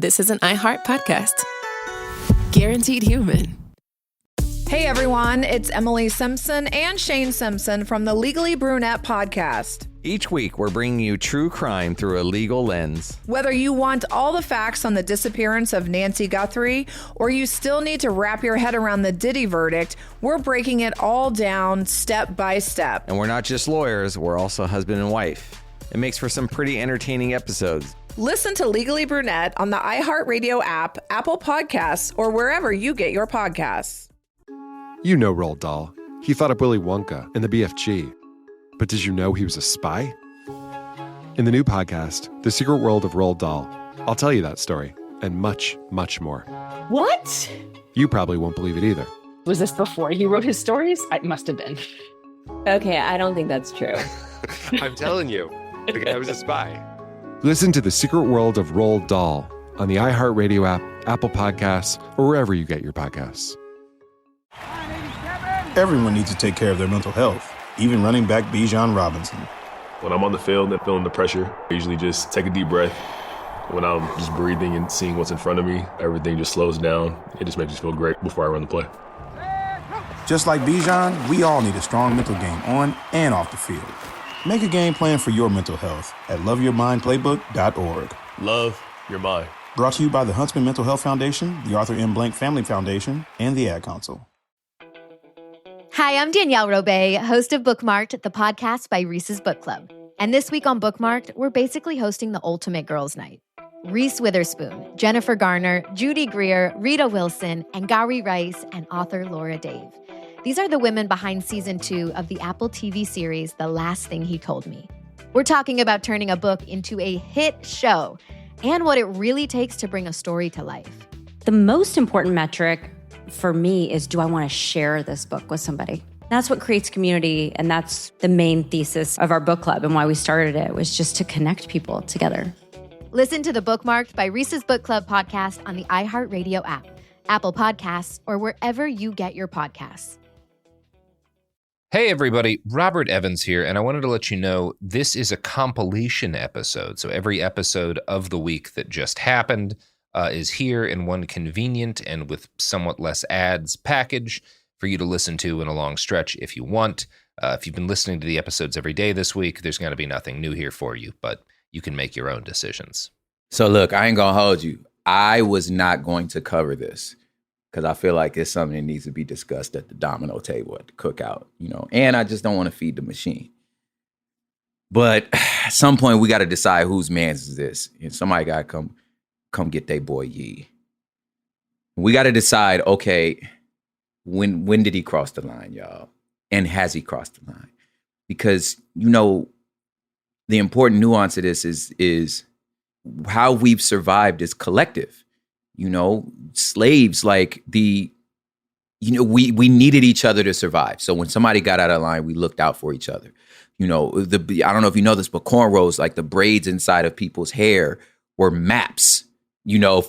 this is an iHeart podcast. Guaranteed human. Hey everyone, it's Emily Simpson and Shane Simpson from the Legally Brunette podcast. Each week, we're bringing you true crime through a legal lens. Whether you want all the facts on the disappearance of Nancy Guthrie, or you still need to wrap your head around the Diddy verdict, we're breaking it all down step by step. And we're not just lawyers, we're also husband and wife. It makes for some pretty entertaining episodes. Listen to Legally Brunette on the iHeartRadio app, Apple Podcasts, or wherever you get your podcasts. You know Roald Dahl. He thought up Willy Wonka and the BFG. But did you know he was a spy? In the new podcast, The Secret World of Roald Dahl, I'll tell you that story and much, much more. What? You probably won't believe it either. Was this before he wrote his stories? It must have been. Okay, I don't think that's true. I'm telling you, the guy was a spy. Listen to The Secret World of Roald Dahl on the iHeartRadio app, Apple Podcasts, or wherever you get your podcasts. Everyone needs to take care of their mental health, even running back Bijan Robinson. When I'm on the field and feeling the pressure, I usually just take a deep breath. When I'm just breathing and seeing what's in front of me, everything just slows down. It just makes me feel great before I run the play. Just like Bijan, we all need a strong mental game on and off the field. Make a game plan for your mental health at loveyourmindplaybook.org. Love your mind. Brought to you by the Huntsman Mental Health Foundation, the Arthur M. Blank Family Foundation, and the Ad Council. Hi, I'm Danielle Robay, host of Bookmarked, the podcast by Reese's Book Club. And this week on Bookmarked, we're basically hosting the ultimate girls' night. Reese Witherspoon, Jennifer Garner, Judy Greer, Rita Wilson, Angari Rice, and author Laura Dave. These are the women behind season 2 of the Apple TV series, The Last Thing He Told Me. We're talking about turning a book into a hit show and what it really takes to bring a story to life. The most important metric for me is, do I want to share this book with somebody? That's what creates community, and that's the main thesis of our book club and why we started it, was just to connect people together. Listen to the Bookmarked by Reese's Book Club podcast on the iHeartRadio app, Apple Podcasts, or wherever you get your podcasts. Hey everybody, Robert Evans here, and I wanted to let you know this is a compilation episode. So every episode of the week that just happened is here in one convenient and with somewhat less ads package for you to listen to in a long stretch if you want. If you've been listening to the episodes every day this week, there's going to be nothing new here for you, but you can make your own decisions. So look, I ain't going to hold you. I was not going to cover this because I feel like it's something that needs to be discussed at the domino table, at the cookout, and I just don't want to feed the machine. But at some point, we got to decide whose man's is this. And somebody got to come get their boy Yee. We got to decide, okay, when did he cross the line, y'all? And has he crossed the line? Because, the important nuance of this is how we've survived as collective. Slaves, we needed each other to survive. So when somebody got out of line, we looked out for each other. I don't know if you know this, but cornrows, like the braids inside of people's hair, were maps. The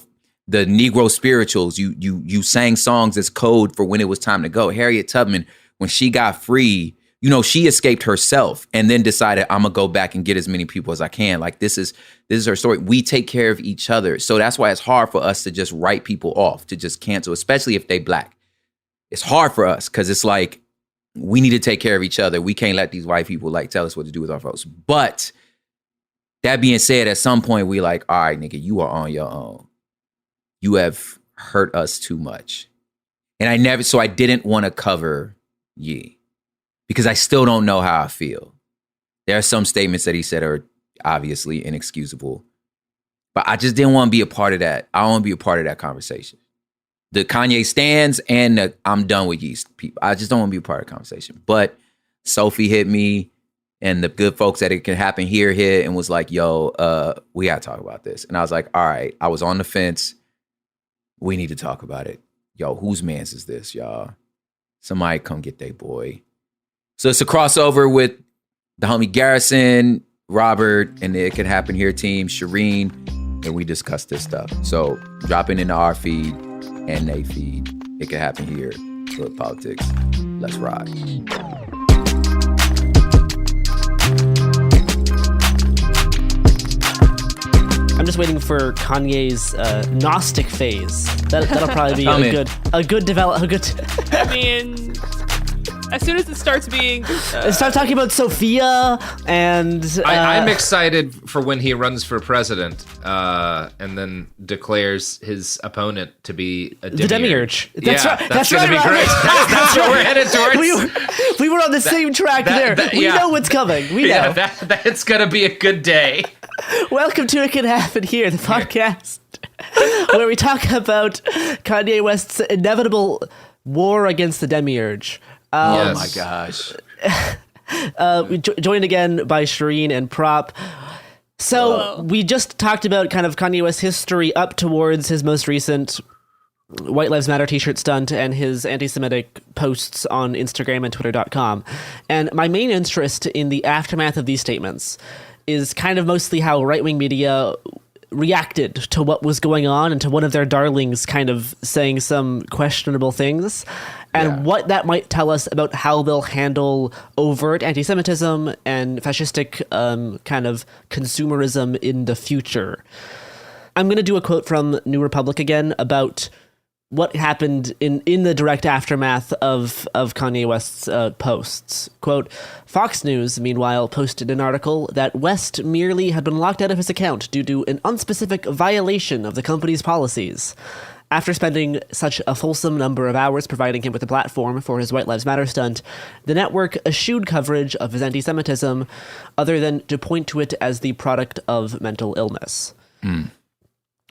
Negro spirituals, you sang songs as code for when it was time to go. Harriet Tubman, when she got free, she escaped herself and then decided, I'm gonna go back and get as many people as I can. Like this is her story. We take care of each other. So that's why it's hard for us to just write people off, to just cancel, especially if they Black. It's hard for us because it's like, we need to take care of each other. We can't let these white people tell us what to do with our votes. But that being said, at some point we all right, nigga, you are on your own. You have hurt us too much. And I didn't want to cover Yee because I still don't know how I feel. There are some statements that he said are obviously inexcusable, but I just didn't want to be a part of that. I don't want to be a part of that conversation. The Kanye stands and the I'm done with Yee people. I just don't want to be a part of the conversation. But Sophie hit me and the good folks that It Can Happen Here hit and was like, yo, we got to talk about this. And I was like, all right, I was on the fence. We need to talk about it. Yo, whose man's is this, y'all? Somebody come get their boy. So it's a crossover with the homie Garrison, Robert, and the It Can Happen Here team, Shireen, and we discuss this stuff. So dropping into our feed and they feed. It Can Happen Here. Good politics. Let's ride. I'm just waiting for Kanye's Gnostic phase. That'll probably be a good develop. I mean, as soon as it starts being, start talking about Sophia and. I'm excited for when he runs for president, and then declares his opponent to be a the demiurge. That's right. That's gonna be great. That's what we're headed towards. We were on the same track there. We know what's coming. We know. That's gonna be a good day. Welcome to It Can Happen Here, the podcast where we talk about Kanye West's inevitable war against the demiurge. Oh my gosh. Joined again by Shireen and Prop. So we just talked about kind of Kanye West's history up towards his most recent White Lives Matter t-shirt stunt and his anti-Semitic posts on Instagram and Twitter.com. And my main interest in the aftermath of these statements is kind of mostly how right-wing media reacted to what was going on and to one of their darlings kind of saying some questionable things, and what that might tell us about how they'll handle overt anti-Semitism and fascistic kind of consumerism in the future. I'm going to do a quote from New Republic again about what happened in the direct aftermath of Kanye West's posts. Quote, Fox News, meanwhile, posted an article that West merely had been locked out of his account due to an unspecific violation of the company's policies. After spending such a fulsome number of hours providing him with a platform for his White Lives Matter stunt, the network eschewed coverage of his anti-Semitism other than to point to it as the product of mental illness.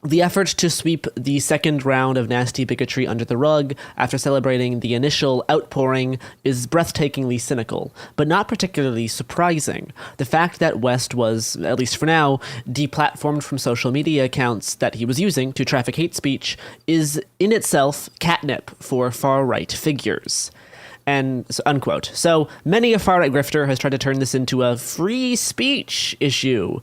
The effort to sweep the second round of nasty bigotry under the rug after celebrating the initial outpouring is breathtakingly cynical, but not particularly surprising. The fact that West was, at least for now, deplatformed from social media accounts that he was using to traffic hate speech is in itself catnip for far-right figures. And unquote. So many a far-right grifter has tried to turn this into a free speech issue.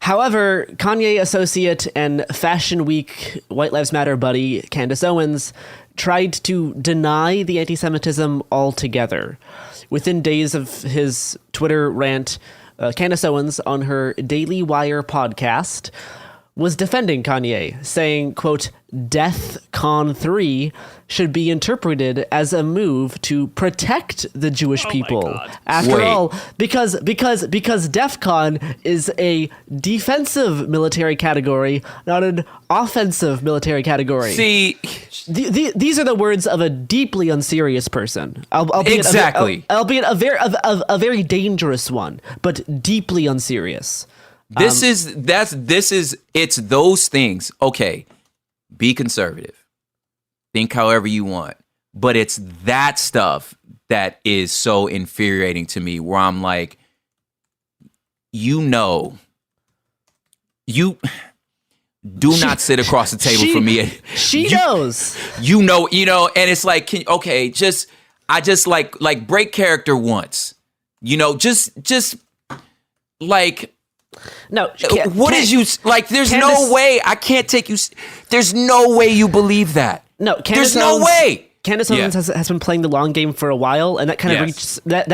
However, Kanye associate and Fashion Week White Lives Matter buddy Candace Owens tried to deny the anti-Semitism altogether. Within days of his Twitter rant, Candace Owens on her Daily Wire podcast was defending Kanye, saying, quote, DEFCON 3 should be interpreted as a move to protect the Jewish people. After all, because DEFCON is a defensive military category, not an offensive military category. See, these are the words of a deeply unserious person. Albeit a very dangerous one, but deeply unserious. It's those things. Okay, be conservative. Think however you want. But it's that stuff that is so infuriating to me, where I'm like, you do not sit across the table from me. She knows. You know, and it's like, I just like break character once. Just like, no, there's no way I can't take you. There's no way you believe that. No, there's no way. Candace Owens has been playing the long game for a while, and that kind of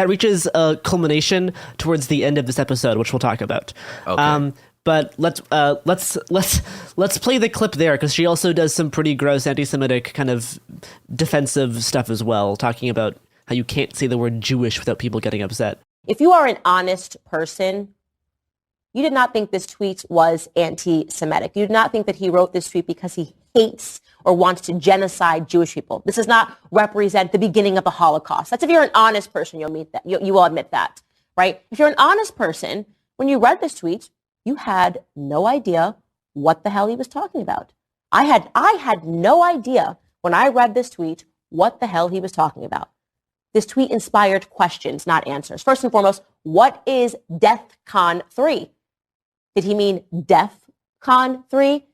reaches a culmination towards the end of this episode, which we'll talk about. Okay. But let's play the clip there, because she also does some pretty gross anti-Semitic kind of defensive stuff as well, talking about how you can't say the word Jewish without people getting upset. If you are an honest person, you did not think this tweet was anti-Semitic. You did not think that he wrote this tweet because he hates or wants to genocide Jewish people. This does not represent the beginning of the Holocaust. That's if you're an honest person, you'll admit that. You will admit that, right? If you're an honest person, when you read this tweet, you had no idea what the hell he was talking about. I had no idea when I read this tweet what the hell he was talking about. This tweet inspired questions, not answers. First and foremost, what is DEFCON 3? Did he mean DEFCON 3,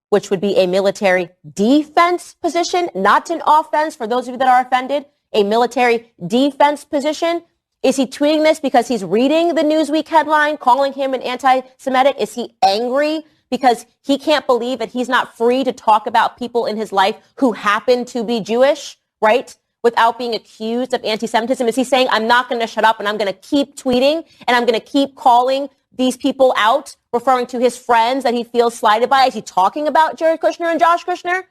which would be a military defense position, not an offense for those of you that are offended, a military defense position? Is he tweeting this because he's reading the Newsweek headline calling him an anti-Semitic? Is he angry because he can't believe that he's not free to talk about people in his life who happen to be Jewish, right? Without being accused of anti-Semitism? Is he saying, I'm not going to shut up and I'm going to keep tweeting and I'm going to keep calling these people out, referring to his friends that he feels slighted by? Is he talking about Jared Kushner and Josh Kushner?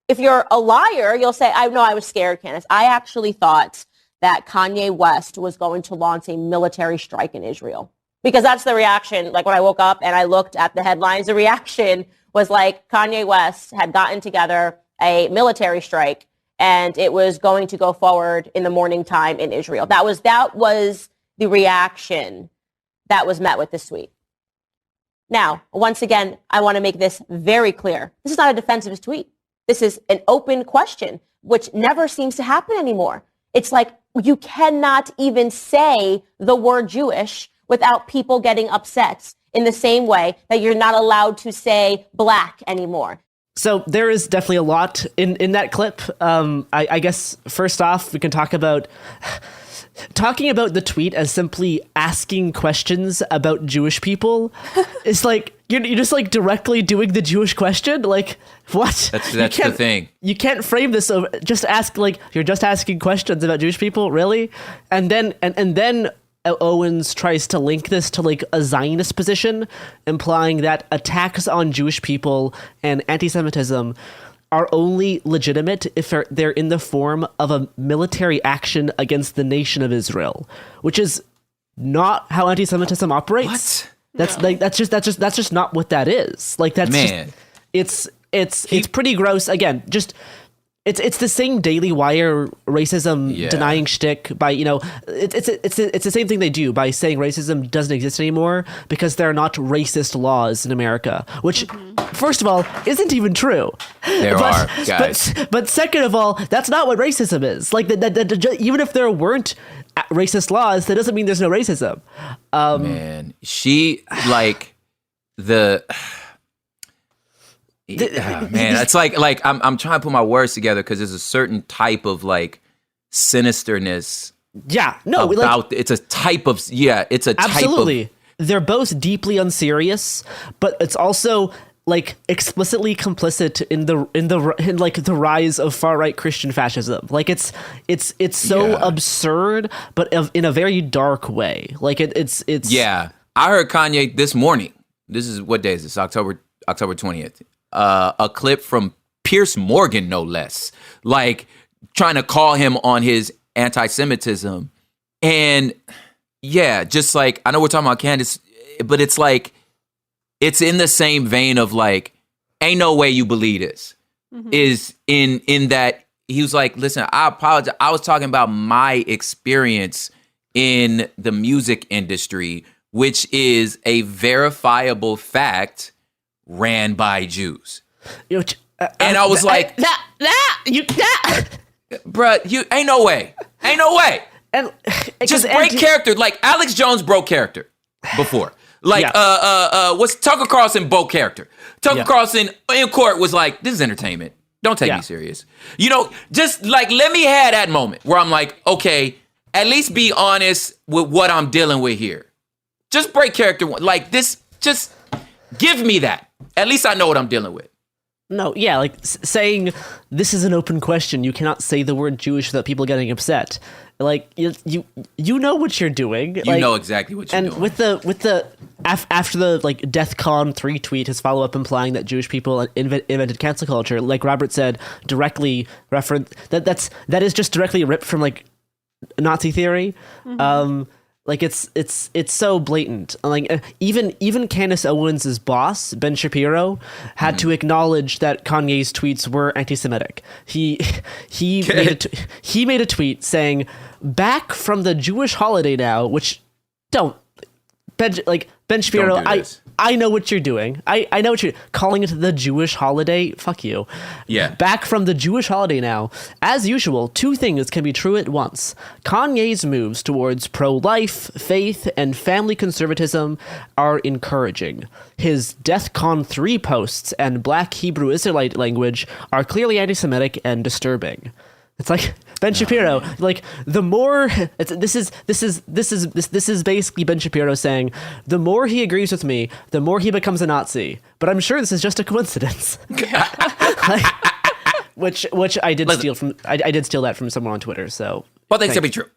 If you're a liar, you'll say, I was scared, Candace. I actually thought that Kanye West was going to launch a military strike in Israel. Because that's the reaction. Like when I woke up and I looked at the headlines, the reaction was like Kanye West had gotten together a military strike and it was going to go forward in the morning time in Israel. That was the reaction that was met with this tweet. Now, once again, I want to make this very clear. This is not a defense of his tweet. This is an open question, which never seems to happen anymore. It's like you cannot even say the word Jewish without people getting upset, in the same way that you're not allowed to say black anymore. So there is definitely a lot in that clip. I guess first off, we can talk about the tweet as simply asking questions about Jewish people. It's like you're just like directly doing the Jewish question. Like what? That's the thing. You can't frame this over just ask like you're just asking questions about Jewish people, really? And then Owens tries to link this to like a Zionist position, implying that attacks on Jewish people and anti-Semitism are only legitimate if they're in the form of a military action against the nation of Israel, which is not how anti-Semitism operates. What? That's just not what that is. Like that's Man. Just, it's pretty gross. Again, just it's the same Daily Wire racism denying shtick by, it's the same thing they do by saying racism doesn't exist anymore because there are not racist laws in America, which first of all isn't even true. There are, guys. But second of all, that's not what racism is. Like that even if there weren't racist laws, that doesn't mean there's no racism. Man, she like the. Man, it's like I'm trying to put my words together because there's a certain type of like sinisterness. Yeah, no, it's a type of absolutely. They're both deeply unserious, but it's also like explicitly complicit in the rise of far right Christian fascism. Like it's so absurd, but in a very dark way. Like it's yeah. I heard Kanye this morning. This is what day is this? October 20th. A clip from Piers Morgan, no less, like trying to call him on his anti-Semitism. And yeah, just like, I know we're talking about Candace, but it's like, it's in the same vein of like, ain't no way you believe this. Is in that he was like, listen, I apologize. I was talking about my experience in the music industry, which is a verifiable fact ran by Jews. And I was like, bruh, you ain't no way. And just break character. Like Alex Jones broke character before. Like what's Tucker Carlson broke character. Tucker Carlson in court was like, this is entertainment. Don't take me serious. Just like let me have that moment where I'm like, okay, at least be honest with what I'm dealing with here. Just break character like this, just give me that. At least I know what I'm dealing with. No, yeah, like saying this is an open question. You cannot say the word Jewish without people getting upset. Like you know what you're doing. You know exactly what you're doing. And with the after the like DEFCON 3 tweet, his follow up implying that Jewish people invented cancel culture, like Robert said, directly reference that is just directly ripped from like Nazi theory. Like it's so blatant. Like even Candace Owens' boss, Ben Shapiro, had to acknowledge that Kanye's tweets were anti-Semitic. He made a tweet saying, "Back from the Jewish holiday now," which Ben Shapiro, I know what you're doing. I know what you're calling it the Jewish holiday. Fuck you. Yeah. Back from the Jewish holiday now. As usual, two things can be true at once. Kanye's moves towards pro-life, faith, and family conservatism are encouraging. His DEFCON 3 posts and Black Hebrew Israelite language are clearly anti-Semitic and disturbing. It's like Ben Shapiro, like the more this is basically Ben Shapiro saying the more he agrees with me, the more he becomes a Nazi. But I'm sure this is just a coincidence. which I did steal from. I did steal that from someone on Twitter. So both things can be true.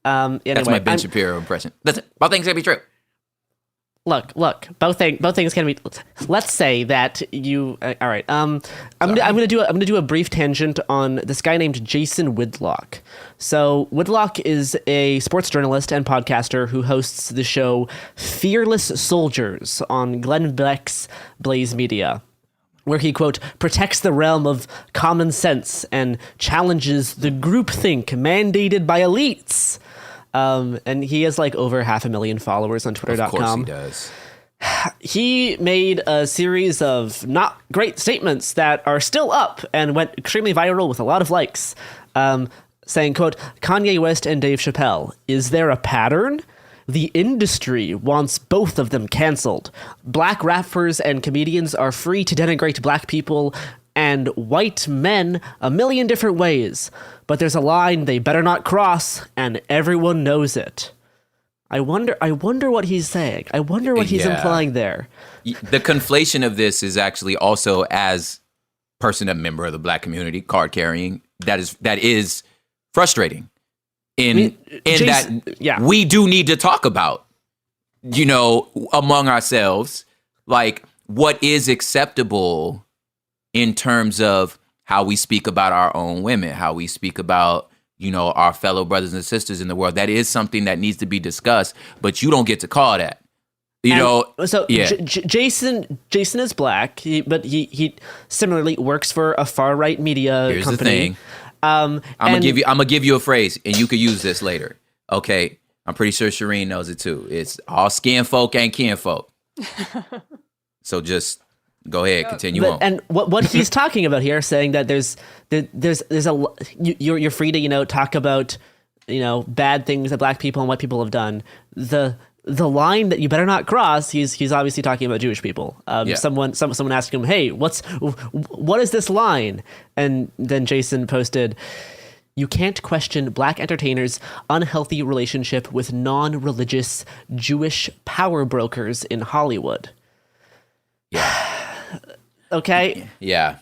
Anyway, that's my Ben Shapiro impression. Listen, both things can be true. Look. Both things can be. Let's say that you. All right. I'm gonna do a brief tangent on this guy named Jason Whitlock. So Whitlock is a sports journalist and podcaster who hosts the show Fearless Soldiers on Glenn Beck's Blaze Media, where he, quote, protects the realm of common sense and challenges the groupthink mandated by elites. And he has like over 500,000 followers on Twitter.com. Of course he does. He made a series of not great statements that are still up and went extremely viral with a lot of likes, saying, quote, Kanye West and Dave Chappelle, is there a pattern? The industry wants both of them canceled. Black rappers and comedians are free to denigrate black people and white men a million different ways, but there's a line they better not cross, and everyone knows it. I wonder what he's saying. I wonder what he's implying there. The conflation of this is actually also, as a member of the black community, card carrying, that is frustrating. We do need to talk about, among ourselves, like what is acceptable in terms of how we speak about our own women, how we speak about, our fellow brothers and sisters in the world. That is something that needs to be discussed, but you don't get to call that. Jason is black, but he similarly works for a far right media Here's company. The thing. I'm gonna give you a phrase, and you could use this later. Okay, I'm pretty sure Shireen knows it too. It's all skin folk ain't kin folk. So just go ahead, continue on. And what he's talking about here, saying that you're free to talk about bad things that black people and white people have done. The line that you better not cross, he's obviously talking about Jewish people. Someone asked him, hey, what is this line? And then Jason posted, you can't question black entertainers' unhealthy relationship with non-religious Jewish power brokers in Hollywood. Yeah. Okay. Yeah.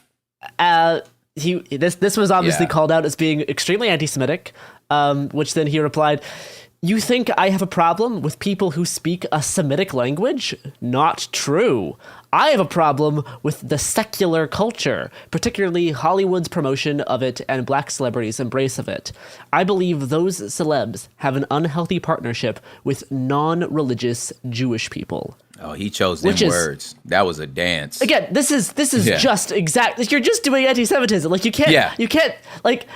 This was obviously called out as being extremely anti-Semitic, which then he replied, you think I have a problem with people who speak a Semitic language? Not true. I have a problem with the secular culture, particularly Hollywood's promotion of it and black celebrities' embrace of it. I believe those celebs have an unhealthy partnership with non-religious Jewish people. Oh, he chose them words. That was a dance. Again, this is just exact. You're just doing anti-Semitism. Like you can't like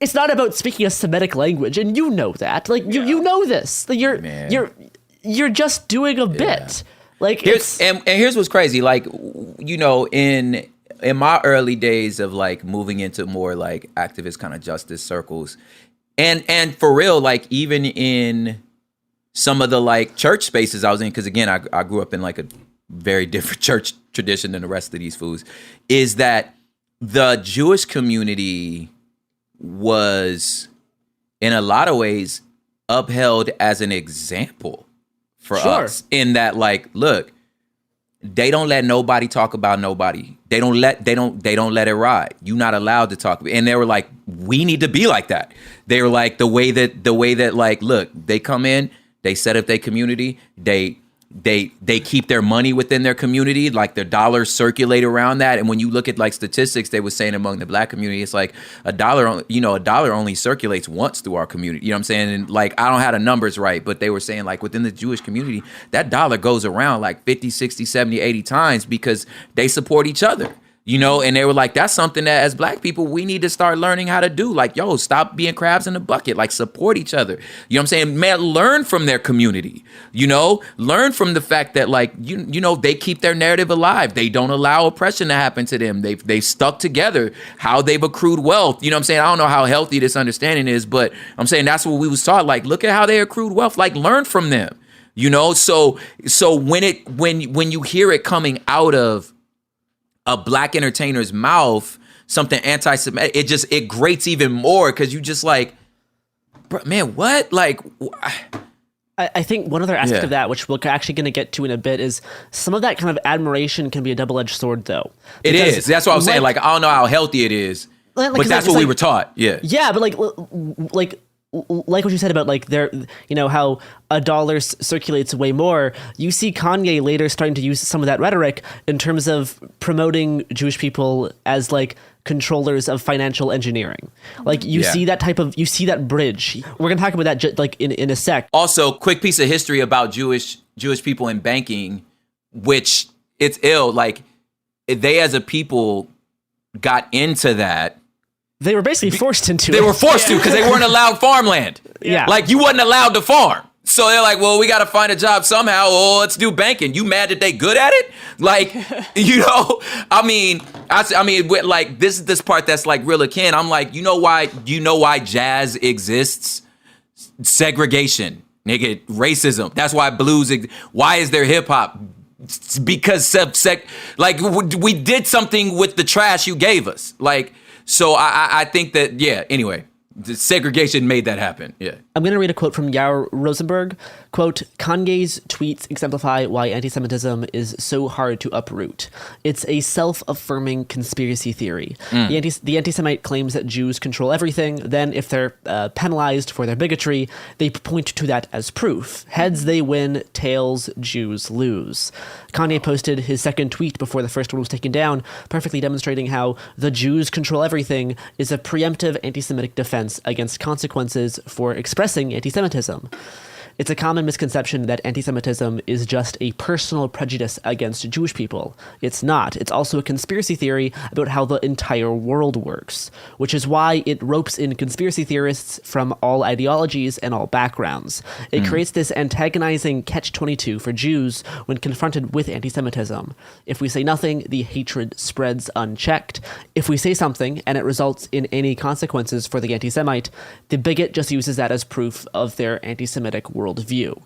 it's not about speaking a Semitic language, and you know that. Like you know this. Like, you're just doing a bit. Like here's what's crazy. Like in my early days of like moving into more like activist kind of justice circles, and for real, like even in some of the like church spaces I was in, because again, I grew up in like a very different church tradition than the rest of these fools, is that the Jewish community was in a lot of ways upheld as an example for us, in that like, look, they don't let nobody talk about nobody. They don't let it ride. You're not allowed to talk. And they were like, we need to be like that. They were like the way that like, look, they come in, they set up their community. They keep their money within their community, like their dollars circulate around that. And when you look at like statistics, they were saying among the black community, it's like a dollar only circulates once through our community. You know what I'm saying? And like, I don't have the numbers right, but they were saying like within the Jewish community, that dollar goes around like 50, 60, 70, 80 times because they support each other. And they were like, that's something that as black people, we need to start learning how to do. Like, yo, stop being crabs in the bucket, like support each other. You know what I'm saying? Man, learn from their community, learn from the fact that like, they keep their narrative alive. They don't allow oppression to happen to them. They've stuck together, how they've accrued wealth. You know what I'm saying? I don't know how healthy this understanding is, but I'm saying that's what we was taught. Like, look at how they accrued wealth, like learn from them, So when you hear it coming out of a black entertainer's mouth, something anti-Semitic, it grates even more because you just like, bro, man, what? Like, I think one other aspect of that, which we're actually going to get to in a bit, is some of that kind of admiration can be a double-edged sword, though. It is. That's what I'm saying. Like, I don't know how healthy it is, but that's what we were taught. Yeah. Yeah, but like like what you said about like how $1 circulates way more. You see Kanye later starting to use some of that rhetoric in terms of promoting Jewish people as like controllers of financial engineering. Like you see that bridge. We're gonna talk about that like in a sec. Also, quick piece of history about Jewish people in banking, which it's ill. Like they as a people got into that. They were basically forced into it. They were forced to because they weren't allowed farmland. Yeah. Like you wasn't allowed to farm. So they're like, well, we got to find a job somehow. Oh, let's do banking. You mad that they good at it? Like, I mean, like this part that's like real akin. I'm like, you know why jazz exists? Segregation, nigga, racism. That's why blues. Why is there hip hop? Because like we did something with the trash you gave us. Like, so I think that, yeah, anyway, the segregation made that happen. Yeah. I'm going to read a quote from Yair Rosenberg. Quote, Kanye's tweets exemplify why anti-Semitism is so hard to uproot. It's a self-affirming conspiracy theory. The anti-Semite claims that Jews control everything. Then if they're penalized for their bigotry, they point to that as proof. Heads they win, tails Jews lose. Kanye posted his second tweet before the first one was taken down, perfectly demonstrating how the Jews control everything is a preemptive anti-Semitic defense against consequences for expressing anti-Semitism. It's a common misconception that anti-Semitism is just a personal prejudice against Jewish people. It's not. It's also a conspiracy theory about how the entire world works, which is why it ropes in conspiracy theorists from all ideologies and all backgrounds. It creates this antagonizing catch-22 for Jews when confronted with anti-Semitism. If we say nothing, the hatred spreads unchecked. If we say something and it results in any consequences for the anti-Semite, the bigot just uses that as proof of their anti-Semitic worldview.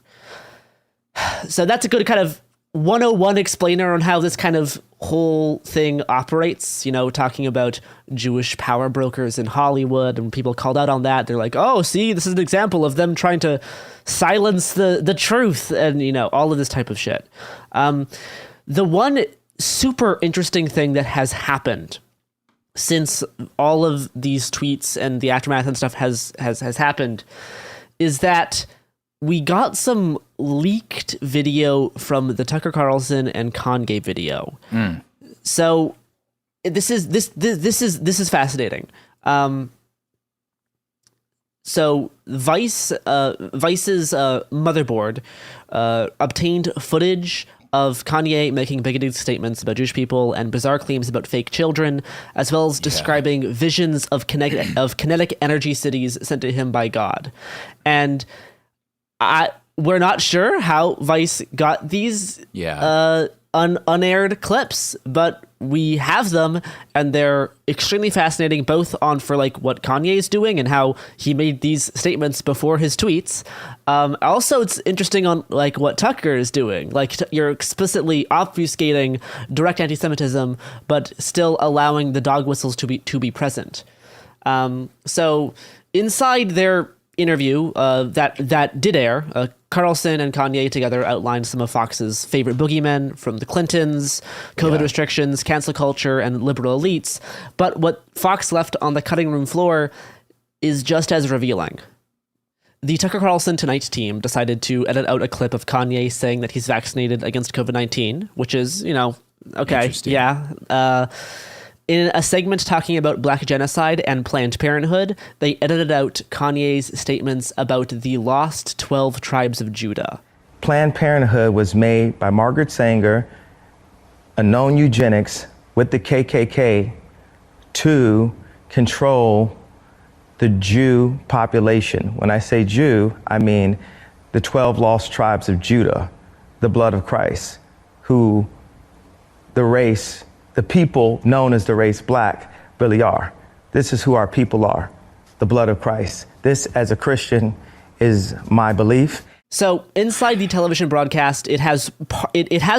So that's a good kind of 101 explainer on how this kind of whole thing operates, talking about Jewish power brokers in Hollywood, and people called out on that. They're like, oh, see, this is an example of them trying to silence the truth and, all of this type of shit. The one super interesting thing that has happened since all of these tweets and the aftermath and stuff has happened is that we got some leaked video from the Tucker Carlson and Kanye video. So this is fascinating. So Vice's motherboard obtained footage of Kanye making bigoted statements about Jewish people and bizarre claims about fake children, as well as describing visions of kinetic energy cities sent to him by God. And we're not sure how Vice got these unaired clips, but we have them, and they're extremely fascinating, both on for like what Kanye is doing and how he made these statements before his tweets. Also, it's interesting on like what Tucker is doing. Like you're explicitly obfuscating direct anti-Semitism, but still allowing the dog whistles to be present. So inside their interview that did air, Carlson and Kanye together outlined some of Fox's favorite boogeymen from the Clintons, COVID restrictions, cancel culture, and liberal elites. But what Fox left on the cutting room floor is just as revealing. The Tucker Carlson Tonight team decided to edit out a clip of Kanye saying that he's vaccinated against COVID-19, which is, okay, yeah. In a segment talking about Black genocide and Planned Parenthood, they edited out Kanye's statements about the lost 12 tribes of Judah. Planned Parenthood was made by Margaret Sanger, a known eugenics with the KKK, to control the Jew population. When I say Jew, I mean the 12 lost tribes of Judah, the blood of Christ, who the people known as the race Black really are. This is who our people are, the blood of Christ. This, as a Christian, is my belief. So inside the television broadcast, it has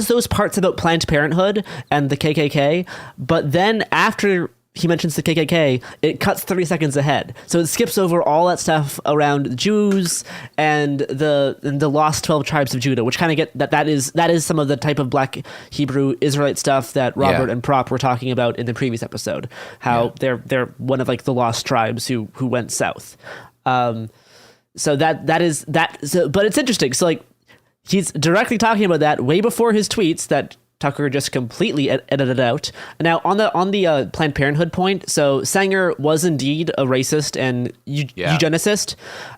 those parts about Planned Parenthood and the KKK, but then after he mentions the KKK, it cuts 30 seconds ahead. So it skips over all that stuff around Jews and the lost 12 tribes of Judah, which kind of get that is some of the type of Black Hebrew Israelite stuff that Robert and Prop were talking about in the previous episode. How they're one of like the lost tribes who went south. So that is that. So, but it's interesting. So like, he's directly talking about that way before his tweets that Tucker just completely edited out. Now on the Planned Parenthood point, so Sanger was indeed a racist and eugenicist,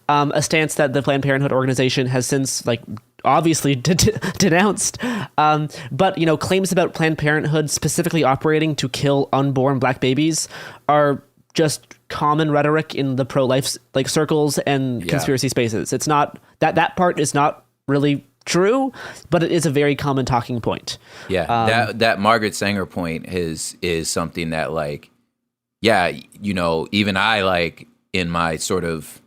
a stance that the Planned Parenthood organization has since like obviously denounced. But you know, claims about Planned Parenthood specifically operating to kill unborn black babies are just common rhetoric in the pro-life like circles and conspiracy spaces. It's not that part is not really true, but it is a very common talking point. Yeah, that Margaret Sanger point is something that like, yeah, you know, even I like in my sort of,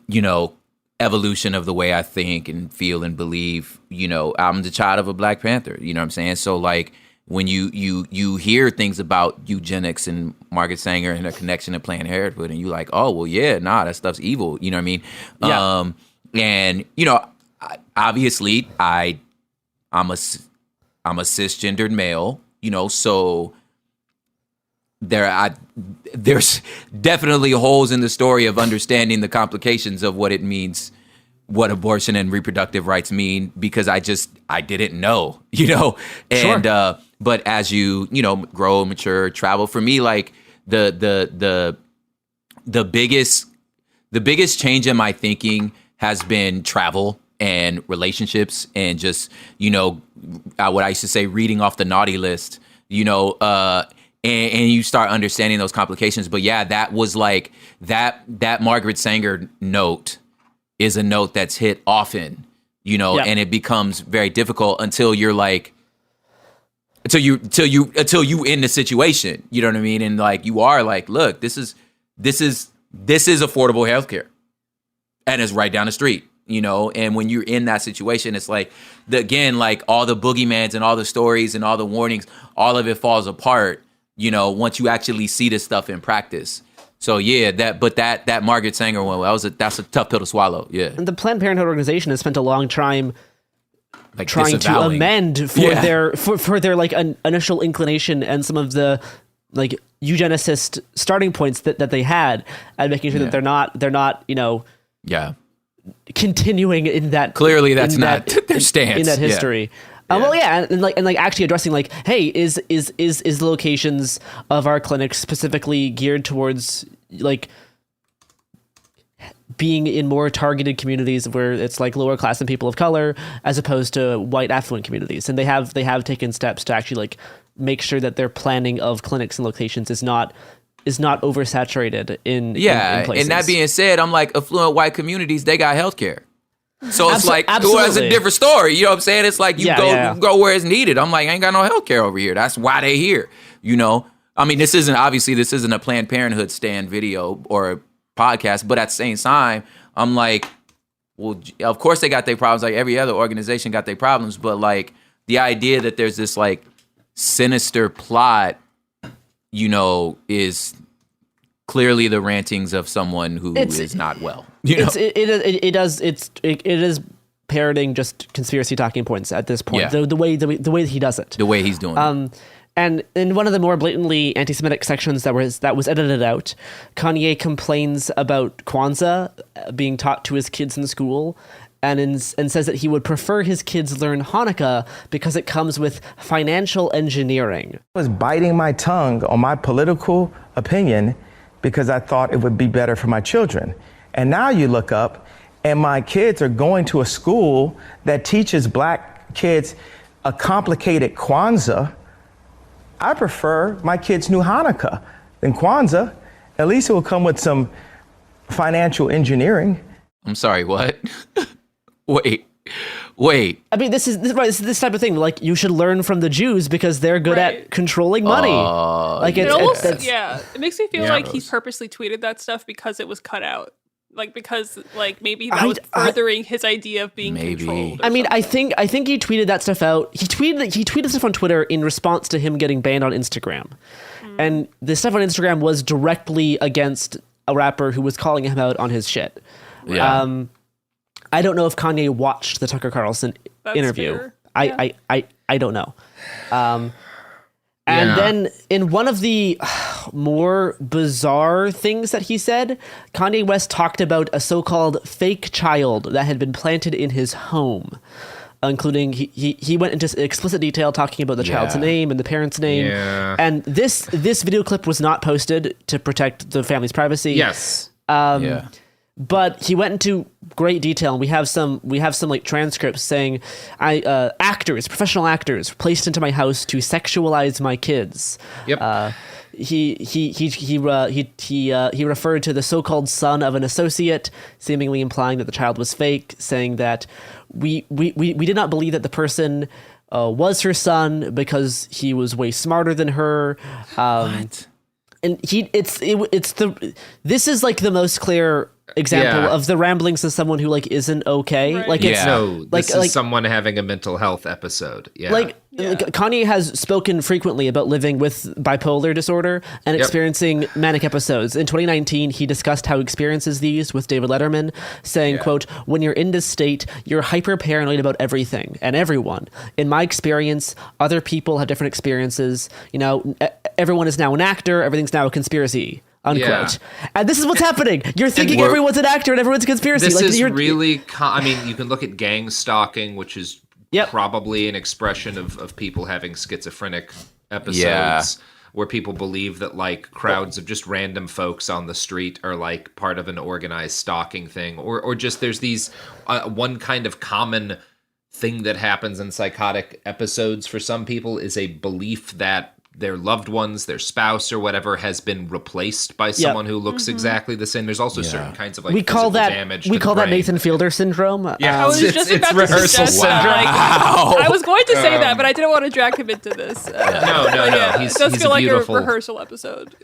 you know, evolution of the way I think and feel and believe, you know, I'm the child of a Black Panther, you know what I'm saying? So like when you hear things about eugenics and Margaret Sanger and her connection to Planned Parenthood and you like, oh, well, yeah, nah, that stuff's evil, you know what I mean? Yeah. And, you know, obviously, I'm a cisgendered male, you know, so there's definitely holes in the story of understanding the complications of what it means, what abortion and reproductive rights mean, because I didn't know, you know, and but as you know, grow, mature, travel, for me, like the biggest change in my thinking has been travel and relationships and just, you know, what I used to say, reading off the naughty list, you know, and you start understanding those complications. But yeah, that was like that Margaret Sanger note is a note that's hit often, you know, and it becomes very difficult until you're like, until you in the situation, you know what I mean? And like, you are like, look, this is affordable healthcare and it's right down the street. You know, and when you're in that situation, it's like, again, like all the boogeyman's and all the stories and all the warnings, all of it falls apart, you know, once you actually see this stuff in practice. So yeah, that Margaret Sanger one, that's a tough pill to swallow. Yeah. And the Planned Parenthood organization has spent a long time like trying to amend for their like an initial inclination and some of the like eugenicist starting points that they had, and making sure that they're not, you know, continuing in that. Clearly that's not their stance in that history. Well, yeah, and like actually addressing like, hey, is the locations of our clinics specifically geared towards like being in more targeted communities where it's like lower class and people of color as opposed to white affluent communities, and they have taken steps to actually like make sure that their planning of clinics and locations is not oversaturated in places. And that being said, I'm like, affluent white communities, they got healthcare. So it's like, well, that's a different story. You know what I'm saying? It's like you go where it's needed. I'm like, I ain't got no healthcare over here. That's why they here. You know? I mean, this isn't a Planned Parenthood stand video or a podcast, but at the same time, I'm like, well, of course they got their problems. Like every other organization got their problems. But like the idea that there's this like sinister plot, you know, is clearly the rantings of someone who is not well. You know? It is parroting just conspiracy talking points at this point. The way he does it, the way he's doing it. And in one of the more blatantly anti-Semitic sections that was edited out, Kanye complains about Kwanzaa being taught to his kids in school, and says that he would prefer his kids learn Hanukkah because it comes with financial engineering. I was biting my tongue on my political opinion because I thought it would be better for my children. And now you look up and my kids are going to a school that teaches black kids a complicated Kwanzaa. I prefer my kids knew Hanukkah than Kwanzaa. At least it will come with some financial engineering. I'm sorry, what? Wait. I mean, this is this type of thing. Like, you should learn from the Jews because they're good at controlling money. Like, it makes me feel like he purposely tweeted that stuff because it was cut out. Like, because like maybe that was furthering his idea of being controlled. I mean, I think he tweeted that stuff out. He tweeted stuff on Twitter in response to him getting banned on Instagram, and the stuff on Instagram was directly against a rapper who was calling him out on his shit. Yeah. I don't know if Kanye watched the Tucker Carlson interview. Fair. I don't know. And then in one of the more bizarre things that he said. Kanye West talked about a so-called fake child that had been planted in his home, including he went into explicit detail talking about the child's name and the parent's name. Yeah. And this video clip was not posted to protect the family's privacy. Yes. But he went into great detail, and we have some like transcripts saying, professional actors placed into my house to sexualize my kids. Yep. He referred to the so-called son of an associate, seemingly implying that the child was fake, saying that we did not believe that the person was her son because he was way smarter than her. What? And this is like the most clear example of the ramblings of someone who like isn't okay. Right. Like it's this is someone having a mental health episode. Yeah. Like Kanye has spoken frequently about living with bipolar disorder and experiencing manic episodes. In 2019, he discussed how he experiences these with David Letterman, saying, quote, "When you're in this state, you're hyper paranoid about everything and everyone. In my experience, other people have different experiences. You know, everyone is now an actor. Everything's now a conspiracy." Unquote. Yeah. And this is what's happening. You're thinking everyone's an actor and everyone's a conspiracy. This is really, I mean, you can look at gang stalking, which is probably an expression of people having schizophrenic episodes where people believe that like crowds of just random folks on the street are like part of an organized stalking thing, or just there's these one kind of common thing that happens in psychotic episodes for some people is a belief that their loved ones, their spouse or whatever has been replaced by someone who looks exactly the same. There's also certain kinds of like we call that damage we call that Nathan Fielder syndrome. Yeah, I was just about to rehearsal suggest syndrome. Like, I was going to say that, but I didn't want to drag him into this. No. It does feel like a rehearsal episode.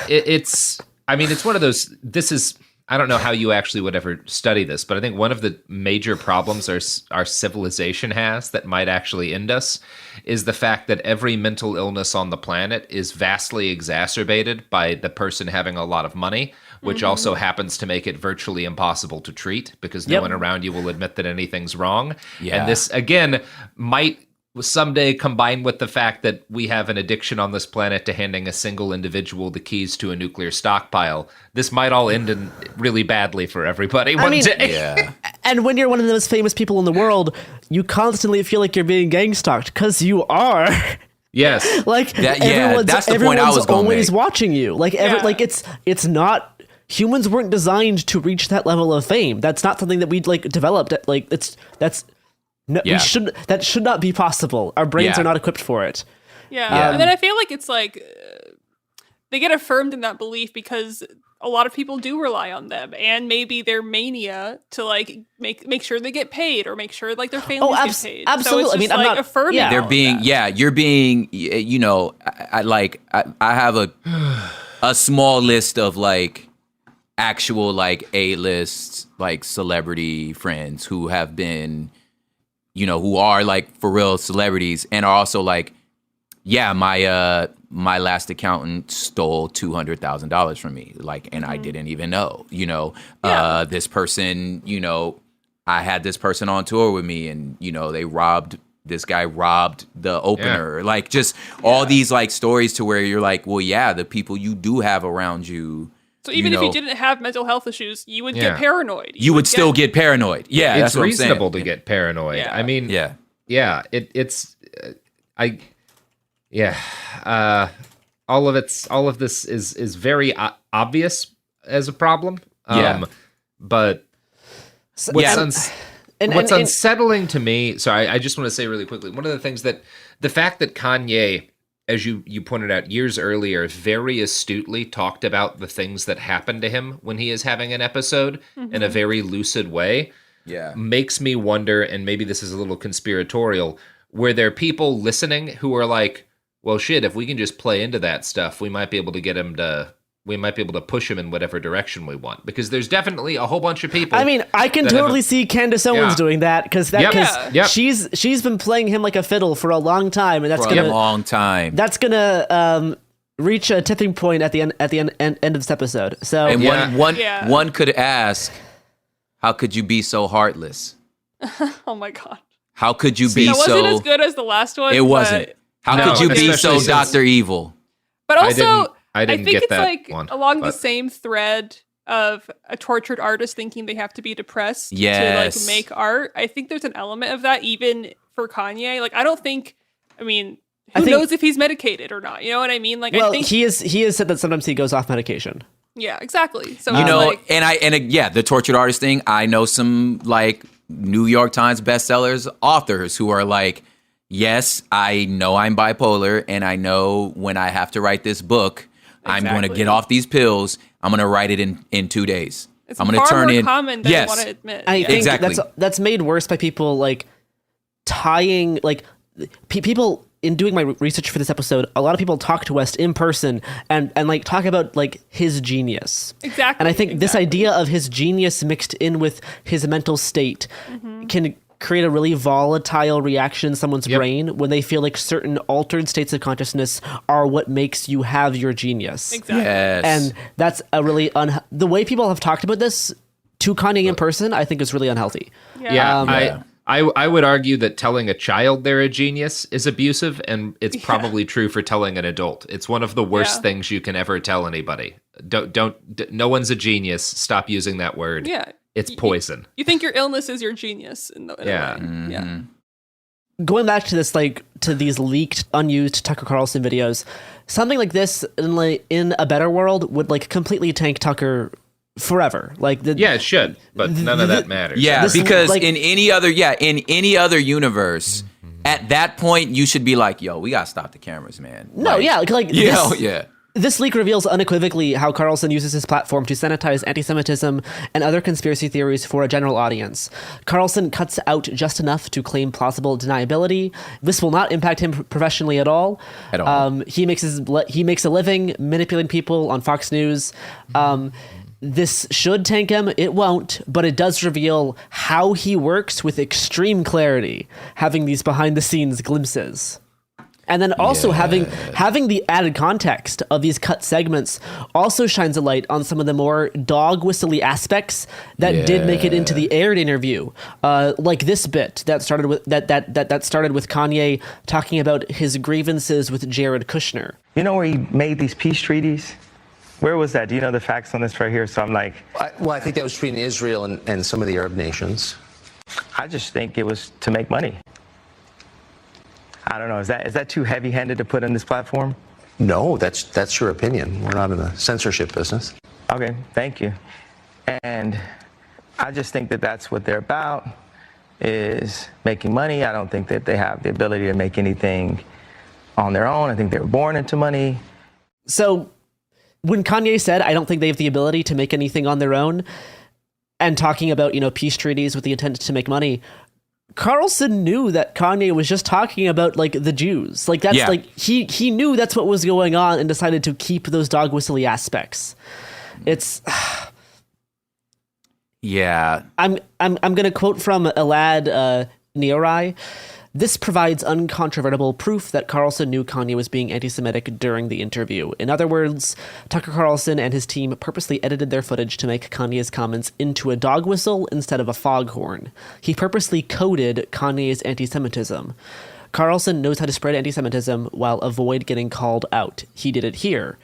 It's. I mean, it's one of those. This is. I don't know how you actually would ever study this, but I think one of the major problems our civilization has that might actually end us is the fact that every mental illness on the planet is vastly exacerbated by the person having a lot of money, which also happens to make it virtually impossible to treat because no one around you will admit that anything's wrong. Yeah. And this, again, might someday combined with the fact that we have an addiction on this planet to handing a single individual the keys to a nuclear stockpile, this might all end in really badly for everybody one day. Yeah. And when you're one of the most famous people in the world, you constantly feel like you're being gang stalked because you are. Yes. Like that's the point I was going to always make. Watching you. Like it's not. Humans weren't designed to reach that level of fame. That's not something that we like developed. Like that should not be possible. Our brains are not equipped for it. Yeah. And then I feel like it's like they get affirmed in that belief because a lot of people do rely on them, and maybe their mania to like make sure they get paid or make sure like their families get paid. Absolutely. So it's just, I'm not affirming. They're being you're being, you know, I have a small list of like actual like A-list like celebrity friends who have been, you know, who are like for real celebrities and are also like, my last accountant stole $200,000 from me, like, and I didn't even know, you know, this person, you know, I had this person on tour with me and, you know, this guy robbed the opener, like just all these like stories to where you're like, well, the people you do have around you. So even if you didn't have mental health issues, you would get paranoid. You would still get paranoid. Yeah, it's reasonable to get paranoid. Yeah. I mean, all of this is very obvious as a problem. But what's unsettling to me. Sorry, I just want to say really quickly. One of the things that the fact that Kanye, as you pointed out years earlier, very astutely talked about the things that happened to him when he is having an episode in a very lucid way, makes me wonder, and maybe this is a little conspiratorial, were there people listening who are like, well, shit, if we can just play into that stuff, we might be able to push him in whatever direction we want. Because there's definitely a whole bunch of people. I mean, I can totally see Candace Owens doing that because she's been playing him like a fiddle for a long time, and that's That's gonna reach a tipping point at the end of this episode. So, and one could ask, how could you be so heartless? Oh my god! How could you be so? It wasn't as good as the last one. It wasn't. How could you be so Dr. Evil? But also, I didn't think get it's that like one. along the but- same thread of a tortured artist thinking they have to be depressed to Yes. like make art. I think there's an element of that even for Kanye. Like, I don't think, I mean, who knows if he's medicated or not? You know what I mean? Like, well, I think he has said that sometimes he goes off medication. yeah, exactly. So You it's know, like, yeah, the tortured artist thing. I know some like New York Times bestsellers authors who are like, yes, I know I'm bipolar, and I know when I have to write this book, I'm going to get off these pills. I'm going to write it in 2 days. it's I'm going to far turn more in. common than yes, you want to admit. I Yeah. think Exactly. that's made worse by people like tying like people in doing my research for this episode. A lot of people talk to West in person and like talk about like his genius. Exactly. And I think this idea of his genius mixed in with his mental state can create a really volatile reaction in someone's brain when they feel like certain altered states of consciousness are what makes you have your genius. Exactly. Yes. And that's a really the way people have talked about this to Kanye in person, I think is really unhealthy. Yeah, I would argue that telling a child they're a genius is abusive, and it's probably true for telling an adult. It's one of the worst things you can ever tell anybody. No one's a genius. Stop using that word. Yeah. It's poison. You think your illness is your genius in a way. Yeah. Going back to this, like to these leaked, unused Tucker Carlson videos, something like this in a better world would like completely tank Tucker forever. Like it should, but none of that matters. Yeah, because in any other universe, at that point you should be like, yo, we gotta stop the cameras, man. No, like you this, know, yeah. This leak reveals unequivocally how Carlson uses his platform to sanitize anti-Semitism and other conspiracy theories for a general audience. Carlson cuts out just enough to claim plausible deniability. This will not impact him professionally at all. He makes a living manipulating people on Fox News. This should tank him. It won't, but it does reveal how he works with extreme clarity, having these behind-the-scenes glimpses. And then also having the added context of these cut segments also shines a light on some of the more dog whistly aspects that did make it into the aired interview, like this bit that started with that started with Kanye talking about his grievances with Jared Kushner. You know where he made these peace treaties? Where was that? Do you know the facts on this right here? So I'm like... I think that was between Israel and some of the Arab nations. I just think it was to make money. I don't know. Is that too heavy-handed to put on this platform? No, that's your opinion. We're not in the censorship business. Okay, thank you. And I just think that that's what they're about, is making money. I don't think that they have the ability to make anything on their own. I think they were born into money. So when Kanye said, I don't think they have the ability to make anything on their own, and talking about, peace treaties with the intent to make money, Carlson knew that Kanye was just talking about like the Jews. Like that's like he knew that's what was going on and decided to keep those dog whistly aspects. It's I'm gonna quote from Elad Neorai. This provides uncontrovertible proof that Carlson knew Kanye was being anti-Semitic during the interview. In other words, Tucker Carlson and his team purposely edited their footage to make Kanye's comments into a dog whistle instead of a foghorn. He purposely coded Kanye's anti-Semitism. Carlson knows how to spread anti-Semitism while avoid getting called out. He did it here.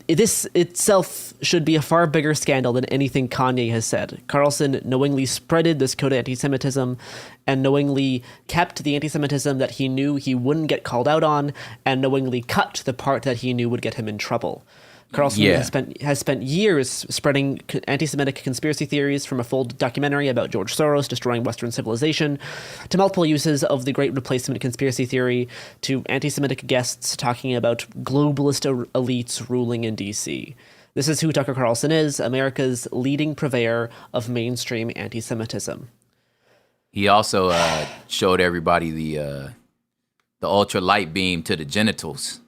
This itself should be a far bigger scandal than anything Kanye has said. Carlson knowingly spreaded this code of anti-Semitism and knowingly kept the anti-Semitism that he knew he wouldn't get called out on and knowingly cut the part that he knew would get him in trouble. Carlson has spent years spreading anti-Semitic conspiracy theories, from a full documentary about George Soros destroying Western civilization to multiple uses of the Great Replacement conspiracy theory to anti-Semitic guests talking about globalist elites ruling in D.C. This is who Tucker Carlson is, America's leading purveyor of mainstream anti-Semitism. He also showed everybody the ultra light beam to the genitals.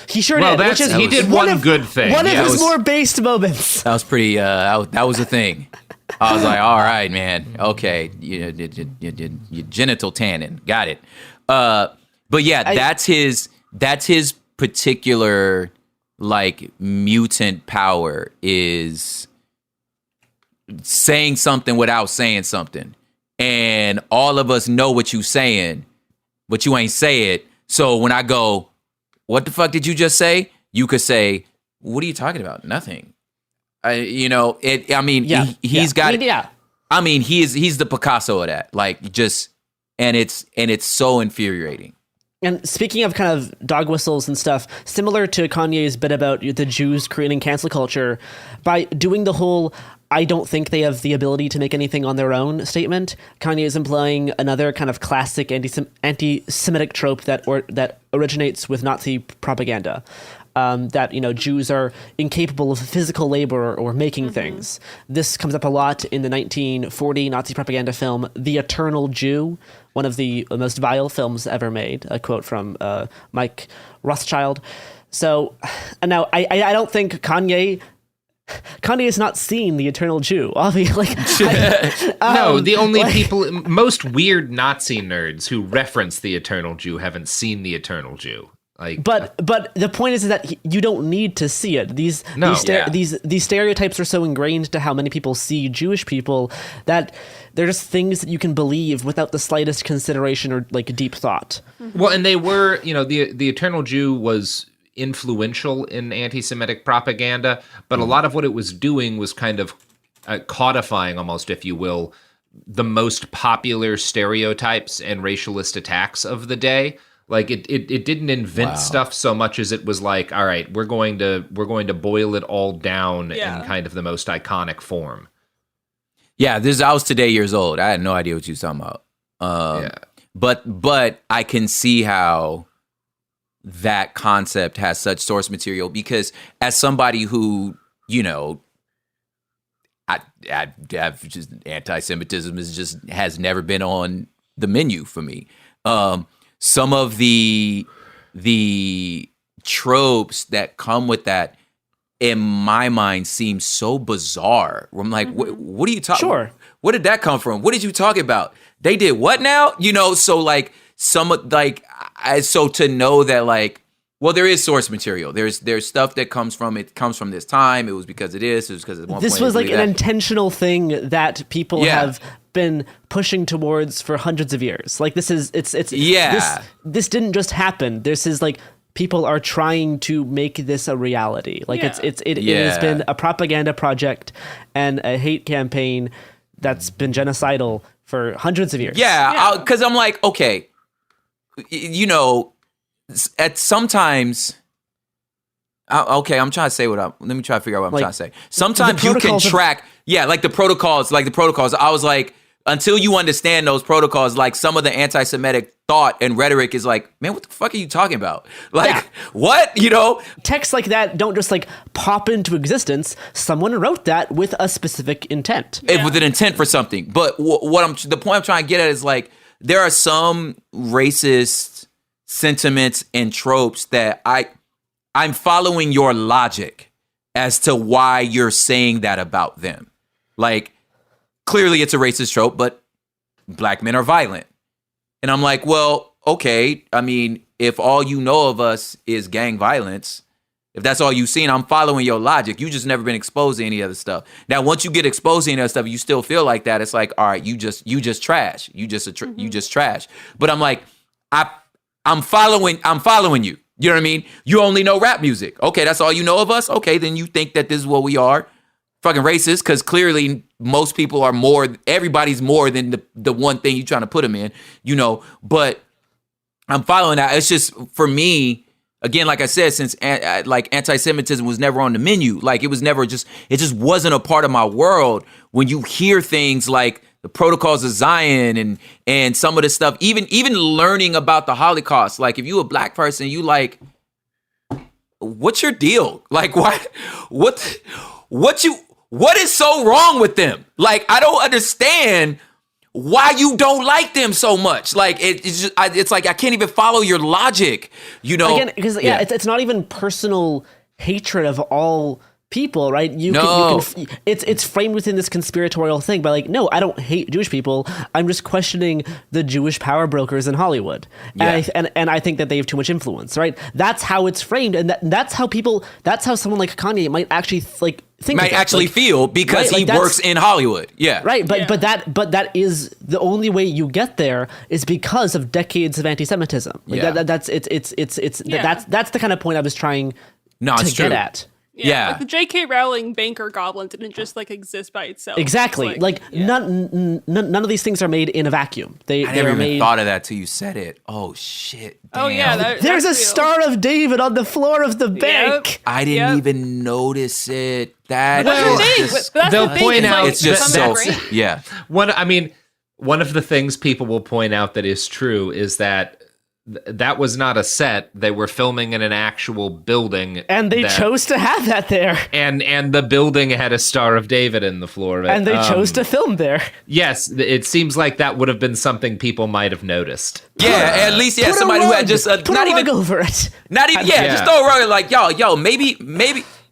He sure did. He did one good thing. One of his more based moments. That was pretty. That was a thing. I was like, all right, man. Okay, your genital tanning, got it. But yeah, that's his particular like mutant power, is saying something without saying something, and all of us know what you saying, but you ain't say it. So when I go, what the fuck did you just say? you could say, what are you talking about? Nothing. He's got. I mean, he's the Picasso of that. Like, just, and it's so infuriating. And speaking of kind of dog whistles and stuff, similar to Kanye's bit about the Jews creating cancel culture, by doing the whole "I don't think they have the ability to make anything on their own" statement, Kanye is implying another kind of classic anti-Semitic trope that originates with Nazi propaganda. That Jews are incapable of physical labor or making things. This comes up a lot in the 1940 Nazi propaganda film The Eternal Jew, one of the most vile films ever made. A quote from Mike Rothschild. So, and now I don't think Kanye has not seen The Eternal Jew. Obviously, no, the only most weird Nazi nerds who reference The Eternal Jew haven't seen The Eternal Jew. But the point is that you don't need to see it. These stereotypes are so ingrained to how many people see Jewish people that they're just things that you can believe without the slightest consideration or like deep thought. Well, and they were, the Eternal Jew was influential in anti-Semitic propaganda, but a lot of what it was doing was kind of codifying, almost, if you will, the most popular stereotypes and racialist attacks of the day. Like it didn't invent stuff so much as it was like, all right, we're going to boil it all down in kind of the most iconic form. Yeah, I was today years old. I had no idea what you were talking about. But I can see how that concept has such source material, because as somebody who, I've just anti-Semitism has never been on the menu for me. Some of the tropes that come with that, in my mind, seem so bizarre. I'm like, what are you talking? Sure. Where did that come from? What did you talk about? They did what now? So like so to know that, like, well, there is source material. There's stuff that comes from this time. It was because of this. It was because of one. This was like an intentional thing that people have been pushing towards for hundreds of years. Like this didn't just happen. This is like people are trying to make this a reality. Like it has been a propaganda project and a hate campaign that's been genocidal for hundreds of years. Yeah. Because I'm like, okay, at sometimes. Okay, I'm trying to say let me try to figure out what I'm trying to say. Sometimes you can track, like the protocols. I was like, until you understand those protocols, like some of the anti-Semitic thought and rhetoric is like, man, what the fuck are you talking about? Like, what? Texts like that don't just like pop into existence. Someone wrote that with a specific intent. With an intent for something. But the point I'm trying to get at is like, there are some racist sentiments and tropes that I'm following your logic as to why you're saying that about them. Like, clearly it's a racist trope, but black men are violent. And I'm like, well, okay. I mean, if all you know of us is gang violence, if that's all you've seen, I'm following your logic. You just never been exposed to any other stuff. Now, once you get exposed to any other stuff, you still feel like that. It's like, all right, you just trash. You just trash. But I'm like, I'm following you. You know what I mean? You only know rap music. Okay, that's all you know of us? Okay, then you think that this is what we are. Fucking racist, because clearly most people are everybody's more than the one thing you're trying to put them in, but I'm following that. It's just, for me, again, like I said, since anti-Semitism was never on the menu, like it just wasn't a part of my world. When you hear things like the Protocols of Zion and some of the stuff, even learning about the Holocaust, like if you a black person, you like, what's your deal? Like, what is so wrong with them? Like, I don't understand why you don't like them so much. Like, it's like I can't even follow your logic, Again, because it's not even personal hatred of all people, right? It's framed within this conspiratorial thing by like, no, I don't hate Jewish people. I'm just questioning the Jewish power brokers in Hollywood, and I think that they have too much influence, right? That's how it's framed, and that's how someone like Kanye might actually feel, because he works in Hollywood. Yeah. Right. But that is the only way you get there is because of decades of anti-Semitism. That's the kind of point I was trying No, to it's true. get at. Yeah. Like the J.K. Rowling banker goblin didn't just like exist by itself. Exactly. It's Like none of these things are made in a vacuum. I They're never even made. thought of that till you said it. Oh shit! Oh yeah, damn. There's a that's real. Star of David on the floor of the bank. I didn't even notice it. That Well, is just, they'll point out it's just that so yeah. One of the things people will point out that is true is that that was not a set. They were filming in an actual building, And they chose to have that there. And the building had a Star of David in the floor of it. And they chose to film there. Yes, it seems like that would have been something people might have noticed. Yeah, at least Put a somebody who had rug- just put not a even rug over it. Not even just throw a rug like yo, maybe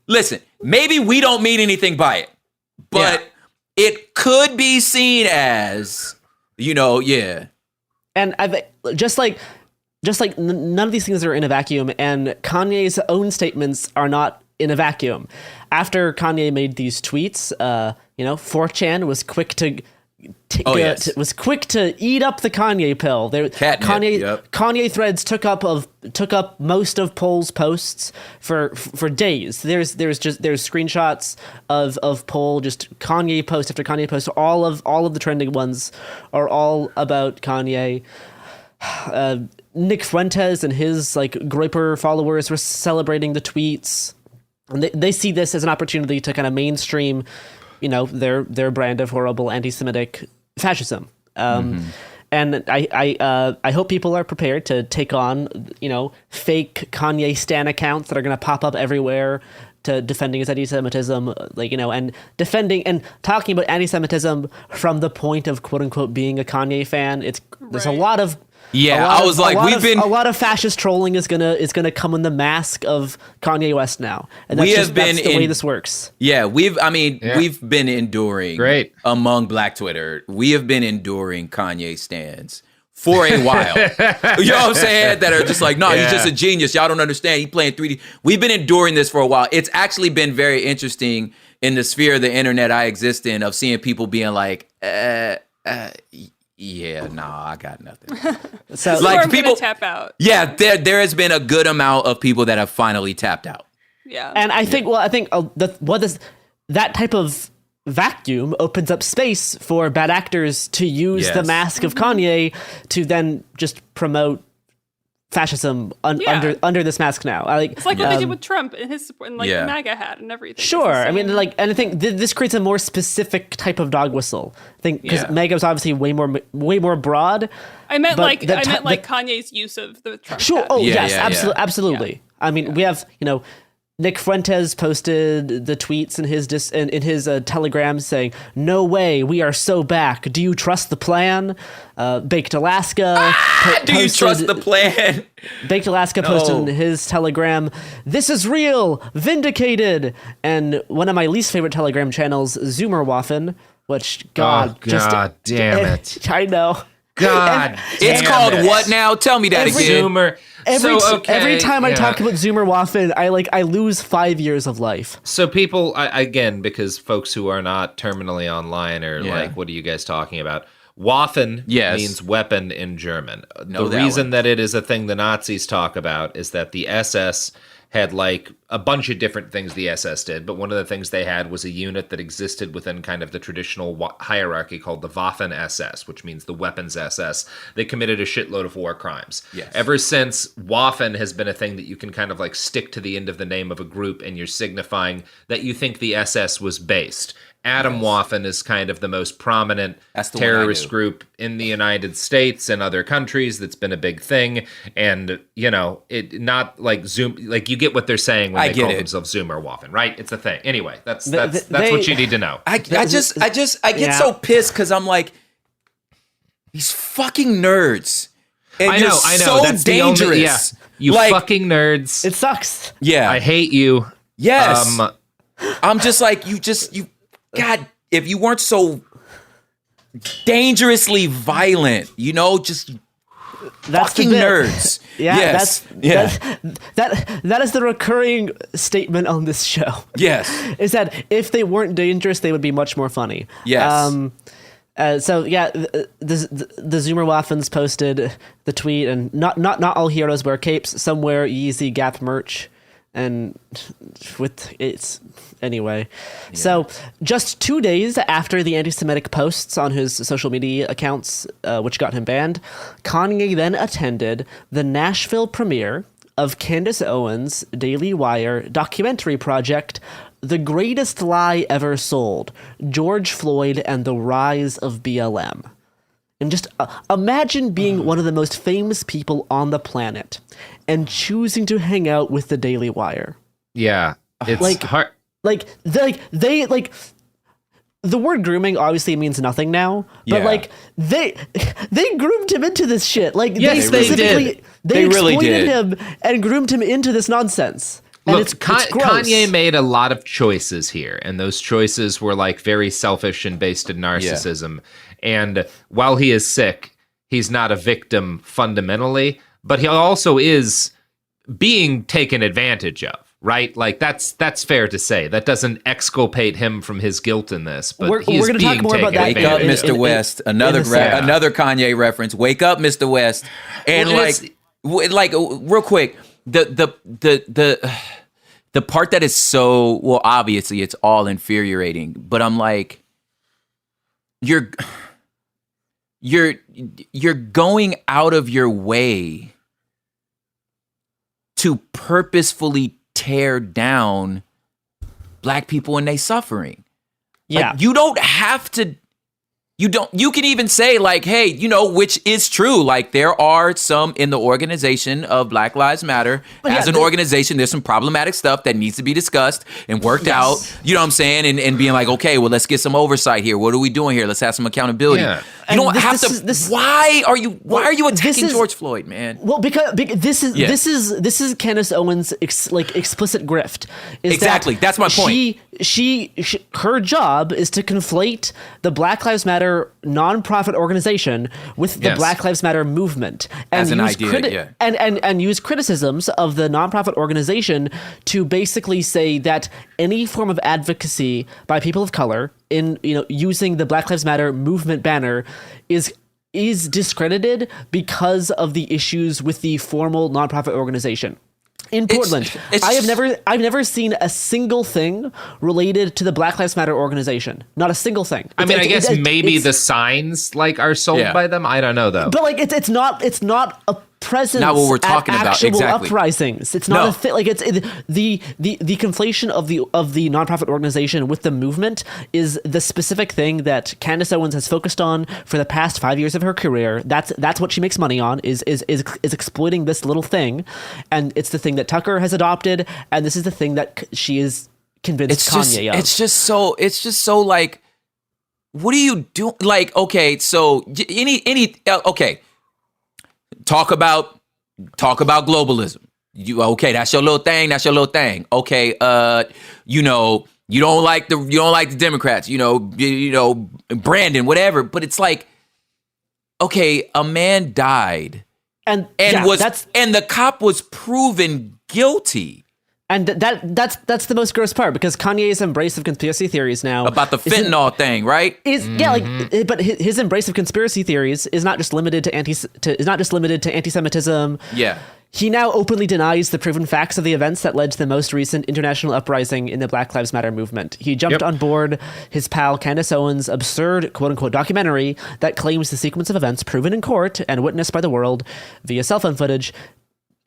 listen, maybe we don't mean anything by it, but it could be seen as And just like none of these things are in a vacuum, and Kanye's own statements are not in a vacuum. After Kanye made these tweets, 4chan was quick to was quick to eat up the Kanye pill. Kanye threads took up most of Pole's posts for days. There's screenshots of Pole, just Kanye post after Kanye post. All of the trending ones are all about Kanye. Nick Fuentes and his Groyper followers were celebrating the tweets, and they see this as an opportunity to kind of mainstream, their brand of horrible anti-Semitic fascism. And I hope people are prepared to take on, fake Kanye stan accounts that are going to pop up everywhere to defending his anti-Semitism, and defending and talking about anti-Semitism from the point of quote unquote being a Kanye fan. There's a lot of a lot of fascist trolling is gonna come in the mask of Kanye West now, and that's the way this works. Yeah, we've been enduring among Black Twitter. We have been enduring Kanye stans for a while. You know what I'm saying? That are just like, no, he's just a genius. Y'all don't understand. He playing 3D. We've been enduring this for a while. It's actually been very interesting in the sphere of the internet I exist in, of seeing people being like, yeah, nah, I got nothing. So people tap out. Yeah, there has been a good amount of people that have finally tapped out. Yeah, and I think that type of vacuum opens up space for bad actors to use the mask of Kanye to then just promote fascism under this mask now. It's like what they did with Trump and his the MAGA hat and everything. Sure, I mean, and I think this creates a more specific type of dog whistle. I think because MAGA was obviously way more broad. I meant Kanye's use of the Trump Sure. hat. Oh yes, absolutely. Yeah. I mean, we have Nick Fuentes posted the tweets in his telegram saying, "No way, we are so back. Do you trust the plan?" Baked Alaska. Do you trust the plan? Baked Alaska posted in his telegram, "This is real, vindicated." And one of my least favorite telegram channels, Zoomerwaffen, which God damn it! I know. God, it's called what now? Tell me that again. Zoomer. Every time I talk about Zoomerwaffen, I lose 5 years of life. So people, again, because folks who are not terminally online are like, what are you guys talking about? Waffen means weapon in German. The reason that it is a thing the Nazis talk about is that the SS had a bunch of different things the SS did, but one of the things they had was a unit that existed within kind of the traditional hierarchy called the Waffen SS, which means the weapons SS. They committed a shitload of war crimes. Yes. Ever since, Waffen has been a thing that you can kind of stick to the end of the name of a group, and you're signifying that you think the SS was based. Atomwaffen is kind of the most prominent terrorist group in the United States and other countries. That's been a big thing, and it not you get what they're saying when they call themselves Zoomerwaffen, right? It's a thing. Anyway, that's what you need to know. I get so pissed because I'm like, these fucking nerds. And I know. So that's dangerous. You fucking nerds. It sucks. Yeah, I hate you. Yes. I'm just like you. God, if you weren't so dangerously violent, just that's fucking nerds. Yeah, yes. That is the recurring statement on this show. Yes, is that if they weren't dangerous, they would be much more funny. Yes. The Zoomerwaffens posted the tweet, and not all heroes wear capes. Some wear Yeezy Gap merch. And with it's anyway. So just 2 days after the anti-Semitic posts on his social media accounts, which got him banned, Kanye then attended the Nashville premiere of Candace Owens' Daily Wire documentary project, The Greatest Lie Ever Sold: George Floyd and the Rise of BLM. And just imagine being one of the most famous people on the planet and choosing to hang out with the Daily Wire. Yeah, it's hard. The word grooming obviously means nothing now, but they groomed him into this shit. Yes, they did. They really exploited did. him and groomed him into this nonsense. And Look, it's gross. Kanye made a lot of choices here, and those choices were very selfish and based in narcissism. And while he is sick, he's not a victim fundamentally, but he also is being taken advantage of, right? That's fair to say. That doesn't exculpate him from his guilt in this, but We're he's gonna being talk more taken about that. advantage Wake up, Mr. West. Another Kanye reference. Wake up, Mr. West. And real quick, the part that is so, well, obviously it's all infuriating, but I'm like, you're going out of your way to purposefully tear down Black people and they suffering. Yeah. You don't have to. You can even say hey, which is true. There are some in the organization of Black Lives Matter. As an organization, there's some problematic stuff that needs to be discussed and worked out. You know what I'm saying? And being okay, well, let's get some oversight here. What are we doing here? Let's have some accountability. Yeah. You don't have to. Why are you attacking George Floyd, man? Well, because this is Candace Owens' explicit grift. Exactly. That's my point. Her job is to conflate the Black Lives Matter nonprofit organization with the Black Lives Matter movement, and as an idea, and use criticisms of the nonprofit organization to basically say that any form of advocacy by people of color in using the Black Lives Matter movement banner is discredited because of the issues with the formal nonprofit organization. In Portland, I've never seen a single thing related to the Black Lives Matter organization. Not a single thing. I guess maybe the signs are sold by them. I don't know though. But it's not a presence. Not what we're talking at about. Actual Exactly. uprisings. It's not a thing. It's the conflation of the nonprofit organization with the movement is the specific thing that Candace Owens has focused on for the past 5 years of her career. That's what she makes money on is exploiting this little thing, and it's the thing that Tucker has adopted, and this is the thing that she is convinced Kanye of. It's just so what do you do? Okay, so okay. Talk about globalism. That's your little thing. Okay, you don't like the Democrats. Brandon, whatever. But it's okay, a man died, and the cop was proven guilty. And that's the most gross part, because Kanye's embrace of conspiracy theories now about the fentanyl thing, right? But his embrace of conspiracy theories is not just limited to anti-Semitism. Yeah. He now openly denies the proven facts of the events that led to the most recent international uprising in the Black Lives Matter movement. He jumped on board his pal Candace Owens' absurd quote-unquote documentary that claims the sequence of events proven in court and witnessed by the world via cell phone footage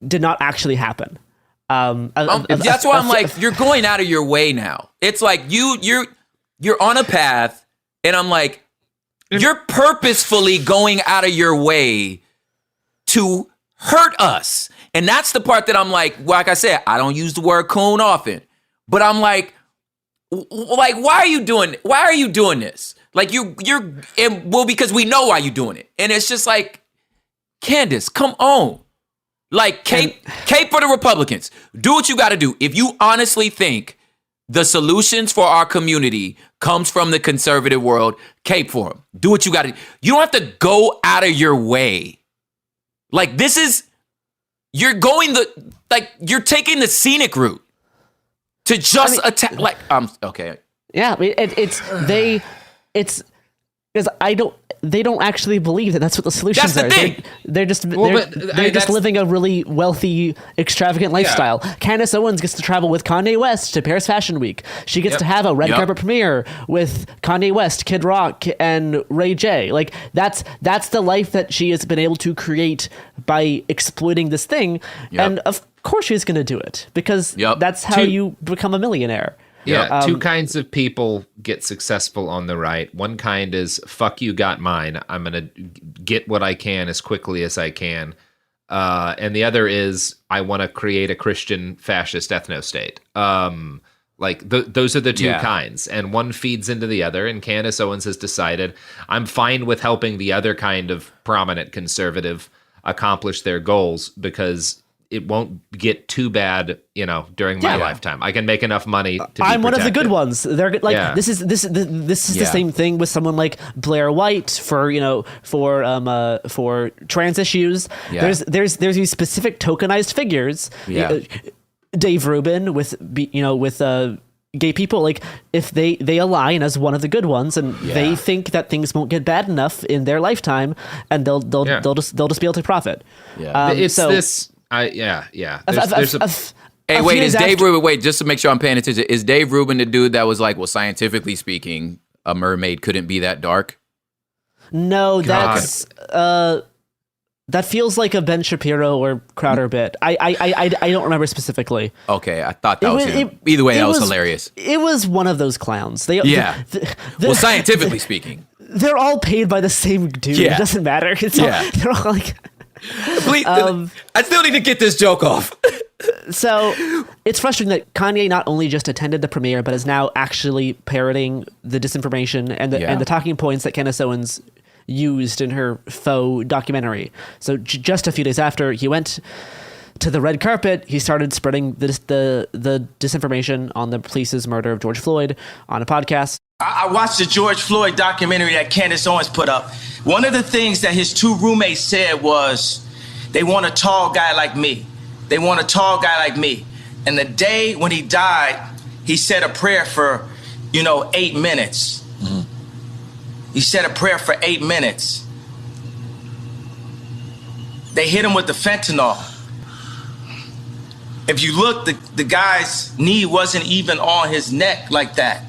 did not actually happen. That's why I'm you're going out of your way now. It's you're on a path, and I'm you're purposefully going out of your way to hurt us. And that's the part that I'm like I said, I don't use the word coon often, but I'm why are you doing this? Because we know why you're doing it. And it's just Candace, come on. Cape for the Republicans. Do what you got to do. If you honestly think the solutions for our community comes from the conservative world, cape for them. Do what you got to do. You don't have to go out of your way. You're taking the scenic route to just attack. Okay. Yeah, it's Because they don't actually believe that that's what the solutions That's the are. thing. They're just that's living a really wealthy, extravagant lifestyle. Candace Owens gets to travel with Kanye West to Paris Fashion Week. She gets to have a red carpet premiere with Kanye West, Kid Rock, and Ray J. Like that's the life that she has been able to create by exploiting this thing. And of course she's going to do it because that's how you become a millionaire. Yeah, two kinds of people get successful on the right. One kind is, fuck you, got mine. I'm going to get what I can as quickly as I can. And the other is, I want to create a Christian fascist ethno-state. Those are the two kinds. And one feeds into the other. And Candace Owens has decided, I'm fine with helping the other kind of prominent conservative accomplish their goals because it won't get too bad, during my lifetime. I can make enough money to be I'm one of the good protected. ones. They're like this is the same thing with someone like Blair White for trans issues. Yeah. There's these specific tokenized figures. Yeah. Dave Rubin with gay people, like if they align as one of the good ones and they think that things won't get bad enough in their lifetime and they'll just be able to profit. Hey, wait, is Dave Rubin, wait, just to make sure I'm paying attention, is Dave Rubin the dude that was like, well, scientifically speaking, a mermaid couldn't be that dark? No, that's that feels like a Ben Shapiro or Crowder bit. I don't remember specifically. Okay, I thought that was him. Either way, that was hilarious. It was one of those clowns. Well, scientifically speaking. They're all paid by the same dude. Yeah. It doesn't matter. They're all like... Please, I still need to get this joke off. So it's frustrating that Kanye not only just attended the premiere, but is now actually parroting the disinformation and the talking points that Candace Owens used in her faux documentary. So just a few days after he went to the red carpet, he started spreading the disinformation on the police's murder of George Floyd on a podcast. I watched the George Floyd documentary that Candace Owens put up. One of the things that his two roommates said was, they want a tall guy like me. They want a tall guy like me. And the day when he died, he said a prayer for, 8 minutes. Mm-hmm. He said a prayer for 8 minutes. They hit him with the fentanyl. If you look, the guy's knee wasn't even on his neck like that.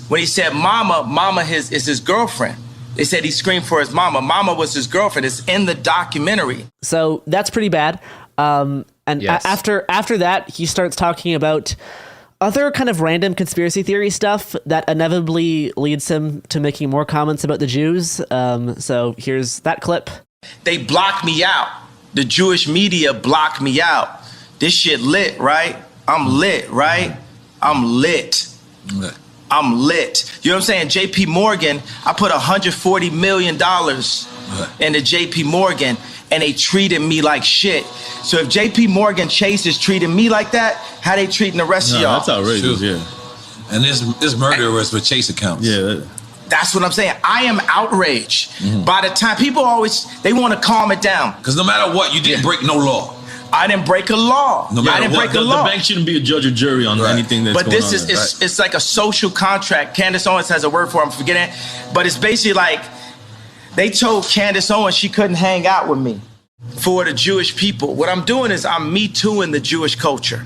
When he said mama is his girlfriend. They said he screamed for his mama. Mama was his girlfriend. It's in the documentary. So that's pretty bad. After that, he starts talking about other kind of random conspiracy theory stuff that inevitably leads him to making more comments about the Jews. So here's that clip. They blocked me out. The Jewish media blocked me out. This shit lit, right? I'm lit, right? I'm lit. I'm lit. You know what I'm saying? JP Morgan, I put $140 million into JP Morgan and they treated me like shit. So if JP Morgan Chase is treating me like that, how they treating the rest of y'all? That's outrageous, yeah. And this murder was for Chase accounts. Yeah. That's what I'm saying. I am outraged. Mm-hmm. By the time people they want to calm it down. Because no matter what, you didn't break no law. I didn't break a law. No matter what, the bank shouldn't be a judge or jury on anything that's going on. But this is it's like a social contract. Candace Owens has a word for it, I'm forgetting. But it's basically like they told Candace Owens she couldn't hang out with me for the Jewish people. What I'm doing is I'm Me Tooing the Jewish culture.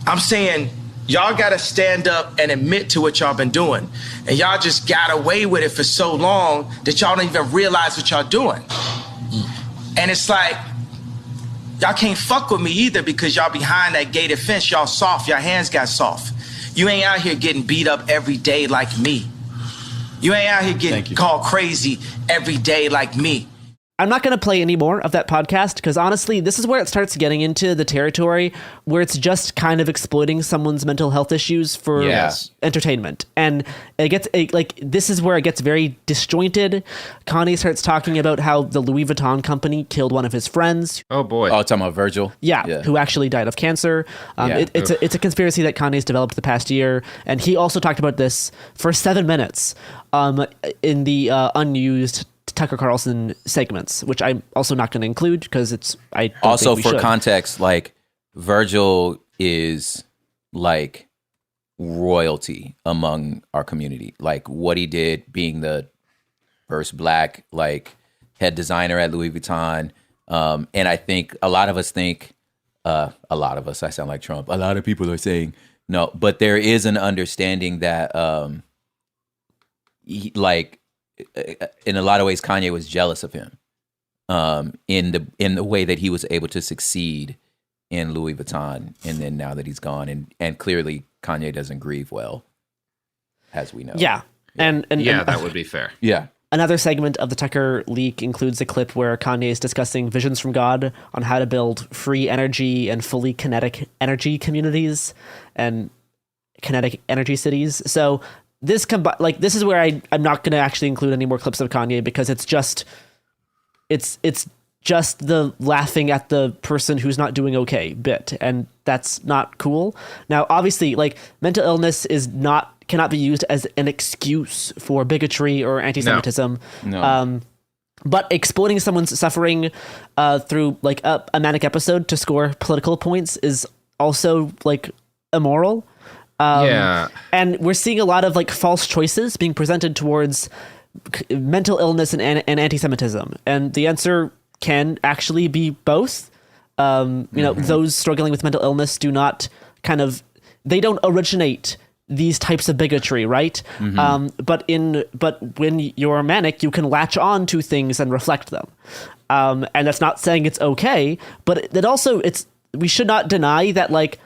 I'm saying y'all got to stand up and admit to what y'all been doing. And y'all just got away with it for so long that y'all don't even realize what y'all doing. And it's like, y'all can't fuck with me either because y'all behind that gated fence. Y'all soft. Your hands got soft. You ain't out here getting beat up every day like me. You ain't out here getting called crazy every day like me. I'm not going to play any more of that podcast because honestly, this is where it starts getting into the territory where it's just kind of exploiting someone's mental health issues for entertainment. And it gets this is where it gets very disjointed. Kanye starts talking about how the Louis Vuitton company killed one of his friends. Oh boy. Oh, talking about Virgil? Yeah, who actually died of cancer. It's a conspiracy that Kanye's developed the past year. And he also talked about this for 7 minutes in the unused Tucker Carlson segments, which I'm also not going to include because I don't also think we for should. Context, like Virgil is like royalty among our community. Like what he did, being the first black like head designer at Louis Vuitton. And I think a lot of us think, I sound like Trump. A lot of people are saying no, but there is an understanding that, in a lot of ways, Kanye was jealous of him, in the way that he was able to succeed in Louis Vuitton, and then now that he's gone, and clearly Kanye doesn't grieve well, as we know. Yeah, and that would be fair. Yeah. Another segment of the Tucker leak includes a clip where Kanye is discussing visions from God on how to build free energy and fully kinetic energy communities and kinetic energy cities. So this this is where I'm not going to actually include any more clips of Kanye, because it's just the laughing at the person who's not doing okay bit, and that's not cool. Now, obviously, like, mental illness cannot be used as an excuse for bigotry or anti-Semitism. No. But exploiting someone's suffering through like a manic episode to score political points is also like immoral. And we're seeing a lot of like false choices being presented towards mental illness and anti-Semitism, and the answer can actually be both. Those struggling with mental illness they don't originate these types of bigotry, right? But when you're manic, you can latch on to things and reflect them. And that's not saying it's okay, but that also we should not deny that, like,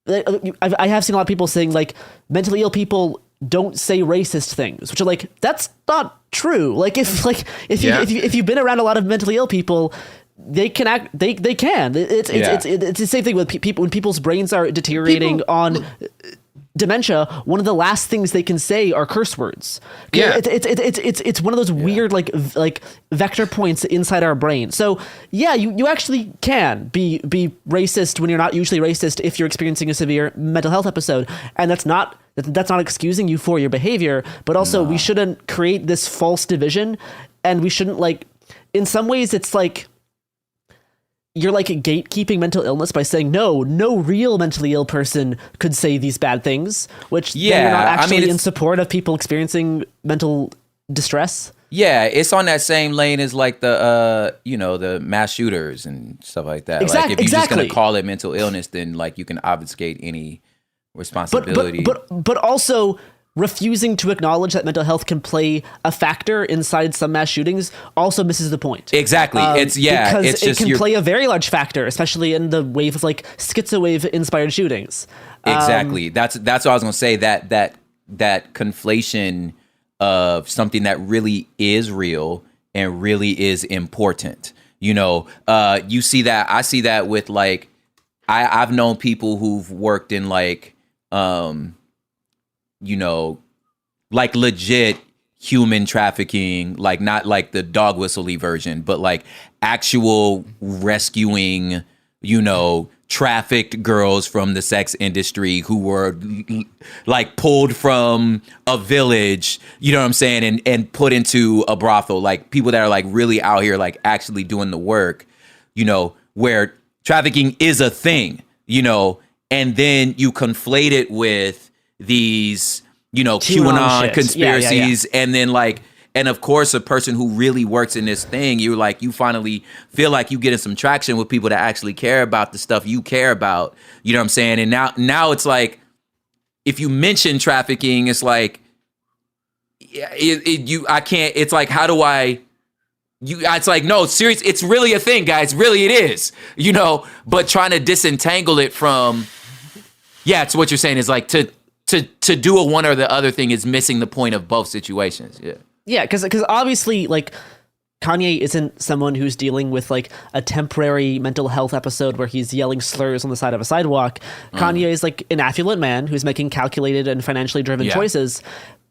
I have seen a lot of people saying like mentally ill people don't say racist things, which are like, that's not true. Like if you've been around a lot of mentally ill people, they can act. They can. It's the same thing with people when people's brains are deteriorating on dementia. One of the last things they can say are curse words. Yeah, it's one of those weird like vector points inside our brain. So yeah, you actually can be racist when you're not usually racist if you're experiencing a severe mental health episode, and that's not excusing you for your behavior. But also, we shouldn't create this false division, and we shouldn't, like, in some ways, it's like you're like gatekeeping mental illness by saying no real mentally ill person could say these bad things, which then you're not actually in support of people experiencing mental distress. Yeah, it's on that same lane as like the mass shooters and stuff like that. Like if you're just gonna call it mental illness, then like you can obfuscate any responsibility. But also refusing to acknowledge that mental health can play a factor inside some mass shootings also misses the point. Exactly. Because it can play a very large factor, especially in the wave of like schizo wave inspired shootings. Exactly. That's what I was gonna say. That conflation of something that really is real and really is important. You see that. I see that with like I've known people who've worked in like like legit human trafficking, like not like the dog whistle-y version, but like actual rescuing, trafficked girls from the sex industry who were like pulled from a village, you know what I'm saying, and put into a brothel. Like people that are like really out here, like actually doing the work, where trafficking is a thing, and then you conflate it with these, QAnon conspiracies. And then like, and of course, a person who really works in this thing, you finally feel like you getting some traction with people that actually care about the stuff you care about. You know what I'm saying? And now it's like, if you mention trafficking, it's like, I can't, it's like, how do I, it's like, no, serious. It's really a thing, guys. Really, it is, but trying to disentangle it from, it's what you're saying is like to do a one or the other thing is missing the point of both situations. Yeah. Yeah. Cause obviously like Kanye isn't someone who's dealing with like a temporary mental health episode where he's yelling slurs on the side of a sidewalk. Kanye is like an affluent man who's making calculated and financially driven choices,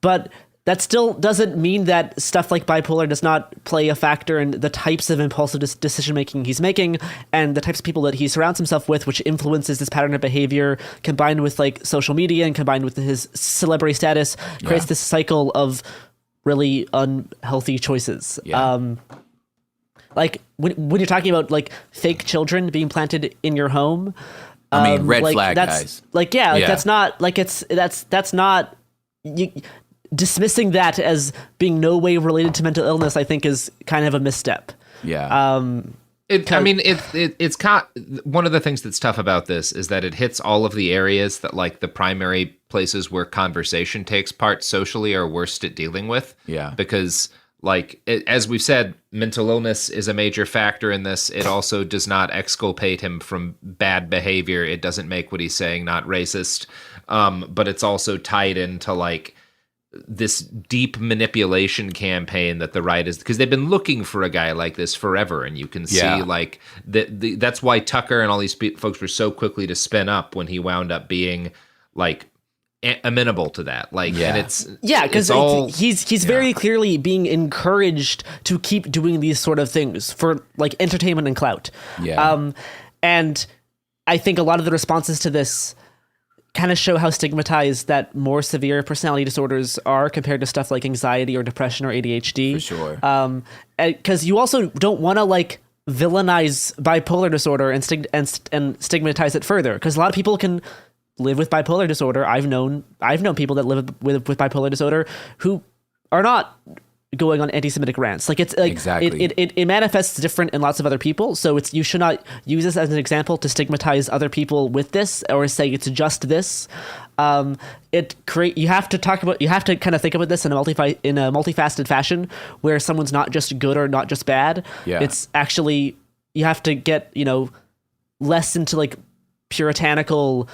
but that still doesn't mean that stuff like bipolar does not play a factor in the types of impulsive decision-making he's making and the types of people that he surrounds himself with, which influences this pattern of behavior, combined with like social media and combined with his celebrity status, creates this cycle of really unhealthy choices. Like when you're talking about like fake children being planted in your home, red flag, guys. Like, that's not like that's not dismissing that as being no way related to mental illness, I think, is kind of a misstep. Yeah. It's one of the things that's tough about this is that it hits all of the areas that, like, the primary places where conversation takes part socially are worst at dealing with. Yeah. Because, like, as we've said, mental illness is a major factor in this. It also does not exculpate him from bad behavior. It doesn't make what he's saying not racist. But it's also tied into, like, this deep manipulation campaign that the right is, because they've been looking for a guy like this forever, and you can see like that's why Tucker and all these folks were so quickly to spin up when he wound up being like amenable to that. Like, and it's because he's very clearly being encouraged to keep doing these sort of things for like entertainment and clout. And I think a lot of the responses to this kind of show how stigmatized that more severe personality disorders are compared to stuff like anxiety or depression or ADHD. For sure. Because you also don't want to like villainize bipolar disorder and stigmatize it further. Because a lot of people can live with bipolar disorder. I've known people that live with bipolar disorder who are not going on anti-Semitic rants. Like, it's like it manifests different in lots of other people. So you should not use this as an example to stigmatize other people with this or say it's just this. You have to kind of think about this in a multifaceted fashion where someone's not just good or not just bad. Yeah. It's actually, you have to get, less into like puritanical,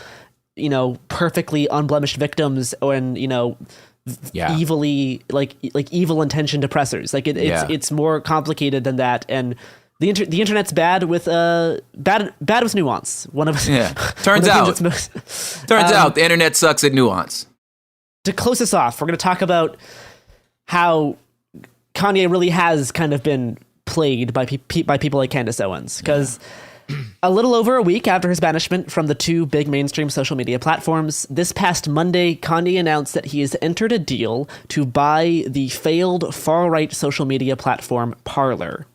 perfectly unblemished victims and, evilly like evil intention depressors. Like it's more complicated than that, and the internet's bad with nuance. Turns out the internet sucks at nuance. To close this off, we're going to talk about how Kanye really has kind of been played by people like Candace Owens, because a little over a week after his banishment from the two big mainstream social media platforms, this past Monday, Kanye announced that he has entered a deal to buy the failed far-right social media platform Parler.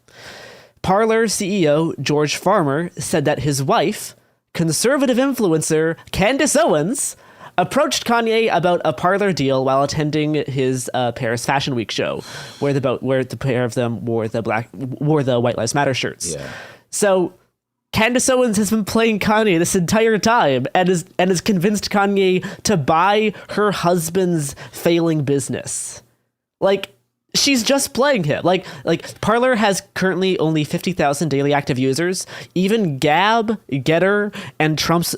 Parler CEO George Farmer said that his wife, conservative influencer Candace Owens, approached Kanye about a Parler deal while attending his Paris Fashion Week show, where the pair of them wore the White Lives Matter shirts. Yeah. So Candace Owens has been playing Kanye this entire time and has convinced Kanye to buy her husband's failing business. Like, she's just playing him. Like Parler has currently only 50,000 daily active users. Even Gab, Getter, and Trump's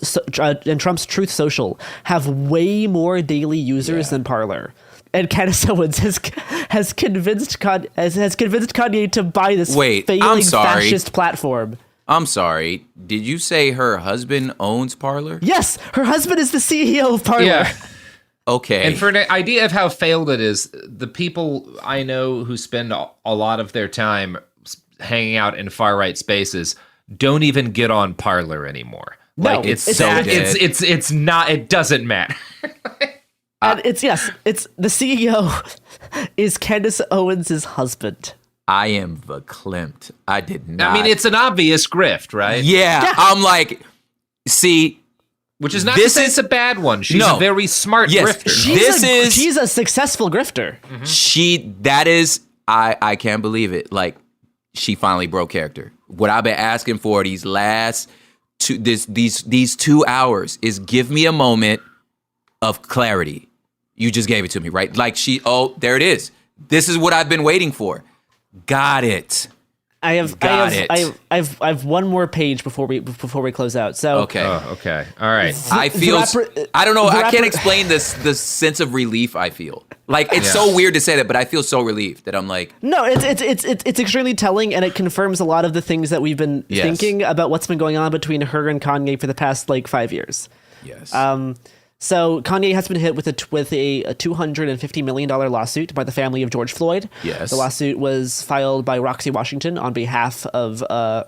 Truth Social have way more daily users than Parler. And Candace Owens has convinced Kanye to buy this failing fascist platform. I'm sorry. Did you say her husband owns Parler? Yes, her husband is the CEO of Parler. Yeah. Okay. And for an idea of how failed it is, the people I know who spend a lot of their time hanging out in far right spaces don't even get on Parler anymore. No, like it's not. It doesn't matter. And it's the CEO is Candace Owens' husband. I am verklempt. I did not. I mean, it's an obvious grift, right? Yeah. I'm like, see, which is not to say it's a bad one. She's a very smart grifter. She's a successful grifter. Mm-hmm. I can't believe it. Like, she finally broke character. What I've been asking for these last these 2 hours is give me a moment of clarity. You just gave it to me, right? Like there it is. This is what I've been waiting for. Got it. I have one more page before we close out. So okay. Okay. All right. I feel I don't know. I can't explain the sense of relief I feel. Like, it's so weird to say that, but I feel so relieved that I'm like, no, it's extremely telling, and it confirms a lot of the things that we've been thinking about what's been going on between her and Kanye for the past like 5 years. Yes. So Kanye has been hit with a $250 million lawsuit by the family of George Floyd. Yes. The lawsuit was filed by Roxy Washington on behalf of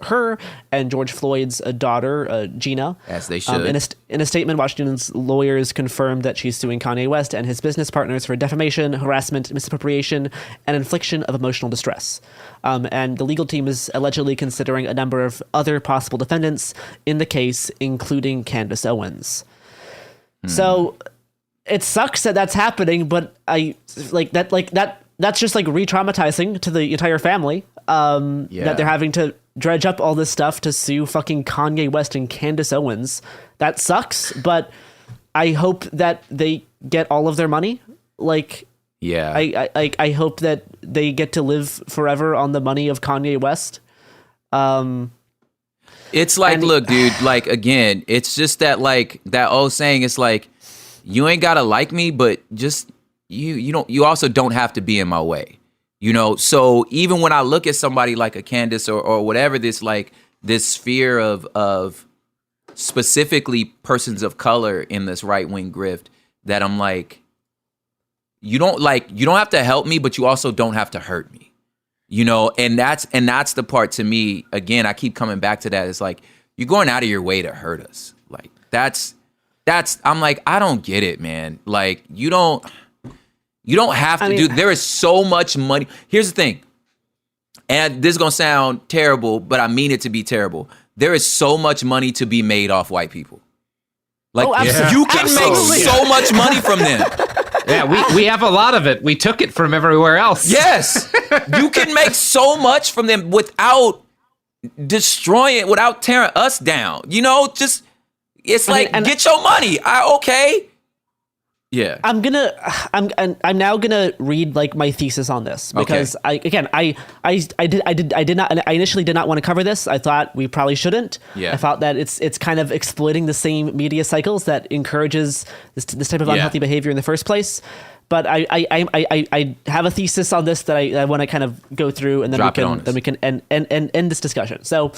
her and George Floyd's daughter, Gina. As they should. In a statement, Washington's lawyers confirmed that she's suing Kanye West and his business partners for defamation, harassment, misappropriation, and infliction of emotional distress. And the legal team is allegedly considering a number of other possible defendants in the case, including Candace Owens. So it sucks that that's happening, but I like that. Like that's just like re-traumatizing to the entire family. That they're having to dredge up all this stuff to sue fucking Kanye West and Candace Owens. That sucks, but I hope that they get all of their money. Like, yeah, I hope that they get to live forever on the money of Kanye West. It's like, look, dude, like, again, it's just that, like, that old saying, it's like, you ain't gotta like me, but just you also don't have to be in my way. You know, so even when I look at somebody like a Candace or whatever, this sphere of specifically persons of color in this right-wing grift, that I'm like, you don't have to help me, but you also don't have to hurt me. You know, and that's the part, to me, again, I keep coming back to that. It's like, you're going out of your way to hurt us. Like, that's I'm like, I don't get it, man. Like, you don't have to do. There is so much money. Here's the thing, and this is gonna sound terrible, but I mean it to be terrible. There is so much money to be made off white people. Like, you can make so much money from them. Yeah, we have a lot of it. We took it from everywhere else. Yes, you can make so much from them without destroying, without tearing us down. You know, just get your money. Okay. Yeah, I'm now gonna read like my thesis on this, because I initially did not want to cover this. I thought we probably shouldn't. Yeah. I thought that it's kind of exploiting the same media cycles that encourages this type of unhealthy behavior in the first place. But I have a thesis on this that I want to kind of go through, and then we can end this discussion. So,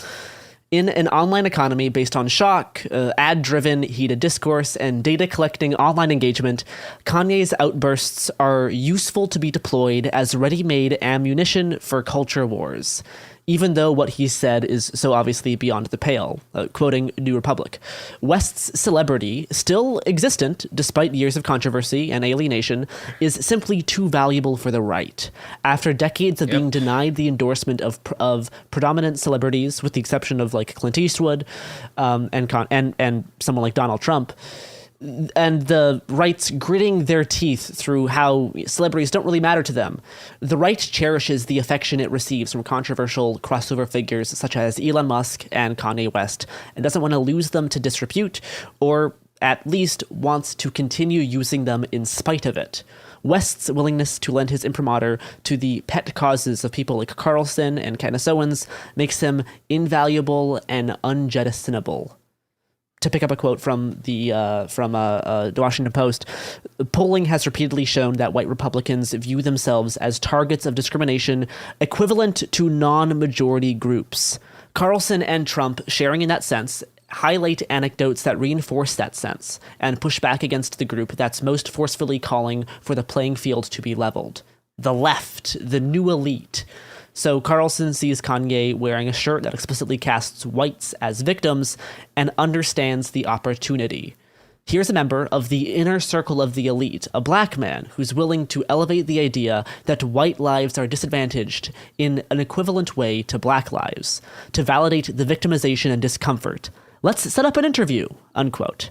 in an online economy based on shock, ad-driven, heated discourse, and data-collecting online engagement, Kanye's outbursts are useful to be deployed as ready-made ammunition for culture wars, even though what he said is so obviously beyond the pale. Quoting New Republic, West's celebrity, still existent despite years of controversy and alienation, is simply too valuable for the right. After decades of being denied the endorsement of predominant celebrities, with the exception of like Clint Eastwood and someone like Donald Trump, and the right's gritting their teeth through how celebrities don't really matter to them, the right cherishes the affection it receives from controversial crossover figures such as Elon Musk and Kanye West, and doesn't want to lose them to disrepute, or at least wants to continue using them in spite of it. West's willingness to lend his imprimatur to the pet causes of people like Carlson and Candace Owens makes him invaluable and unjettisonable. To pick up a quote from the Washington Post, polling has repeatedly shown that white Republicans view themselves as targets of discrimination equivalent to non-majority groups. Carlson and Trump, sharing in that sense, highlight anecdotes that reinforce that sense and push back against the group that's most forcefully calling for the playing field to be leveled. The left, the new elite. So Carlson sees Kanye wearing a shirt that explicitly casts whites as victims and understands the opportunity. Here's a member of the inner circle of the elite, a black man who's willing to elevate the idea that white lives are disadvantaged in an equivalent way to black lives, to validate the victimization and discomfort. Let's set up an interview, unquote.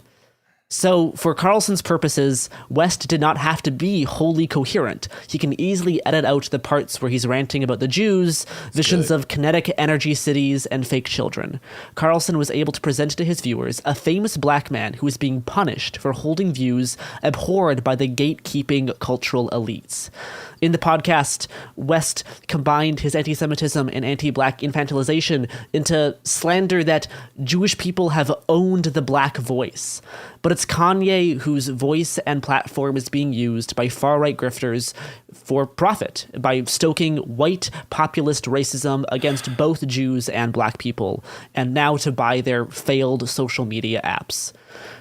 So, for Carlson's purposes, West did not have to be wholly coherent. He can easily edit out the parts where he's ranting about the Jews, visions of kinetic energy cities, and fake children. Carlson was able to present to his viewers a famous black man who is being punished for holding views abhorred by the gatekeeping cultural elites. In the podcast, West combined his anti-Semitism and anti-black infantilization into slander that Jewish people have owned the black voice. But it's Kanye whose voice and platform is being used by far-right grifters for profit, by stoking white populist racism against both Jews and black people, and now to buy their failed social media apps.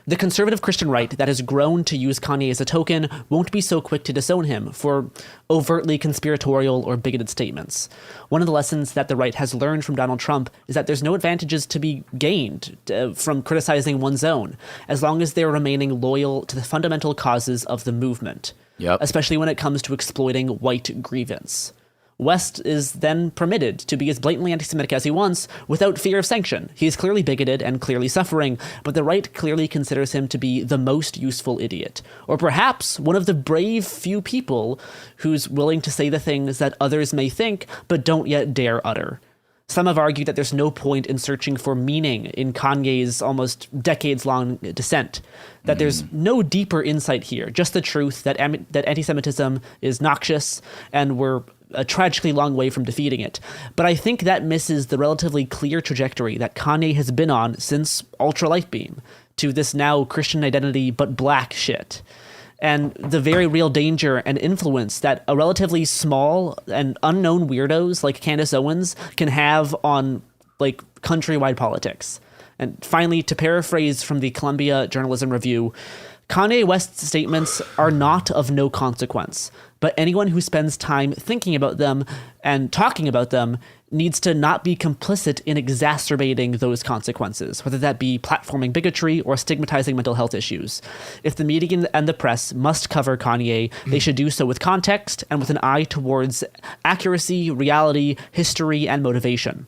The conservative Christian right that has grown to use Kanye as a token won't be so quick to disown him for overtly conspiratorial or bigoted statements. One of the lessons that the right has learned from Donald Trump is that there's no advantages to be gained from criticizing one's own, as long as they're remaining loyal to the fundamental causes of the movement, especially when it comes to exploiting white grievance. West is then permitted to be as blatantly anti-Semitic as he wants without fear of sanction. He is clearly bigoted and clearly suffering, but the right clearly considers him to be the most useful idiot. Or perhaps one of the brave few people who's willing to say the things that others may think, but don't yet dare utter. Some have argued that there's no point in searching for meaning in Kanye's almost decades-long dissent, that there's no deeper insight here, just the truth that anti-Semitism is noxious and we're a tragically long way from defeating it. But I think that misses the relatively clear trajectory that Kanye has been on since Ultra Lightbeam to this now Christian identity but black shit. And the very real danger and influence that a relatively small and unknown weirdos like Candace Owens can have on like countrywide politics. And finally, to paraphrase from the Columbia Journalism Review, Kanye West's statements are not of no consequence, but anyone who spends time thinking about them and talking about them needs to not be complicit in exacerbating those consequences, whether that be platforming bigotry or stigmatizing mental health issues. If the media and the press must cover Kanye, they should do so with context and with an eye towards accuracy, reality, history, and motivation.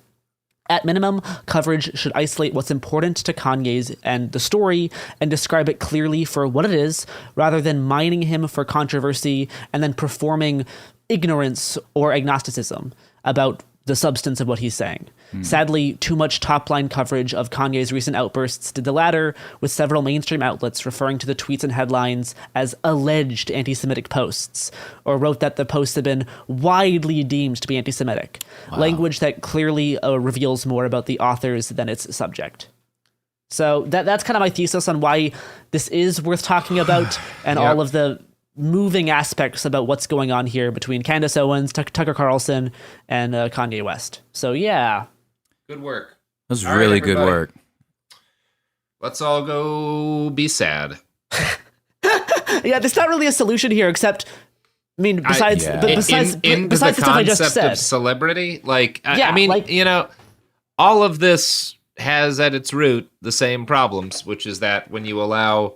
At minimum, coverage should isolate what's important to Kanye's and the story and describe it clearly for what it is, rather than mining him for controversy and then performing ignorance or agnosticism about the substance of what he's saying. Sadly, too much top-line coverage of Kanye's recent outbursts did the latter, with several mainstream outlets referring to the tweets and headlines as alleged anti-Semitic posts, or wrote that the posts had been widely deemed to be anti-Semitic, language that clearly reveals more about the authors than its subject. So that's kind of my thesis on why this is worth talking about, and all of the moving aspects about what's going on here between Candace Owens, Tucker Carlson, and Kanye West. So yeah. Good work. That was really good work. Let's all go be sad. Yeah, there's not really a solution here, except, I mean, besides besides the stuff I just said. Of celebrity, I mean, you know, all of this has at its root the same problems, which is that when you allow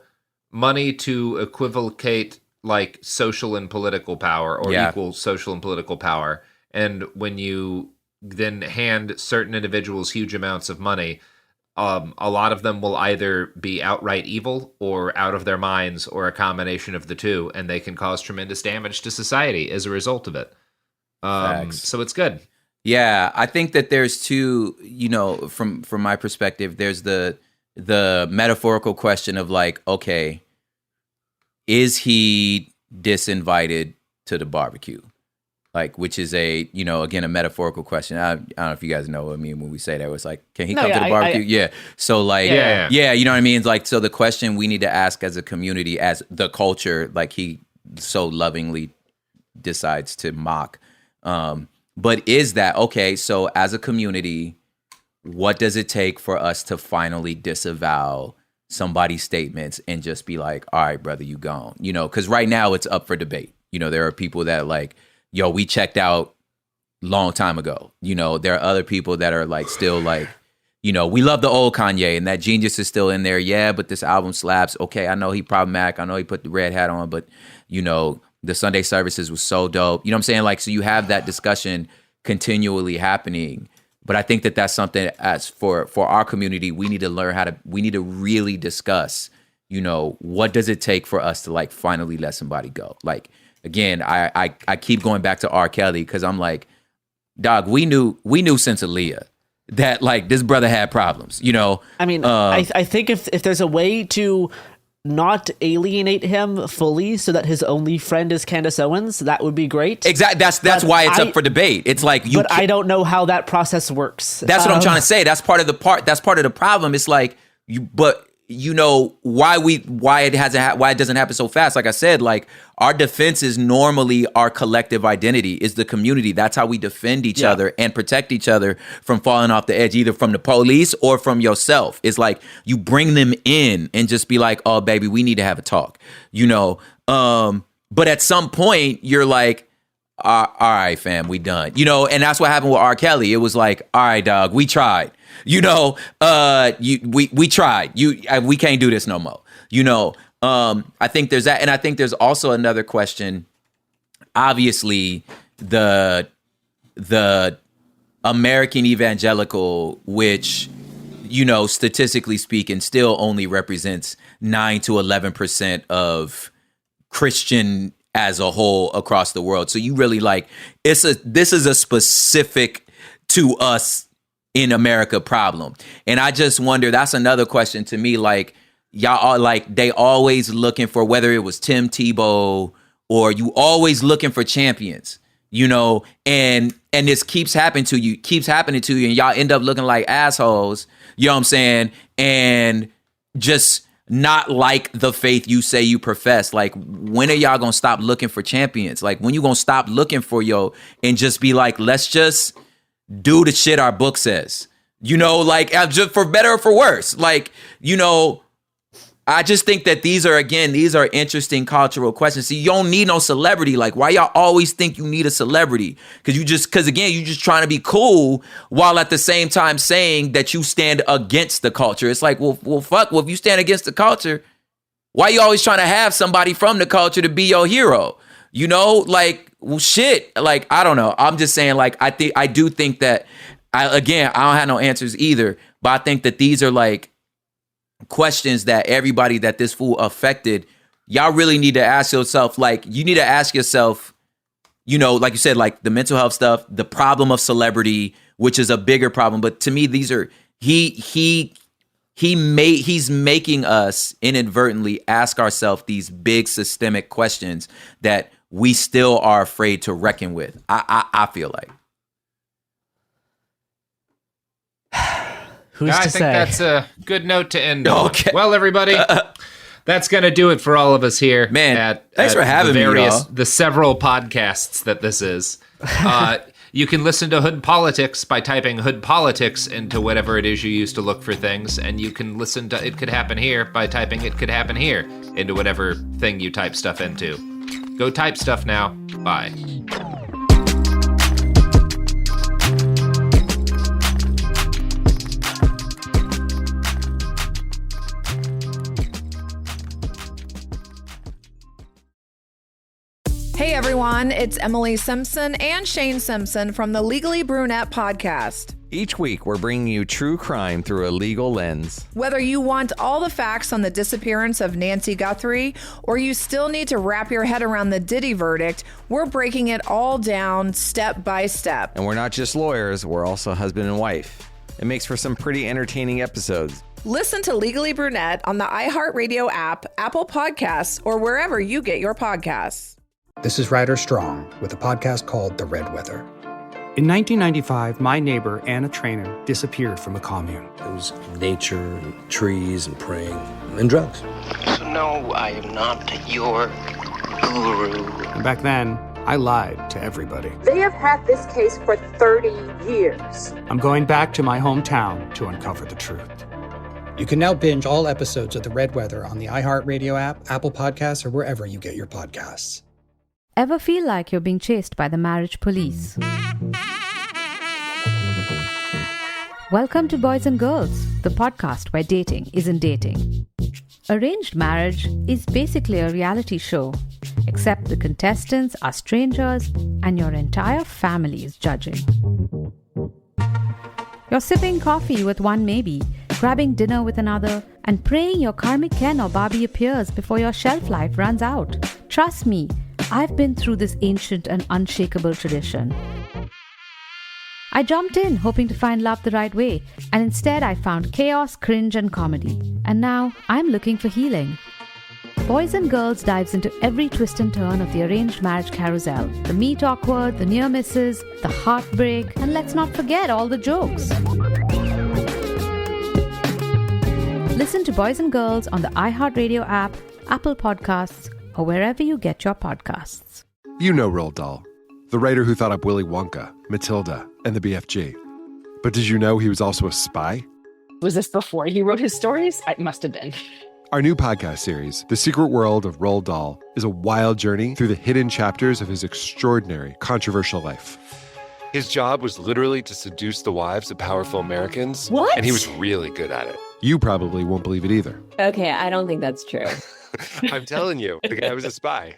money to equivocate like social and political power, or equal social and political power, and when you then hand certain individuals huge amounts of money, a lot of them will either be outright evil or out of their minds, or a combination of the two, and they can cause tremendous damage to society as a result of it. So it's good. Yeah, I think that there's two, you know, from my perspective, there's the metaphorical question of like, okay, is he disinvited to the barbecue? Like, which is a, you know, again, a metaphorical question. I don't know if you guys know what I mean when we say that. It's like, can he come to the barbecue? So like, you know what I mean? Like, so the question we need to ask as a community, as the culture, like he so lovingly decides to mock. But is that, okay, so as a community, what does it take for us to finally disavow somebody's statements and just be like, all right, brother, you gone? You know, because right now it's up for debate. You know, there are people that like, yo, we checked out long time ago. You know, there are other people that are like still like, you know, we love the old Kanye and that genius is still in there. Yeah, but this album slaps. Okay, I know he problematic. I know he put the red hat on, but, you know, the Sunday services was so dope. You know what I'm saying? Like, so you have that discussion continually happening. But I think that that's something as for our community, we need to learn we need to really discuss, you know, what does it take for us to like finally let somebody go? Like, again, I keep going back to R. Kelly because I'm like, dog, we knew since Aaliyah that like this brother had problems, you know? I mean, I think if there's a way to not alienate him fully so that his only friend is Candace Owens, that would be great. Exactly. That's why it's up for debate. It's like but I don't know how that process works. That's what I'm trying to say. That's part of the problem. It's like you know why it doesn't happen so fast. Like I said, like our defense is normally our collective identity, is the community. That's how we defend each other and protect each other from falling off the edge, either from the police or from yourself. It's like you bring them in and just be like, oh baby, we need to have a talk, you know? But at some point you're like, all right, fam, we done, you know? And that's what happened with R. Kelly. It was like, all right, dog, we tried. You know, we tried. We can't do this no more. You know, I think there's that, and I think there's also another question. Obviously, the the American evangelical, which, statistically speaking, still only represents 9 to 11% of Christian as a whole across the world. So you really this is a specific to us in America problem. And I just wonder, that's another question to me, y'all are they always looking for, whether it was Tim Tebow or you always looking for champions, and this keeps happening to you, and y'all end up looking like assholes, you know what I'm saying? And just not like the faith you say you profess. When are y'all gonna stop looking for champions? When you gonna stop looking for and just be let's just do the shit our book says, just for better or for worse. I just think that these are interesting cultural questions. See, you don't need no celebrity. Why y'all always think you need a celebrity? Because you just trying to be cool while at the same time saying that you stand against the culture. It's well, fuck. Well, if you stand against the culture, why you always trying to have somebody from the culture to be your hero? Well, shit. I don't know. I'm just saying, I do think that, I don't have no answers either, but I think that these are questions that everybody that this fool affected, y'all really need to ask yourself. You need to ask yourself, like you said, the mental health stuff, the problem of celebrity, which is a bigger problem. But to me, these are, he's making us inadvertently ask ourselves these big systemic questions that we still are afraid to reckon with. I feel like. I think that's a good note to end on. Okay. Well, everybody, that's going to do it for all of us here. Man, thanks for having me, y'all. The several podcasts that this is. You can listen to Hood Politics by typing Hood Politics into whatever it is you use to look for things, and you can listen to It Could Happen Here by typing It Could Happen Here into whatever thing you type stuff into. Go type stuff now. Bye. Hey everyone, it's Emily Simpson and Shane Simpson from the Legally Brunette podcast. Each week, we're bringing you true crime through a legal lens. Whether you want all the facts on the disappearance of Nancy Guthrie or you still need to wrap your head around the Diddy verdict, we're breaking it all down step by step. And we're not just lawyers, we're also husband and wife. It makes for some pretty entertaining episodes. Listen to Legally Brunette on the iHeartRadio app, Apple Podcasts, or wherever you get your podcasts. This is Ryder Strong with a podcast called The Red Weather. In 1995, my neighbor, Anna Trainer, disappeared from a commune. It was nature and trees and praying and drugs. So no, I am not your guru. And back then, I lied to everybody. They have had this case for 30 years. I'm going back to my hometown to uncover the truth. You can now binge all episodes of The Red Weather on the iHeartRadio app, Apple Podcasts, or wherever you get your podcasts. Ever feel like you're being chased by the marriage police? Welcome to Boys and Girls, the podcast where dating isn't dating. Arranged marriage is basically a reality show, except the contestants are strangers and your entire family is judging. You're sipping coffee with one maybe, grabbing dinner with another, and praying your karmic Ken or Barbie appears before your shelf life runs out. Trust me, I've been through this ancient and unshakable tradition. I jumped in hoping to find love the right way, and instead I found chaos, cringe, and comedy. And now I'm looking for healing. Boys and Girls dives into every twist and turn of the arranged marriage carousel. The meet awkward, the near misses, the heartbreak, and let's not forget all the jokes. Listen to Boys and Girls on the iHeartRadio app, Apple Podcasts, or wherever you get your podcasts. You know Roald Dahl, the writer who thought up Willy Wonka, Matilda, and the BFG. But did you know he was also a spy? Was this before he wrote his stories? It must have been. Our new podcast series, The Secret World of Roald Dahl, is a wild journey through the hidden chapters of his extraordinary, controversial life. His job was literally to seduce the wives of powerful Americans. What? And he was really good at it. You probably won't believe it either. Okay, I don't think that's true. I'm telling you, the guy was a spy.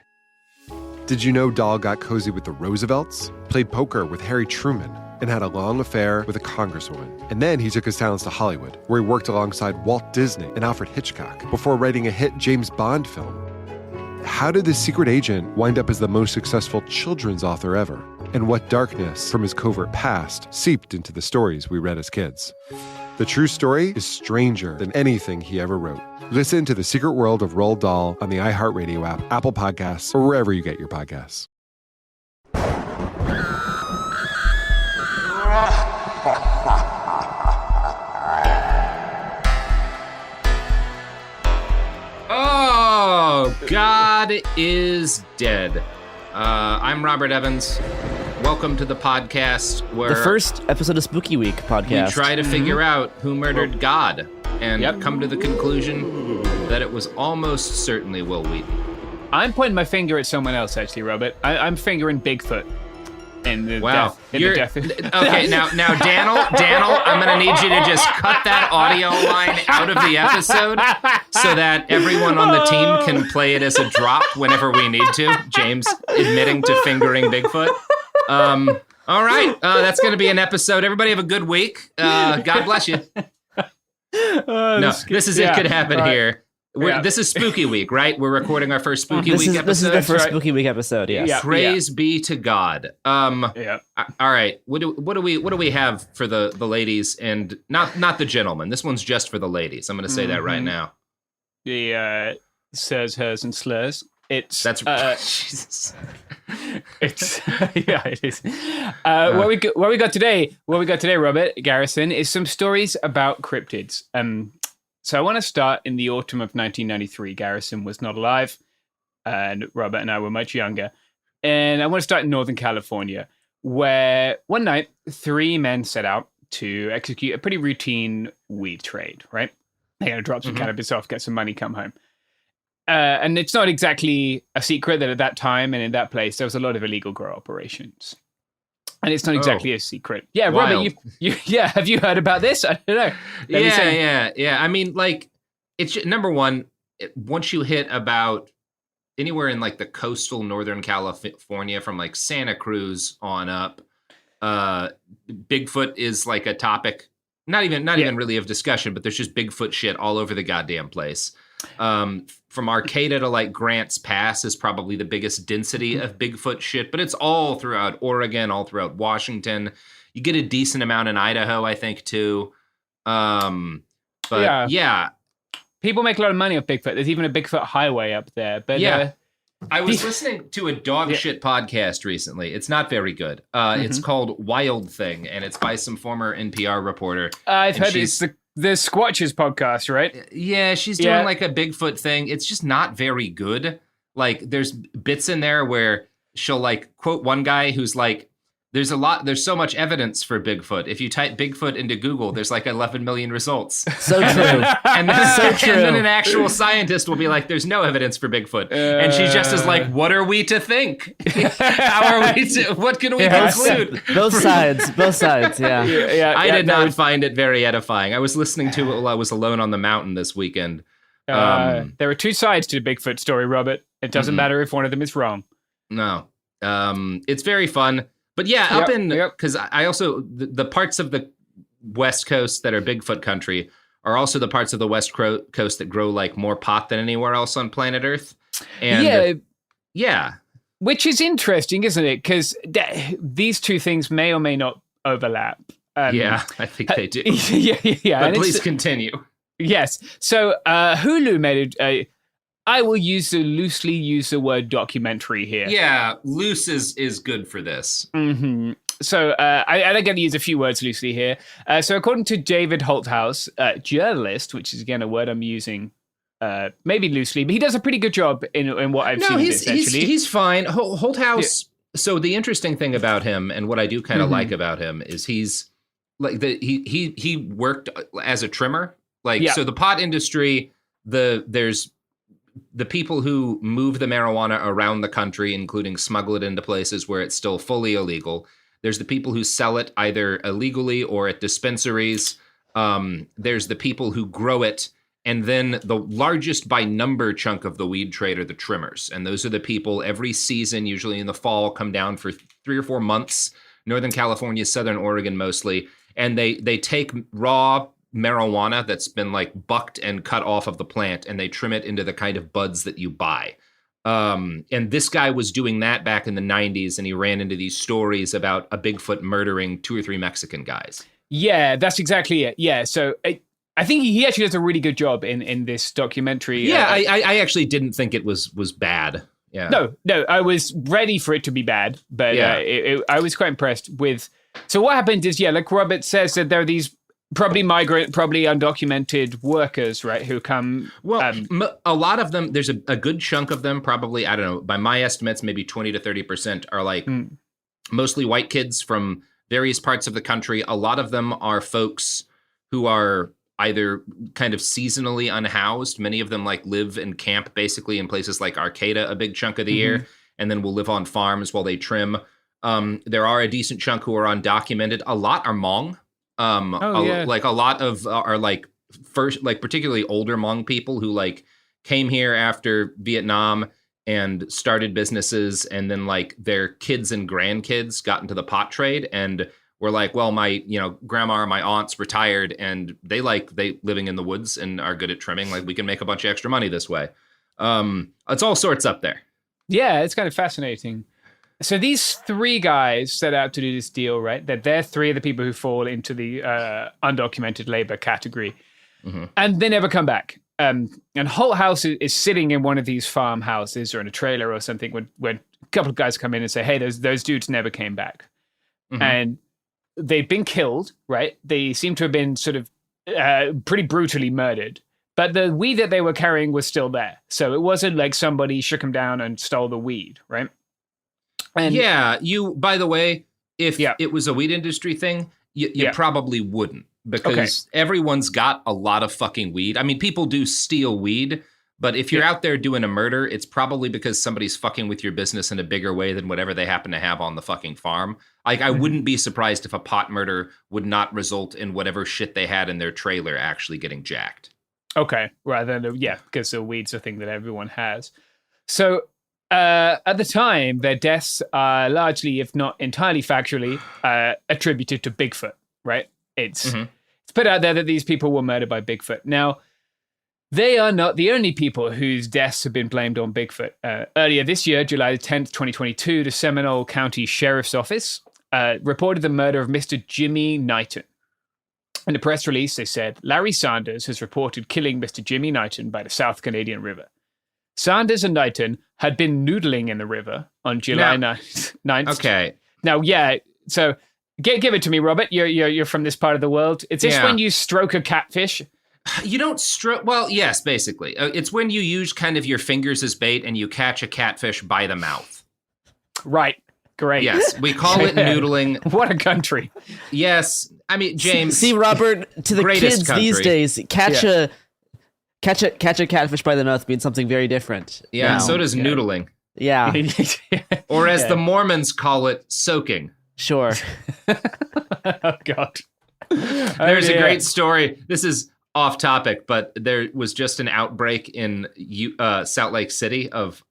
Did you know Dahl got cozy with the Roosevelts, played poker with Harry Truman, and had a long affair with a congresswoman? And then he took his talents to Hollywood, where he worked alongside Walt Disney and Alfred Hitchcock before writing a hit James Bond film. How did this secret agent wind up as the most successful children's author ever? And what darkness from his covert past seeped into the stories we read as kids? The true story is stranger than anything he ever wrote. Listen to The Secret World of Roald Dahl on the iHeartRadio app, Apple Podcasts, or wherever you get your podcasts. Oh, God is dead. I'm Robert Evans. Welcome to the podcast where... The first episode of Spooky Week podcast. We try to figure out who murdered God and come to the conclusion that it was almost certainly Will Wheaton. I'm pointing my finger at someone else, actually, Robert. I'm fingering Bigfoot. Wow. Okay, now, Daniel, I'm going to need you to just cut that audio line out of the episode so that everyone on the team can play it as a drop whenever we need to. James admitting to fingering Bigfoot. All right, that's going to be an episode. Everybody have a good week. God bless you. This is It Could Happen here. This is Spooky Week, right? We're recording our first Spooky Week episode. This is the first Spooky Week episode. Yes. Praise be to God. All right. What do we have for the ladies and not the gentlemen? This one's just for the ladies. I'm going to say that right now. The sirs, hers, and slurs. That's Jesus. It's it is. What we got today, Robert Garrison, is some stories about cryptids. So I want to start in the autumn of 1993. Garrison was not alive, and Robert and I were much younger. And I want to start in Northern California, where one night 3 men set out to execute a pretty routine weed trade. Right? They're going to drop some cannabis off, get some money, come home. And it's not exactly a secret that at that time and in that place, there was a lot of illegal grow operations. And it's not exactly a secret. Yeah, Wild. Robert, have you heard about this? I don't know. Yeah. I mean, like, it's number one, once you hit about anywhere in like the coastal Northern California from like Santa Cruz on up, Bigfoot is like a topic, not even really of discussion, but there's just Bigfoot shit all over the goddamn place. From Arcata to like Grants Pass is probably the biggest density of Bigfoot shit, but it's all throughout Oregon, all throughout Washington. You get a decent amount in Idaho, I think, too. But yeah. People make a lot of money off Bigfoot. There's even a Bigfoot highway up there. But I was listening to a dog shit podcast recently. It's not very good. It's called Wild Thing, and it's by some former NPR reporter. I've heard it's the Squatches podcast, right? Yeah, she's doing like a Bigfoot thing. It's just not very good. Like, there's bits in there where she'll like quote one guy who's like, there's so much evidence for Bigfoot. If you type Bigfoot into Google, there's like 11 million results. So true. And then an actual scientist will be like, there's no evidence for Bigfoot. And she just is like, what are we to think? What can we conclude? Both sides, yeah. I did not find it very edifying. I was listening to it while I was alone on the mountain this weekend. There are 2 sides to the Bigfoot story, Robert. It doesn't matter if one of them is wrong. No. It's very fun. But yeah, because I also, the parts of the West Coast that are Bigfoot country are also the parts of the West Coast that grow like more pot than anywhere else on planet Earth. And yeah. Which is interesting, isn't it? Because these 2 things may or may not overlap. I think they do. Yeah. But please continue. Yes. So Hulu made I will loosely use the word documentary here. Yeah, loose is good for this. Mm-hmm. So I'm going to use a few words loosely here. So according to David Holthouse, journalist, which is again a word I'm using maybe loosely, but he does a pretty good job in what I've seen. He's fine. Holthouse. Yeah. So the interesting thing about him, and what I do kind of like about him, is he's like he worked as a trimmer. So the pot industry, there's the people who move the marijuana around the country, including smuggle it into places where it's still fully illegal. There's the people who sell it either illegally or at dispensaries. There's the people who grow it And then the largest by number chunk of the weed trade are the trimmers. And those are the people every season, usually in the fall, come down for 3 or 4 months, Northern California, Southern Oregon mostly. And they take raw marijuana that's been like bucked and cut off of the plant, and they trim it into the kind of buds that you buy. And this guy was doing that back in the 90s, and he ran into these stories about a Bigfoot murdering 2 or 3 Mexican guys. Yeah, that's exactly it. Yeah, so I think he actually does a really good job in this documentary. Yeah, I actually didn't think it was bad. Yeah. No, I was ready for it to be bad, but Yeah. I was quite impressed with. So what happened is, like Robert says, that there are these probably migrant, probably undocumented workers, right, who come. Well, a lot of them, there's a good chunk of them, probably, I don't know, by my estimates, maybe 20 to 30% are like mostly white kids from various parts of the country. A lot of them are folks who are either kind of seasonally unhoused. Many of them like live and camp basically in places like Arcata a big chunk of the year, and then will live on farms while they trim. There are a decent chunk who are undocumented. A lot are Hmong. Like a lot of are like first, like particularly older Hmong people who like came here after Vietnam and started businesses, and then like their kids and grandkids got into the pot trade and were like, well, my grandma or my aunts retired and they living in the woods and are good at trimming. Like we can make a bunch of extra money this way. It's all sorts up there. Yeah, it's kind of fascinating. So these 3 guys set out to do this deal, right? That they're 3 of the people who fall into the undocumented labor category. And they never come back. And Holt House is sitting in one of these farmhouses or in a trailer or something when a couple of guys come in and say, hey, those dudes never came back. And they've been killed, right? They seem to have been sort of pretty brutally murdered. But the weed that they were carrying was still there. So it wasn't like somebody shook them down and stole the weed, right? And by the way, if it was a weed industry thing, you probably wouldn't, because everyone's got a lot of fucking weed. I mean, people do steal weed, but if you're out there doing a murder, it's probably because somebody's fucking with your business in a bigger way than whatever they happen to have on the fucking farm. Like, I wouldn't be surprised if a pot murder would not result in whatever shit they had in their trailer actually getting jacked. Okay, rather than, because the weed's a thing that everyone has. So at the time, their deaths are largely, if not entirely factually, attributed to Bigfoot, right? It's put out there that these people were murdered by Bigfoot. Now, they are not the only people whose deaths have been blamed on Bigfoot. Earlier this year, July 10th, 2022, the Seminole County Sheriff's Office reported the murder of Mr. Jimmy Knighton. In a press release, they said, Larry Sanders has reported killing Mr. Jimmy Knighton by the South Canadian River. Sanders and Knighton had been noodling in the river on July 9th. Okay. Now, so give it to me, Robert. You're from this part of the world. Is this when you stroke a catfish? You don't stroke. Well, yes, basically. It's when you use kind of your fingers as bait and you catch a catfish by the mouth. Right. Great. Yes, we call it noodling. What a country. Yes. I mean, James. See, Robert, to the kids these days, catch a catfish by the mouth means something very different. Yeah, and so does noodling. Yeah. Or as the Mormons call it, soaking. Sure. Oh, God. There's a great story. This is off topic, but there was just an outbreak in Salt Lake City of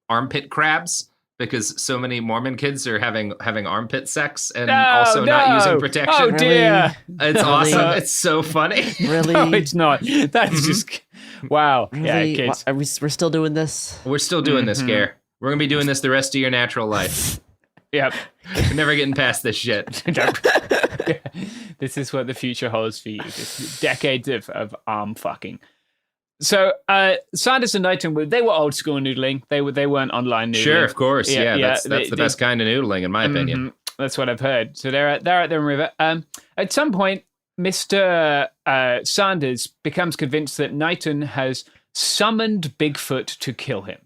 armpit crabs, because so many Mormon kids are having armpit sex and not using protection. Oh, dear. It's awesome. It's so funny. Really? No, it's not. That's just, wow. Really? Yeah, kids. We're still doing this? We're still doing this, Gare. We're going to be doing this the rest of your natural life. Yep. We're never getting past this shit. This is what the future holds for you. Just decades of arm fucking. So Sanders and Knighton, they were old school noodling. They weren't online noodling. Sure, of course. Yeah, that's the best kind of noodling, in my opinion. That's what I've heard. So they're out there in the river. At some point, Mr. Sanders becomes convinced that Knighton has summoned Bigfoot to kill him.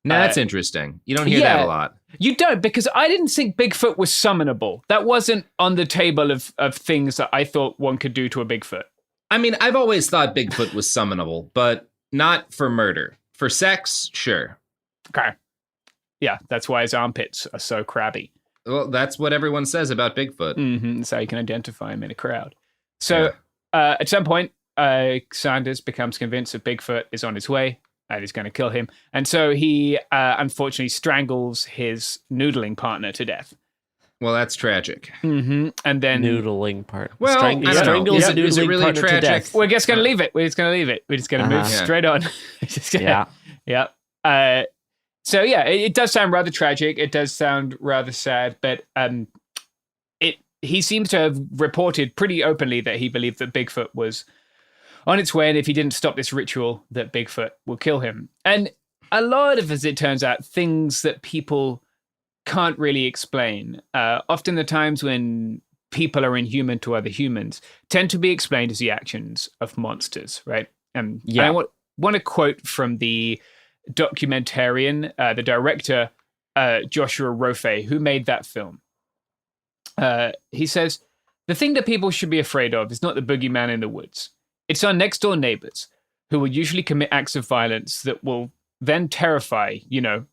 Now, that's interesting. You don't hear that a lot. You don't, because I didn't think Bigfoot was summonable. That wasn't on the table of things that I thought one could do to a Bigfoot. I mean, I've always thought Bigfoot was summonable, but not for murder. For sex, sure. Okay. Yeah, that's why his armpits are so crabby. Well, that's what everyone says about Bigfoot. So you can identify him in a crowd. So at some point, Sanders becomes convinced that Bigfoot is on his way and is going to kill him. And so he unfortunately strangles his noodling partner to death. Well, that's tragic. Mm-hmm. And then noodling part. Well, I don't know. Is it really tragic? We're just going to leave it. We're just going to leave it. We're just going to move straight on. Yeah. So yeah, it does sound rather tragic. It does sound rather sad, but he seems to have reported pretty openly that he believed that Bigfoot was on its way, and if he didn't stop this ritual, that Bigfoot will kill him. And a lot of, as it turns out, things that people can't really explain. Often the times when people are inhuman to other humans tend to be explained as the actions of monsters, right? And I want to quote from the documentarian, the director, Joshua Rofe, who made that film. He says, "The thing that people should be afraid of is not the boogeyman in the woods. It's our next door neighbors who will usually commit acts of violence that will then terrify,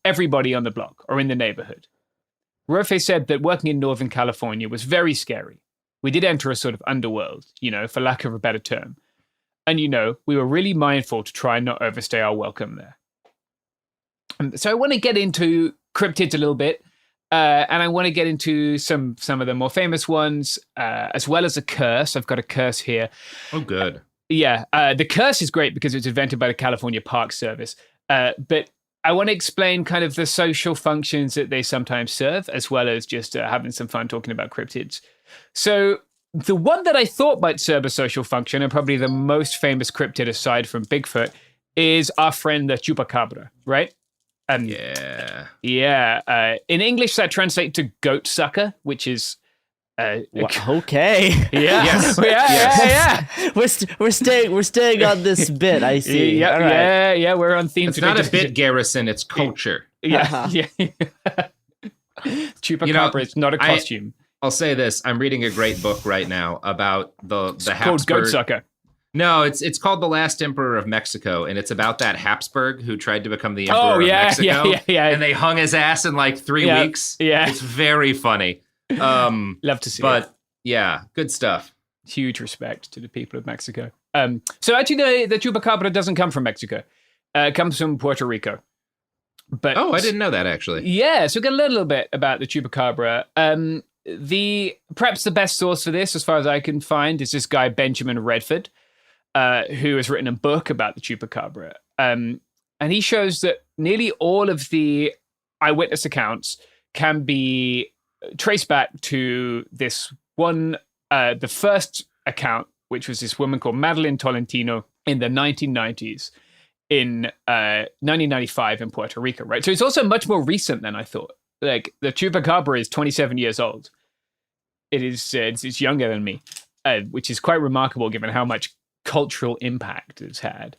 everybody on the block or in the neighborhood." Rofe said that working in Northern California was very scary. We did enter a sort of underworld, for lack of a better term. And, we were really mindful to try and not overstay our welcome there. So I want to get into cryptids a little bit. And I want to get into some of the more famous ones, as well as a curse. I've got a curse here. Oh, good. Yeah. The curse is great because it's invented by the California Park Service. But I want to explain kind of the social functions that they sometimes serve, as well as just having some fun talking about cryptids. So the one that I thought might serve a social function, and probably the most famous cryptid aside from Bigfoot, is our friend the Chupacabra, right? Yeah. In English, that translates to goat sucker, which is okay. Yeah. Yeah. We're staying on this bit. I see. Yeah. We're on theme. It's not a bit, Garrison. It's culture. Yeah. Chupacabra is not a costume. I'll say this: I'm reading a great book right now about the Habsburg. Called Goat Sucker. No, it's called The Last Emperor of Mexico, and it's about that Habsburg who tried to become the emperor of Mexico. Yeah. And they hung his ass in like 3 weeks. Yeah. It's very funny. Love to see it. But yeah, good stuff. Huge respect to the people of Mexico. So actually the Chupacabra doesn't come from Mexico. It comes from Puerto Rico. But I didn't know that actually. Yeah, so we'll get a little bit about the Chupacabra. Perhaps the best source for this, as far as I can find, is this guy Benjamin Redford, who has written a book about the Chupacabra. And he shows that nearly all of the eyewitness accounts can be traced back to this one, the first account, which was this woman called Madeline Tolentino in the 1990s, in 1995 in Puerto Rico, right? So it's also much more recent than I thought. Like, the Chupacabra is 27 years old. It's younger than me, which is quite remarkable given how much cultural impact it's had.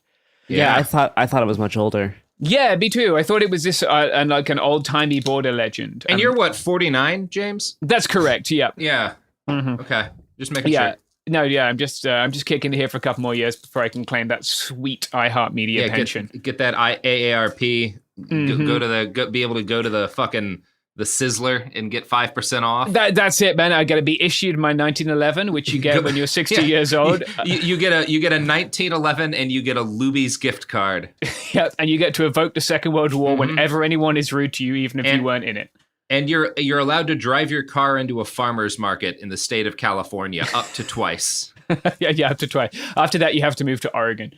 Yeah, I thought it was much older. Yeah, me too. I thought it was this and like an old-timey border legend. And you're what, 49, James? That's correct. Yeah. Yeah. Mm-hmm. Okay. Just making sure. No, yeah, I'm just kicking here for a couple more years before I can claim that sweet iHeartMedia pension. Get that AARP. Mm-hmm. Be able to go to the fucking the Sizzler and get 5% off. That's it, man. I got to be issued my 1911, which you get when you're 60 years old. You get a 1911 and you get a Luby's gift card. Yeah, and you get to evoke the Second World War whenever anyone is rude to you, even if you weren't in it. And you're allowed to drive your car into a farmer's market in the state of California up to twice. Yeah, up to twice. After that, you have to move to Oregon.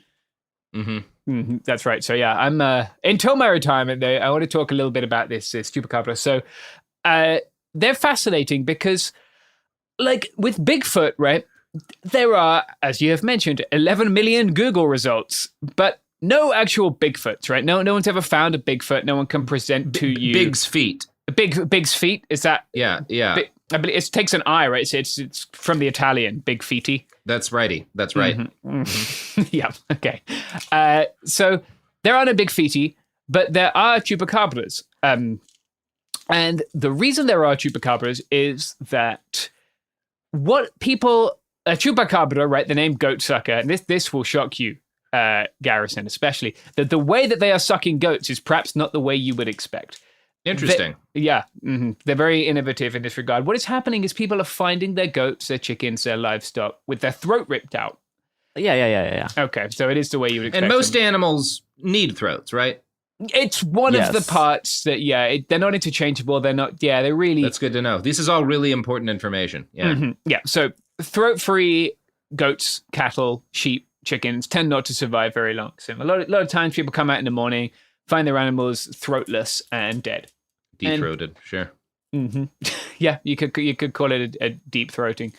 Mm-hmm. That's right. So yeah, I'm until my retirement. I want to talk a little bit about this Chupacabra. So they're fascinating because, like with Bigfoot, right? There are, as you have mentioned, 11 million Google results, but no actual Bigfoots, right? No one's ever found a Bigfoot. No one can present to you Big's feet. Big's feet. Is that? Yeah. I believe it takes an I, right? It's from the Italian, big feety. That's righty. That's right. Mm-hmm. Yeah. Okay. So there are no big feety, but there are chupacabras. And the reason there are chupacabras is that what people, a chupacabra, right? The name goat sucker, and this will shock you, Garrison, especially, that the way that they are sucking goats is perhaps not the way you would expect. Interesting. They're very innovative in this regard. What is happening is people are finding their goats, their chickens, their livestock with their throat ripped out. Yeah. Okay, so it is the way you would expect. And most them. animals need throats, right? It's one Yes. of the parts that, they're not interchangeable. They're not, they're really... That's good to know. This is all really important information. Yeah. Mhm. Yeah, so throat-free goats, cattle, sheep, chickens tend not to survive very long. So a lot of times people come out in the morning, find their animals throatless and dead. Deep-throated, sure. Mm-hmm. Yeah, you could call it a deep throating.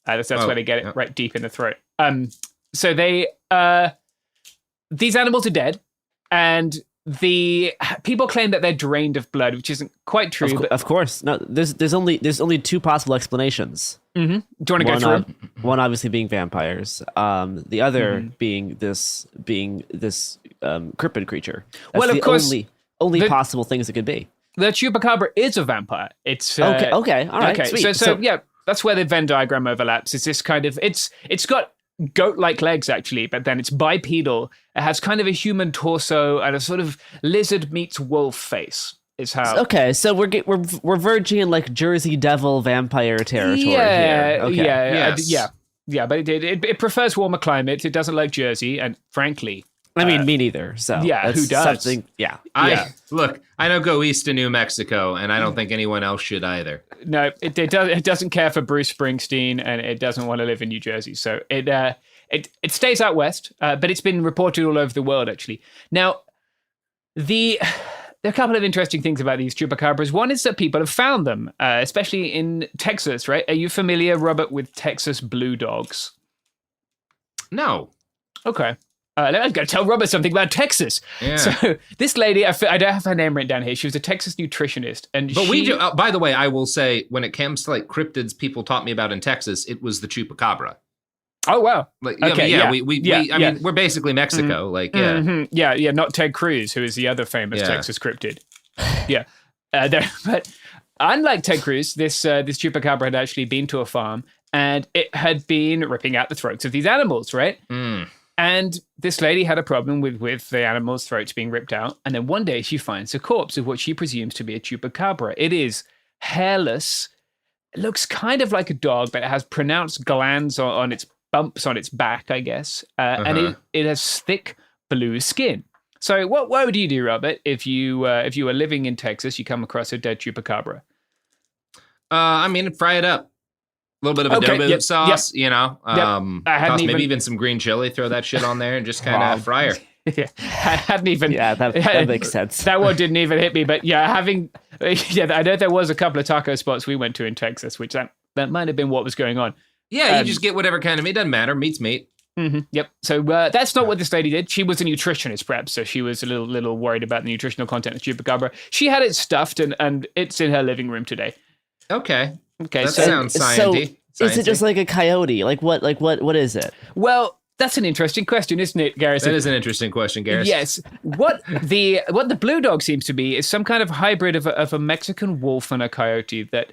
That's where they get it right deep in the throat. So they these animals are dead, and the people claim that they're drained of blood, which isn't quite true. Of course, no. There's only two possible explanations. Mm-hmm. Do you want to go through them? One obviously being vampires. The other being this cryptid creature. That's Well, of the course, only possible things it could be. The chupacabra is a vampire. It's okay, all right, okay. sweet. So yeah, that's where the Venn diagram overlaps. It's this kind of it's got goat-like legs actually, but then it's bipedal. It has kind of a human torso and a sort of lizard meets wolf face. Is how. Okay, so we're verging in like Jersey Devil vampire territory here. Okay. Yeah. But it prefers warmer climates. It doesn't like Jersey, and frankly. I mean, me neither. So yeah, who does? Yeah. Look, I don't go east to New Mexico, and I don't think anyone else should either. No, it doesn't care for Bruce Springsteen, and it doesn't want to live in New Jersey. So it stays out west, but it's been reported all over the world actually. Now, there are a couple of interesting things about these chupacabras. One is that people have found them, especially in Texas. Right? Are you familiar, Robert, with Texas blue dogs? No. Okay. I'm going to tell Robert something about Texas. Yeah. So this lady, I don't have her name written down here. She was a Texas nutritionist, and we do. By the way, I will say, when it comes to like cryptids, people taught me about in Texas, it was the chupacabra. Oh wow! Like, okay, I mean, we're basically Mexico. Like, not Ted Cruz, who is the other famous Texas cryptid. Yeah, but unlike Ted Cruz, this chupacabra had actually been to a farm, and it had been ripping out the throats of these animals, right? And this lady had a problem with the animal's throats being ripped out. And then one day she finds a corpse of what she presumes to be a chupacabra. It is hairless. It looks kind of like a dog, but it has pronounced glands on its bumps on its back, I guess. And it has thick blue skin. So what would you do, Robert, if you were living in Texas, you come across a dead chupacabra? I mean, fry it up. A little bit of adobo sauce, you know. Toss maybe even some green chili, throw that shit on there and just kind of fry her. Yeah, I hadn't even. Yeah, that makes sense. That one didn't even hit me, but I know there was a couple of taco spots we went to in Texas, which that might have been what was going on. Yeah, you just get whatever kind of meat. Doesn't matter. Meat's meat. Mm-hmm, yep. So that's not what this lady did. She was a nutritionist, perhaps, so she was a little worried about the nutritional content of chupacabra. She had it stuffed, and it's in her living room today. Okay. Okay. That sounds sciencey. So is it just like a coyote? Like what is it? Well, that's an interesting question, isn't it, Garrison? That is an interesting question, Garrison. Yes. What the blue dog seems to be is some kind of hybrid of a Mexican wolf and a coyote that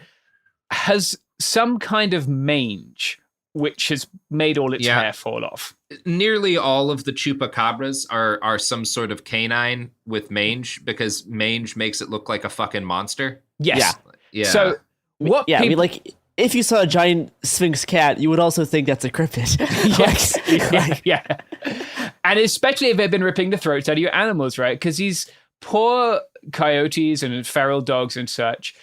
has some kind of mange, which has made all its hair fall off. Nearly all of the chupacabras are some sort of canine with mange, because mange makes it look like a fucking monster. Yes. Yeah. So what? Yeah, I mean, like, if you saw a giant Sphinx cat, you would also think that's a cryptid. Yes. Yeah. And especially if they've been ripping the throats out of your animals, right? Because these poor coyotes and feral dogs and such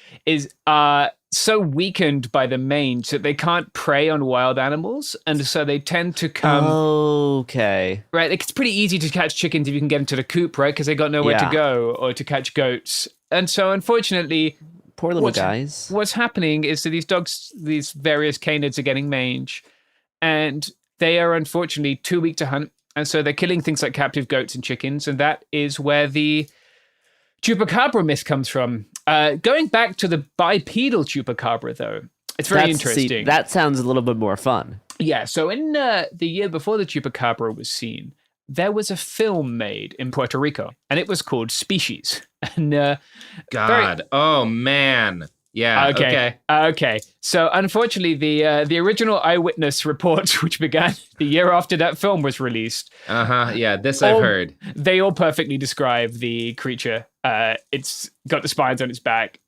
are so weakened by the mange that they can't prey on wild animals, and so they tend to come. Okay. Right, it's pretty easy to catch chickens if you can get them to the coop, right? Because they got nowhere to go, or to catch goats, and so unfortunately, poor little guys. What's happening is that these dogs, these various canids, are getting mange, and they are unfortunately too weak to hunt, and so they're killing things like captive goats and chickens, and that is where the chupacabra myth comes from. Going back to the bipedal chupacabra, though, it's very interesting. See, that sounds a little bit more fun. Yeah, so in the year before the chupacabra was seen, there was a film made in Puerto Rico, and it was called Species. And oh man. Yeah. Okay. So unfortunately, the original eyewitness reports, which began the year after that film was released. Yeah, this I've heard. They all perfectly describe the creature. It's got the spines on its back.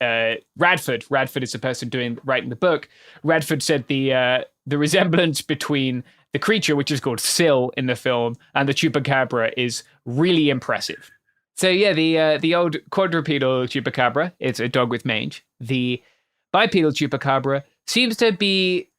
Radford is the person writing the book. Radford said the resemblance between the creature, which is called Syl in the film, and the chupacabra is really impressive. So yeah, the old quadrupedal chupacabra, it's a dog with mange. The bipedal chupacabra seems to be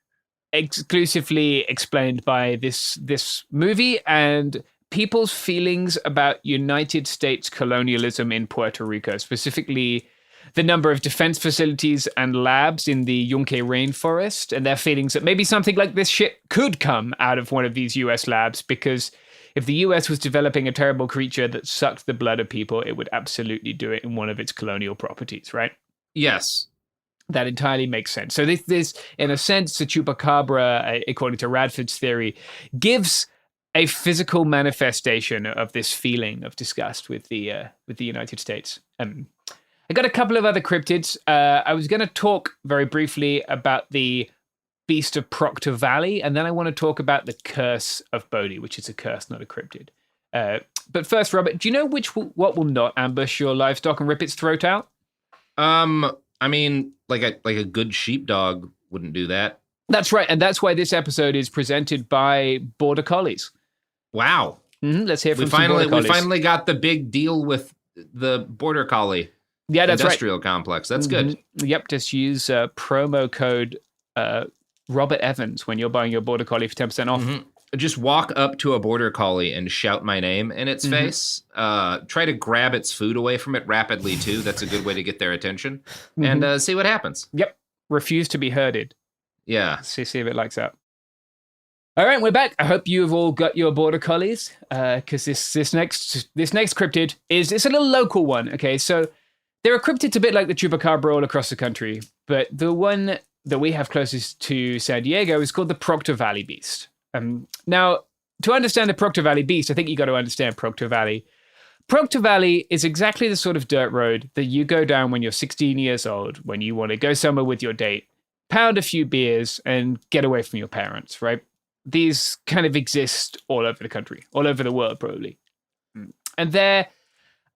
exclusively explained by this movie and people's feelings about United States colonialism in Puerto Rico, specifically the number of defense facilities and labs in the Yunque rainforest, and their feelings that maybe something like this shit could come out of one of these US labs, because if the US was developing a terrible creature that sucked the blood of people, it would absolutely do it in one of its colonial properties, right? Yes. That entirely makes sense. So this, in a sense, the chupacabra, according to Radford's theory, gives a physical manifestation of this feeling of disgust with the United States. I got a couple of other cryptids. I was going to talk very briefly about the Beast of Proctor Valley, and then I want to talk about the Curse of Bodhi, which is a curse, not a cryptid. But first, Robert, do you know what will not ambush your livestock and rip its throat out? I mean, like a good sheepdog wouldn't do that. That's right, and that's why this episode is presented by Border Collies. Wow. Let's hear from we some Border Collies. We finally got the big deal with the Border Collie industrial complex. That's good. Yep, just use promo code Robert Evans when you're buying your Border Collie for 10% off. Just walk up to a Border Collie and shout my name in its face. Try to grab its food away from it rapidly, too. That's a good way to get their attention. And see what happens. Yep. Refuse to be herded. Yeah. See if it likes that. All right, we're back. I hope you have all got your Border Collies, because this next cryptid it's a little local one. Okay, so there are cryptids a bit like the chupacabra all across the country, but the one that we have closest to San Diego is called the Proctor Valley Beast. Now, to understand the Proctor Valley Beast, I think you got to understand Proctor Valley. Proctor Valley is exactly the sort of dirt road that you go down when you're 16 years old, when you want to go somewhere with your date, pound a few beers, and get away from your parents, right? These kind of exist all over the country, all over the world, probably. And they're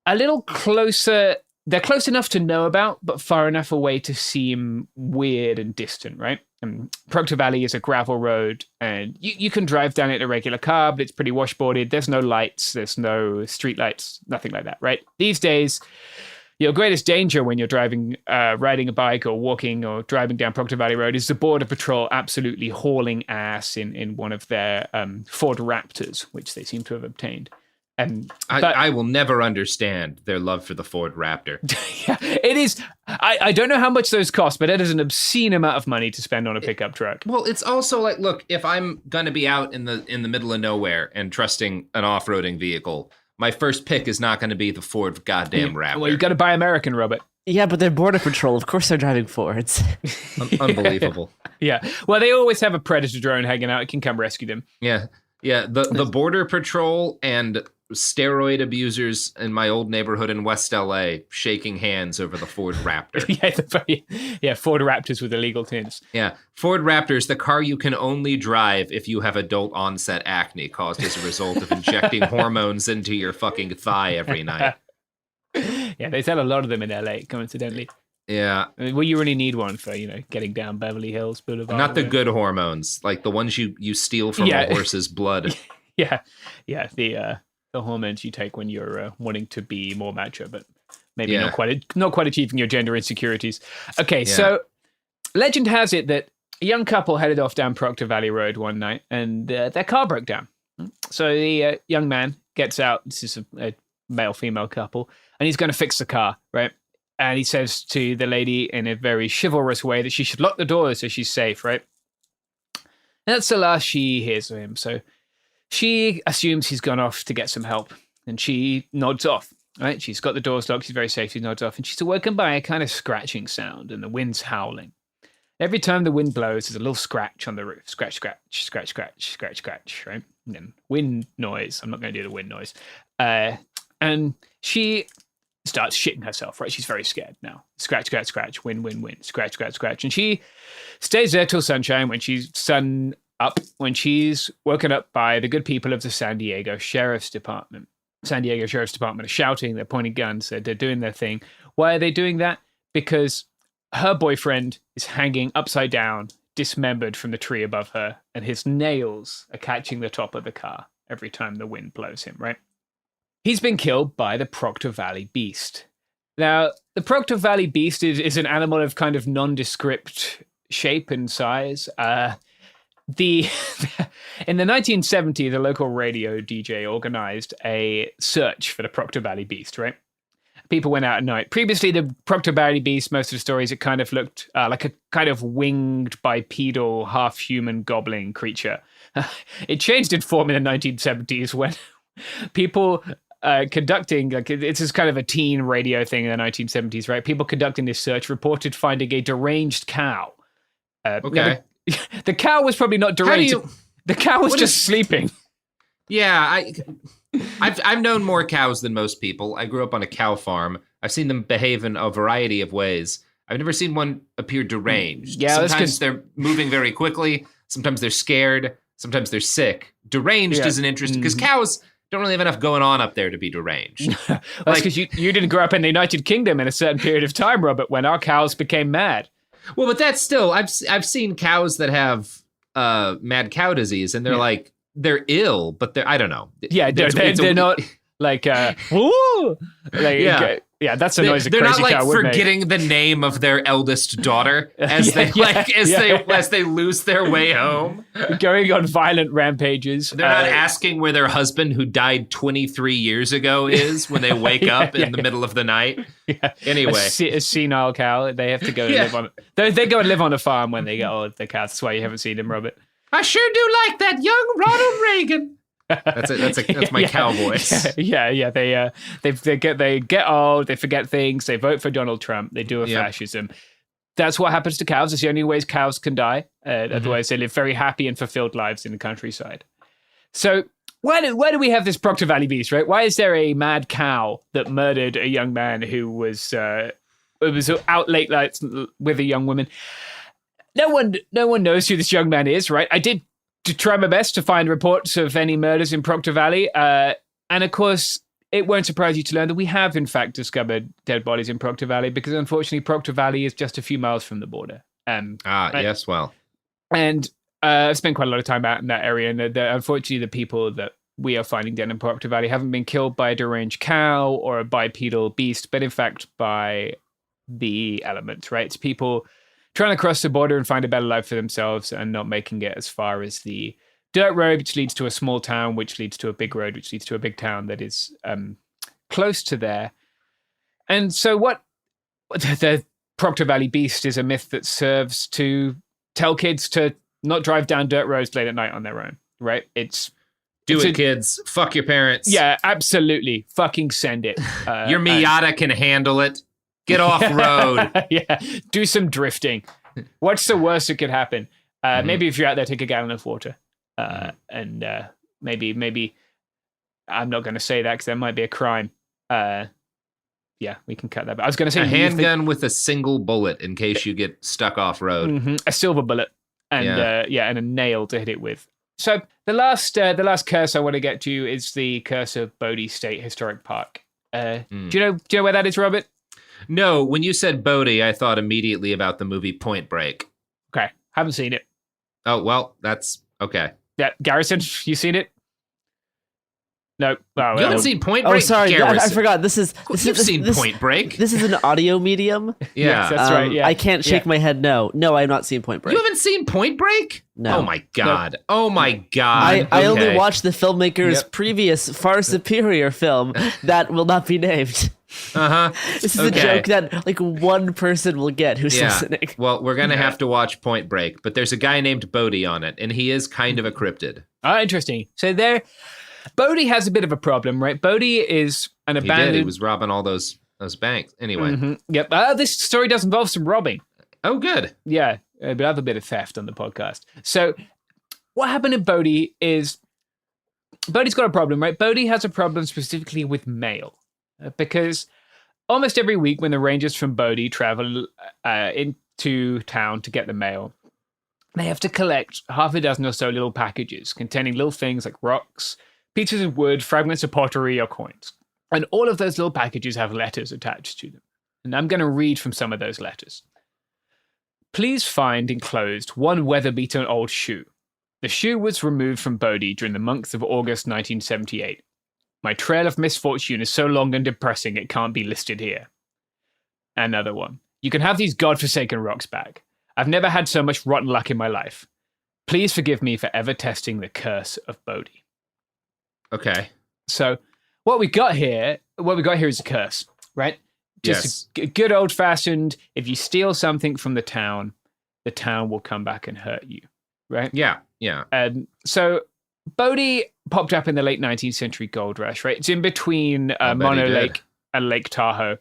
a little closer. They're close enough to know about, but far enough away to seem weird and distant, right? Proctor Valley is a gravel road, and you can drive down it in a regular car, but it's pretty washboarded. There's no lights. There's no street lights, nothing like that, right? These days, your greatest danger when you're driving, riding a bike or walking or driving down Proctor Valley Road is the Border Patrol absolutely hauling ass in one of their Ford Raptors, which they seem to have obtained. I will never understand their love for the Ford Raptor. Yeah, it is. I don't know how much those cost, but it is an obscene amount of money to spend on a pickup truck. Well, it's also like, look, if I'm going to be out in the middle of nowhere and trusting an off-roading vehicle, my first pick is not going to be the Ford goddamn Raptor. Well, you got to buy American, Robert. Yeah, but they're Border Patrol. Of course they're driving Fords. Unbelievable. Yeah. Well, they always have a Predator drone hanging out. It can come rescue them. Yeah. Yeah. The Border Patrol and steroid abusers in my old neighborhood in West LA shaking hands over the Ford Raptor. Ford Raptors with illegal tints. Yeah, Ford Raptors, the car you can only drive if you have adult onset acne caused as a result of injecting hormones into your fucking thigh every night. Yeah, they sell a lot of them in LA, coincidentally. Yeah. Well, you really need one for, getting down Beverly Hills Boulevard. Not the good hormones, like the ones you steal from a horse's blood. Yeah, the hormones you take when you're wanting to be more macho, but maybe not quite achieving your gender insecurities. Okay, so legend has it that a young couple headed off down Proctor Valley Road one night, and their car broke down. So the young man gets out. This is a male-female couple, and he's going to fix the car, right? And he says to the lady in a very chivalrous way that she should lock the door so she's safe, right? And that's the last she hears of him. So she assumes he's gone off to get some help, and she nods off, right? She's got the doors locked, she's very safe, she nods off, and she's awoken by a kind of scratching sound, and the wind's howling. Every time the wind blows, there's a little scratch on the roof. Scratch, scratch, scratch, scratch, scratch, scratch, right? And then wind noise. I'm not going to do the wind noise. And she starts shitting herself, right? She's very scared now. Scratch, scratch, scratch, wind, wind, wind, scratch, scratch, scratch. And she stays there till sunshine when she's when she's woken up by the good people of the San Diego Sheriff's Department. San Diego Sheriff's Department are shouting, they're pointing guns, they're doing their thing. Why are they doing that? Because her boyfriend is hanging upside down, dismembered from the tree above her, and his nails are catching the top of the car every time the wind blows him, right? He's been killed by the Proctor Valley Beast. Now, the Proctor Valley Beast is an animal of kind of nondescript shape and size. In the 1970s, the local radio DJ organized a search for the Proctor Valley Beast, right? People went out at night. Previously, the Proctor Valley Beast, most of the stories, it kind of looked like a kind of winged, bipedal, half-human gobbling creature. It changed in form in the 1970s when people conducting, like it's just kind of a teen radio thing in the 1970s, right? People conducting this search reported finding a deranged cow. Okay. The cow was probably not deranged. The cow was just sleeping. Yeah, I've known more cows than most people. I grew up on a cow farm. I've seen them behave in a variety of ways. I've never seen one appear deranged. Yeah, sometimes they're moving very quickly. Sometimes they're scared. Sometimes they're sick. Deranged is an interesting, because cows don't really have enough going on up there to be deranged. That's because you didn't grow up in the United Kingdom in a certain period of time, Robert, when our cows became mad. Well, but that's still, I've seen cows that have mad cow disease, and they're ill, but I don't know. Yeah, they're not like woo. Like, yeah, that's a noise a they're crazy not like cow would make. forgetting the name of their eldest daughter as they lose their way home, going on violent rampages. They're not asking where their husband who died 23 years ago is when they wake up in the middle of the night. Yeah. Anyway, a senile cow. They have to go and live on. They go and live on a farm when they get old. The cows. That's why you haven't seen them, Robert. I sure do like that young Ronald Reagan. That's my cow voice. Yeah. They get old. They forget things. They vote for Donald Trump. They do a fascism. That's what happens to cows. It's the only ways cows can die. Otherwise, they live very happy and fulfilled lives in the countryside. So why do we have this Proctor Valley Beast, right? Why is there a mad cow that murdered a young man who was out late nights with a young woman? No one knows who this young man is, right? I did try my best to find reports of any murders in Proctor Valley. And of course, it won't surprise you to learn that we have, in fact, discovered dead bodies in Proctor Valley, because unfortunately, Proctor Valley is just a few miles from the border. Yes, well. And I've spent quite a lot of time out in that area. And unfortunately, the people that we are finding dead in Proctor Valley haven't been killed by a deranged cow or a bipedal beast, but in fact, by the elements, right? It's people trying to cross the border and find a better life for themselves and not making it as far as the dirt road, which leads to a small town, which leads to a big road, which leads to a big town that is close to there. And so the Proctor Valley Beast is a myth that serves to tell kids to not drive down dirt roads late at night on their own, right? Kids. Fuck your parents. Yeah, absolutely. Fucking send it. Your Miata can handle it. Get off road. Yeah, do some drifting. What's the worst that could happen? Maybe if you're out there, take a gallon of water. And maybe I'm not going to say that because that might be a crime. Yeah, we can cut that. But I was going to say a handgun with a single bullet in case you get stuck off road. A silver bullet and and a nail to hit it with. So the last curse I want to get to is the curse of Bodie State Historic Park. Do you know where that is, Robert? No, when you said Bodie, I thought immediately about the movie Point Break. Okay, haven't seen it. Oh, well, that's okay. Yeah, Garrison, you seen it? No. Oh, you haven't seen Point Break? Oh, sorry, I forgot. You've seen Point Break. This is an audio medium. Yeah, yes, that's right. Yeah, I can't shake my head. No, I have not seen Point Break. You haven't seen Point Break? No. Oh my god. Nope. Oh my god. I only watched the filmmaker's previous far superior film that will not be named. This is a joke that like one person will get who's listening. Well, we're gonna have to watch Point Break, but there's a guy named Bodie on it, and he is kind of a cryptid. Interesting. So Bodie has a bit of a problem, right? Bodie is an abandoned. He was robbing all those banks. Anyway. Yep. This story does involve some robbing. Oh, good. Yeah, but I have a bit of theft on the podcast. So what happened in Bodie is Bodie's got a problem, right? Bodie has a problem specifically with mail. Because almost every week when the Rangers from Bodie travel into town to get the mail, they have to collect half a dozen or so little packages containing little things like rocks, pieces of wood, fragments of pottery, or coins. And all of those little packages have letters attached to them. And I'm going to read from some of those letters. Please find enclosed one weather-beaten old shoe. The shoe was removed from Bodie during the month of August 1978. My trail of misfortune is so long and depressing it can't be listed here. Another one. You can have these godforsaken rocks back. I've never had so much rotten luck in my life. Please forgive me for ever testing the curse of Bodie. Okay. So what we got here is a curse, right? Just a good old-fashioned, if you steal something from the town will come back and hurt you, right? Yeah. So Bodie popped up in the late 19th century gold rush, right? It's in between Mono Lake and Lake Tahoe.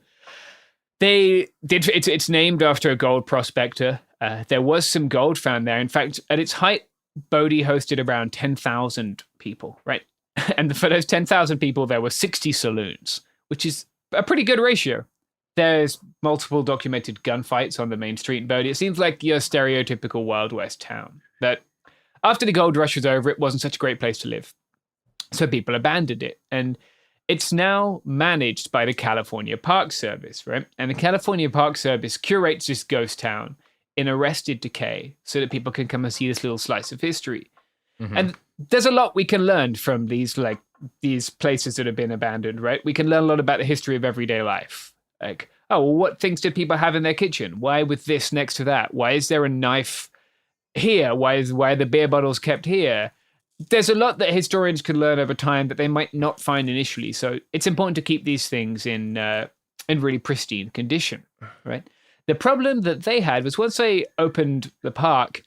It's named after a gold prospector. There was some gold found there. In fact, at its height, Bodie hosted around 10,000 people, right? And for those 10,000 people, there were 60 saloons, which is a pretty good ratio. There's multiple documented gunfights on the main street in Bodie. It seems like your stereotypical Wild West town. But after the gold rush was over, it wasn't such a great place to live. So people abandoned it. And it's now managed by the California Park Service, right? And the California Park Service curates this ghost town in arrested decay so that people can come and see this little slice of history. Mm-hmm. And there's a lot we can learn from these places that have been abandoned, right? We can learn a lot about the history of everyday life. Like, oh, well, what things did people have in their kitchen? Why with this next to that? Why is there a knife here? Why are the beer bottles kept here? There's a lot that historians can learn over time that they might not find initially. So it's important to keep these things in really pristine condition, right? The problem that they had was once they opened the park,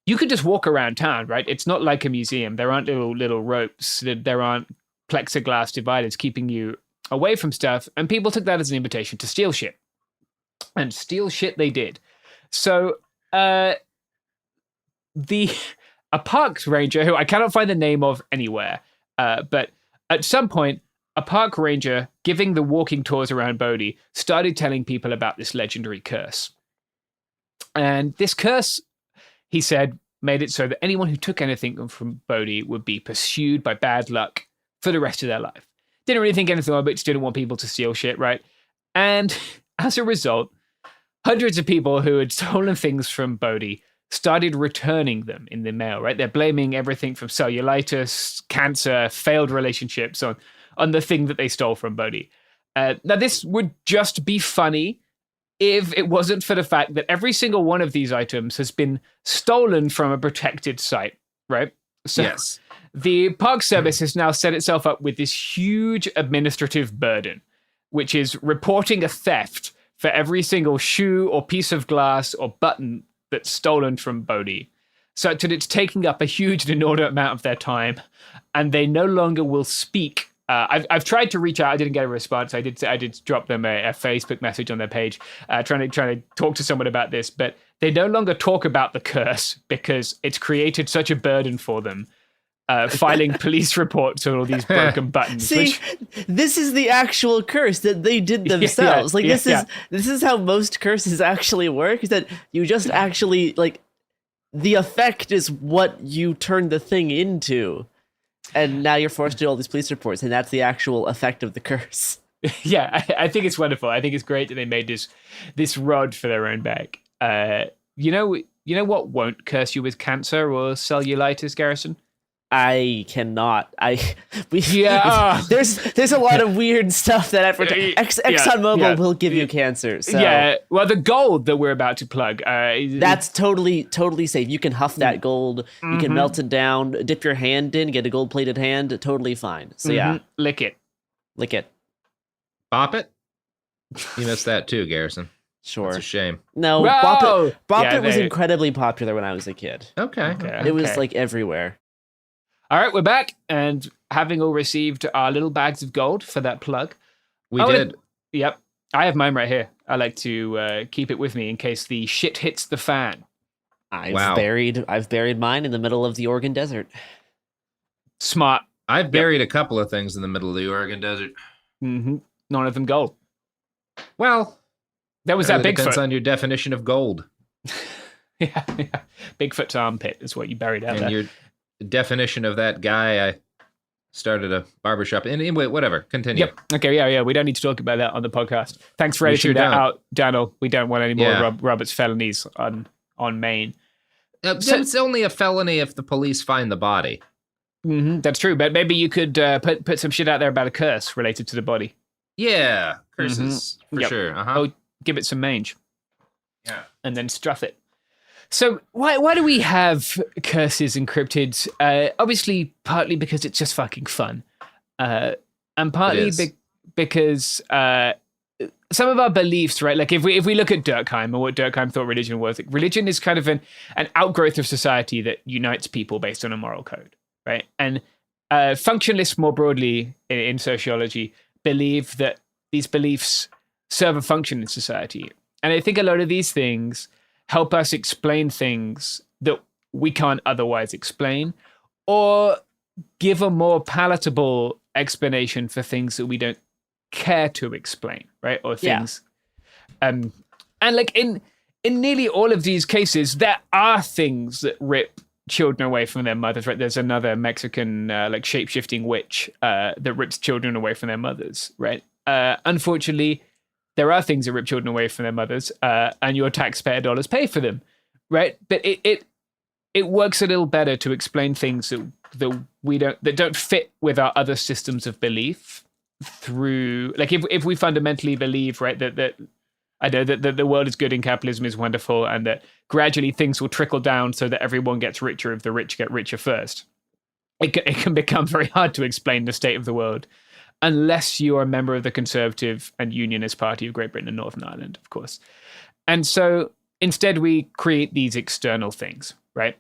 you could just walk around town, right? It's not like a museum. There aren't little ropes. There aren't plexiglass dividers keeping you away from stuff. And people took that as an invitation to steal shit. And steal shit they did. So a park ranger, who I cannot find the name of anywhere, but at some point, a park ranger giving the walking tours around Bodie started telling people about this legendary curse. And this curse, he said, made it so that anyone who took anything from Bodie would be pursued by bad luck for the rest of their life. Didn't really think anything of it, just didn't want people to steal shit, right? And as a result, hundreds of people who had stolen things from Bodie started returning them in the mail, right? They're blaming everything from cellulitis, cancer, failed relationships on the thing that they stole from Bodie. Now, this would just be funny if it wasn't for the fact that every single one of these items has been stolen from a protected site, right? So yes. The Park Service has now set itself up with this huge administrative burden, which is reporting a theft for every single shoe or piece of glass or button that's stolen from Bodie, such that it's taking up a huge and inordinate amount of their time, and they no longer will speak. I've tried to reach out. I didn't get a response. I did drop them a Facebook message on their page, trying to talk to someone about this, but they no longer talk about the curse because it's created such a burden for them. Filing police reports on all these broken buttons. See, this is the actual curse that they did themselves. This is how most curses actually work. Is that you just actually the effect is what you turn the thing into, and now you're forced to do all these police reports, and that's the actual effect of the curse. Yeah, I think it's wonderful. I think it's great that they made this rod for their own back. You know what won't curse you with cancer or cellulitis, Garrison? I cannot. There's a lot of weird stuff that ExxonMobil will give you cancer. So. Yeah, well, the gold that we're about to plug, that's totally safe. You can huff that gold. You can melt it down, dip your hand in, get a gold-plated hand. Totally fine. So yeah, lick it, bop it. You missed that too, Garrison. Sure. It's a shame. No, Bop It was incredibly popular when I was a kid. Okay. It was everywhere. All right, we're back, and having all received our little bags of gold for that plug. We did. Yep. I have mine right here. I like to keep it with me in case the shit hits the fan. I've buried mine in the middle of the Oregon desert. Smart. I've buried a couple of things in the middle of the Oregon desert. Mm-hmm. None of them gold. Well, that was that Bigfoot. Depends on your definition of gold. yeah. Bigfoot's armpit is what you buried out there. Your definition of that guy, I started a barbershop. Anyway, whatever. Continue. Yep. Okay, yeah. We don't need to talk about that on the podcast. Thanks for editing that out, Daniel. We don't want any more Robert's felonies on on Maine. It's only a felony if the police find the body. That's true, but maybe you could put some shit out there about a curse related to the body. Yeah, curses for sure. Oh, give it some mange. Yeah, and then struff it. So why do we have curses and cryptids? Obviously, partly because it's just fucking fun, and partly because some of our beliefs, right? Like if we look at Durkheim and what Durkheim thought religion was, like, religion is kind of an outgrowth of society that unites people based on a moral code, right? And functionalists more broadly in sociology believe that these beliefs serve a function in society. And I think a lot of these things help us explain things that we can't otherwise explain, or give a more palatable explanation for things that we don't care to explain, right? Or things. And like in nearly all of these cases, there are things that rip children away from their mothers, right? There's another Mexican like shape-shifting witch that rips children away from their mothers, right? Unfortunately, there are things that rip children away from their mothers, and your taxpayer dollars pay for them, right? But it works a little better to explain things that don't fit with our other systems of belief through, like if we fundamentally believe, right, that I know that the world is good and capitalism is wonderful, and that gradually things will trickle down so that everyone gets richer if the rich get richer first. It can become very hard to explain the state of the world unless you are a member of the Conservative and Unionist Party of Great Britain and Northern Ireland, of course. And so instead we create these external things, right?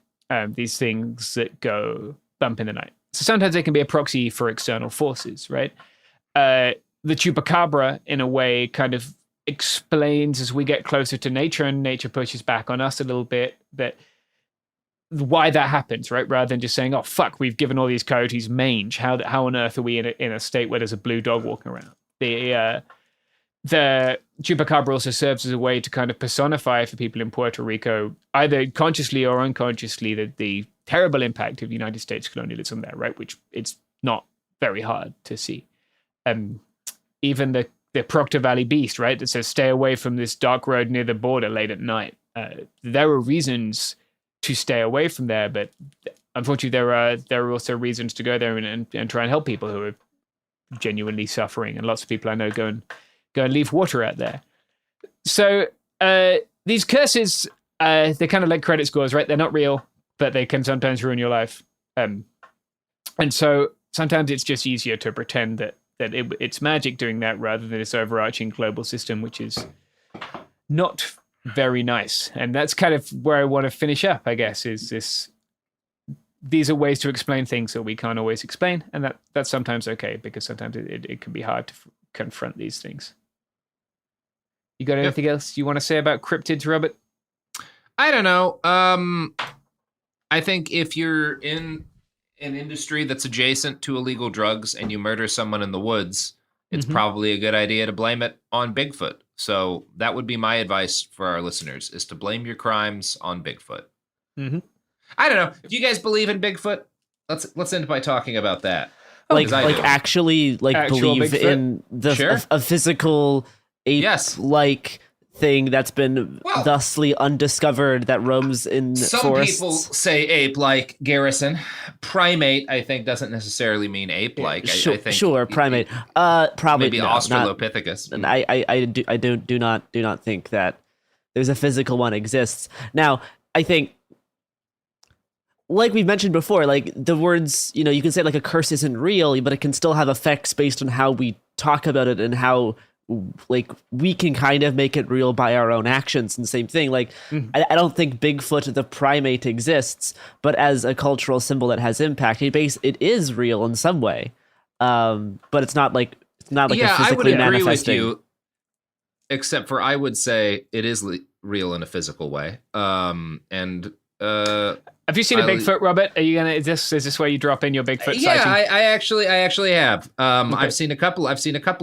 These things that go bump in the night. So sometimes they can be a proxy for external forces, right? The chupacabra, in a way, kind of explains as we get closer to nature and nature pushes back on us a little bit, that why that happens, right? Rather than just saying, oh, fuck, we've given all these coyotes mange. How on earth are we in a state where there's a blue dog walking around? The chupacabra also serves as a way to kind of personify for people in Puerto Rico, either consciously or unconsciously, the terrible impact of United States colonialism there, right? Which it's not very hard to see. Even the Proctor Valley Beast, right? That says, stay away from this dark road near the border late at night. There are reasons to stay away from there, but unfortunately there are also reasons to go there and try and help people who are genuinely suffering, and lots of people I know go and leave water out there. So these curses, they're kind of like credit scores, right? They're not real, but they can sometimes ruin your life. And so sometimes it's just easier to pretend that it's magic doing that rather than this overarching global system, which is not very nice. And that's kind of where I want to finish up, I guess, is this. These are ways to explain things that we can't always explain, and that's sometimes okay, because sometimes it can be hard to confront these things. You got anything else you want to say about cryptids, Robert? I don't know. I think if you're in an industry that's adjacent to illegal drugs and you murder someone in the woods, it's probably a good idea to blame it on Bigfoot. So that would be my advice for our listeners, is to blame your crimes on Bigfoot. Mm-hmm. I don't know. Do you guys believe in Bigfoot? Let's end by talking about that. Actually believe Bigfoot? In a physical ape-like thing that's been thusly undiscovered that roams in some forests. People say ape-like, Garrison. Primate, I think, doesn't necessarily mean ape-like. I think primate. Probably maybe no, Australopithecus. And I do not think that there's a physical one exists. Now, I think, like we've mentioned before, like the words, you can say like a curse isn't real, but it can still have effects based on how we talk about it and how like we can kind of make it real by our own actions. And same thing, like I don't think Bigfoot the primate exists, but as a cultural symbol that has impact, it is real in some way. But it's not like a physically I would agree manifesting. with you, except for I would say it is real in a physical way. Have you seen a Bigfoot, Robert? Are you gonna? Is this where you drop in your Bigfoot? Yeah, sighting? I actually have. Okay. I've seen a couple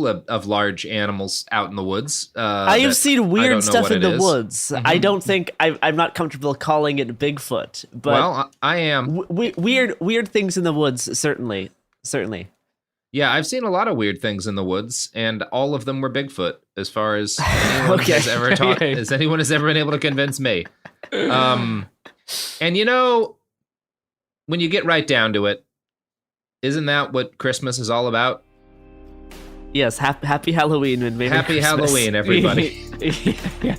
of large animals out in the woods. I've seen weird stuff in the woods. Mm-hmm. I don't think I'm not comfortable calling it Bigfoot, but I am. Weird things in the woods, certainly. Yeah, I've seen a lot of weird things in the woods, and all of them were Bigfoot, as far as anyone has ever taught. As anyone has ever been able to convince me. And when you get right down to it, isn't that what Christmas is all about? Yes, happy Halloween and Merry Happy Christmas. Halloween, everybody. Yeah.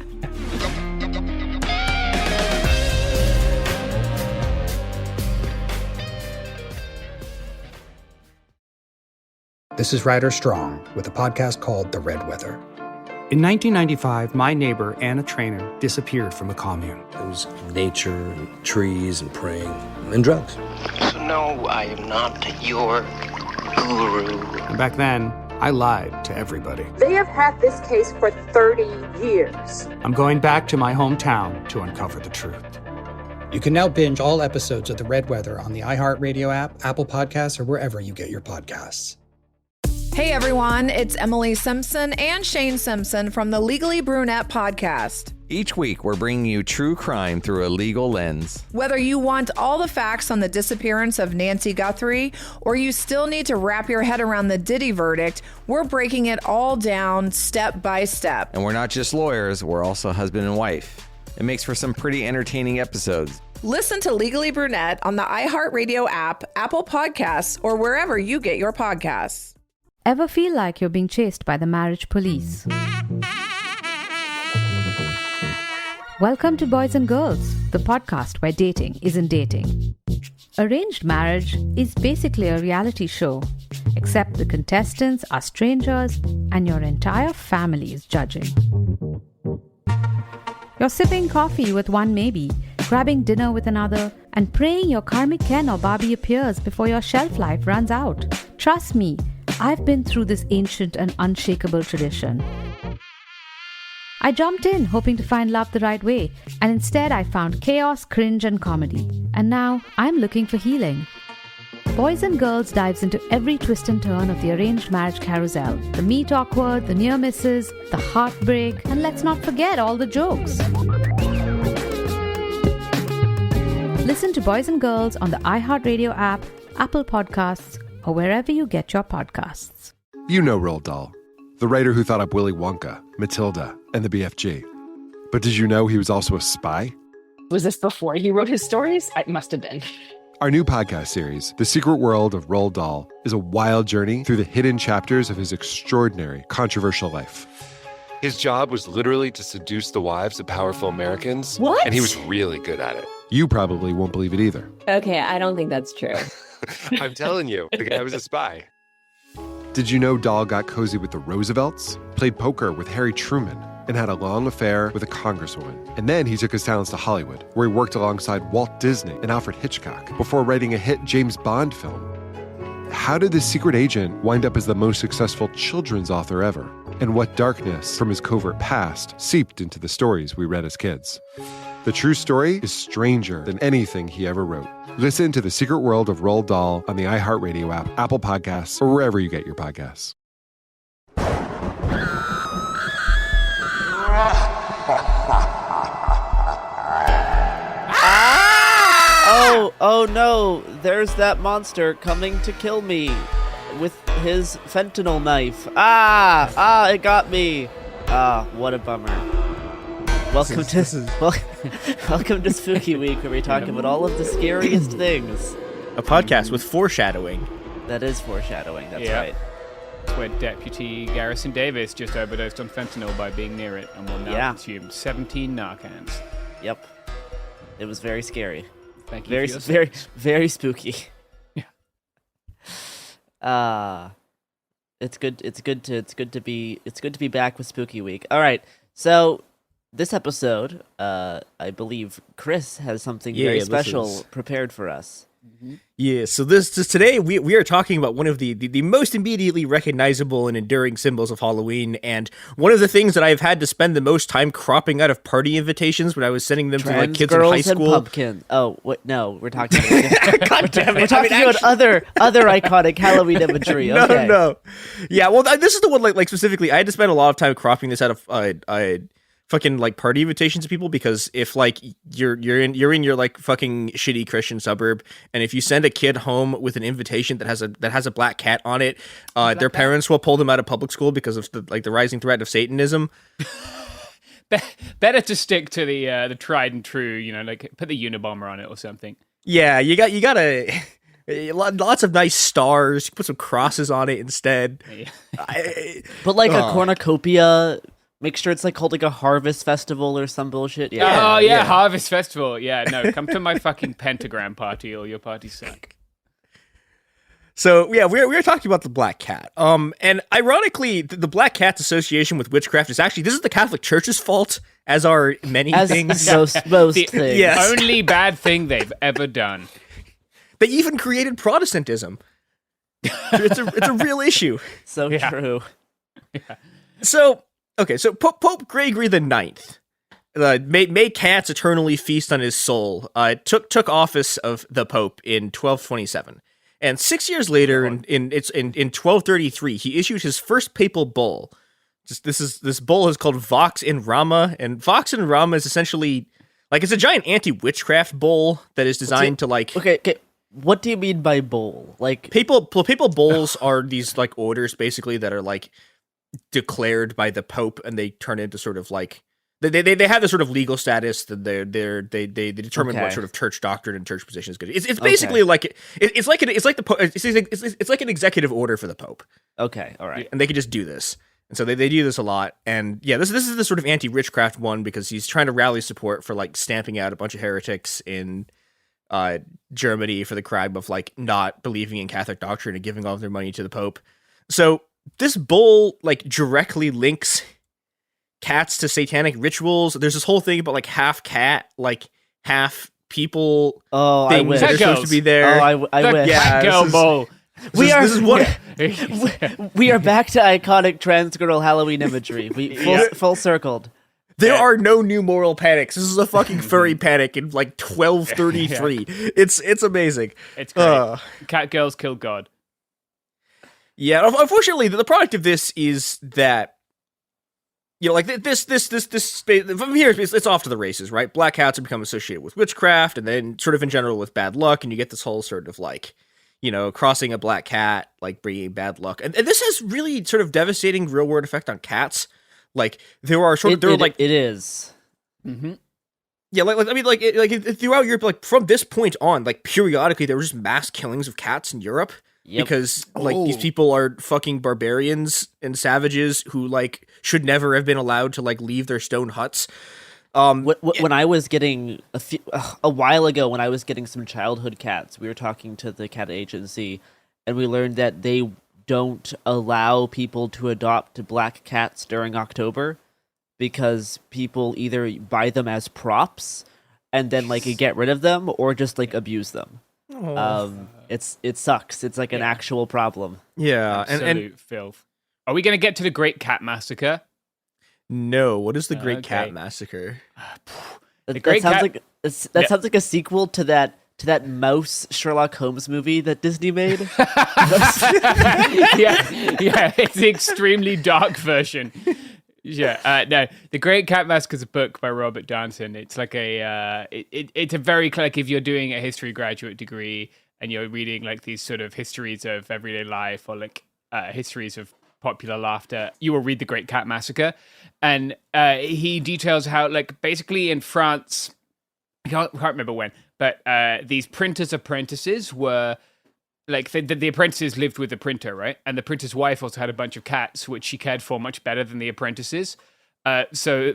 This is Ryder Strong with a podcast called The Red Weather. In 1995, my neighbor, Anna Trainer, disappeared from a commune. It was nature and trees and praying and drugs. So no, I am not your guru. And back then, I lied to everybody. They have had this case for 30 years. I'm going back to my hometown to uncover the truth. You can now binge all episodes of The Red Weather on the iHeartRadio app, Apple Podcasts, or wherever you get your podcasts. Hey everyone, it's Emily Simpson and Shane Simpson from the Legally Brunette podcast. Each week, we're bringing you true crime through a legal lens. Whether you want all the facts on the disappearance of Nancy Guthrie or you still need to wrap your head around the Diddy verdict, we're breaking it all down step by step. And we're not just lawyers, we're also husband and wife. It makes for some pretty entertaining episodes. Listen to Legally Brunette on the iHeartRadio app, Apple Podcasts, or wherever you get your podcasts. Ever feel like you're being chased by the marriage police? Welcome to Boys and Girls, the podcast where dating isn't dating. Arranged marriage is basically a reality show, except the contestants are strangers and your entire family is judging. You're sipping coffee with one maybe, grabbing dinner with another, and praying your karmic Ken or Barbie appears before your shelf life runs out. Trust me, I've been through this ancient and unshakable tradition. I jumped in hoping to find love the right way, and instead I found chaos, cringe, and comedy. And now I'm looking for healing. Boys and Girls dives into every twist and turn of the arranged marriage carousel. The meet awkward, the near misses, the heartbreak, and let's not forget all the jokes. Listen to Boys and Girls on the iHeartRadio app, Apple Podcasts, or wherever you get your podcasts. You know Roald Dahl, the writer who thought up Willy Wonka, Matilda, and the BFG. But did you know he was also a spy? Was this before he wrote his stories? I must have been. Our new podcast series, The Secret World of Roald Dahl, is a wild journey through the hidden chapters of his extraordinary, controversial life. His job was literally to seduce the wives of powerful Americans. What? And he was really good at it. You probably won't believe it either. Okay, I don't think that's true. I'm telling you, the guy was a spy. Did you know Dahl got cozy with the Roosevelts, played poker with Harry Truman, and had a long affair with a congresswoman? And then he took his talents to Hollywood, where he worked alongside Walt Disney and Alfred Hitchcock before writing a hit James Bond film. How did this secret agent wind up as the most successful children's author ever? And what darkness from his covert past seeped into the stories we read as kids? The true story is stranger than anything he ever wrote. Listen to The Secret World of Roald Dahl on the iHeartRadio app, Apple Podcasts, or wherever you get your podcasts. Oh no, there's that monster coming to kill me with his fentanyl knife. It got me. What a bummer. Welcome to Spooky Week, where we talk about all of the scariest things. A podcast with foreshadowing. That is foreshadowing, that's right. That's where Deputy Garrison Davis just overdosed on fentanyl by being near it and will now consume 17 Narcans. Yep. It was very scary. Thank you. Very spooky. Yeah. It's good to be back with Spooky Week. All right. So this episode, I believe Chris has something very special prepared for us. Mm-hmm. Yeah, so today we are talking about one of the most immediately recognizable and enduring symbols of Halloween, and one of the things that I've had to spend the most time cropping out of party invitations when I was sending them to like kids in high school. And pumpkins. Oh, what? No, we're talking about God damn it. We're talking about other iconic Halloween imagery. Okay. No. Yeah, well, this is the one like specifically I had to spend a lot of time cropping this out of fucking like party invitations to people, because if like you're in your like fucking shitty Christian suburb, and if you send a kid home with an invitation that has a black cat on it, their parents will pull them out of public school because of the rising threat of Satanism. better to stick to the tried and true. Like put the Unabomber on it or something. Yeah, you gotta lots of nice stars. Put some crosses on it instead. But like a cornucopia. Make sure it's like called like a harvest festival or some bullshit. Yeah. Oh yeah, harvest festival. Yeah, no, come to my fucking pentagram party or your parties suck. So yeah, we were talking about the Black Cat. And ironically, the Black Cat's association with witchcraft is actually this is the Catholic Church's fault, as are many things. Most things. Yes. Only bad thing they've ever done. They even created Protestantism. It's a real issue. So true. Yeah. So. Okay, so Pope Gregory the Ninth made cats eternally feast on his soul. Took office of the Pope in 1227, and 6 years later, in 1233, he issued his first papal bull. This bull is called Vox in Rama, and Vox in Rama is essentially like it's a giant anti-witchcraft bull that is designed to like. Okay. What do you mean by bull? Like papal bulls are these like orders basically that are like declared by the Pope, and they turn into sort of like they have this sort of legal status that they determine what sort of church doctrine and church position is good. It's basically like it's like an executive order for the Pope. Okay, all right, and they can just do this, and so they do this a lot. And yeah, this is the sort of anti-witchcraft one because he's trying to rally support for like stamping out a bunch of heretics in Germany for the crime of like not believing in Catholic doctrine and giving all of their money to the Pope. So this bull like directly links cats to satanic rituals. There's this whole thing about like half cat, like half people. Oh, things I wish. that are supposed to be there. Oh, I wish. Cat girl bull. We are back to iconic trans girl Halloween imagery. We full circled. There are no new moral panics. This is a fucking furry panic in like 1233. It's amazing. It's great. Cat girls kill God. Yeah, unfortunately, the product of this is that, like this from here, it's off to the races, right? Black cats have become associated with witchcraft, and then sort of in general with bad luck, and you get this whole sort of like, crossing a black cat, like bringing bad luck, and this has really sort of devastating real world effect on cats. Like there are sort of it is. Mm-hmm. Yeah, throughout Europe, like from this point on, like periodically there were just mass killings of cats in Europe. Yep. Because like these people are fucking barbarians and savages who like should never have been allowed to like leave their stone huts. When I was getting a while ago, when I was getting some childhood cats, we were talking to the cat agency, and we learned that they don't allow people to adopt black cats during October because people either buy them as props and then like get rid of them or just like abuse them. It sucks. It's like an actual problem. Yeah, absolute filth. Are we going to get to the Great Cat Massacre? No. What is the Great Cat Massacre? Sounds like a sequel to that mouse Sherlock Holmes movie that Disney made. yeah, it's the extremely dark version. Yeah, no, The Great Cat Massacre is a book by Robert Darnton. It's like it's a very, like, if you're doing a history graduate degree and you're reading like these sort of histories of everyday life or like histories of popular laughter, you will read The Great Cat Massacre. And he details how, like, basically in France, I can't remember when, but these printers' apprentices were, like, the apprentices lived with the printer, right? And the printer's wife also had a bunch of cats, which she cared for much better than the apprentices. So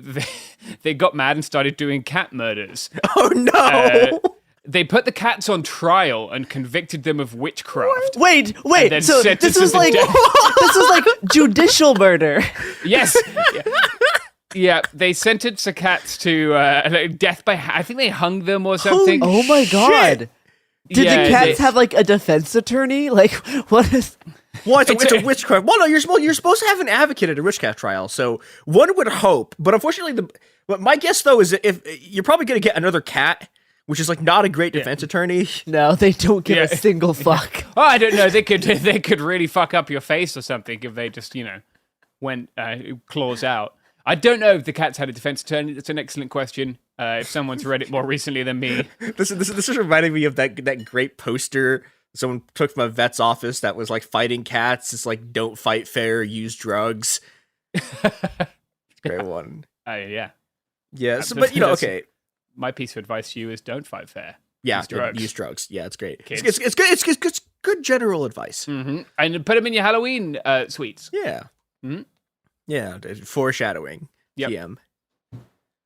they got mad and started doing cat murders. Oh, no! They put the cats on trial and convicted them of witchcraft. Wait! So this was like judicial murder. Yes. Yeah, they sentenced the cats to death by... I think they hung them or something. Oh my god! Did the cats have like a defense attorney? Like, what is? Well, it's a witchcraft. Well, no, you're supposed to have an advocate at a witchcraft trial. So one would hope, but unfortunately, my guess though is that if you're probably going to get another cat, which is like not a great defense attorney. No, they don't give a single fuck. Oh, I don't know. They could really fuck up your face or something if they just went claws out. I don't know if the cats had a defense attorney. That's an excellent question. If someone's read it more recently than me. This is reminding me of that great poster someone took from a vet's office that was like fighting cats. It's like, don't fight fair, use drugs. Great one. Yeah. Yes, but you know, okay. My piece of advice to you is don't fight fair. Yeah, use drugs. Yeah, it's great. It's good. It's good general advice. Mm-hmm. And put them in your Halloween sweets. Yeah. Mm-hmm. Yeah, foreshadowing. Yep. TM.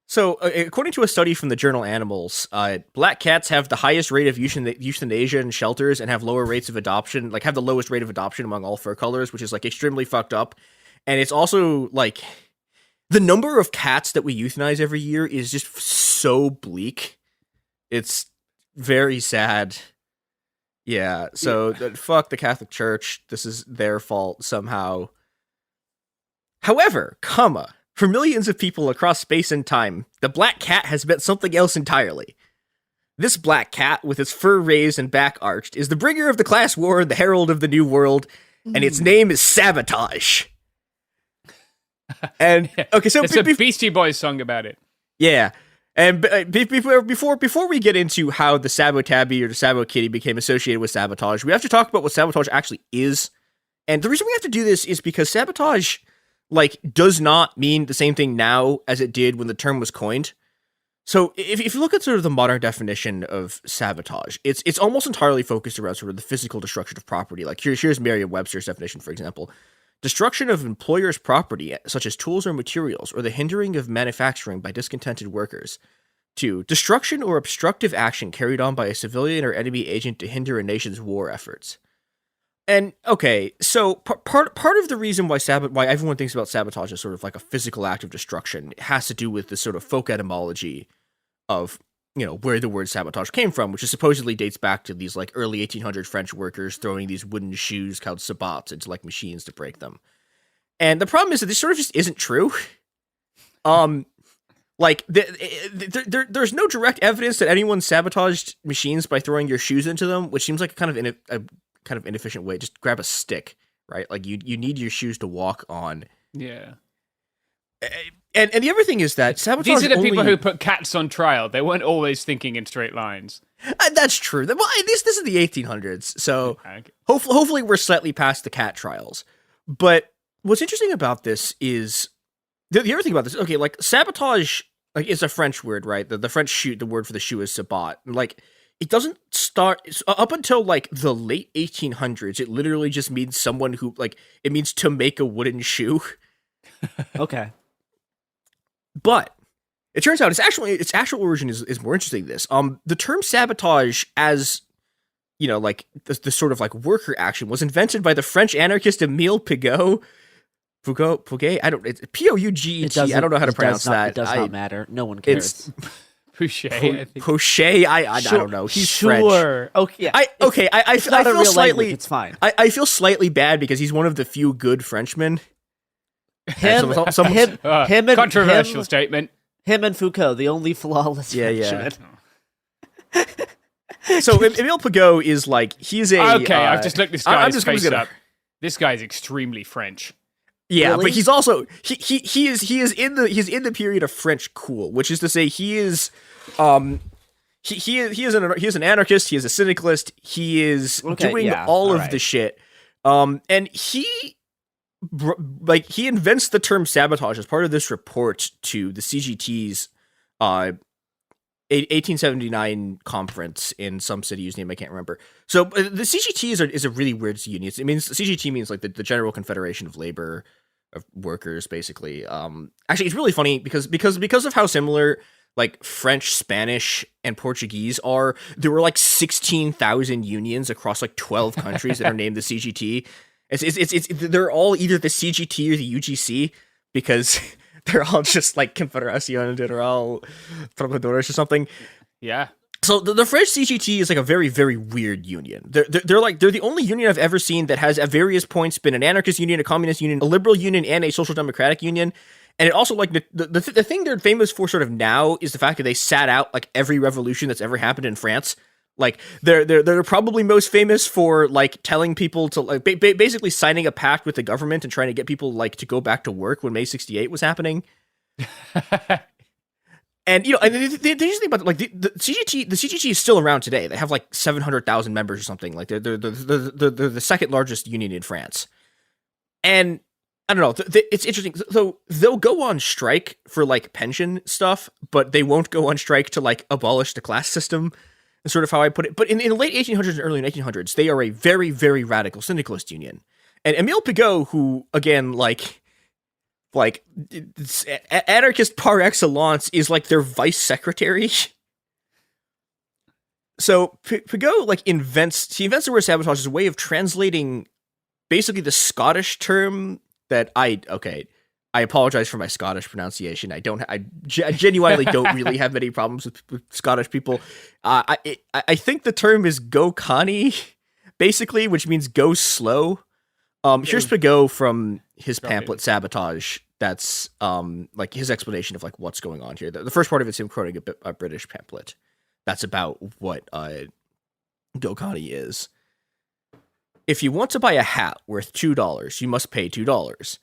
So, according to a study from the journal Animals, black cats have the highest rate of euthanasia in shelters and have lower rates of adoption, like have the lowest rate of adoption among all fur colors, which is like extremely fucked up. And it's also like the number of cats that we euthanize every year is just so bleak. It's very sad. Yeah, so fuck the Catholic Church. This is their fault somehow. However, for millions of people across space and time, the black cat has meant something else entirely. This black cat, with its fur raised and back arched, is the bringer of the class war and the herald of the new world, and its name is Sabotage. And okay, so it's a Beastie Boys song about it. Yeah, and before we get into how the Sabo-Tabby or the Sabo-Kitty became associated with Sabotage, we have to talk about what Sabotage actually is. And the reason we have to do this is because Sabotage, like, does not mean the same thing now as it did when the term was coined. So if you look at sort of the modern definition of sabotage, it's almost entirely focused around sort of the physical destruction of property. Like here's Merriam-Webster's definition, for example. Destruction of employer's property, such as tools or materials, or the hindering of manufacturing by discontented workers. 2. Destruction or obstructive action carried on by a civilian or enemy agent to hinder a nation's war efforts. And, okay, so part of the reason why everyone thinks about sabotage as sort of like a physical act of destruction has to do with this sort of folk etymology of, you know, where the word sabotage came from, which is supposedly dates back to these like early 1800 French workers throwing these wooden shoes called sabots into like machines to break them. And the problem is that this sort of just isn't true. Like there's no direct evidence that anyone sabotaged machines by throwing your shoes into them, which seems like a kind of inefficient way. Just grab a stick, right? Like you need your shoes to walk on. Yeah. And the other thing is that sabotage. These are the people who put cats on trial. They weren't always thinking in straight lines. That's true. Well, this is the 1800s, so hopefully we're slightly past the cat trials. But what's interesting about this is the other thing about this. Okay, like sabotage, like it's a French word, right? The French the word for the shoe is sabot. Like it doesn't start up until like the late 1800s. It literally just means someone who like it means to make a wooden shoe. Okay. But it turns out its actual origin is more interesting than this. The term sabotage as, you know, like the sort of like worker action was invented by the French anarchist Émile Piguet. It's P-O-U-G-E-T. I don't know how to pronounce that. It does not matter. No one cares. Pouchet. I don't know. He's French. Okay. Yeah. I feel slightly. Language. It's fine. I feel slightly bad because he's one of the few good Frenchmen. Controversial statement. Him and Foucault, the only flawless Frenchman. Yeah. So Émile Piguet is like he's a. Okay, I've just looked this guy's face up. This guy's extremely French. Yeah, really? But he's also he is in the period of French cool, which is to say he is he is an anarchist, he is a syndicalist, he is doing all of the shit. And he invents the term sabotage as part of this report to the CGT's 1879 conference in some city whose name I can't remember. So the CGT is a really weird union. It means CGT means like the General Confederation of Labor of Workers, basically. Actually, it's really funny because of how similar like French, Spanish, and Portuguese are. There were like 16,000 unions across like 12 countries that are named the CGT. They're all either the CGT or the UGC because they're all just like Confederación General Trabajadores or something. Yeah. So the French CGT is like a very, very weird union. They're the only union I've ever seen that has at various points been an anarchist union, a communist union, a liberal union, and a social democratic union. And it also like the thing they're famous for sort of now is the fact that they sat out like every revolution that's ever happened in France. Like they're probably most famous for like telling people to like basically signing a pact with the government and trying to get people like to go back to work when May 68 was happening. And you know, and the interesting thing about like the CGT is still around today. They have like 700,000 members or something. Like they're the second largest union in France. And I don't know. It's interesting. So they'll go on strike for like pension stuff, but they won't go on strike to like abolish the class system. Is sort of how I put it. But in the late 1800s and early 1900s, they are a very, very radical syndicalist union. And Emile Pigot, who again, like anarchist par excellence, is like their vice secretary. So Pigot like invents the word sabotage as a way of translating basically the Scottish term that I apologize for my Scottish pronunciation. I genuinely don't really have many problems with Scottish people. I think the term is go canny, basically, which means go slow. Here's Pigot from his pamphlet Sabotage. That's like his explanation of like what's going on here. The first part of it's him quoting a British pamphlet. That's about what go canny is. If you want to buy a hat worth $2, you must pay $2.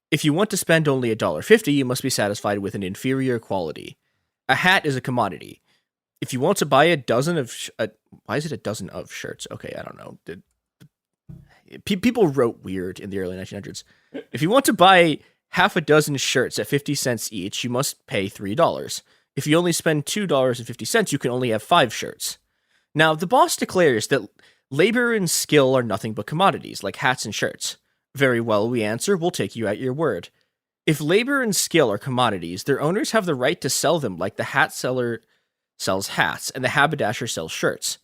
If you want to spend only $1.50, you must be satisfied with an inferior quality. A hat is a commodity. If you want to buy a dozen of... why is it a dozen of shirts? Okay, I don't know. People wrote weird in the early 1900s. If you want to buy half a dozen shirts at 50 cents each, you must pay $3. If you only spend $2.50, you can only have 5 shirts. Now, the boss declares that labor and skill are nothing but commodities, like hats and shirts. Very well, we answer, we'll take you at your word. If labor and skill are commodities, their owners have the right to sell them like the hat seller sells hats and the haberdasher sells shirts.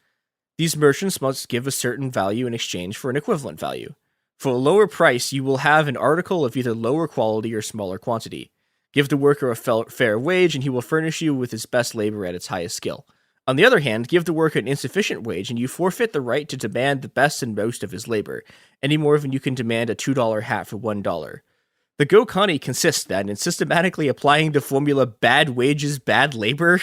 These merchants must give a certain value in exchange for an equivalent value. For a lower price, you will have an article of either lower quality or smaller quantity. Give the worker a fair wage, and he will furnish you with his best labor at its highest skill. On the other hand, give the worker an insufficient wage, and you forfeit the right to demand the best and most of his labor, any more than you can demand a $2 hat for $1. The go canny consists then in systematically applying the formula bad wages, bad labor.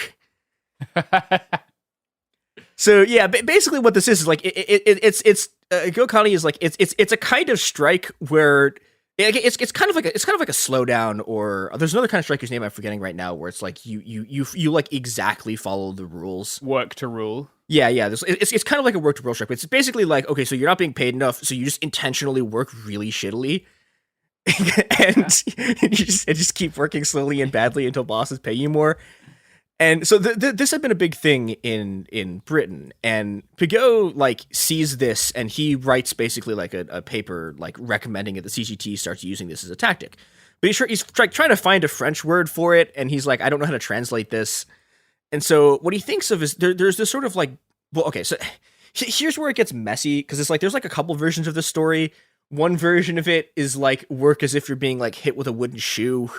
So yeah, basically what this is like it's go canny is like it's a kind of strike where it's kind of like a slowdown, or there's another kind of strike whose name I'm forgetting right now, where it's like you like exactly follow the rules. Work to rule. Yeah. It's kind of like a work to rule strike. But it's basically like, okay, so you're not being paid enough, so you just intentionally work really shittily, and you just keep working slowly and badly until bosses pay you more. And so this had been a big thing in Britain, and Pigot like sees this, and he writes basically like a paper like recommending that the CGT starts using this as a tactic. But he's trying to find a French word for it, and he's like, I don't know how to translate this. And so what he thinks of is there's this sort of like, well, okay, so here's where it gets messy, because it's like there's like a couple versions of the story. One version of it is like work as if you're being like hit with a wooden shoe.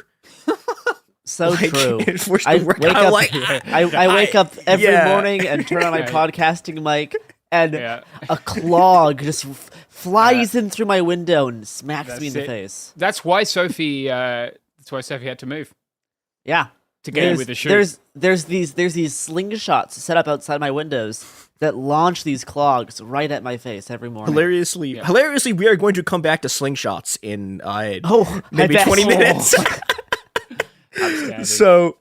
So like, true. I wake up every morning and turn on my podcasting mic, and a clog just flies in through my window and smacks me in the face. That's why Sophie. Had to move. Yeah, to get in with the shoe. There's these slingshots set up outside my windows that launch these clogs right at my face every morning. Hilariously, we are going to come back to slingshots in maybe 20 minutes. So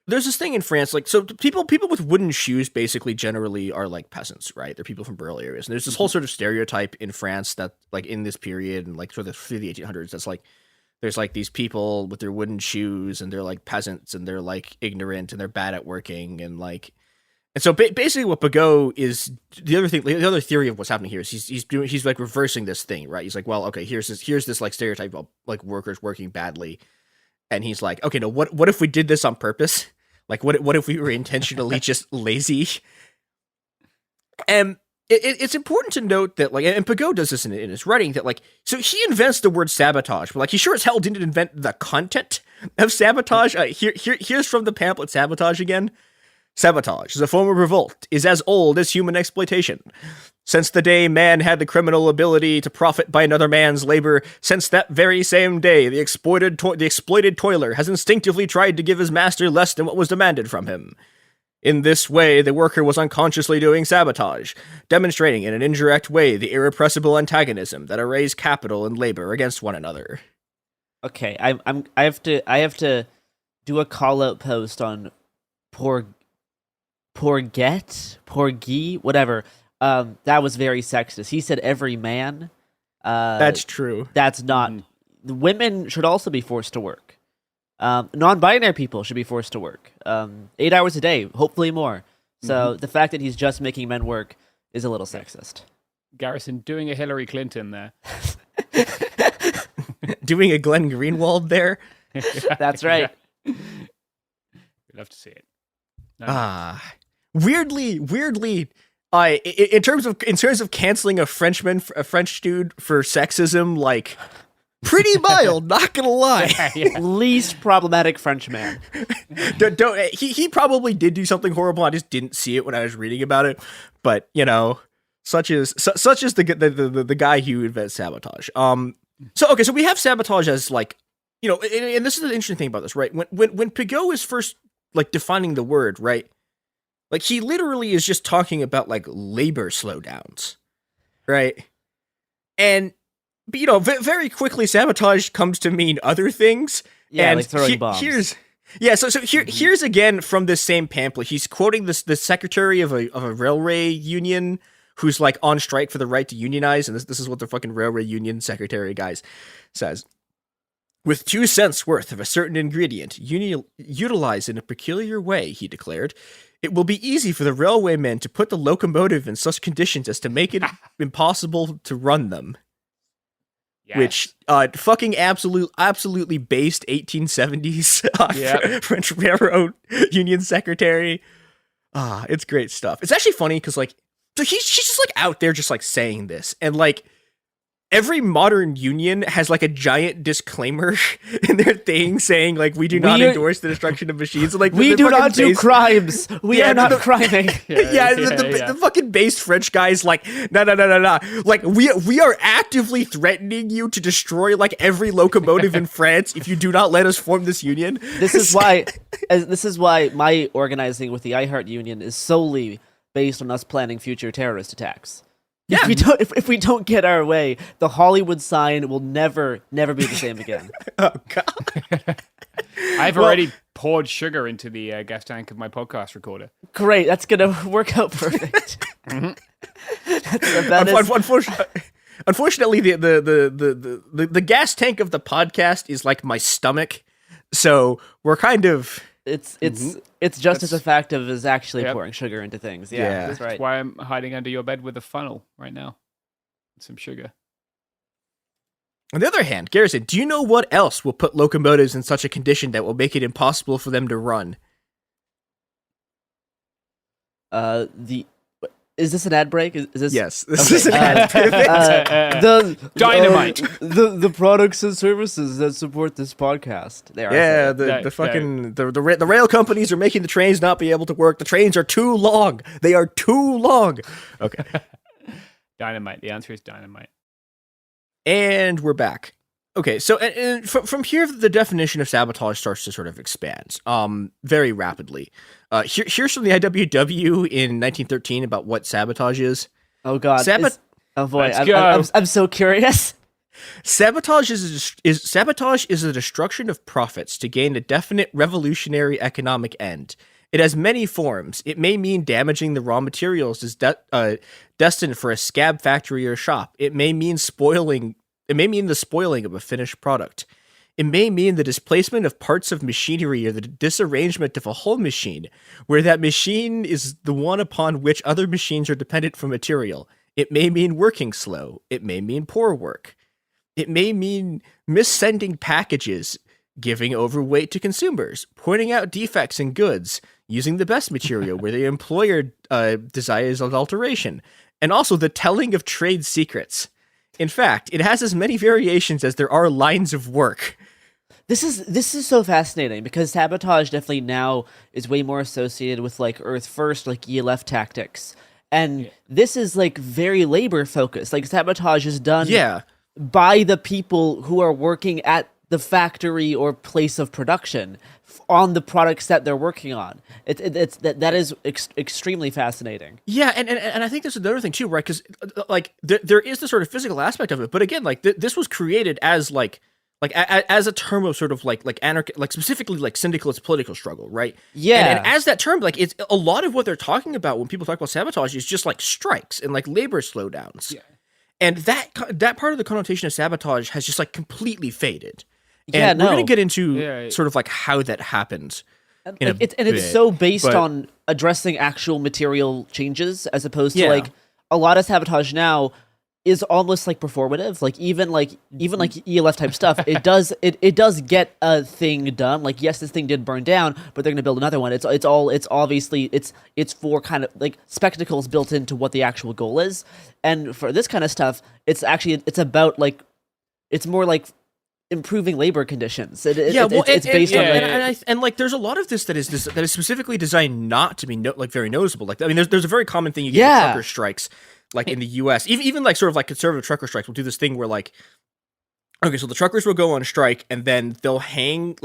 there's this thing in France, like, so people with wooden shoes basically generally are like peasants, right? They're people from rural areas. And there's this whole sort of stereotype in France that like in this period and like through the 1800s, that's like, there's like these people with their wooden shoes and they're like peasants and they're like ignorant and they're bad at working and like, and so basically what Pigot is, the other theory of what's happening here is he's like reversing this thing, right? He's like, well, okay, here's this like stereotype of like workers working badly. And he's like, okay, no, what if we did this on purpose? Like, what if we were intentionally just lazy? And it's important to note that, like, and Pigot does this in his writing, that, like, so he invents the word sabotage, but, like, he sure as hell didn't invent the content of sabotage. Here's from the pamphlet Sabotage again. Sabotage is a form of revolt, is as old as human exploitation. Since the day man had the criminal ability to profit by another man's labor, since that very same day, the exploited toiler has instinctively tried to give his master less than what was demanded from him. In this way, the worker was unconsciously doing sabotage, demonstrating in an indirect way the irrepressible antagonism that arrays capital and labor against one another. Okay, I have to do a call out post on Porgy, whatever. That was very sexist. He said every man. That's true. That's not women should also be forced to work. Non-binary people should be forced to work 8 hours a day, hopefully more. So the fact that he's just making men work is a little sexist. Garrison doing a Hillary Clinton there. Doing a Glenn Greenwald there. That's right. We'd love to see it. Weirdly. In terms of canceling a French dude for sexism, like pretty mild, not gonna lie. Least problematic French man. He probably did do something horrible. I just didn't see it when I was reading about it. But you know, such is the guy who invents sabotage. So we have sabotage as like, you know, and this is the interesting thing about this, right? When Pigot is first like defining the word, right? Like he literally is just talking about like labor slowdowns, right? And you know, very quickly, sabotage comes to mean other things. Yeah, and like throwing bombs. Here's again from this same pamphlet. He's quoting the secretary of a railway union who's like on strike for the right to unionize, and this is what the fucking railway union secretary guys says. With 2 cents worth of a certain ingredient utilized in a peculiar way, he declared, it will be easy for the railwaymen to put the locomotive in such conditions as to make it impossible to run them. Yes. Which fucking absolutely based 1870s French railroad union secretary. It's great stuff. It's actually funny because like, so she's just like out there just like saying this, and like every modern union has like a giant disclaimer in their thing saying like we do not endorse the destruction of machines. Like we do not do crimes. We are not criming. The fucking based French guys like no. Like we are actively threatening you to destroy like every locomotive in France if you do not let us form this union. This is why my organizing with the iHeart Union is solely based on us planning future terrorist attacks. Yeah. If we don't get our way, the Hollywood sign will never be the same again. Oh God! I've already poured sugar into the gas tank of my podcast recorder. Great, that's gonna work out perfect. Unfortunately, the gas tank of the podcast is like my stomach, so we're kind of. It's just as effective as actually pouring sugar into things. Yeah, that's right. That's why I'm hiding under your bed with a funnel right now. Some sugar. On the other hand, Garrison, do you know what else will put locomotives in such a condition that will make it impossible for them to run? Is this an ad break? Is this? Yes, this is an ad break. The dynamite. The products and services that support this podcast. The rail companies are making the trains not be able to work. The trains are too long. They are too long. Okay. Dynamite. The answer is dynamite. And we're back. Okay, so and from here, the definition of sabotage starts to sort of expand very rapidly. Here's from the IWW in 1913 about what sabotage is. Oh God! Oh boy! I'm so curious. Sabotage is a destruction of profits to gain a definite revolutionary economic end. It has many forms. It may mean damaging the raw materials destined for a scab factory or shop. It may mean the spoiling of a finished product. It may mean the displacement of parts of machinery or the disarrangement of a whole machine, where that machine is the one upon which other machines are dependent for material. It may mean working slow. It may mean poor work. It may mean missending packages, giving overweight to consumers, pointing out defects in goods, using the best material where the employer desires adulteration, and also the telling of trade secrets. In fact, it has as many variations as there are lines of work. This is so fascinating because sabotage definitely now is way more associated with like Earth First, like ELF tactics. And this is like very labor focused. Like sabotage is done by the people who are working at the factory or place of production on the products that they're working on. That is extremely fascinating. Yeah, and I think there's another thing too, right? Because like there is the sort of physical aspect of it, but again, like this was created as as a term of sort of like anarchy, like specifically like syndicalist political struggle, right? Yeah, and as that term, like it's a lot of what they're talking about when people talk about sabotage is just like strikes and like labor slowdowns. Yeah. And that part of the connotation of sabotage has just like completely faded. Yeah, and we're going to get into sort of like how that happens. It's so based on addressing actual material changes as opposed to like a lot of sabotage now is almost like performative. Like even ELF type stuff, it does get a thing done. Like yes, this thing did burn down, but they're going to build another one. It's obviously it's for kind of like spectacles built into what the actual goal is. And for this kind of stuff, it's about like it's more like improving labor conditions. It's based on and like there's a lot of this that is specifically designed not to be very noticeable. Like I mean, there's a very common thing you get with trucker strikes, like in the U.S. Even like sort of like conservative trucker strikes will do this thing where like, okay, so the truckers will go on strike and then they'll hang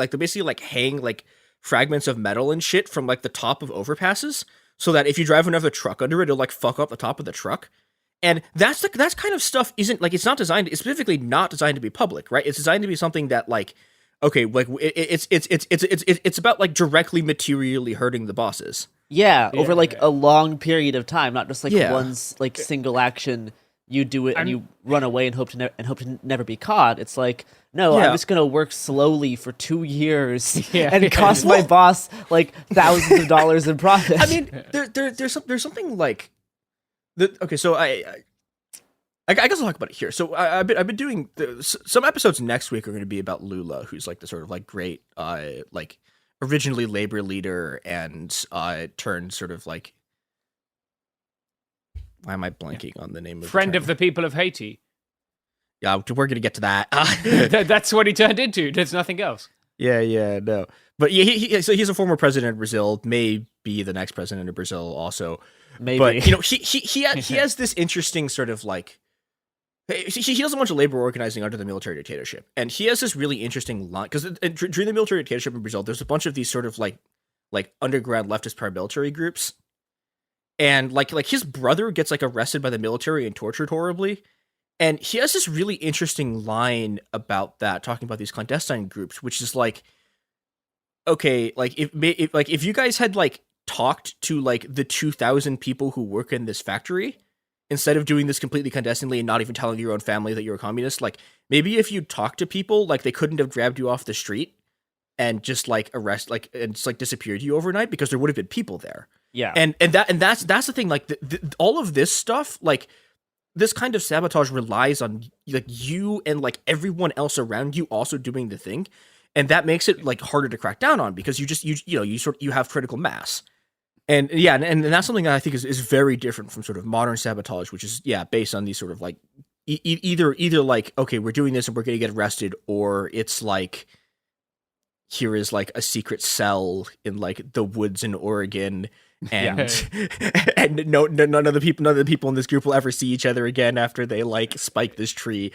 fragments of metal and shit from like the top of overpasses, so that if you drive another truck under it, it'll like fuck up the top of the truck. And that's kind of stuff isn't like it's specifically not designed to be public, right? It's designed to be something that like, okay, like it's about like directly materially hurting the bosses. Over like a long period of time, not just like one like single action. You do it and you run away and hope to never be caught. It's like no, I'm just gonna work slowly for 2 years and cost my boss like thousands of dollars in profit. I mean, there's something like. Okay, so I guess I'll talk about it here. So I've been doing some episodes next week are going to be about Lula, who's like the sort of like great like originally labor leader and turned sort of like why am I blanking on the name of friend of the people of Haiti? Yeah, we're going to get to that. That's what he turned into. There's nothing else. Yeah, no. But so he's a former president of Brazil, may be the next president of Brazil also. Maybe. But, you know, he has this interesting sort of like, he does a bunch of labor organizing under the military dictatorship. And he has this really interesting line, because during the military dictatorship in Brazil, there's a bunch of these sort of like underground leftist paramilitary groups. And like his brother gets like arrested by the military and tortured horribly. And he has this really interesting line about that, talking about these clandestine groups, which is like, okay, like if you guys had like talked to like the 2,000 people who work in this factory instead of doing this completely clandestinely and not even telling your own family that you're a communist, like maybe if you talked to people, like they couldn't have grabbed you off the street and just like disappeared you overnight because there would have been people there. Yeah. And that's the thing, like all of this stuff, like this kind of sabotage relies on like you and like everyone else around you also doing the thing. And that makes it like harder to crack down on because you have critical mass. And and that's something that I think is very different from sort of modern sabotage, which is based on these sort of like either like, okay, we're doing this and we're going to get arrested, or it's like here is like a secret cell in like the woods in Oregon, and and none of the people in this group will ever see each other again after they like spike this tree.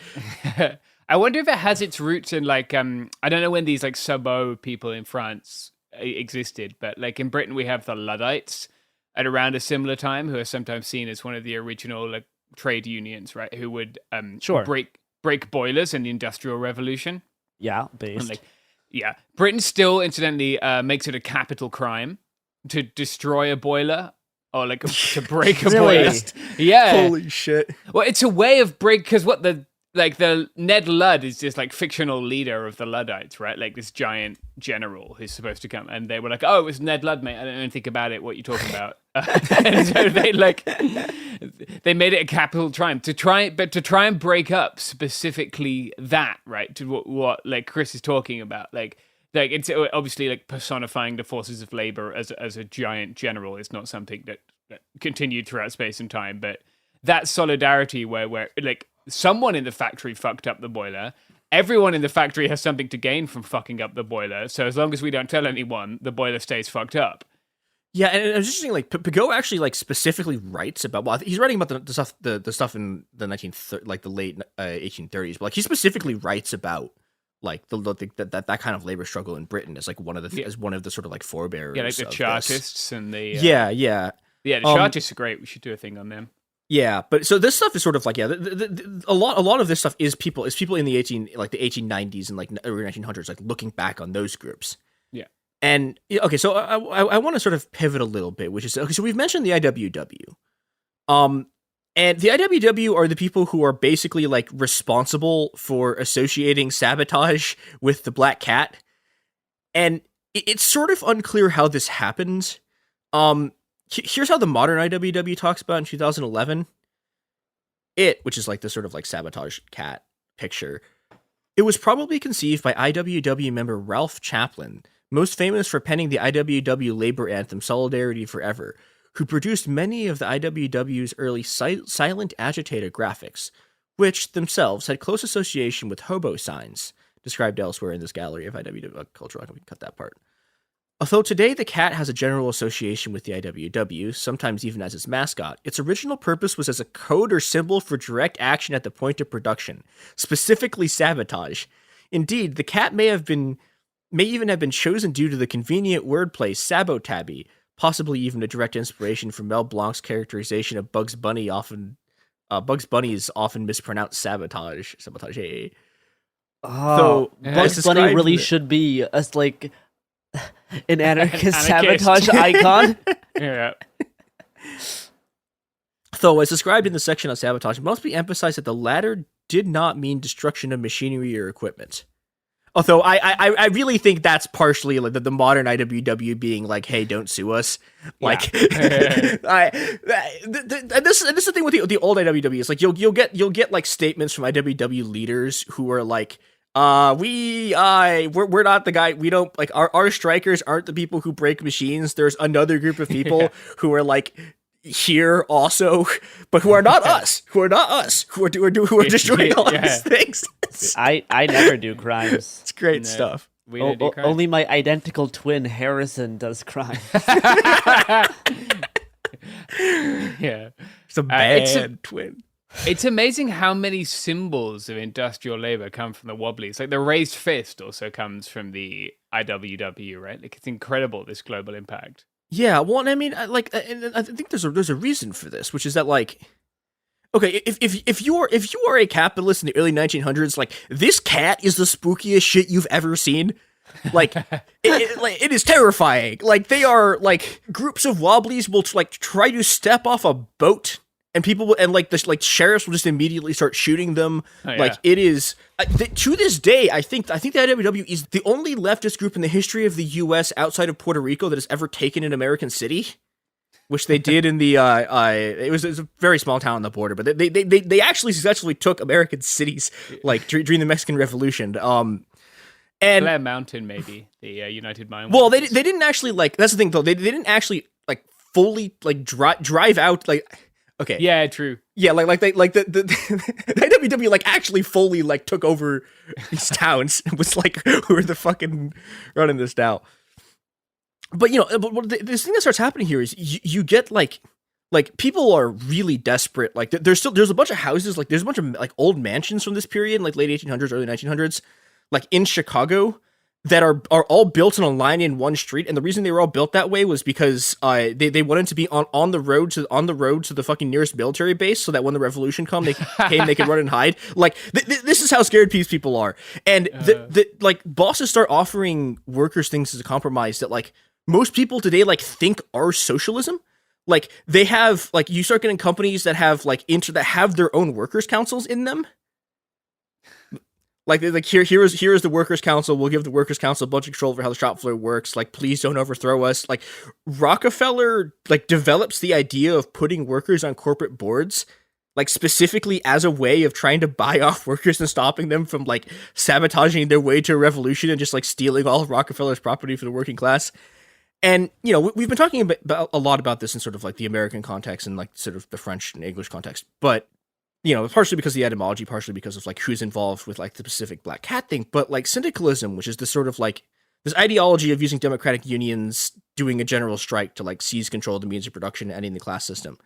I wonder if it has its roots in like I don't know when these like Sabot people in France existed, but like in Britain we have the Luddites at around a similar time, who are sometimes seen as one of the original like trade unions, right? Who would break boilers in the Industrial Revolution. Yeah, based. And, Britain still incidentally makes it a capital crime to destroy a boiler or like to break a boiler. Yeah, holy shit. Well, it's a way of because what the Ned Ludd is just like fictional leader of the Luddites, right? Like this giant general who's supposed to come, and they were like, "Oh, it was Ned Ludd, mate. I don't know anything about it. What you talking about?" And so they made it a capital crime to try and break up specifically that, right? To what like Chris is talking about, like it's obviously like personifying the forces of labor as a giant general is not something that continued throughout space and time, but that solidarity where like someone in the factory fucked up the boiler. Everyone in the factory has something to gain from fucking up the boiler. So as long as we don't tell anyone, the boiler stays fucked up. Yeah, and it's interesting. Like Pigot actually like specifically writes about. Well, he's writing about the stuff in the late 1830s. But like he specifically writes about like that kind of labor struggle in Britain as like one of the sort of like forebearers. Yeah, like the Chartists and the the Chartists are great. We should do a thing on them. Yeah, but so this stuff is sort of like a lot of this stuff is people in the 1890s and like early 1900s like looking back on those groups. Yeah. And okay, so I want to sort of pivot a little bit, which is okay. So we've mentioned the IWW. And the IWW are the people who are basically like responsible for associating sabotage with the Black Cat. And it's sort of unclear how this happened. Here's how the modern IWW talks about in 2011. Which is like the sort of like sabotage cat picture. It was probably conceived by IWW member Ralph Chaplin, most famous for penning the IWW labor anthem Solidarity Forever, who produced many of the IWW's early silent agitator graphics, which themselves had close association with hobo signs, described elsewhere in this gallery of IWW culture. I can cut that part. Although today the cat has a general association with the IWW, sometimes even as its mascot, its original purpose was as a code or symbol for direct action at the point of production, specifically sabotage. Indeed, the cat may even have been chosen due to the convenient wordplay sabotabby, possibly even a direct inspiration from Mel Blanc's characterization of Bugs Bunny is often mispronounced sabotage. Sabotage. So Bugs Bunny really should be like an anarchist sabotage icon. Yeah. Though, as described in the section on sabotage, it must be emphasized that the latter did not mean destruction of machinery or equipment. Although I really think that's partially like the modern IWW being like, hey, don't sue us. Like, this is the thing with the old IWW is like you'll get like statements from IWW leaders who are like, we're not the guy. We don't like our strikers aren't the people who break machines. There's another group of people who are like here also, but who are not us. Who are destroying all these things. I never do crimes. It's great stuff. We don't do crimes. Only my identical twin Harrison does crimes. Yeah, it's a bad twin. It's amazing how many symbols of industrial labor come from the Wobblies. Like the raised fist also comes from the IWW, right? Like it's incredible, this global impact. Yeah, well, I mean, I think there's a reason for this, which is that like, okay, if you are a capitalist in the early 1900s, like this cat is the spookiest shit you've ever seen. Like it is terrifying. Like they are like groups of Wobblies will like try to step off a boat. And people will, and like the sheriffs will just immediately start shooting them. Oh, yeah. Like it is to this day. I think the IWW is the only leftist group in the history of the U.S. outside of Puerto Rico that has ever taken an American city, which they did in the it was a very small town on the border, but they actually successfully took American cities like during the Mexican Revolution. And Blair Mountain, maybe the United Mine. Well, they didn't actually like. That's the thing though. They didn't actually like fully like drive out like. Okay. Yeah, true. Yeah, the IWW like actually fully like took over these towns and was like, who are the fucking running this now? But this thing that starts happening here is you get like people are really desperate. Like there's a bunch of houses, like there's a bunch of like old mansions from this period, like late 1800s, early 1900s, like in Chicago. That are all built in a line in one street, and the reason they were all built that way was because they wanted to be on the road to the fucking nearest military base, so that when the revolution they could run and hide. Like this is how scared these people are, and like bosses start offering workers things as a compromise that like most people today like think are socialism. Like they have like you start getting companies that have like that have their own workers councils in them. Like here is the workers' council. We'll give the workers' council a bunch of control over how the shop floor works. Like, please don't overthrow us. Like, Rockefeller like develops the idea of putting workers on corporate boards, like specifically as a way of trying to buy off workers and stopping them from like sabotaging their way to a revolution and just like stealing all of Rockefeller's property for the working class. And we've been talking about a lot about this in sort of like the American context and like sort of the French and English context, but. Partially because of the etymology, partially because of like who's involved with like the Pacific Black Cat thing, but like syndicalism, which is this sort of like this ideology of using democratic unions, doing a general strike to like seize control of the means of production, ending the class system.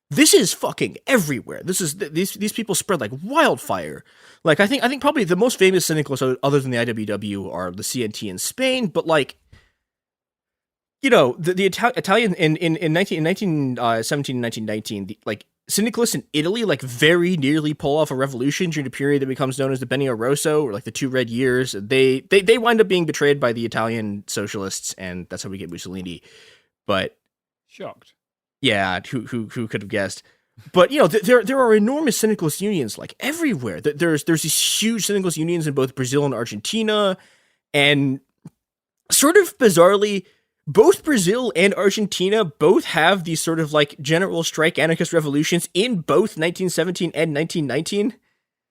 This is fucking everywhere. These people spread like wildfire. Like I think probably the most famous syndicalists other than the IWW are the CNT in Spain, but like the Italian in 1917 and 1919, like syndicalists in Italy like very nearly pull off a revolution during a period that becomes known as the Benio Rosso, or like the 2 Red Years. They wind up being betrayed by the Italian socialists, and that's how we get Mussolini. But shocked. Yeah, who could have guessed? But there are enormous syndicalist unions like everywhere. There's these huge syndicalist unions in both Brazil and Argentina, and sort of bizarrely, both Brazil and Argentina both have these sort of like general strike anarchist revolutions in both 1917 and 1919.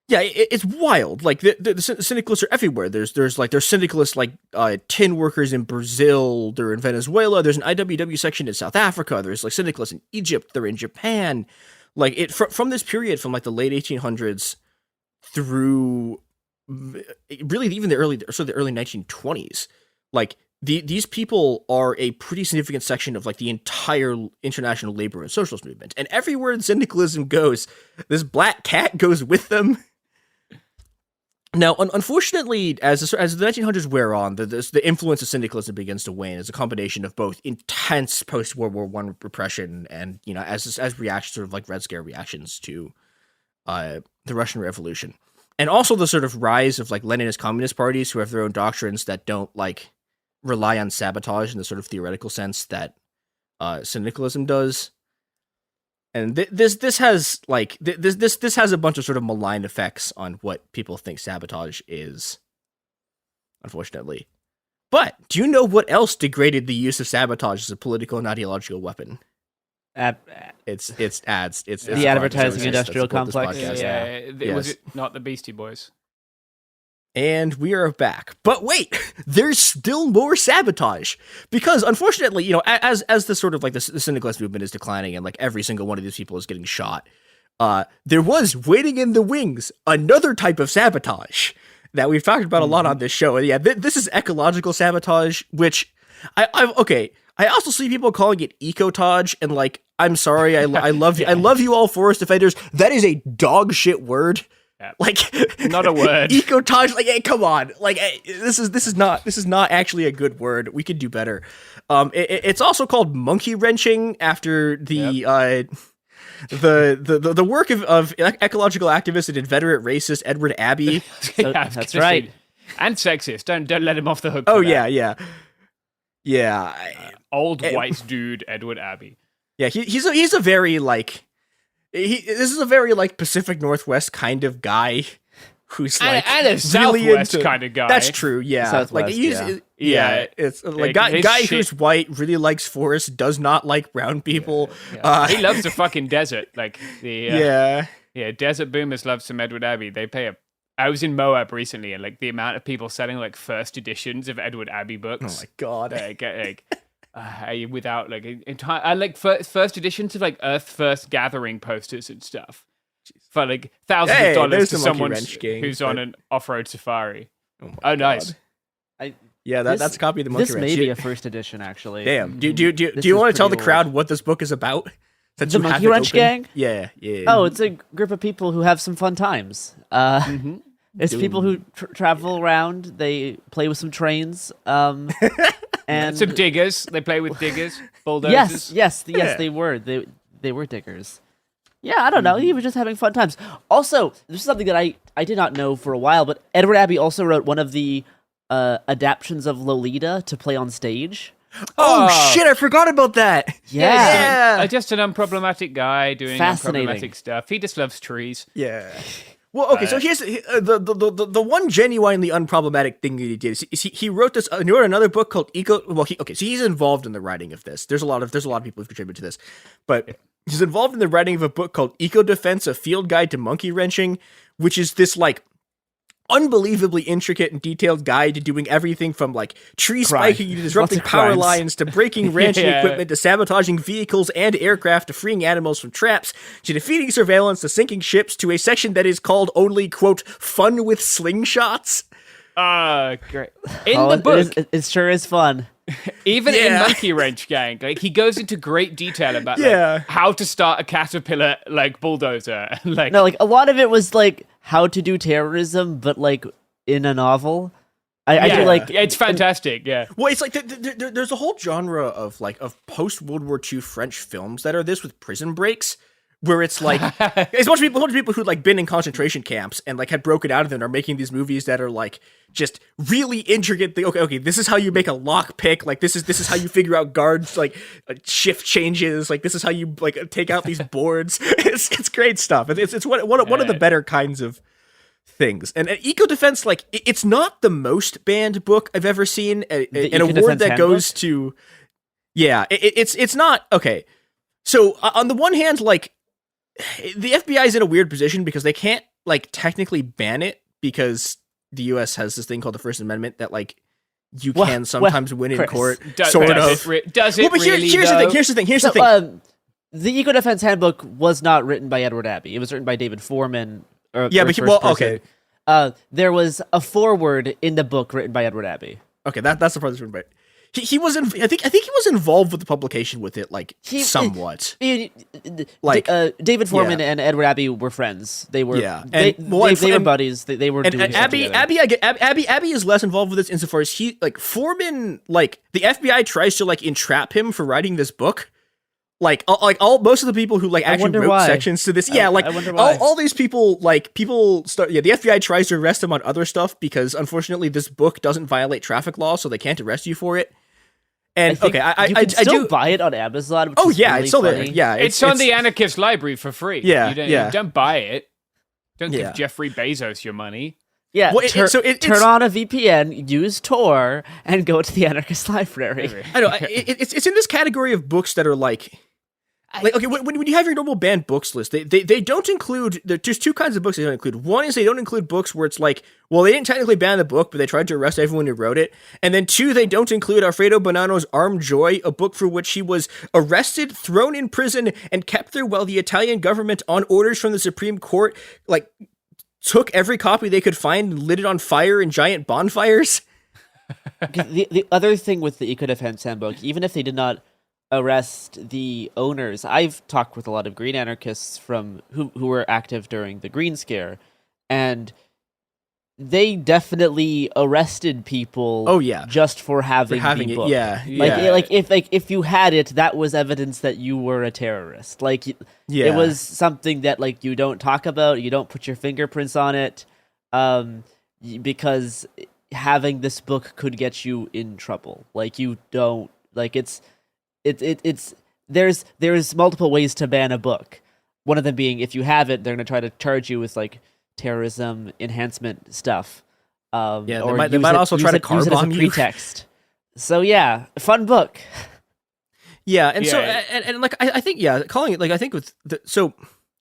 Yeah, it's wild. Like the syndicalists are everywhere. There's syndicalists like tin workers in Brazil. They're in Venezuela. There's an IWW section in South Africa. There's like syndicalists in Egypt. They're in Japan. Like from this period, from like the late 1800s through really even the early 1920s. Like these people are a pretty significant section of like the entire international labor and socialist movement. And everywhere syndicalism goes, this black cat goes with them. Now, unfortunately, as the 1900s wear on, the influence of syndicalism begins to wane as a combination of both intense post-World War I repression and, as reactions, sort of like Red Scare reactions to the Russian Revolution. And also the sort of rise of like Leninist communist parties who have their own doctrines that don't like rely on sabotage in the sort of theoretical sense that syndicalism does. And this has a bunch of sort of malign effects on what people think sabotage is, unfortunately. But do you know what else degraded the use of sabotage as a political and ideological weapon? It's ads. It's the advertising industrial complex. Was it not the Beastie Boys? And we are back. But wait, there's still more sabotage. Because unfortunately, as the sort of like the syndicalist movement is declining and like every single one of these people is getting shot, there was waiting in the wings another type of sabotage that we've talked about a lot on this show. And yeah, this is ecological sabotage, which I also see people calling it ecotage, and like, I'm sorry, I love you. I love you all, forest defenders. That is a dog shit word. Yeah. Like, not a word. Ecotage, like, hey, come on, like, hey, this is not actually a good word. We could do better. It's also called monkey wrenching after the work of ecological activist and inveterate racist Edward Abbey. That's right, and sexist. Don't let him off the hook. Oh yeah. Old And- white dude Edward Abbey. Yeah, he's a very like this is a very like Pacific Northwest kind of guy who's like and a really Southwest into, kind of guy. That's true. Yeah, Southwest, like he's yeah. It's like Like, guy his shit- who's white, really likes forests, does not like brown people. He loves the fucking desert. Like the desert boomers love some Edward Abbey. They pay a. I was in Moab recently, and like the amount of people selling like first editions of Edward Abbey books. Oh my god! Without like entire, I like first editions of like Earth First Gathering posters and stuff for like thousands of dollars to someone who's on an off-road safari. Oh, nice. That's a copy of the Monkey This Wrench. may be a first edition, actually. Damn. Do you want to tell the crowd what this book is about? Since The you have Monkey it Wrench open? Gang? Yeah. Oh, it's a group of people who have some fun times. It's people who travel around. They play with some trains. And some diggers. They play with diggers, bulldozers. Yes, they were. They were diggers. Yeah, I don't know. He was just having fun times. Also, this is something that I did not know for a while, but Edward Abbey also wrote one of the adaptions of Lolita to play on stage. Oh shit! I forgot about that. Yeah. Just an unproblematic guy doing unproblematic stuff. He just loves trees. Yeah. Well, okay, so here's the one genuinely unproblematic thing that he did. Is he wrote this. He wrote another book called Eco. Well, so he's involved in the writing of this. There's a lot of people who've contributed to this, but he's involved in the writing of a book called Eco Defense: A Field Guide to Monkey Wrenching, which is this like unbelievably intricate and detailed guide to doing everything from like tree spiking to disrupting power lines to breaking ranching equipment to sabotaging vehicles and aircraft to freeing animals from traps to defeating surveillance to sinking ships to a section that is called only quote fun with slingshots. Great. In the book, it sure is fun. Even in Monkey Wrench Gang, like he goes into great detail about like, how to start a caterpillar like bulldozer. Like No, like a lot of it was like how to do terrorism, but like in a novel. I do like it's fantastic. Yeah. Well, it's like there's a whole genre of post World War II French films that are this with prison breaks, where it's like it's a bunch of people who'd like been in concentration camps and like had broken out of them and are making these movies that are like just really intricate. Okay, this is how you make a lock pick. Like this is how you figure out guards like shift changes. Like this is how you like take out these boards. It's great stuff. It's one of the better kinds of things. And Eco Defense, like it's not the most banned book I've ever seen. An award that goes to it's not okay. So on the one hand, like the FBI is in a weird position because they can't like technically ban it because the U.S. has this thing called the First Amendment that like you can sometimes win in court. Does it really? Here's the thing. The Eco Defense Handbook was not written by Edward Abbey. It was written by David Foreman. Okay. There was a foreword in the book written by Edward Abbey. Okay, that's the part that's written by. He was I think he was involved with the publication with it, like somewhat. David Foreman and Edward Abbey were friends. They were they were buddies. They were doing Abbey is less involved with this insofar as Foreman, like the FBI tries to like entrap him for writing this book. Most of the people who like actually wrote sections to this, I wonder why. All these people the FBI tries to arrest him on other stuff because unfortunately this book doesn't violate traffic law, so they can't arrest you for it. And you can still buy it on Amazon. Which is really it's still there. funny. Yeah, it's on the Anarchist Library for free. Yeah, you don't buy it. Don't give Jeffrey Bezos your money. Yeah, turn on a VPN, use Tor, and go to the Anarchist Library. I know it's in this category of books that are like okay, when you have your normal banned books list, they don't include. There's two kinds of books they don't include. One is they don't include books where it's like, well, they didn't technically ban the book, but they tried to arrest everyone who wrote it. And then two, they don't include Alfredo Bonanno's Armed Joy, a book for which he was arrested, thrown in prison, and kept there while the Italian government, on orders from the Supreme Court, like took every copy they could find and lit it on fire in giant bonfires. The other thing with the Eco Defense Handbook, even if they did not arrest the owners, I've talked with a lot of green anarchists who were active during the Green Scare, and they definitely arrested people just for having the book. If you had it, that was evidence that you were a terrorist. It was something that like you don't talk about, you don't put your fingerprints on it, because having this book could get you in trouble. There's multiple ways to ban a book. One of them being if you have it, they're going to try to charge you with like terrorism enhancement stuff. They might also try to car bomb you. Pretext. So yeah, fun book. Yeah, and so and like I think calling it like I think with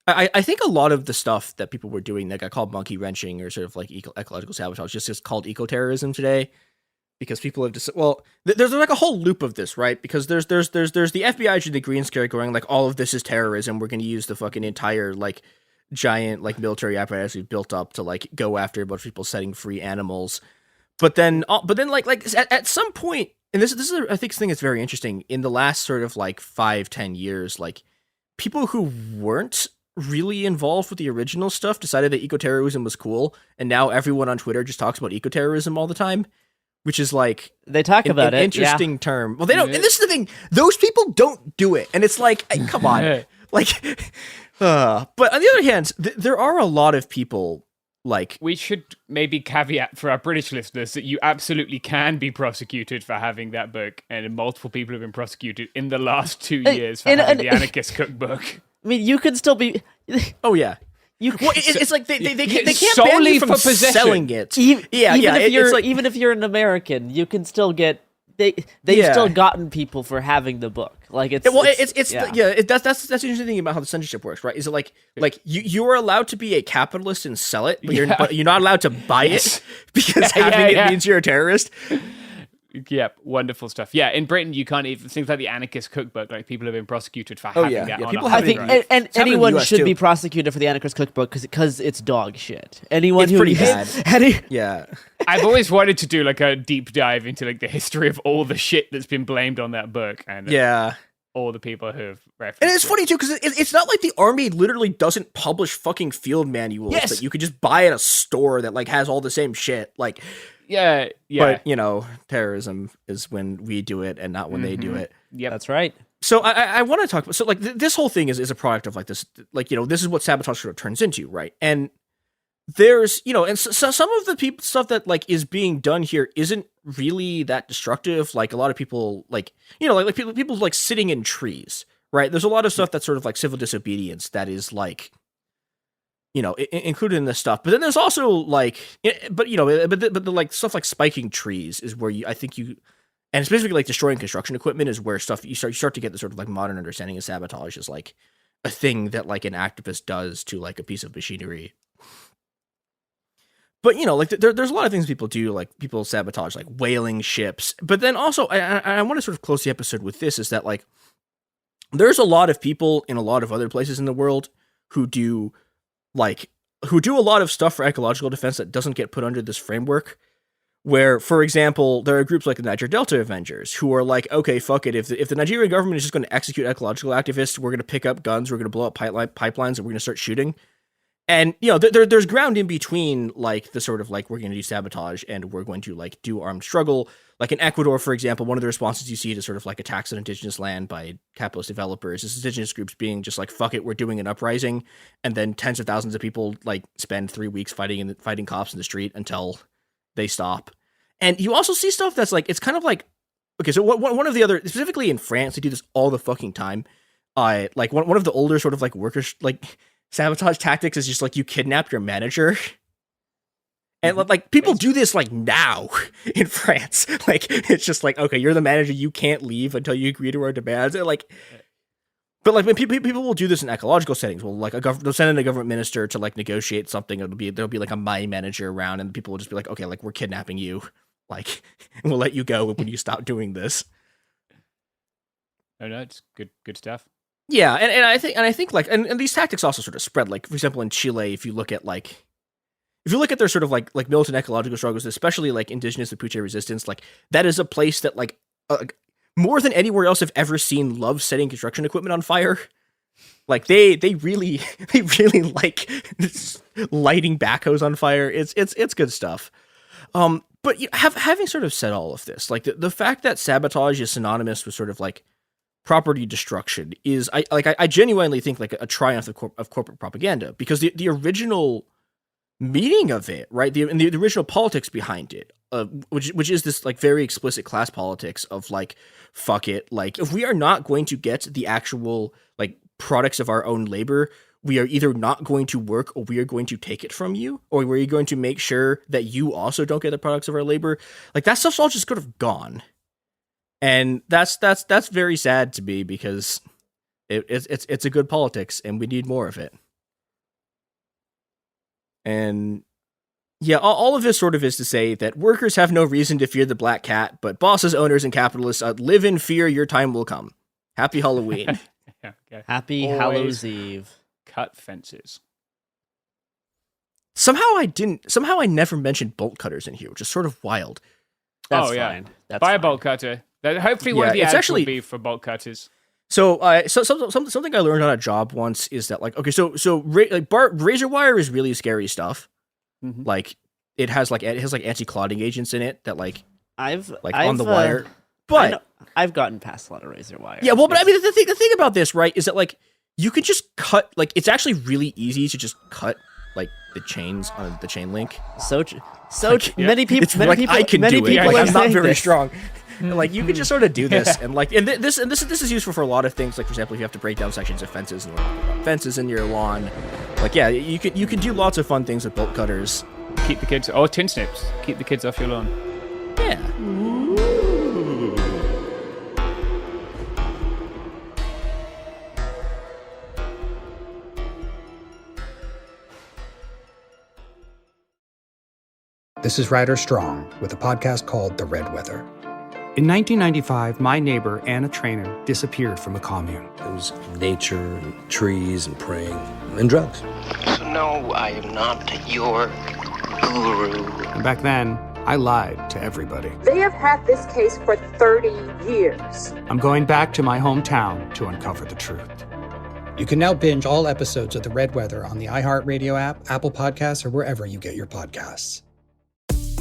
I think a lot of the stuff that people were doing that got called monkey wrenching or sort of like ecological sabotage just called eco-terrorism today. Because people have there's like a whole loop of this, right? Because there's the FBI to the Green Scare going like all of this is terrorism. We're going to use the fucking entire like giant like military apparatus we've built up to like go after a bunch of people setting free animals. But then at some point, and this is I think thing that's very interesting in the last sort of like 5-10 years, like people who weren't really involved with the original stuff decided that eco-terrorism was cool, and now everyone on Twitter just talks about eco-terrorism all the time. Which is like they talk about an interesting term. Well, they don't. And this is the thing; those people don't do it, and it's like, hey, come on, like. But on the other hand, there are a lot of people like. We should maybe caveat for our British listeners that you absolutely can be prosecuted for having that book, and multiple people have been prosecuted in the last 2 years for having the Anarchist Cookbook. I mean, you could still be. Oh yeah. It's like they can't ban you from selling it. Even if you're an American, you can still get they've still gotten people for having the book. Like that's the interesting thing about how the censorship works, right? Is it like you are allowed to be a capitalist and sell it, but you're not allowed to buy it because having it means you're a terrorist. Yep, wonderful stuff. Yeah, in Britain, you can't even things like the Anarchist Cookbook. Like people have been prosecuted for having that. People I think, and anyone should be prosecuted for the Anarchist Cookbook because it's dog shit. Anyone it's pretty bad. Yeah, I've always wanted to do like a deep dive into like the history of all the shit that's been blamed on that book, and all the people who've referenced. And it's funny too because it's not like the army literally doesn't publish fucking field manuals that you could just buy at a store that like has all the same shit. Like. Yeah. But, terrorism is when we do it and not when they do it. Yep. That's right. So I want to talk about, so like this whole thing is a product of like this, like, you know, this is what sabotage sort of turns into, right? And there's, you know, and so some of the stuff that like is being done here isn't really that destructive. Like a lot of people like, you know, like people like sitting in trees, right? There's a lot of stuff that's sort of like civil disobedience that is like, you know, included in this stuff. But then there's also like, but you know, but the like stuff like spiking trees is where I think you, and specifically like destroying construction equipment is where stuff you start to get the sort of like modern understanding of sabotage is like a thing that like an activist does to like a piece of machinery. But, you know, like there's a lot of things people do, like people sabotage like whaling ships. But then also, I want to sort of close the episode with this, is that like there's a lot of people in a lot of other places in the world who do a lot of stuff for ecological defense that doesn't get put under this framework. Where, for example, there are groups like the Niger Delta Avengers who are like, okay, fuck it. If the Nigerian government is just going to execute ecological activists, we're going to pick up guns, we're going to blow up pipelines, and we're going to start shooting. And, you know, there's ground in between, like, the sort of, like, we're going to do sabotage and we're going to, like, do armed struggle. Like, in Ecuador, for example, one of the responses you see to sort of, like, attacks on indigenous land by capitalist developers is indigenous groups being just like, fuck it, we're doing an uprising. And then tens of thousands of people, like, spend 3 weeks fighting cops in the street until they stop. And you also see stuff that's, like, it's kind of like, okay, so one of the other, specifically in France, they do this all the fucking time. Like, one of the older sort of, like, workers, like, sabotage tactics is just like you kidnap your manager. And like people do this like now in France. Like it's just like, okay, you're the manager, you can't leave until you agree to our demands. And like, but like when people will do this in ecological settings, well, like they'll send in a government minister to like negotiate something. There'll be like a mine manager around, and people will just be like, okay, like we're kidnapping you, like, and we'll let you go when you stop doing this. Oh no, it's good stuff. Yeah, and I think like and these tactics also sort of spread. Like, for example, in Chile, if you look at their sort of like militant ecological struggles, especially like indigenous Mapuche resistance, like that is a place that like more than anywhere else I've ever seen loves setting construction equipment on fire. Like they really like lighting backhoes on fire. It's good stuff. But having sort of said all of this, like the fact that sabotage is synonymous with sort of like property destruction is I genuinely think like a triumph of corporate propaganda, because the original meaning of it, right, the original politics behind it, which is this like very explicit class politics of like, fuck it, like if we are not going to get the actual like products of our own labor, we are either not going to work or we are going to take it from you, or we're going to make sure that you also don't get the products of our labor. Like that stuff's all just sort of gone. And that's very sad to me, because it's a good politics and we need more of it. And yeah, all of this sort of is to say that workers have no reason to fear the black cat, but bosses, owners, and capitalists live in fear. Your time will come. Happy Halloween. Okay. Happy Hallows Eve. Cut fences. Somehow I never mentioned bolt cutters in here, which is sort of wild. That's yeah. fine. That's Buy a fine. bolt cutter. Hopefully one of the ads will be for bolt cutters. So, something I learned on a job once is that like, okay, so razor wire is really scary stuff. Mm-hmm. Like it has anti-clotting agents in it that like I've on the wire. But I've gotten past a lot of razor wire. Yeah, well, but I mean the thing about this, right, is that like you can just cut, like it's actually really easy to just cut like the chains on the chain link. Many people I can do it. Like, I'm not very this. strong. And like you could just sort of do this, and like this is useful for a lot of things. Like for example, if you have to break down sections of fences and fences in your lawn, like yeah, you can do lots of fun things with bolt cutters. Keep the kids, or tin snips. Keep the kids off your lawn. Yeah. This is Ryder Strong with a podcast called The Red Weather. In 1995, my neighbor, Anna Trainer, disappeared from a commune. It was nature and trees and praying and drugs. So no, I am not your guru. And back then, I lied to everybody. They have had this case for 30 years. I'm going back to my hometown to uncover the truth. You can now binge all episodes of The Red Weather on the iHeartRadio app, Apple Podcasts, or wherever you get your podcasts.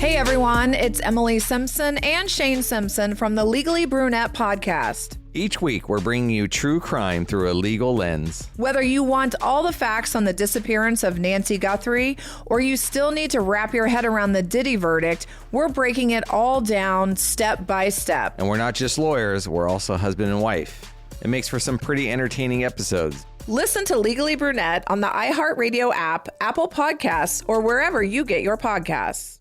Hey everyone, it's Emily Simpson and Shane Simpson from the Legally Brunette podcast. Each week, we're bringing you true crime through a legal lens. Whether you want all the facts on the disappearance of Nancy Guthrie or you still need to wrap your head around the Diddy verdict, we're breaking it all down step by step. And we're not just lawyers, we're also husband and wife. It makes for some pretty entertaining episodes. Listen to Legally Brunette on the iHeartRadio app, Apple Podcasts, or wherever you get your podcasts.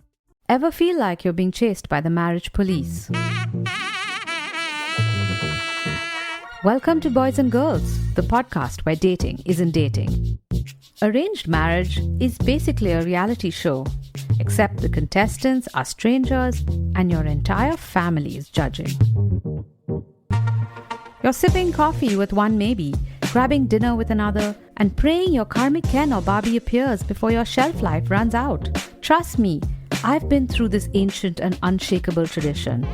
Ever feel like you're being chased by the marriage police? Welcome to Boys and Girls, the podcast where dating isn't dating. Arranged marriage is basically a reality show, except the contestants are strangers and your entire family is judging. You're sipping coffee with one maybe, grabbing dinner with another, and praying your karmic Ken or Barbie appears before your shelf life runs out. Trust me, I've been through this ancient and unshakable tradition.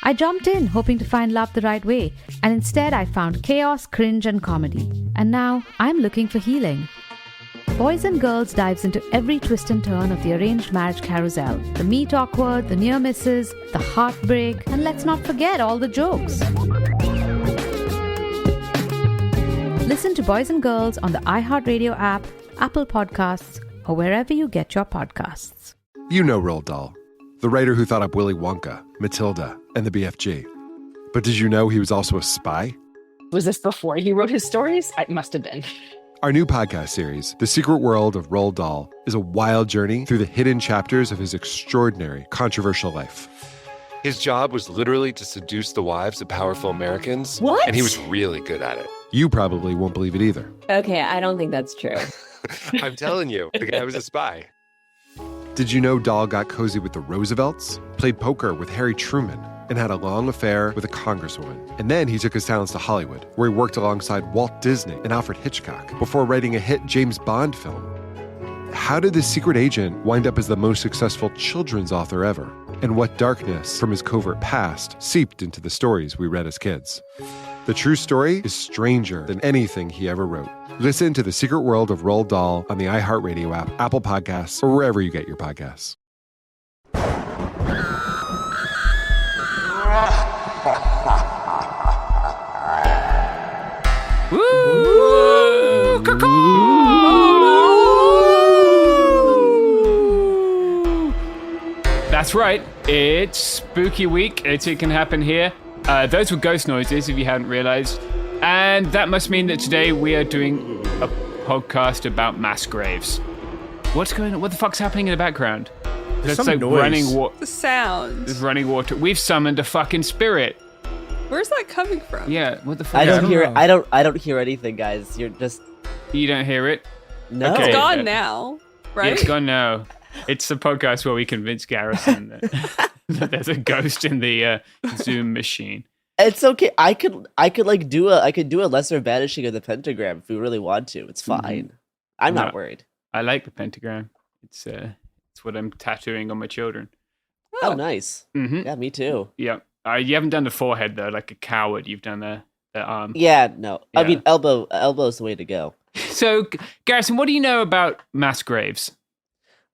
I jumped in hoping to find love the right way, and instead I found chaos, cringe, and comedy. And now I'm looking for healing. Boys and Girls dives into every twist and turn of the arranged marriage carousel. The meet awkward, the near misses, the heartbreak, and let's not forget all the jokes. Listen to Boys and Girls on the iHeartRadio app, Apple Podcasts, or wherever you get your podcasts. You know Roald Dahl, the writer who thought up Willy Wonka, Matilda, and the BFG. But did you know he was also a spy? Was this before he wrote his stories? It must have been. Our new podcast series, The Secret World of Roald Dahl, is a wild journey through the hidden chapters of his extraordinary, controversial life. His job was literally to seduce the wives of powerful Americans. What? And he was really good at it. You probably won't believe it either. Okay, I don't think that's true. I'm telling you, the guy was a spy. Did you know Dahl got cozy with the Roosevelts, played poker with Harry Truman, and had a long affair with a congresswoman? And then he took his talents to Hollywood, where he worked alongside Walt Disney and Alfred Hitchcock before writing a hit James Bond film. How did this secret agent wind up as the most successful children's author ever? And what darkness from his covert past seeped into the stories we read as kids? The true story is stranger than anything he ever wrote. Listen to The Secret World of Roald Dahl on the iHeartRadio app, Apple Podcasts, or wherever you get your podcasts. Woo! That's right. It's spooky week. It can happen here. Those were ghost noises, if you hadn't realized. And that must mean that today we are doing a podcast about mass graves. What's going on? What the fuck's happening in the background? There's That's some like noise. running water. The sound. There's running water. We've summoned a fucking spirit. Where's that coming from? Yeah, what the fuck? I don't hear. I don't hear anything, guys. You're just. You don't hear it? No. It's gone now, right? Yeah, it's gone now. It's the podcast where we convince Garrison that there's a ghost in the Zoom machine. It's okay. I could like do a lesser banishing of the pentagram if we really want to. It's fine. I'm not worried. I like the pentagram. It's what I'm tattooing on my children. Oh, nice. Mm-hmm. Yeah, me too. Yeah. You haven't done the forehead though, like a coward. You've done the arm. Yeah, no. Yeah. I mean, elbow's the way to go. So, Garrison, what do you know about mass graves?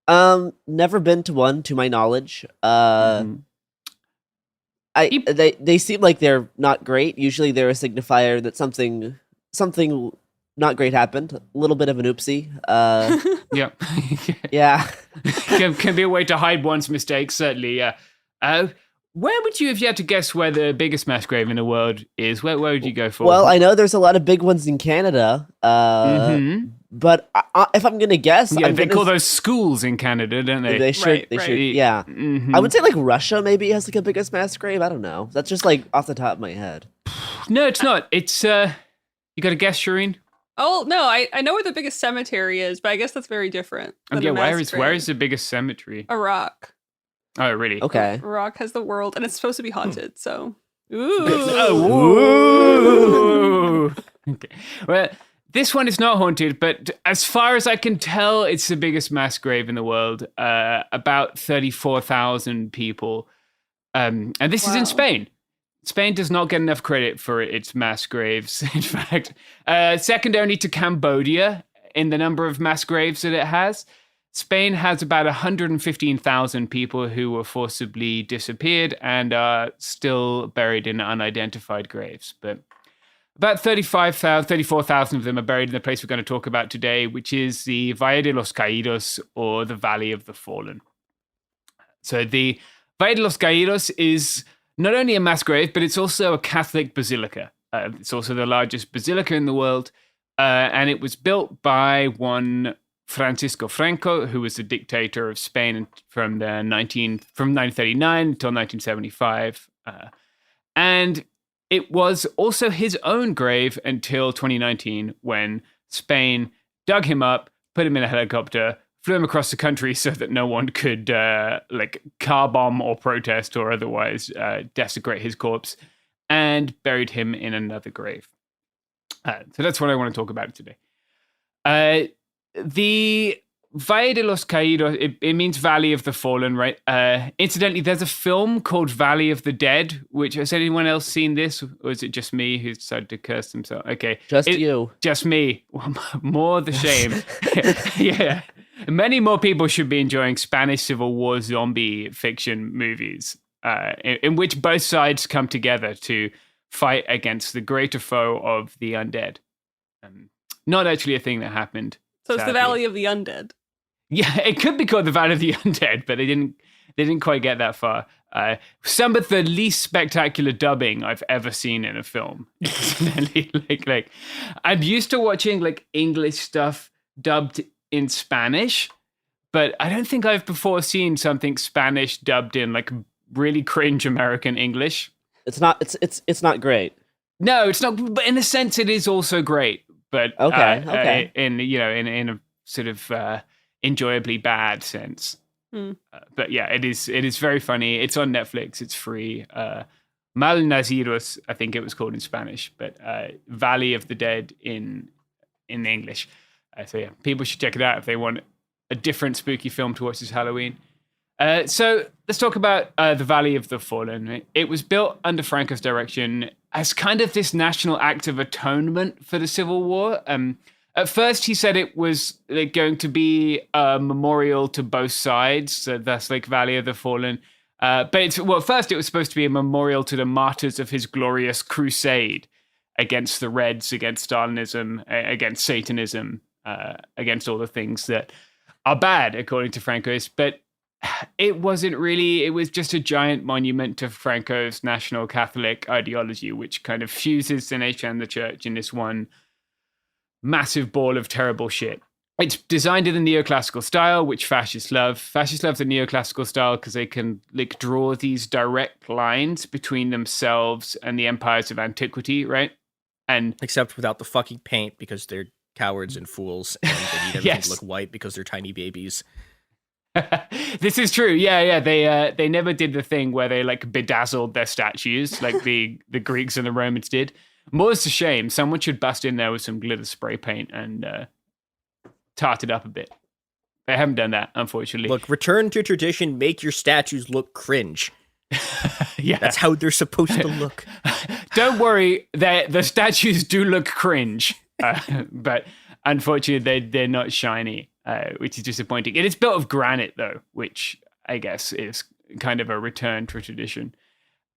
Never been to one, to my knowledge. They seem like they're not great. Usually, they're a signifier that something not great happened. A little bit of an oopsie. Yeah. Yeah. can be a way to hide one's mistakes. Certainly. Yeah. Where would you, if you had to guess where the biggest mass grave in the world is, where would you go for? Well, I know there's a lot of big ones in Canada, but if I'm going to guess... Yeah, they call those schools in Canada, don't they? They should, yeah. Mm-hmm. I would say like Russia maybe has like a biggest mass grave. I don't know. That's just like off the top of my head. No, it's not. It's, you got to guess, Shireen? Oh, no, I know where the biggest cemetery is, but I guess that's very different. Oh, yeah, where is the biggest cemetery? Iraq. Oh, really? Okay. Iraq has the world, and it's supposed to be haunted, so... Ooh. Okay. Well, this one is not haunted, but as far as I can tell, it's the biggest mass grave in the world. About 34,000 people. And this is in Spain. Spain does not get enough credit for its mass graves. In fact, second only to Cambodia in the number of mass graves that it has. Spain has about 115,000 people who were forcibly disappeared and are still buried in unidentified graves. But about 34,000 of them are buried in the place we're going to talk about today, which is the Valle de los Caídos, or the Valley of the Fallen. So the Valle de los Caídos is not only a mass grave, but it's also a Catholic basilica. It's also the largest basilica in the world, and it was built by one Francisco Franco, who was the dictator of Spain from 1939 until 1975. And it was also his own grave until 2019, when Spain dug him up, put him in a helicopter, flew him across the country so that no one could car bomb or protest or otherwise desecrate his corpse, and buried him in another grave. So that's what I want to talk about today. The Valle de los Caídos, it means Valley of the Fallen, right? Incidentally, there's a film called Valley of the Dead, which, has anyone else seen this? Or is it just me who decided to curse himself? Okay. You. Just me. Well, more the shame. Yeah. Many more people should be enjoying Spanish Civil War zombie fiction movies, in which both sides come together to fight against the greater foe of the undead. Not actually a thing that happened. So it's the Valley of the Undead. Yeah, it could be called the Valley of the Undead, but they didn't quite get that far. Some of the least spectacular dubbing I've ever seen in a film. like I'm used to watching English stuff dubbed in Spanish, but I don't think I've before seen something Spanish dubbed in really cringe American English. It's not great. No, it's not. But in a sense, it is also great. But okay. In a sort of enjoyably bad sense. But yeah, it is very funny. It's on Netflix. It's free. Malnazidos, I think it was called in Spanish, but Valley of the Dead in English. So yeah, people should check it out if they want a different spooky film to watch this Halloween. So let's talk about the Valley of the Fallen. It was built under Franco's direction as kind of this national act of atonement for the Civil War. At first, he said it was going to be a memorial to both sides, so that's Valley of the Fallen. But first it was supposed to be a memorial to the martyrs of his glorious crusade against the Reds, against Stalinism, against Satanism, against all the things that are bad, according to Franco's. But it wasn't really, it was just a giant monument to Franco's national Catholic ideology, which kind of fuses the nation and the church in this one massive ball of terrible shit. It's designed in the neoclassical style, which fascists love. Fascists love the neoclassical style because they can draw these direct lines between themselves and the empires of antiquity, right? And except without the fucking paint, because they're cowards and fools, and they need everything to look white because they're tiny babies. This is true. Yeah. They never did the thing where they bedazzled their statues like the Greeks and the Romans did. More's a shame. Someone should bust in there with some glitter spray paint and tart it up a bit. They haven't done that, unfortunately. Look, return to tradition. Make your statues look cringe. Yeah, that's how they're supposed to look. Don't worry, the statues do look cringe, but unfortunately they're not shiny. Which is disappointing. It is built of granite, though, which I guess is kind of a return to tradition.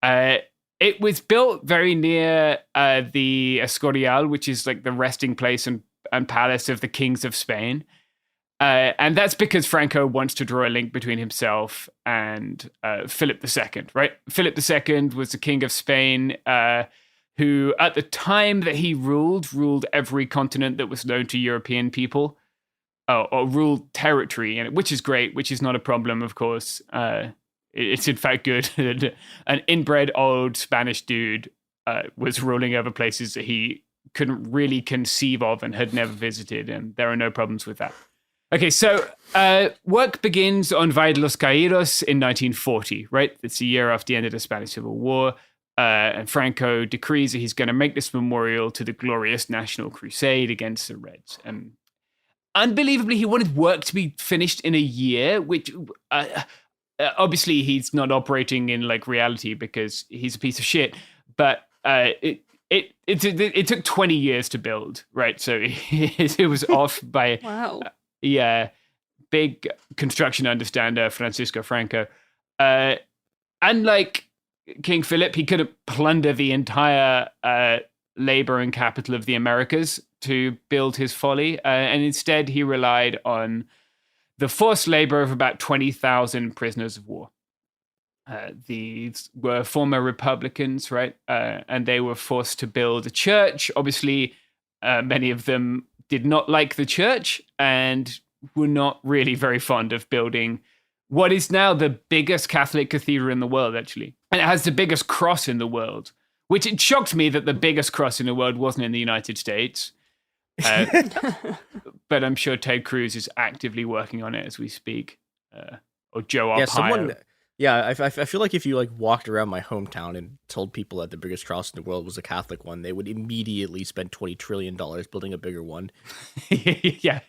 It was built very near the Escorial, which is the resting place and palace of the kings of Spain. And that's because Franco wants to draw a link between himself and Philip II, right? Philip II was the king of Spain, who at the time that he ruled every continent that was known to European people. Or ruled territory, which is great, which is not a problem, of course. It's in fact good. An inbred old Spanish dude was ruling over places that he couldn't really conceive of and had never visited, and there are no problems with that. Okay, so work begins on Valle de los Caídos in 1940, right? It's the year after the end of the Spanish Civil War, and Franco decrees that he's going to make this memorial to the glorious national crusade against the Reds. Unbelievably, he wanted work to be finished in a year, which obviously he's not operating in reality because he's a piece of shit. But it took 20 years to build, right? So it was off by wow. Yeah, big construction understander, Francisco Franco. Unlike King Philip, he couldn't plunder the entire labor and capital of the Americas to build his folly. And instead, he relied on the forced labor of about 20,000 prisoners of war. These were former Republicans, right? And they were forced to build a church. Obviously, many of them did not like the church and were not really very fond of building what is now the biggest Catholic cathedral in the world, actually. And it has the biggest cross in the world, which it shocked me that the biggest cross in the world wasn't in the United States. But I'm sure Ted Cruz is actively working on it as we speak. Or Joe Arpaio. I feel like if you like walked around my hometown and told people that the biggest cross in the world was a Catholic one, they would immediately spend $20 trillion building a bigger one. Yeah.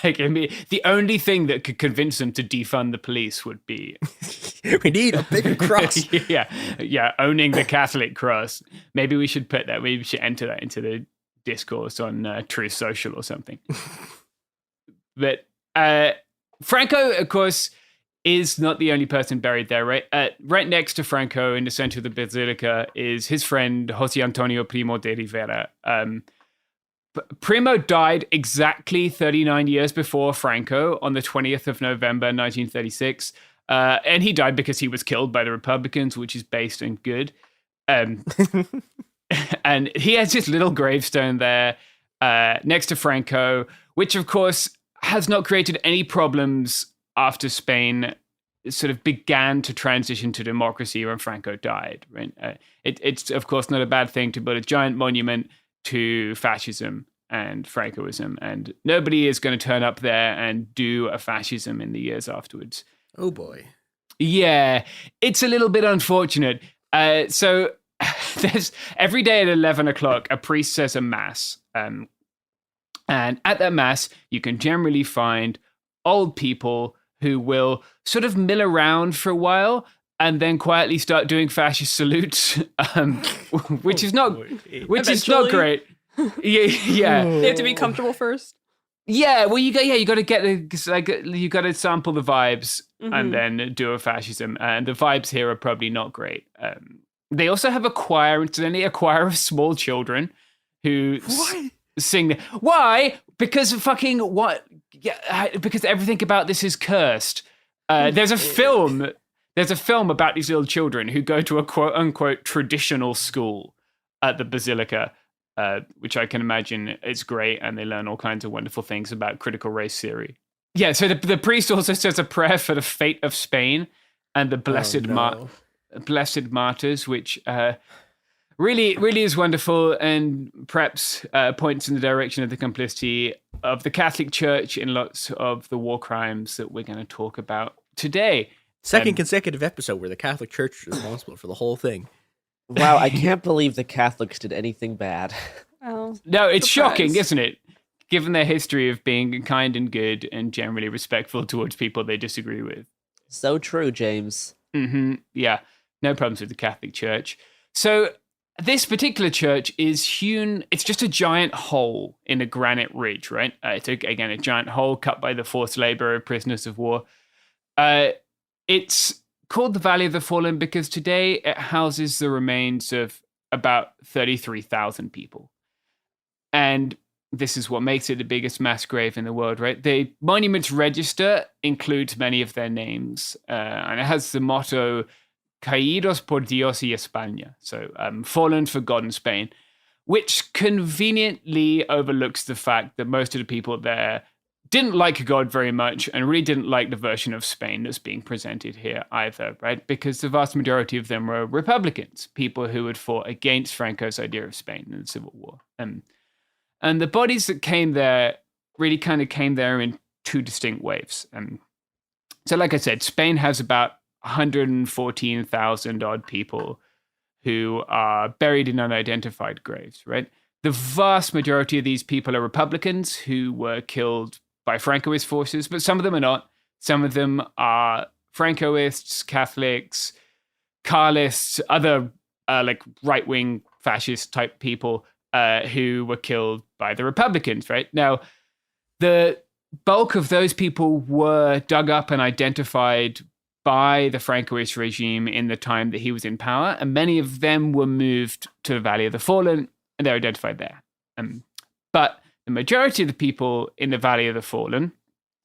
Like, I mean, the only thing that could convince them to defund the police would be we need a bigger cross. yeah, owning the Catholic cross. Maybe we should put that. Maybe we should enter that into the discourse on Truth Social or something. But Franco, of course, is not the only person buried there, right? Right next to Franco, in the center of the basilica, is his friend Jose Antonio Primo de Rivera. Primo died exactly 39 years before Franco on the 20th of November, 1936. And he died because he was killed by the Republicans, which is based and good. And he has this little gravestone there next to Franco, which, of course, has not created any problems after Spain sort of began to transition to democracy when Franco died. Right? It's, of course, not a bad thing to build a giant monument to fascism and Francoism, and nobody is going to turn up there and do a fascism in the years afterwards. Oh boy. Yeah, it's a little bit unfortunate. So there's every day at 11 o'clock, a priest says a mass. And at that mass, you can generally find old people who will sort of mill around for a while and then quietly start doing fascist salutes, which is not great. Yeah. They have to be comfortable first. Yeah, well, you got to get you got to sample the vibes and then do a fascism, and the vibes here are probably not great. They also have a choir, incidentally, a choir of small children who sing. Why? Because fucking what? Yeah, because everything about this is cursed. There's a film about these little children who go to a quote unquote traditional school at the Basilica. Which I can imagine is great, and they learn all kinds of wonderful things about critical race theory. Yeah, so the priest also says a prayer for the fate of Spain and the blessed martyrs, which really is wonderful, and perhaps points in the direction of the complicity of the Catholic Church in lots of the war crimes that we're going to talk about today. Second consecutive episode where the Catholic Church is responsible for the whole thing. Wow, I can't believe the Catholics did anything bad. Oh, no, it's surprise. Shocking, isn't it? Given their history of being kind and good and generally respectful towards people they disagree with. So true, James. Mm-hmm. Yeah, no problems with the Catholic Church. So this particular church is hewn, it's just a giant hole in a granite ridge, right? It's, again, a giant hole cut by the forced labor of prisoners of war. It's called the Valley of the Fallen because today it houses the remains of about 33,000 people. And this is what makes it the biggest mass grave in the world, right? The monument's register includes many of their names, and it has the motto, Caídos por Dios y España, so fallen for God and Spain, which conveniently overlooks the fact that most of the people there didn't like God very much and really didn't like the version of Spain that's being presented here either, right? Because the vast majority of them were Republicans, people who had fought against Franco's idea of Spain in the Civil War. And the bodies that came there really kind of came there in two distinct waves. So like I said, Spain has about 114,000 odd people who are buried in unidentified graves, right? The vast majority of these people are Republicans who were killed by Francoist forces, but some of them are not. Some of them are Francoists, Catholics, Carlists, other like right-wing fascist type people who were killed by the Republicans, right? Now, the bulk of those people were dug up and identified by the Francoist regime in the time that he was in power, and many of them were moved to the Valley of the Fallen, and they're identified there. But the majority of the people in the Valley of the Fallen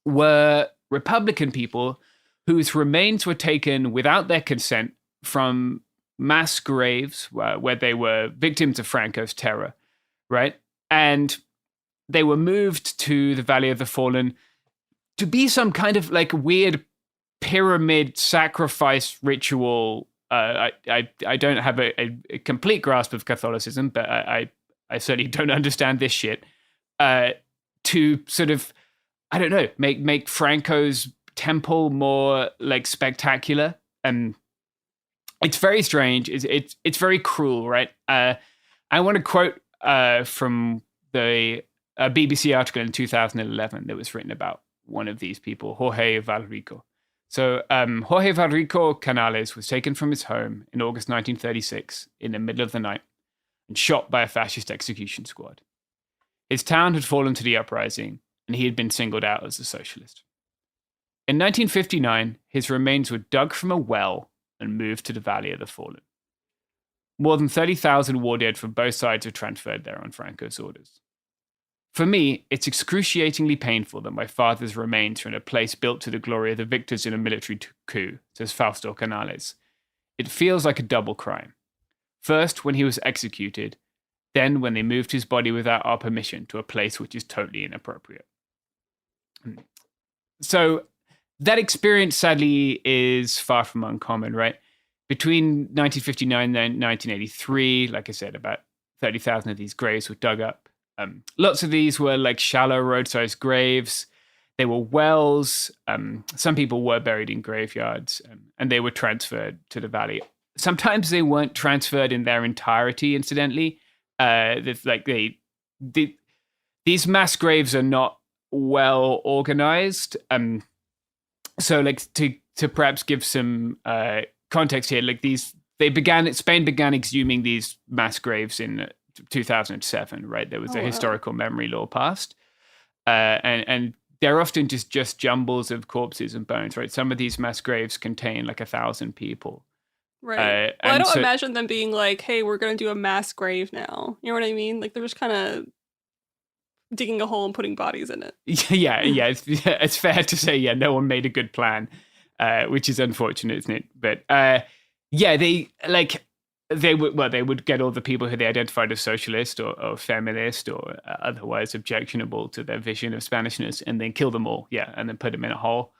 were Republican people whose remains were taken without their consent from mass graves where they were victims of Franco's terror, right? And they were moved to the Valley of the Fallen to be some kind of like weird pyramid sacrifice ritual. I don't have a complete grasp of Catholicism, but I certainly don't understand this shit. To sort of, I don't know, make Franco's temple more like spectacular. And it's very strange. It's very cruel, right? I want to quote from the BBC article in 2011 that was written about one of these people, Jorge Valrico. So Jorge Valrico Canales was taken from his home in August 1936 in the middle of the night and shot by a fascist execution squad. His town had fallen to the uprising, and he had been singled out as a socialist. In 1959, his remains were dug from a well and moved to the Valley of the Fallen. More than 30,000 war dead from both sides were transferred there on Franco's orders. For me, it's excruciatingly painful that my father's remains are in a place built to the glory of the victors in a military coup, says Fausto Canales. It feels like a double crime. First, when he was executed, then when they moved his body without our permission to a place which is totally inappropriate. So that experience, sadly, is far from uncommon, right? Between 1959 and 1983, like I said, about 30,000 of these graves were dug up. Lots of these were like shallow roadside graves. They were wells. Some people were buried in graveyards, and they were transferred to the valley. Sometimes they weren't transferred in their entirety, incidentally. These mass graves are not well organized. So like to perhaps give some context here, like Spain began exhuming these mass graves in 2007, right? There was a historical memory law passed, and they're often just jumbles of corpses and bones, right? Some of these mass graves contain like 1,000 people. Right. Well, I don't imagine them being like, hey, we're going to do a mass grave now. You know what I mean? Like, they're just kind of digging a hole and putting bodies in it. Yeah. It's fair to say, no one made a good plan, which is unfortunate, isn't it? But they would get all the people who they identified as socialist or feminist or otherwise objectionable to their vision of Spanishness and then kill them all, and then put them in a hole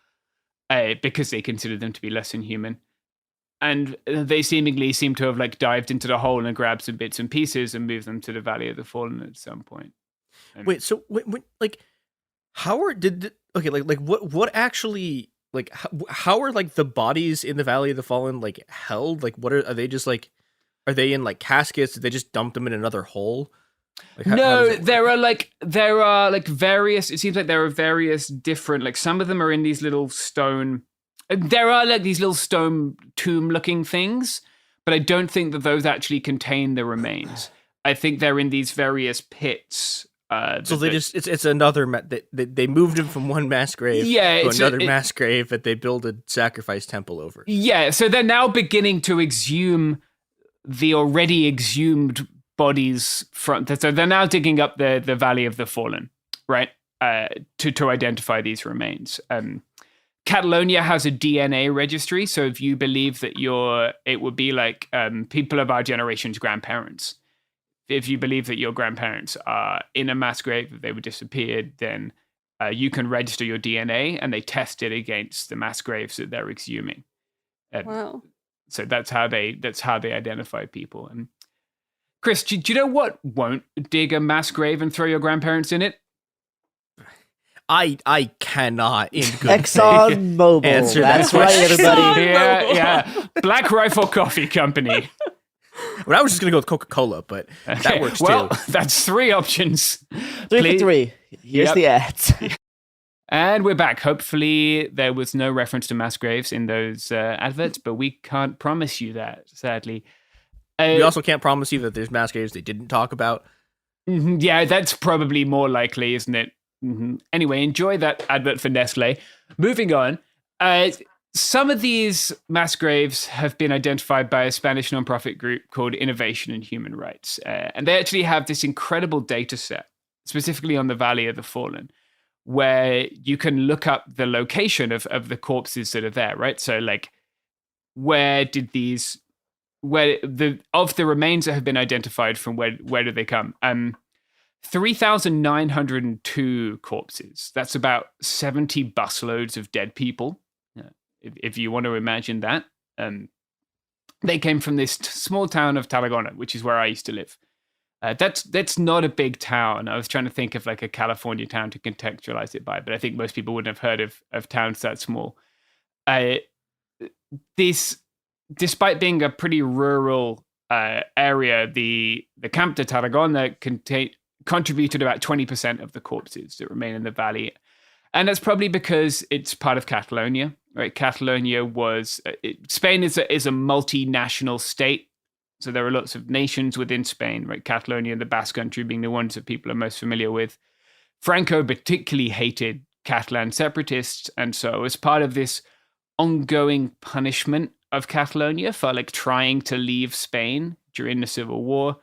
because they considered them to be less than human. And they seemingly seem to have like dived into the hole and grabbed some bits and pieces and moved them to the Valley of the Fallen at some point. Wait, so like, how are what actually like how are like the bodies in the Valley of the Fallen like held? Like, what are they just like? Are they in like caskets? Did they just dump them in another hole? Like, no, there are various. It seems like there are various different. Like some of them are in these little stone. There are like these little stone tomb-looking things, but I don't think that those actually contain the remains. I think they're in these various pits. So it's another they moved him from one mass grave to another mass grave that they build a sacrifice temple over. Yeah, so they're now beginning to exhume the already exhumed bodies from. So they're now digging up the Valley of the Fallen, right? To identify these remains. Catalonia has a DNA registry, so if you believe that it would be like people of our generation's grandparents. If you believe that your grandparents are in a mass grave, that they were disappeared, then you can register your DNA, and they test it against the mass graves that they're exhuming. Wow! So that's how they identify people. And Chris, do you know what won't dig a mass grave and throw your grandparents in it? I cannot in good Exxon Mobil. Answer That's that right, everybody. Yeah. Black Rifle Coffee Company. Well, I was just going to go with Coca-Cola, but that works well, too. That's 3 options. 3 for 3. Here's the ads. And we're back. Hopefully there was no reference to mass graves in those adverts, but we can't promise you that, sadly. We also can't promise you that there's mass graves they didn't talk about. Yeah, that's probably more likely, isn't it? Anyway, enjoy that advert for Nestle. Moving on. Some of these mass graves have been identified by a Spanish nonprofit group called Innovation in Human Rights. And they actually have this incredible data set, specifically on the Valley of the Fallen, where you can look up the location of the corpses that are there, right? So like, of the remains that have been identified from where do they come? 3,902 corpses. That's about 70 busloads of dead people. If you want to imagine that. They came from this small town of Tarragona, which is where I used to live. That's not a big town. I was trying to think of like a California town to contextualize it by, but I think most people wouldn't have heard of towns that small. Despite being a pretty rural area, the Camp de Tarragona contributed about 20% of the corpses that remain in the valley. And that's probably because it's part of Catalonia, right? Catalonia Spain is a multinational state. So there are lots of nations within Spain, right? Catalonia and the Basque Country being the ones that people are most familiar with. Franco particularly hated Catalan separatists. And so as part of this ongoing punishment of Catalonia for like trying to leave Spain during the Civil War,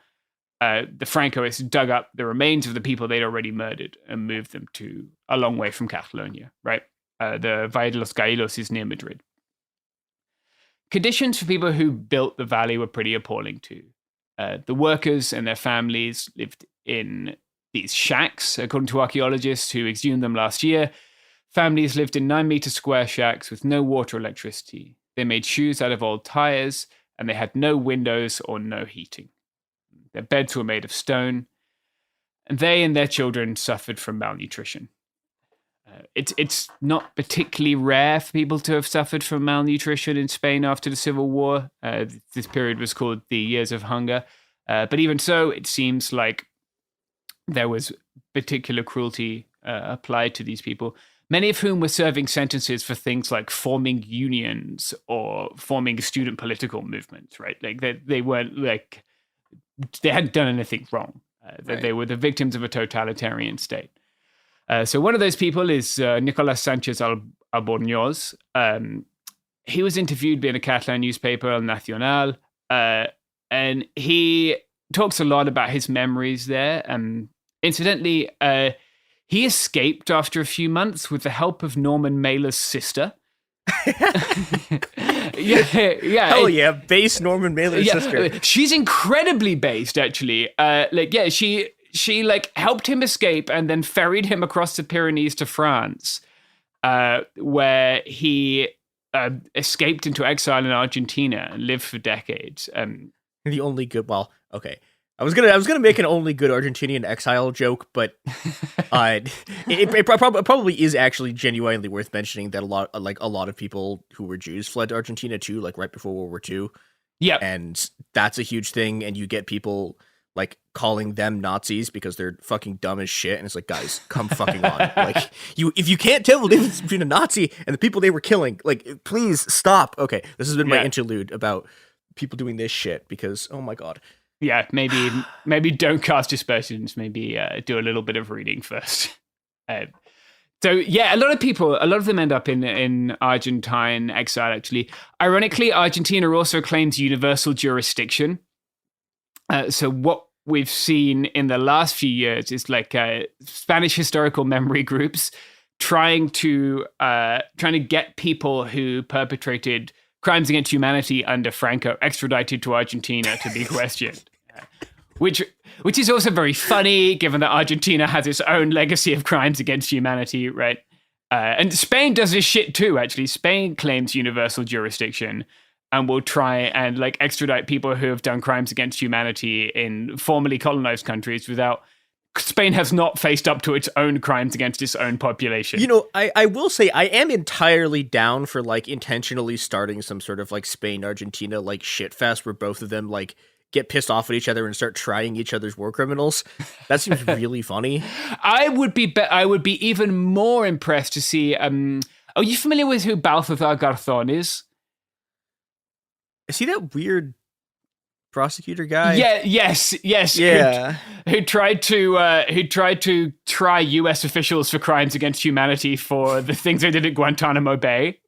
the Francoists dug up the remains of the people they'd already murdered and moved them to a long way from Catalonia, right? The Valle de los Caídos is near Madrid. Conditions for people who built the valley were pretty appalling too. The workers and their families lived in these shacks, according to archaeologists who exhumed them last year. Families lived in 9-meter square shacks with no water or electricity. They made shoes out of old tires, and they had no windows or no heating. Their beds were made of stone, and they and their children suffered from malnutrition. It's not particularly rare for people to have suffered from malnutrition in Spain after the Civil War. This period was called the Years of Hunger. But even so, it seems like there was particular cruelty applied to these people, many of whom were serving sentences for things like forming unions or forming student political movements, right? Like they weren't like... They hadn't done anything wrong. Right. They were the victims of a totalitarian state. So one of those people is Nicolas Sanchez Albornoz. He was interviewed in a Catalan newspaper, El Nacional, and he talks a lot about his memories there. Incidentally, he escaped after a few months with the help of Norman Mailer's sister. Hell yeah, base Norman Mailer's sister. She's incredibly based, actually. She like helped him escape and then ferried him across the Pyrenees to France, where he escaped into exile in Argentina and lived for decades. The only good, well, okay. I was gonna make an only good Argentinian exile joke, but it probably is actually genuinely worth mentioning that a lot of people who were Jews fled to Argentina too, like right before World War II. Yeah, and that's a huge thing. And you get people like calling them Nazis because they're fucking dumb as shit. And it's like, guys, come fucking on! Like if you can't tell the difference between a Nazi and the people they were killing, like please stop. Okay, this has been my interlude about people doing this shit because oh my god. Yeah, maybe don't cast aspersions. Maybe do a little bit of reading first. So yeah, a lot of them end up in Argentine exile. Actually, ironically, Argentina also claims universal jurisdiction. So what we've seen in the last few years is like Spanish historical memory groups trying to get people who perpetrated crimes against humanity under Franco extradited to Argentina to be questioned, which is also very funny given that Argentina has its own legacy of crimes against humanity, right? And Spain does this shit too, actually. Spain claims universal jurisdiction and will try and like extradite people who have done crimes against humanity in formerly colonized countries without... Spain has not faced up to its own crimes against its own population. You know, I will say I am entirely down for like intentionally starting some sort of like Spain-Argentina like shit fest where both of them like get pissed off at each other and start trying each other's war criminals. That seems really funny. I would be even more impressed to see. Are you familiar with who Balthazar Garzón is? Is he that weird prosecutor guy? Yes. Yeah. who tried to try U.S. officials for crimes against humanity for the things they did at Guantanamo Bay.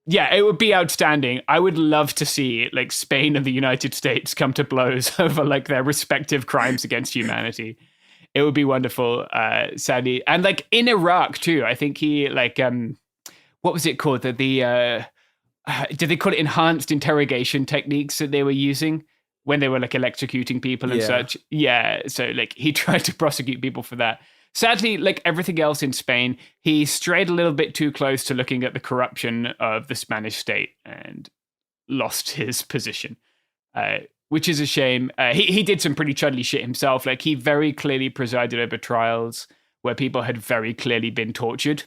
Yeah, it would be outstanding. I would love to see like Spain and the United States come to blows over like their respective crimes against humanity. It would be wonderful, sadly. And like in Iraq too, I think he like what was it called? Did they call it enhanced interrogation techniques that they were using when they were like electrocuting people and such? Yeah, so like he tried to prosecute people for that. Sadly, like everything else in Spain, he strayed a little bit too close to looking at the corruption of the Spanish state and lost his position, which is a shame. He did some pretty chudly shit himself. Like he very clearly presided over trials where people had very clearly been tortured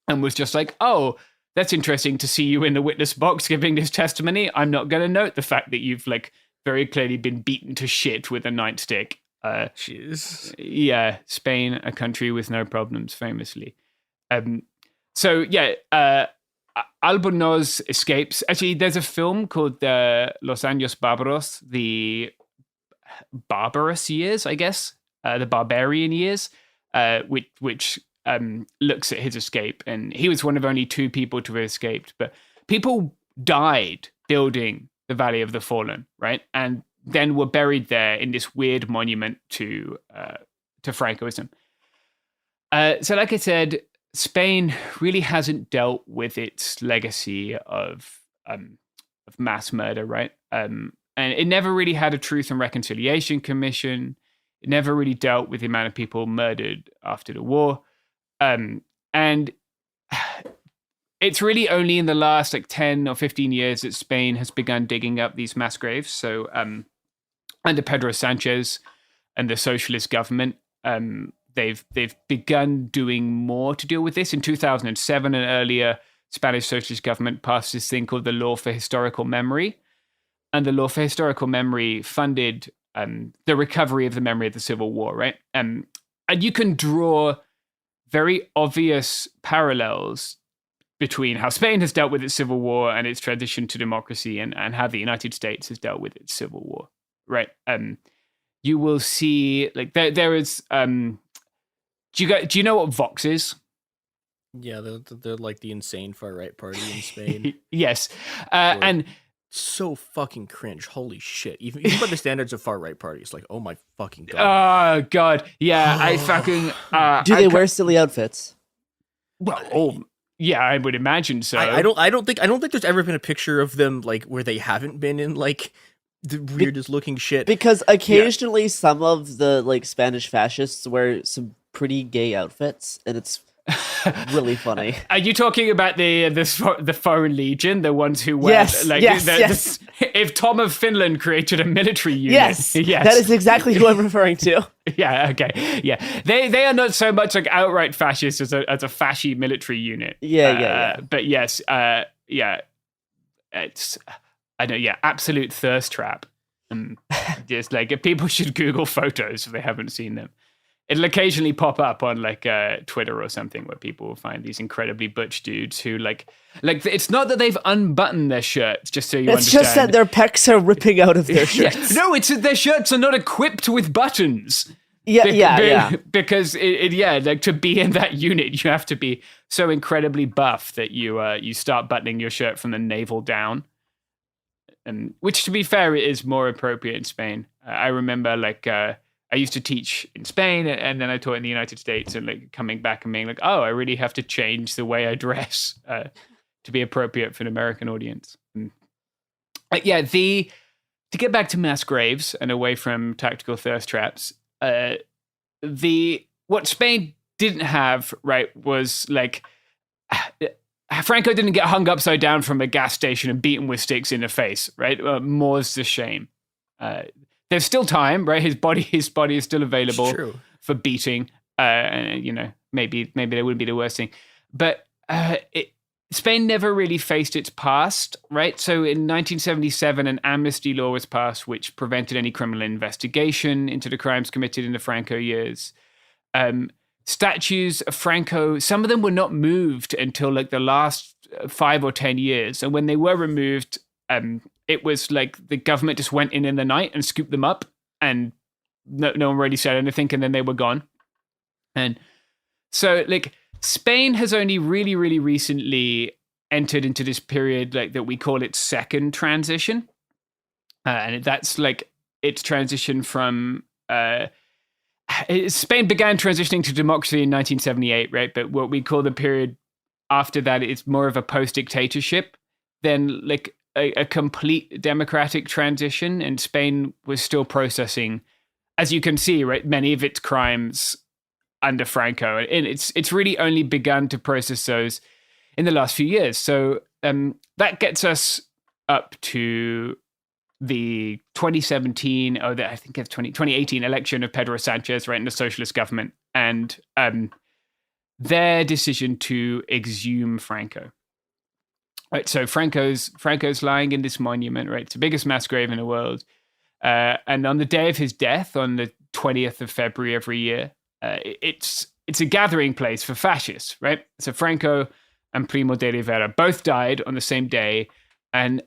and was just like, oh, that's interesting to see you in the witness box giving this testimony. I'm not going to note the fact that you've like very clearly been beaten to shit with a nightstick. Yeah, Spain, a country with no problems, famously. So yeah, Albornoz escapes. Actually, there's a film called Los Años Bárbaros, the barbarous years, I guess, the barbarian years, which looks at his escape. And he was one of only 2 people to have escaped. But people died building the Valley of the Fallen, right? And then were buried there in this weird monument to Francoism. So like I said, Spain really hasn't dealt with its legacy of mass murder, right? And it never really had a Truth and Reconciliation Commission. It never really dealt with the amount of people murdered after the war. And it's really only in the last like 10 or 15 years that Spain has begun digging up these mass graves. So under Pedro Sanchez and the socialist government, they've begun doing more to deal with this. In 2007 and earlier, Spanish socialist government passed this thing called the Law for Historical Memory. And the Law for Historical Memory funded the recovery of the memory of the Civil War, right? And you can draw very obvious parallels between how Spain has dealt with its civil war and its transition to democracy and how the United States has dealt with its civil war, right? You will see, like, there is... do you know what Vox is? Yeah, they're like the insane far-right party in Spain. Yes. And... so fucking cringe. Holy shit. Even by the standards of far-right parties, like, oh my fucking god. Oh, God. Yeah, I fucking... Do they wear silly outfits? Well, yeah, I would imagine so. I don't think there's ever been a picture of them like where they haven't been in like the weirdest looking shit. Because occasionally some of the like Spanish fascists wear some pretty gay outfits, and it's really funny. Are you talking about the Foreign Legion, the ones who wear yes. If Tom of Finland created a military unit, yes, that is exactly who I'm referring to. Yeah, okay, yeah, they are not so much like outright fascist as a fasci military unit. Yeah. But yes, it's absolute thirst trap. Just like people should Google photos if they haven't seen them. It'll occasionally pop up on like Twitter or something where people will find these incredibly butch dudes who like it's not that they've unbuttoned their shirts, just so you understand. It's just that their pecs are ripping out of their shirts. No, it's that their shirts are not equipped with buttons. Yeah. Because like to be in that unit, you have to be so incredibly buff that you start buttoning your shirt from the navel down. Which, to be fair, is more appropriate in Spain. I remember like. I used to teach in Spain and then I taught in the United States, and like coming back and being like, oh, I really have to change the way I dress to be appropriate for an American audience. To get back to mass graves and away from tactical thirst traps, what Spain didn't have, right, was like Franco didn't get hung upside down from a gas station and beaten with sticks in the face, right? More's the shame. There's still time, right? His body is still available for beating. Maybe that wouldn't be the worst thing. But Spain never really faced its past, right? So in 1977, an amnesty law was passed which prevented any criminal investigation into the crimes committed in the Franco years. Statues of Franco, some of them were not moved until like the last 5 or 10 years. And when they were removed, it was like the government just went in the night and scooped them up and no one really said anything, and then they were gone. And so, like, Spain has only really, really recently entered into this period, like, that we call its second transition. And that's, like, its transition from... Spain began transitioning to democracy in 1978, right? But what we call the period after that, it's more of a post-dictatorship than, like, a complete democratic transition. And Spain was still processing, as you can see, right, many of its crimes under Franco, and it's really only begun to process those in the last few years. So that gets us up to the 2017, I think it's 2018 election of Pedro Sanchez, right, in the socialist government, and their decision to exhume Franco. Right, so Franco's lying in this monument, right? It's the biggest mass grave in the world. And on the day of his death, on the 20th of February every year, it's a gathering place for fascists, right? So Franco and Primo de Rivera both died on the same day, and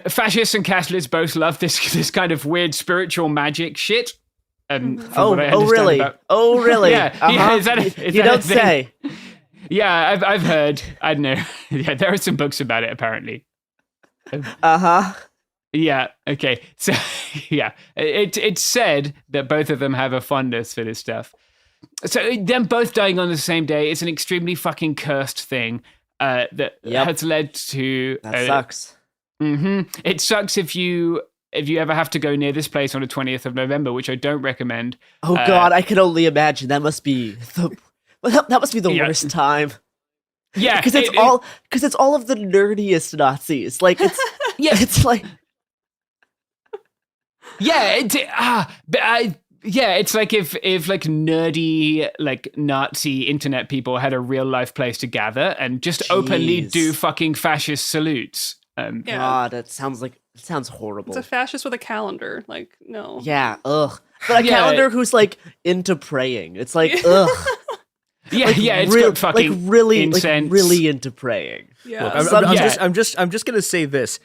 fascists and Catholics both love this kind of weird spiritual magic shit. Oh, really? Oh, really? Yeah, You don't say. Yeah, I've heard. I don't know. Yeah, there are some books about it, apparently. Yeah, okay. So, yeah, it's said that both of them have a fondness for this stuff. So them both dying on the same day is an extremely fucking cursed thing that has led to... That sucks. It sucks if you ever have to go near this place on the 20th of November, which I don't recommend. Oh, God, I can only imagine. That must be the worst time. Yeah, because it's all of the nerdiest Nazis. Like it's it's like it's like if like nerdy like Nazi internet people had a real life place to gather and just openly do fucking fascist salutes. God, it sounds horrible. It's a fascist with a calendar. Like, no. Yeah, ugh. But a calendar who's like into praying. It's like, ugh. It's got fucking like really, incense. like really into praying. Yeah, I'm just gonna say this: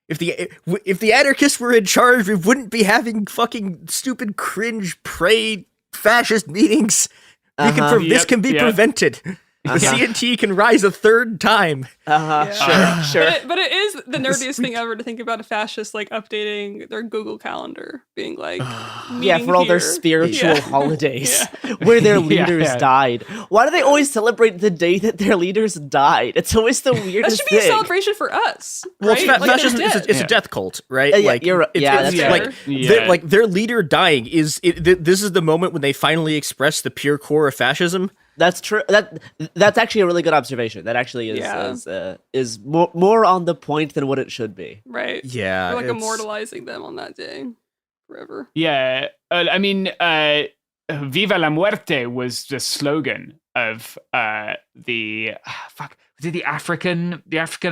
if the anarchists were in charge, we wouldn't be having fucking stupid, cringe, pray fascist meetings. This can be prevented. The CNT can rise a third time. Sure. But it is the nerdiest thing ever to think about a fascist like updating their Google Calendar, being like, for all their spiritual holidays where their leaders died. Why do they always celebrate the day that their leaders died? It's always the weirdest thing. That should be thing. a celebration for us. Well, right? fascism it's a death cult, right? Like their leader dying is this is the moment when they finally express the pure core of fascism. That's true. That's actually a really good observation. That actually is more on the point than what it should be. Right. Yeah. We're like immortalizing them on that day forever. Yeah. I mean, Viva la Muerte was the slogan of was it the African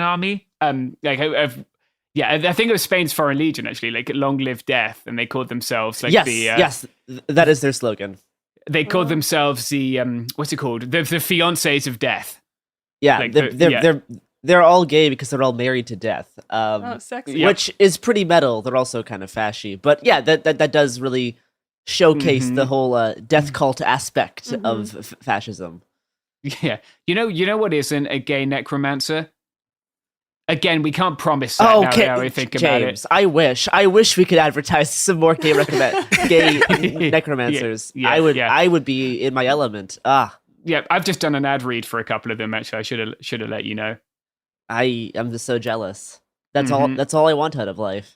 army? I think it was Spain's Foreign Legion, actually, like Long Live Death, and they called themselves like yes, that is their slogan. They called themselves the what's it called? The fiancés of death. Yeah, like they're all gay because they're all married to death. Sexy. Which is pretty metal. They're also kind of fashy, but yeah, that does really showcase the whole death cult aspect of fascism. Yeah, you know what isn't a gay necromancer? Again, we can't promise that now we think about it. I wish we could advertise some more gay necromancers. I would be in my element. Yeah, I've just done an ad read for a couple of them. Actually, I should have let you know. I am just so jealous. That's all. That's all I want out of life.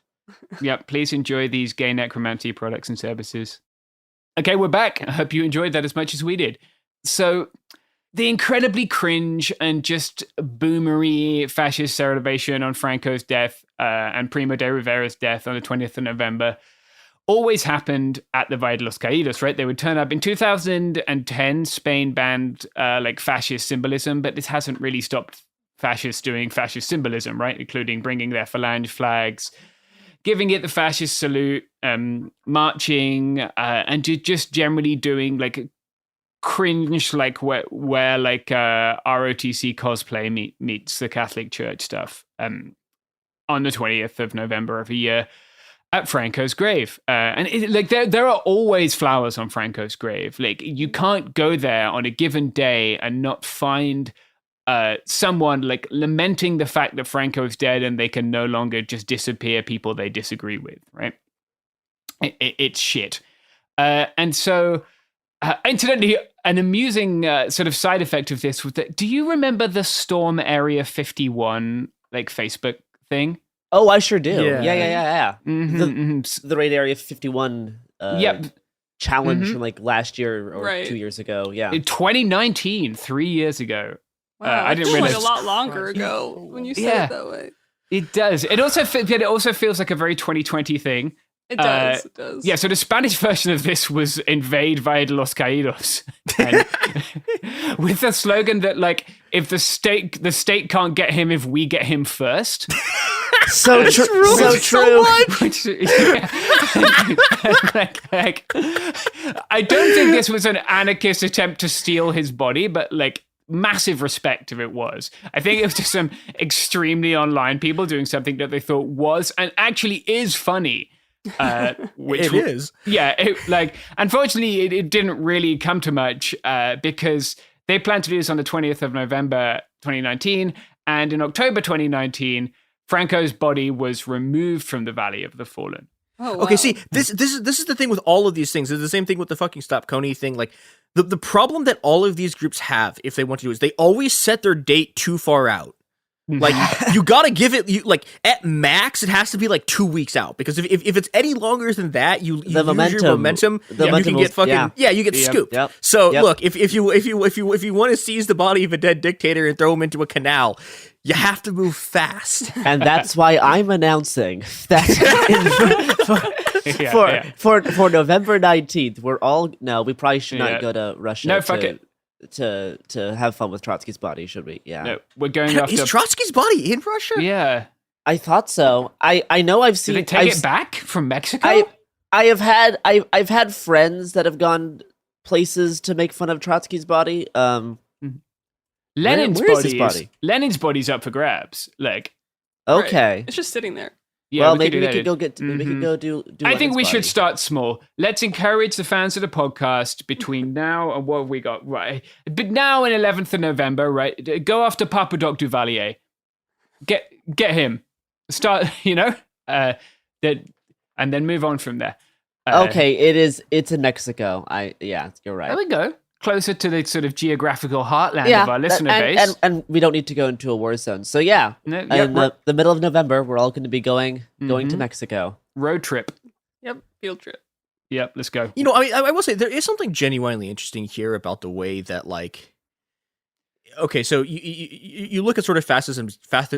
Yeah, please enjoy these gay necromancy products and services. Okay, we're back. I hope you enjoyed that as much as we did. So, the incredibly cringe and just boomery fascist celebration on Franco's death and Primo de Rivera's death on the 20th of November always happened at the Valle de los Caídos, right? They would turn up. In 2010, Spain banned like fascist symbolism, but this hasn't really stopped fascists doing fascist symbolism, right? Including bringing their Falange flags, giving it the fascist salute, marching, and just generally doing like cringe, like where like ROTC cosplay meets the Catholic Church stuff on the 20th of November every year. at Franco's grave. And there are always flowers on Franco's grave. Like, you can't go there on a given day and not find someone like lamenting the fact that Franco is dead and they can no longer just disappear people they disagree with, right? It's shit. And so, incidentally, an amusing sort of side effect of this was that, do you remember the Storm Area 51 like Facebook thing? Oh, I sure do. Yeah. Mm-hmm, the Raid Area 51 challenge from like last year or 2 years ago. Yeah. In 2019, 3 years ago. Wow, I didn't realize realize like a lot longer ago when you said it that way. It does. It also feels like a very 2020 thing. It does. It does. Yeah. So the Spanish version of this was "Invade Valle de los Caídos," with the slogan that, like, if the state can't get him if we get him first. So true. So true. I don't think this was an anarchist attempt to steal his body, but like, massive respect if it was. I think it was just some extremely online people doing something that they thought was and actually is funny. Which it is. Yeah. Unfortunately, it didn't really come to much because they planned to do this on the 20th of November, 2019. And in October 2019, Franco's body was removed from the Valley of the Fallen. Oh, wow. Okay, see, this is the thing with all of these things. It's the same thing with the fucking Stop Coney thing. Like, the problem that all of these groups have, if they want to do, is they always set their date too far out. Like, you gotta give it, at max, it has to be like 2 weeks out. Because if it's any longer than that, you lose your momentum. You can get fucking, you get scooped. Yep. So look, if you want to seize the body of a dead dictator and throw him into a canal, you have to move fast. And that's why I'm announcing that for November 19th, we probably should not go to Russia. No, fuck it. To have fun with Trotsky's body, should we? Yeah. No, we're going after... Is Trotsky's body in Russia? Yeah. I thought so. I know I've seen... Did they take it back from Mexico? I've had friends that have gone places to make fun of Trotsky's body. Lenin's where's his body? Lenin's body's up for grabs. Like, okay. Right. It's just sitting there. Yeah, well, maybe we could go get. Maybe we could go do. I think we Lenin's should body. start small. Let's encourage the fans of the podcast between now and what have we got, right? But now and 11th of November, right? Go after Papa Doc Duvalier. Get him. Start, and then move on from there. Okay, it's in Mexico. You're right. There we go. Closer to the sort of geographical heartland of our listener base. And we don't need to go into a war zone. So in the middle of November, we're all going to be going to Mexico. Road trip. Yep, field trip. Yep, let's go. I will say there is something genuinely interesting here about the way that, like, okay, so you look at sort of fascism's death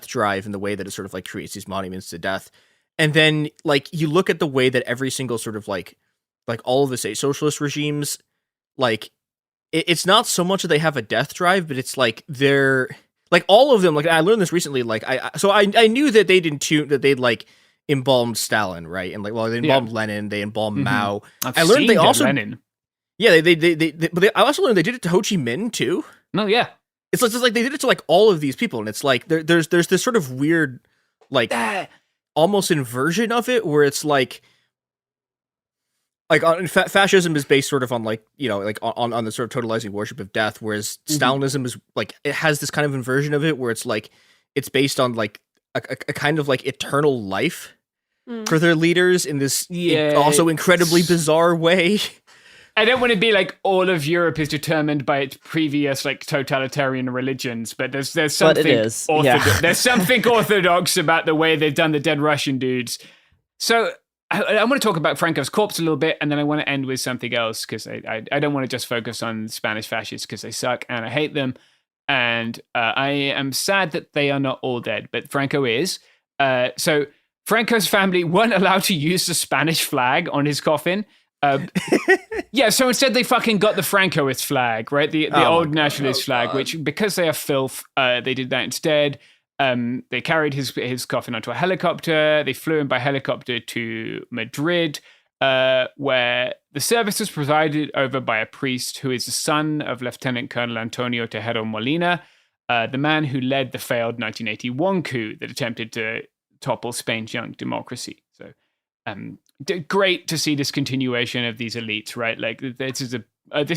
drive and the way that it sort of like creates these monuments to death, and then like you look at the way that every single sort of like all of the state socialist regimes, like it's not so much that they have a death drive, but it's like they're like all of them. Like I learned this recently. Like I knew that they'd like embalmed Stalin, right? And like, well, they embalmed Lenin, they embalmed Mao. I learned they also Lenin. Yeah, but I also learned they did it to Ho Chi Minh too. No, yeah, it's like they did it to like all of these people, and it's like there's this sort of weird like almost inversion of it where it's like fascism is based sort of on like like on the sort of totalizing worship of death, whereas Stalinism is like it has this kind of inversion of it where it's like it's based on like a kind of like eternal life for their leaders in this also incredibly bizarre way. I don't want to be like all of Europe is determined by its previous like totalitarian religions, but there's something there's something orthodox about the way they've done the dead Russian dudes. So I want to talk about Franco's corpse a little bit, and then I want to end with something else because I don't want to just focus on Spanish fascists because they suck and I hate them, and I am sad that they are not all dead, but Franco is. So Franco's family weren't allowed to use the Spanish flag on his coffin. So instead they fucking got the Francoist flag, right? The old nationalist flag, which because they are filth, they did that instead. They carried his coffin onto a helicopter. They flew him by helicopter to Madrid, where the service was presided over by a priest who is the son of Lieutenant Colonel Antonio Tejero Molina, the man who led the failed 1981 coup that attempted to topple Spain's young democracy. So great to see this continuation of these elites, right? Like this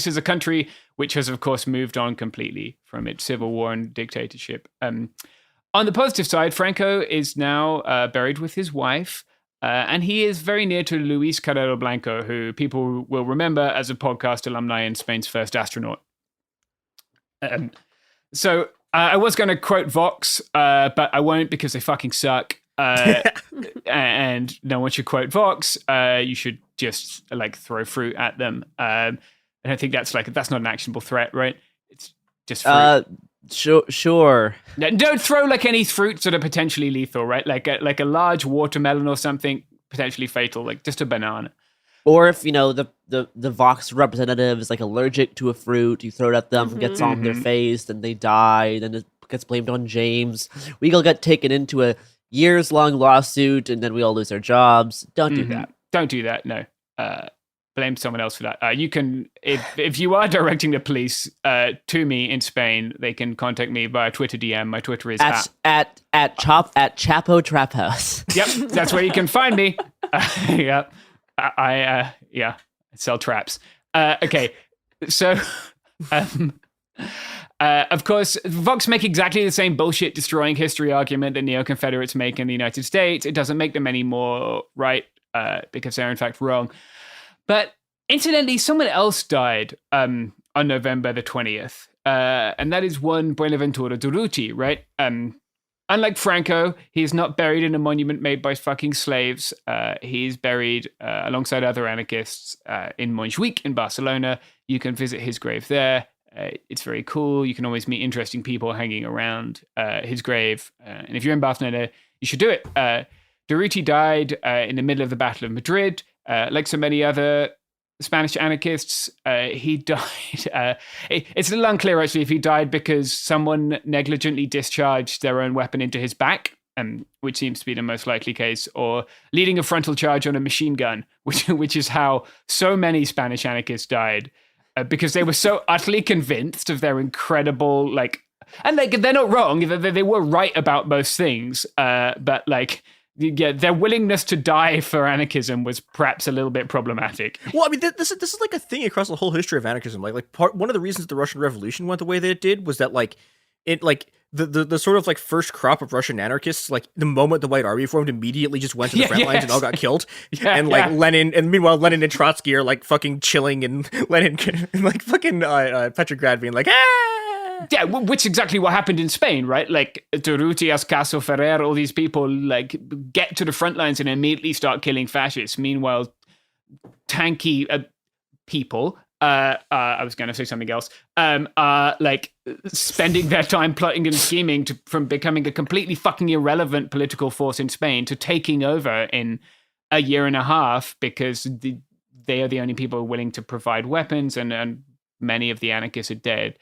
is a country which has, of course, moved on completely from its civil war and dictatorship. On the positive side, Franco is now buried with his wife, and he is very near to Luis Carrero Blanco, who people will remember as a podcast alumni and Spain's first astronaut. So I was going to quote Vox, but I won't because they fucking suck. And no one should quote Vox. You should just like throw fruit at them. And I think that's not an actionable threat, right? It's just fruit. Sure. Don't throw like any fruits that are potentially lethal, right? Like a large watermelon or something potentially fatal, like just a banana. Or if the Vox representative is like allergic to a fruit, you throw it at them, gets on their face, then they die, then it gets blamed on James. We all get taken into a years-long lawsuit, and then we all lose our jobs. Don't do that. Don't do that. No. Blame someone else for that. You can, if you are directing the police to me in Spain, they can contact me via Twitter DM. My Twitter is at Chapo Trap House. Yep, that's where you can find me. Yep. I sell traps. Okay, so of course, Vox make exactly the same bullshit destroying history argument that neo-Confederates make in the United States. It doesn't make them any more right because they're in fact wrong. But incidentally, someone else died on November the 20th, and that is one Buenaventura Durruti, right? Unlike Franco, he's not buried in a monument made by fucking slaves. He's buried alongside other anarchists in Montjuic in Barcelona. You can visit his grave there. It's very cool. You can always meet interesting people hanging around his grave. And if you're in Barcelona, you should do it. Durruti died in the middle of the Battle of Madrid. Like so many other Spanish anarchists, he died. It's a little unclear, actually, if he died because someone negligently discharged their own weapon into his back, which seems to be the most likely case, or leading a frontal charge on a machine gun, which is how so many Spanish anarchists died, because they were so utterly convinced of their incredible, and they're not wrong, they were right about most things, but their willingness to die for anarchism was perhaps a little bit problematic. Well, I mean, this is like a thing across the whole history of anarchism. One of the reasons the Russian Revolution went the way that it did was that the sort of first crop of Russian anarchists, the moment the White Army formed, immediatally just went to the front lines and all got killed. Lenin, and meanwhile Lenin and Trotsky are fucking chilling, and Lenin and fucking Petrograd being Yeah, which is exactly what happened in Spain, right? Durruti, Ascaso, Ferrer, all these people get to the front lines and immediately start killing fascists. Meanwhile, tanky people, I was going to say something else, are spending their time plotting and scheming from becoming a completely fucking irrelevant political force in Spain to taking over in a year and a half because they are the only people willing to provide weapons, and many of the anarchists are dead.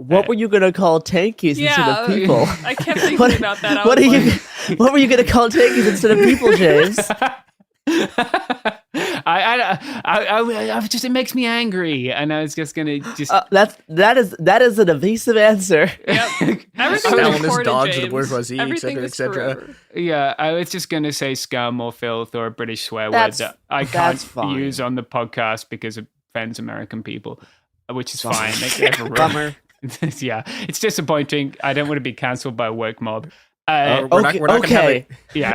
What were you going to call tankies instead of people? I kept thinking about that. What were you going to call tankies instead of people, James? It makes me angry, and I was just gonna that is an evasive answer. Yep. Stalinist dogs of the bourgeoisie, etc. Yeah, I was just gonna say scum or filth or a British swear word that I can't use on the podcast because it offends American people, which is fine. Bummer. Yeah, it's disappointing. I don't want to be cancelled by a woke mob. We're not gonna have you're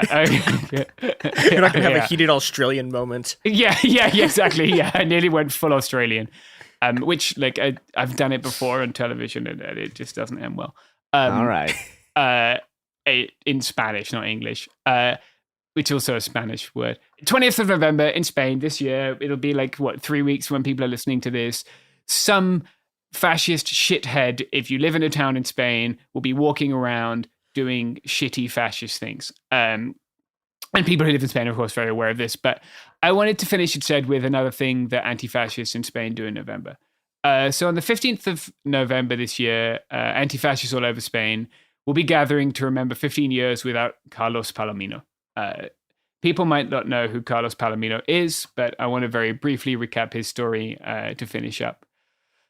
not gonna have a heated Australian moment. Yeah, exactly. Yeah, I nearly went full Australian, which I've done it before on television, and it just doesn't end well. All right. In Spanish, not English. Which is also a Spanish word. 20th of November in Spain this year. It'll be 3 weeks when people are listening to this. Some fascist shithead, if you live in a town in Spain, will be walking around doing shitty fascist things. And people who live in Spain are, of course, very aware of this. But I wanted to finish instead with another thing that anti-fascists in Spain do in November. So on the 15th of November this year, anti-fascists all over Spain will be gathering to remember 15 years without Carlos Palomino. People might not know who Carlos Palomino is, but I want to very briefly recap his story to finish up.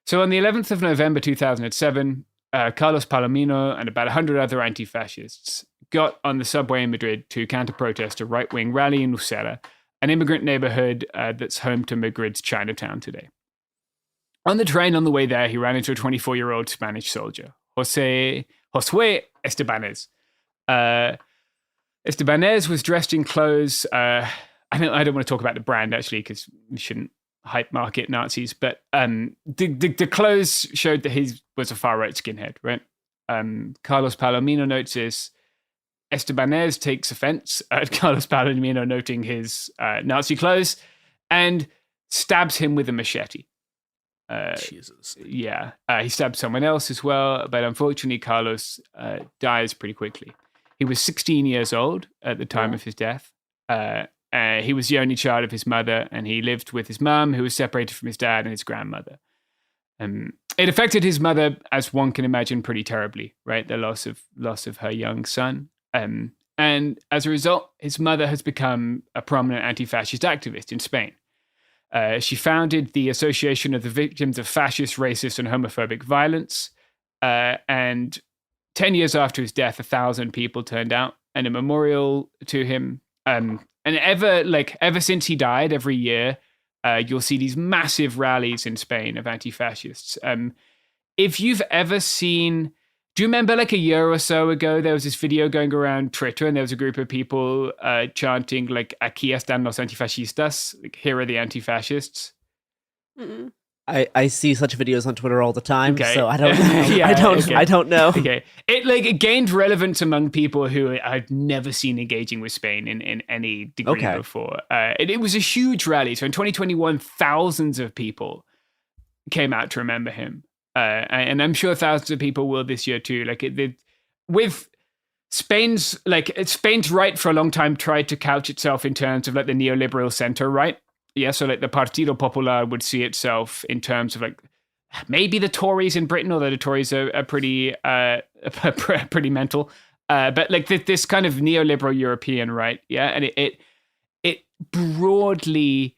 So on the 11th of November 2007, Carlos Palomino and about 100 other anti-fascists got on the subway in Madrid to counter-protest a right-wing rally in Usera, an immigrant neighborhood that's home to Madrid's Chinatown today. On the train on the way there, he ran into a 24-year-old Spanish soldier, Josue Estebanez. Estebanez was dressed in clothes. I don't want to talk about the brand, actually, because we shouldn't hype market Nazis, but the clothes showed that he was a far-right skinhead, right? Carlos Palomino notes this. Estebanez takes offense at Carlos Palomino noting his Nazi clothes and stabs him with a machete. Jesus. Yeah. He stabbed someone else as well, but unfortunately, Carlos dies pretty quickly. He was 16 years old at the time of his death. He was the only child of his mother, and he lived with his mum, who was separated from his dad and his grandmother. It affected his mother, as one can imagine, pretty terribly, right? The loss of her young son. And as a result, his mother has become a prominent anti-fascist activist in Spain. She founded the Association of the Victims of Fascist, Racist, and Homophobic Violence. And 10 years after his death, 1,000 people turned out, and a memorial to him. And ever since he died, every year, you'll see these massive rallies in Spain of anti-fascists. If you've ever seen, do you remember like a year or so ago, there was this video going around Twitter and there was a group of people chanting like, "Aquí están los antifascistas," like, "Here are the anti-fascists." Mm-mm. I see such videos on Twitter all the time, Okay. so I don't know. I don't know. Okay. It gained relevance among people who I'd never seen engaging with Spain in any degree before. It was a huge rally. So in 2021, thousands of people came out to remember him. And I'm sure thousands of people will this year too. With Spain's right for a long time tried to couch itself in terms of like the neoliberal center right. Yeah, so like the Partido Popular would see itself in terms of like maybe the Tories in Britain, although the Tories are pretty pretty mental. But like this kind of neoliberal European right, yeah, and it broadly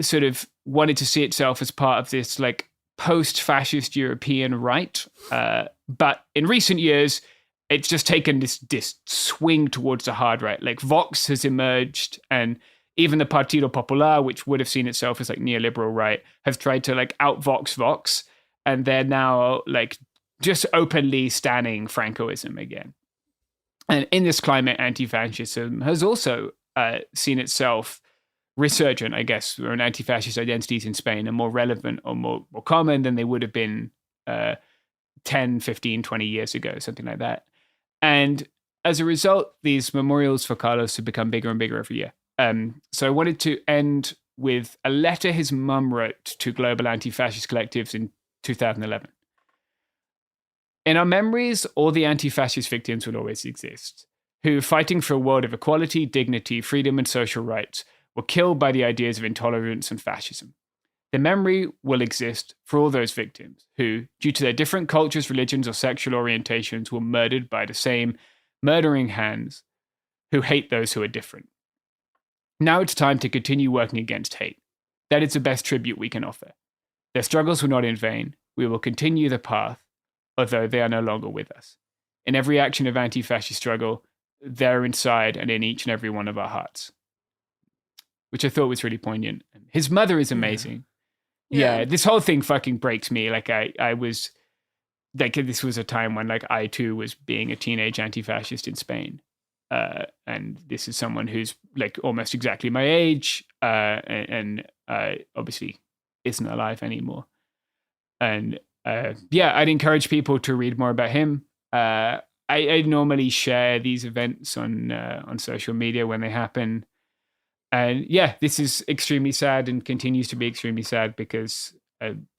sort of wanted to see itself as part of this like post-fascist European right. But in recent years, it's just taken this swing towards the hard right. Like Vox has emerged, and even the Partido Popular, which would have seen itself as like neoliberal right, have tried to like out-Vox Vox, and they're now like just openly standing Francoism again. And in this climate, anti-fascism has also seen itself resurgent, I guess, or anti-fascist identities in Spain are more relevant or more common than they would have been 10, 15, 20 years ago, something like that. And as a result, these memorials for Carlos have become bigger and bigger every year. So I wanted to end with a letter his mum wrote to global anti-fascist collectives in 2011. In our memories, all the anti-fascist victims will always exist, who, fighting for a world of equality, dignity, freedom, and social rights, were killed by the ideas of intolerance and fascism. The memory will exist for all those victims who, due to their different cultures, religions, or sexual orientations, were murdered by the same murdering hands who hate those who are different. Now it's time to continue working against hate. That is the best tribute we can offer. Their struggles were not in vain. We will continue the path, although they are no longer with us. In every action of anti-fascist struggle, they're inside and in each and every one of our hearts. Which I thought was really poignant. His mother is amazing. Yeah, this whole thing fucking breaks me. Like I was, like this was a time when like I too was being a teenage anti-fascist in Spain. And this is someone who's like almost exactly my age and obviously isn't alive anymore. And I'd encourage people to read more about him. I normally share these events on social media when they happen. And yeah, this is extremely sad and continues to be extremely sad because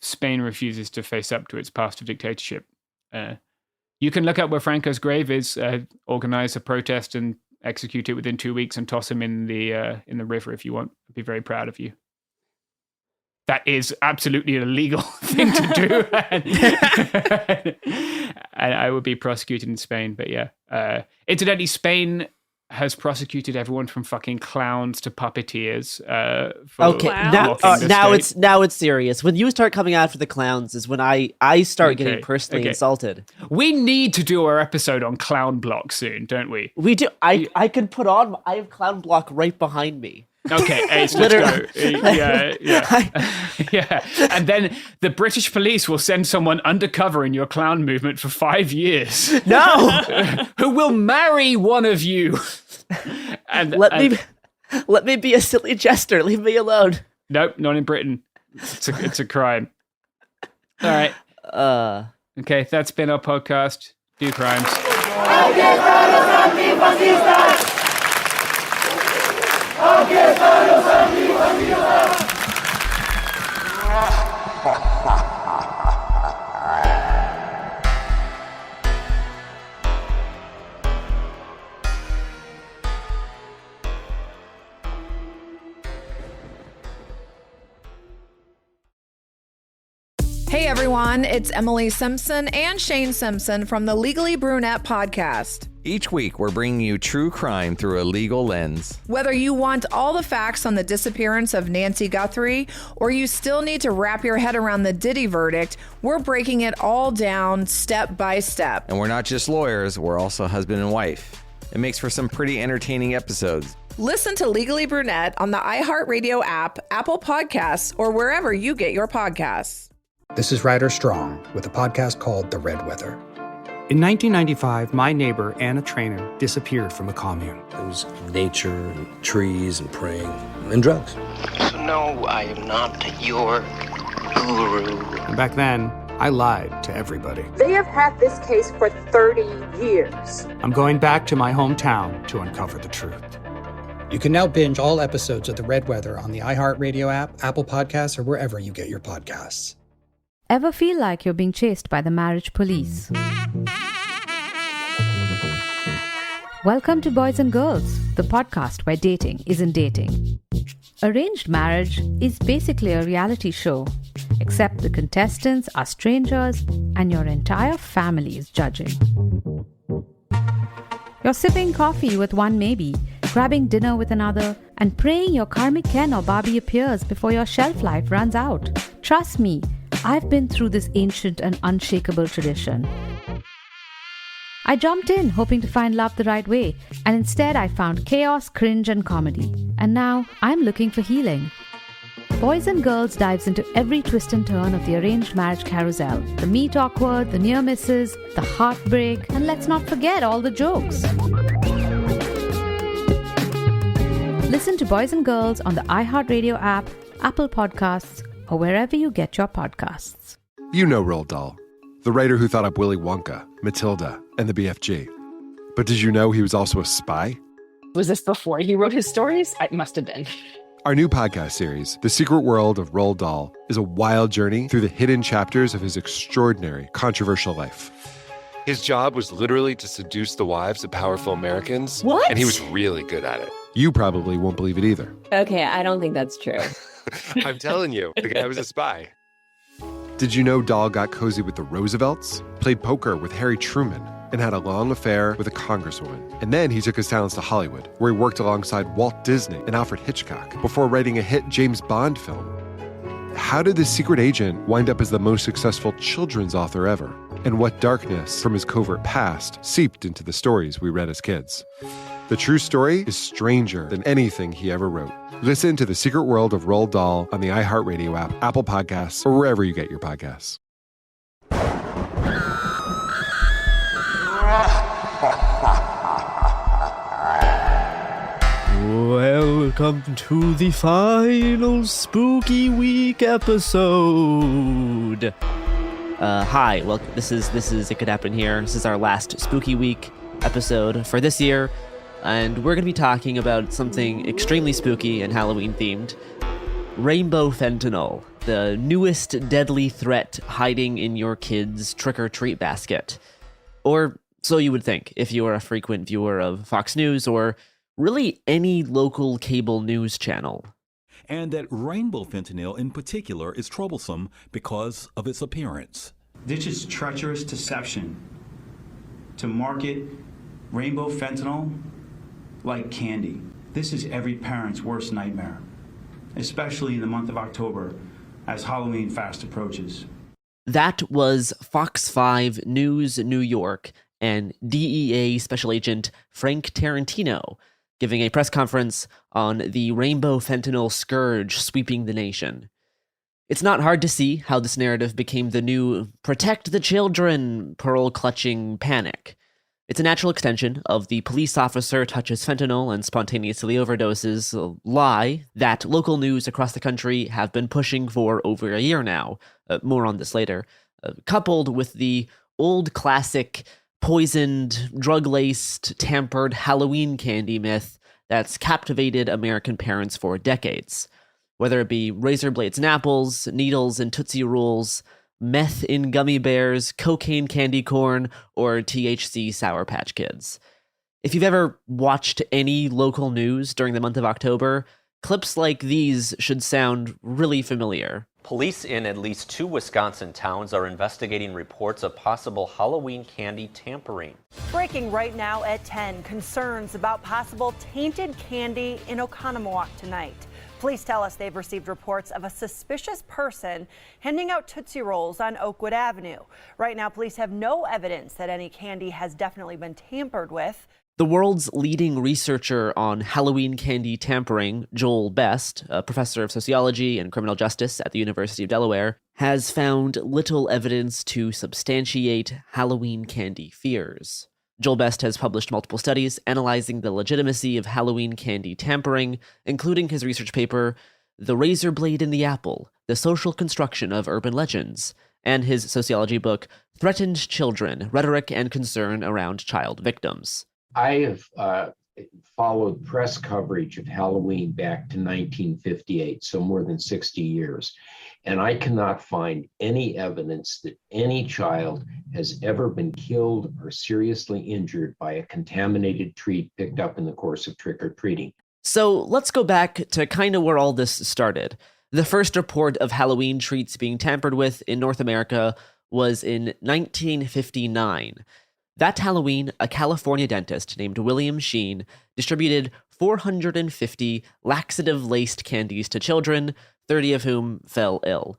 Spain refuses to face up to its past of dictatorship. You can look up where Franco's grave is, organize a protest and execute it within 2 weeks and toss him in the river if you want. I'd be very proud of you. That is absolutely an illegal thing to do. And I would be prosecuted in Spain. But yeah, incidentally, Spain has prosecuted everyone from fucking clowns to puppeteers. For Okay, now mocking the state. now it's serious. When you start coming after the clowns is when I start getting personally insulted. We need to do our episode on Clown Block soon, don't we? We do. I can put on. I have Clown Block right behind me. Okay, Ace, let's go. Yeah. Yeah. And then the British police will send someone undercover in your clown movement for 5 years. No! Who will marry one of you. And let me be a silly jester. Leave me alone. Nope, not in Britain. It's a crime. All right. Okay, that's been our podcast. Do crimes. Hey everyone, it's Emily Simpson and Shane Simpson from the Legally Brunette podcast. Each week, we're bringing you true crime through a legal lens. Whether you want all the facts on the disappearance of Nancy Guthrie or you still need to wrap your head around the Diddy verdict, we're breaking it all down step by step. And we're not just lawyers, we're also husband and wife. It makes for some pretty entertaining episodes. Listen to Legally Brunette on the iHeartRadio app, Apple Podcasts, or wherever you get your podcasts. This is Ryder Strong with a podcast called The Red Weather. In 1995, my neighbor, Anna Trainer, disappeared from a commune. It was nature and trees and praying and drugs. So no, I am not your guru. And back then, I lied to everybody. They have had this case for 30 years. I'm going back to my hometown to uncover the truth. You can now binge all episodes of The Red Weather on the iHeartRadio app, Apple Podcasts, or wherever you get your podcasts. Ever feel like you're being chased by the marriage police? Welcome to Boys and Girls, the podcast where dating isn't dating. Arranged marriage is basically a reality show, except the contestants are strangers and your entire family is judging. You're sipping coffee with one maybe, grabbing dinner with another, and praying your karmic Ken or Barbie appears before your shelf life runs out. Trust me, I've been through this ancient and unshakable tradition. I jumped in hoping to find love the right way, and instead I found chaos, cringe, and comedy. And now I'm looking for healing. Boys and Girls dives into every twist and turn of the arranged marriage carousel. The meet awkward, the near misses, the heartbreak, and let's not forget all the jokes. Listen to Boys and Girls on the iHeartRadio app, Apple Podcasts, or wherever you get your podcasts. You know Roald Dahl, the writer who thought up Willy Wonka, Matilda, and the BFG. But did you know he was also a spy? Was this before he wrote his stories? It must have been. Our new podcast series, The Secret World of Roald Dahl, is a wild journey through the hidden chapters of his extraordinary, controversial life. His job was literally to seduce the wives of powerful Americans. What? And he was really good at it. You probably won't believe it either. Okay, I don't think that's true. I'm telling you, the guy was a spy. Did you know Dahl got cozy with the Roosevelts, played poker with Harry Truman, and had a long affair with a congresswoman? And then he took his talents to Hollywood, where he worked alongside Walt Disney and Alfred Hitchcock before writing a hit James Bond film. How did this secret agent wind up as the most successful children's author ever? And what darkness from his covert past seeped into the stories we read as kids? The true story is stranger than anything he ever wrote. Listen to The Secret World of Roald Dahl on the iHeartRadio app, Apple Podcasts, or wherever you get your podcasts. Welcome to the final Spooky Week episode. Hi, well, this is It Could Happen Here. This is our last Spooky Week episode for this year. And we're going to be talking about something extremely spooky and Halloween themed. Rainbow fentanyl, the newest deadly threat hiding in your kid's trick-or-treat basket. Or so you would think if you are a frequent viewer of Fox News or really any local cable news channel. And that rainbow fentanyl in particular is troublesome because of its appearance. This is treacherous deception to market rainbow fentanyl like candy. This is every parent's worst nightmare, especially in the month of October as Halloween fast approaches. That was Fox 5 News New York and DEA Special Agent Frank Tarantino giving a press conference on the rainbow fentanyl scourge sweeping the nation. It's not hard to see how this narrative became the new protect the children, pearl-clutching panic. It's a natural extension of the police officer touches fentanyl and spontaneously overdoses lie that local news across the country have been pushing for over a year now. More on this later. Coupled with the old classic poisoned, drug-laced, tampered Halloween candy myth that's captivated American parents for decades. Whether it be razor blades and apples, needles and Tootsie Rolls, meth in gummy bears, cocaine candy corn, or THC Sour Patch Kids. If you've ever watched any local news during the month of October, clips like these should sound really familiar. Police in at least 2 Wisconsin towns are investigating reports of possible Halloween candy tampering. Breaking right now at 10, concerns about possible tainted candy in Oconomowoc tonight. Police tell us they've received reports of a suspicious person handing out Tootsie Rolls on Oakwood Avenue. Right now, police have no evidence that any candy has definitely been tampered with. The world's leading researcher on Halloween candy tampering, Joel Best, a professor of sociology and criminal justice at the University of Delaware, has found little evidence to substantiate Halloween candy fears. Joel Best has published multiple studies analyzing the legitimacy of Halloween candy tampering, including his research paper, The Razor Blade in the Apple, The Social Construction of Urban Legends, and his sociology book, Threatened Children, Rhetoric and Concern Around Child Victims. I have followed press coverage of Halloween back to 1958, so more than 60 years. And I cannot find any evidence that any child has ever been killed or seriously injured by a contaminated treat picked up in the course of trick-or-treating. So let's go back to kind of where all this started. The first report of Halloween treats being tampered with in North America was in 1959. That Halloween, a California dentist named William Sheen distributed 450 laxative-laced candies to children, 30 of whom fell ill.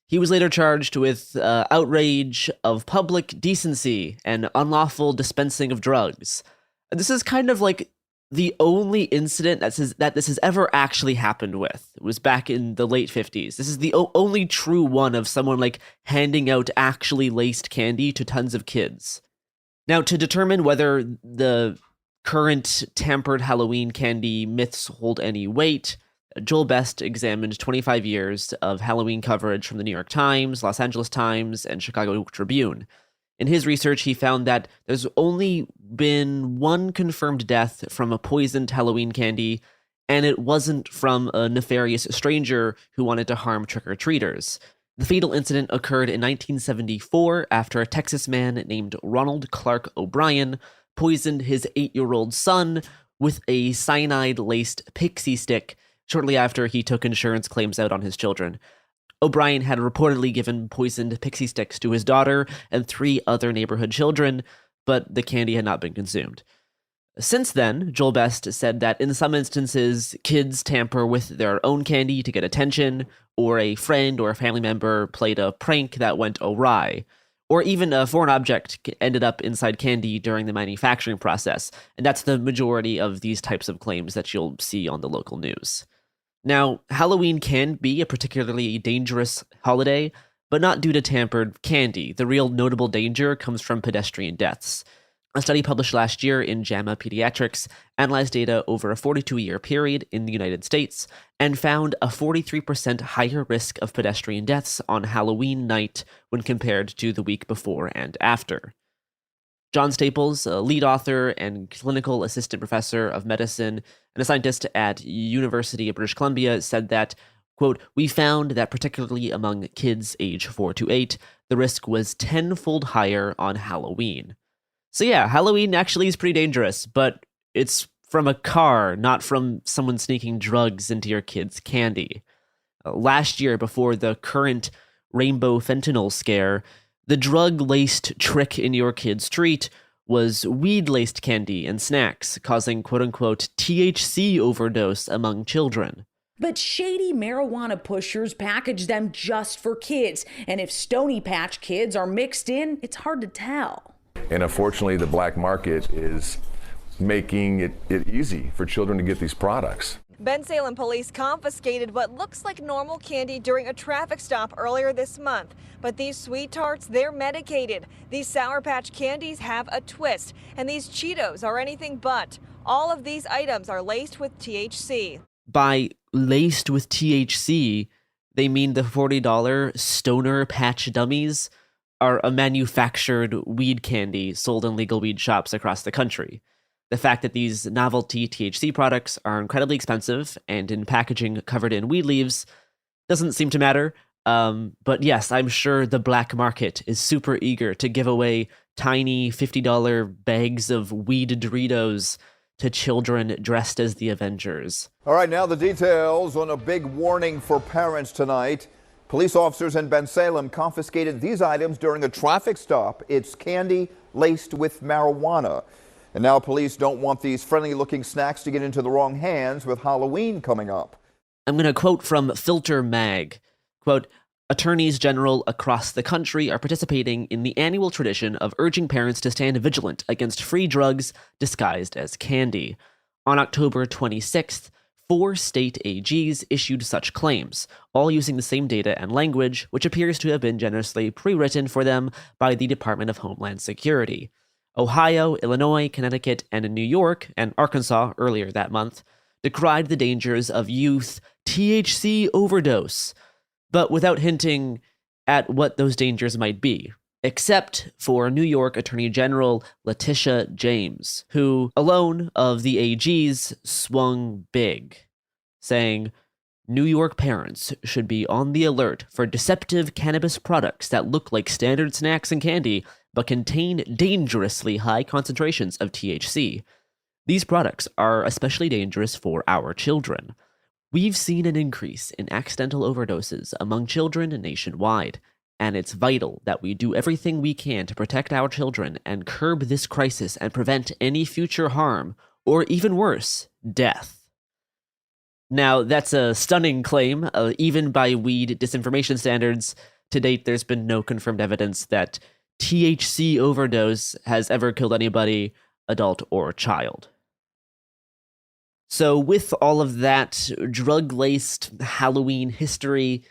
He was later charged with outrage of public decency and unlawful dispensing of drugs. This is kind of like the only incident that this has ever actually happened with. It was back in the late 50s. This is the only true one of someone like handing out actually laced candy to tons of kids. Now, to determine whether the current tampered Halloween candy myths hold any weight, Joel Best examined 25 years of Halloween coverage from the New York Times, Los Angeles Times, and Chicago Tribune. In his research, he found that there's only been one confirmed death from a poisoned Halloween candy, and it wasn't from a nefarious stranger who wanted to harm trick-or-treaters. The fatal incident occurred in 1974 after a Texas man named Ronald Clark O'Brien poisoned his 8-year-old son with a cyanide-laced pixie stick shortly after he took insurance claims out on his children. O'Brien had reportedly given poisoned pixie sticks to his daughter and 3 other neighborhood children, but the candy had not been consumed. Since then, Joel Best said that in some instances, kids tamper with their own candy to get attention, or a friend or a family member played a prank that went awry, or even a foreign object ended up inside candy during the manufacturing process, and that's the majority of these types of claims that you'll see on the local news. Now, Halloween can be a particularly dangerous holiday, but not due to tampered candy. The real notable danger comes from pedestrian deaths. A study published last year in JAMA Pediatrics analyzed data over a 42-year period in the United States and found a 43% higher risk of pedestrian deaths on Halloween night when compared to the week before and after. John Staples, a lead author and clinical assistant professor of medicine and a scientist at University of British Columbia, said that, quote, "We found that particularly among kids age 4 to 8, the risk was 10-fold higher on Halloween." So yeah, Halloween actually is pretty dangerous, but it's from a car, not from someone sneaking drugs into your kid's candy. Last year, before the current rainbow fentanyl scare, the drug-laced trick in your kid's treat was weed-laced candy and snacks, causing quote-unquote THC overdose among children. But shady marijuana pushers package them just for kids. And if Stony Patch Kids are mixed in, it's hard to tell. And unfortunately, the black market is making it easy for children to get these products. Bensalem police confiscated what looks like normal candy during a traffic stop earlier this month. But these sweet tarts, they're medicated. These Sour Patch candies have a twist. And these Cheetos are anything but. All of these items are laced with THC. By laced with THC, they mean the $40 Stoner Patch Dummies are a manufactured weed candy sold in legal weed shops across the country. The fact that these novelty THC products are incredibly expensive and in packaging covered in weed leaves doesn't seem to matter. But yes, I'm sure the black market is super eager to give away tiny $50 bags of weed Doritos to children dressed as the Avengers. All right, now the details on a big warning for parents tonight. Police officers in Bensalem confiscated these items during a traffic stop. It's candy laced with marijuana. And now police don't want these friendly-looking snacks to get into the wrong hands with Halloween coming up. I'm going to quote from Filter Mag. Quote, attorneys general across the country are participating in the annual tradition of urging parents to stand vigilant against free drugs disguised as candy. On October 26th, 4 state AGs issued such claims, all using the same data and language, which appears to have been generously pre-written for them by the Department of Homeland Security. Ohio, Illinois, Connecticut, and New York, and Arkansas earlier that month, decried the dangers of youth THC overdose, but without hinting at what those dangers might be, except for New York Attorney General Letitia James, who, alone of the AGs, swung big, saying, New York parents should be on the alert for deceptive cannabis products that look like standard snacks and candy, but contain dangerously high concentrations of THC. These products are especially dangerous for our children. We've seen an increase in accidental overdoses among children nationwide, and it's vital that we do everything we can to protect our children and curb this crisis and prevent any future harm, or even worse, death. Now, that's a stunning claim. Even by weed disinformation standards, to date there's been no confirmed evidence that THC overdose has ever killed anybody, adult or child. So with all of that drug-laced Halloween history,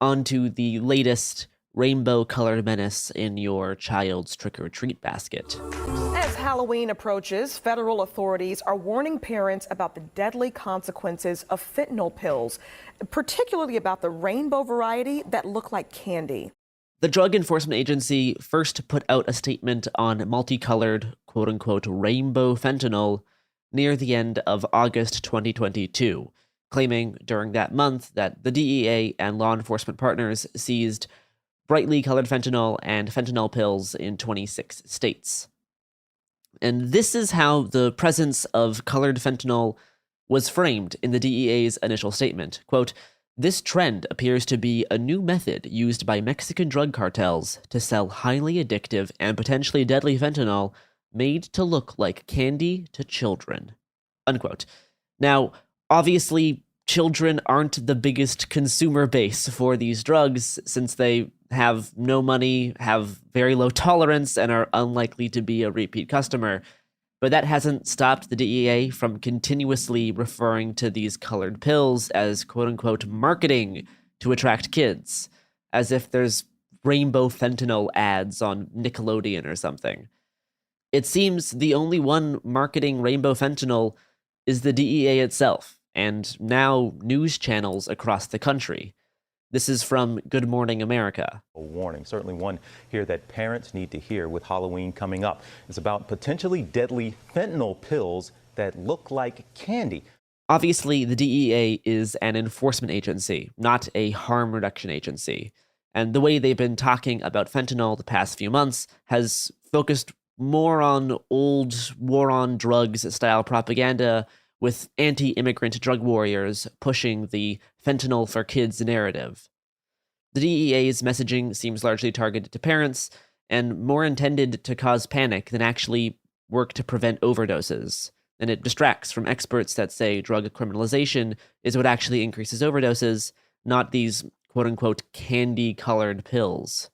onto the latest rainbow-colored menace in your child's trick-or-treat basket. As Halloween approaches, federal authorities are warning parents about the deadly consequences of fentanyl pills, particularly about the rainbow variety that look like candy. The Drug Enforcement Agency first put out a statement on multicolored, quote-unquote, rainbow fentanyl near the end of August 2022, claiming during that month that the DEA and law enforcement partners seized brightly colored fentanyl and fentanyl pills in 26 states. And this is how the presence of colored fentanyl was framed in the DEA's initial statement. Quote, this trend appears to be a new method used by Mexican drug cartels to sell highly addictive and potentially deadly fentanyl made to look like candy to children. Unquote. Now, obviously, children aren't the biggest consumer base for these drugs since they have no money, have very low tolerance, and are unlikely to be a repeat customer. But that hasn't stopped the DEA from continuously referring to these colored pills as quote-unquote marketing to attract kids, as if there's rainbow fentanyl ads on Nickelodeon or something. It seems the only one marketing rainbow fentanyl is the DEA itself, and now news channels across the country. This is from Good Morning America. A warning, certainly one here that parents need to hear with Halloween coming up. It's about potentially deadly fentanyl pills that look like candy. Obviously, the DEA is an enforcement agency, not a harm reduction agency. And the way they've been talking about fentanyl the past few months has focused more on old war on drugs style propaganda, with anti-immigrant drug warriors pushing the fentanyl for kids narrative. The DEA's messaging seems largely targeted to parents and more intended to cause panic than actually work to prevent overdoses. And it distracts from experts that say drug criminalization is what actually increases overdoses, not these quote-unquote candy-colored pills.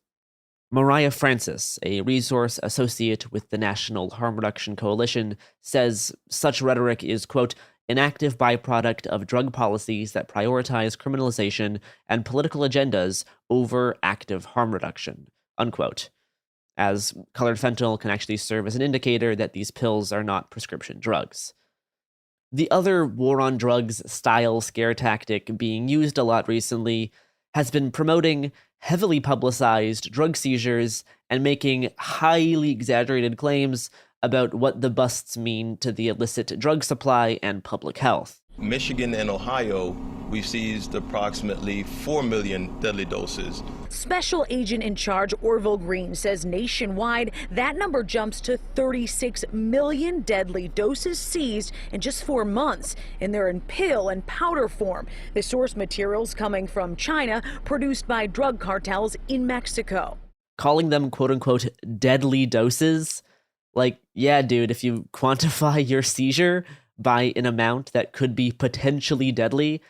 Mariah Francis, a resource associate with the National Harm Reduction Coalition, says such rhetoric is, quote, an active byproduct of drug policies that prioritize criminalization and political agendas over active harm reduction, unquote, as colored fentanyl can actually serve as an indicator that these pills are not prescription drugs. The other war on drugs style scare tactic being used a lot recently has been promoting heavily publicized drug seizures and making highly exaggerated claims about what the busts mean to the illicit drug supply and public health. Michigan and Ohio, we seized approximately 4 million deadly doses. Special agent in charge Orville Green says nationwide that number jumps to 36 million deadly doses seized in just 4 months, and they're in pill and powder form. The source materials coming from China, produced by drug cartels in Mexico. Calling them quote-unquote deadly doses? Like, yeah, dude, if you quantify your seizure by an amount that could be potentially deadly,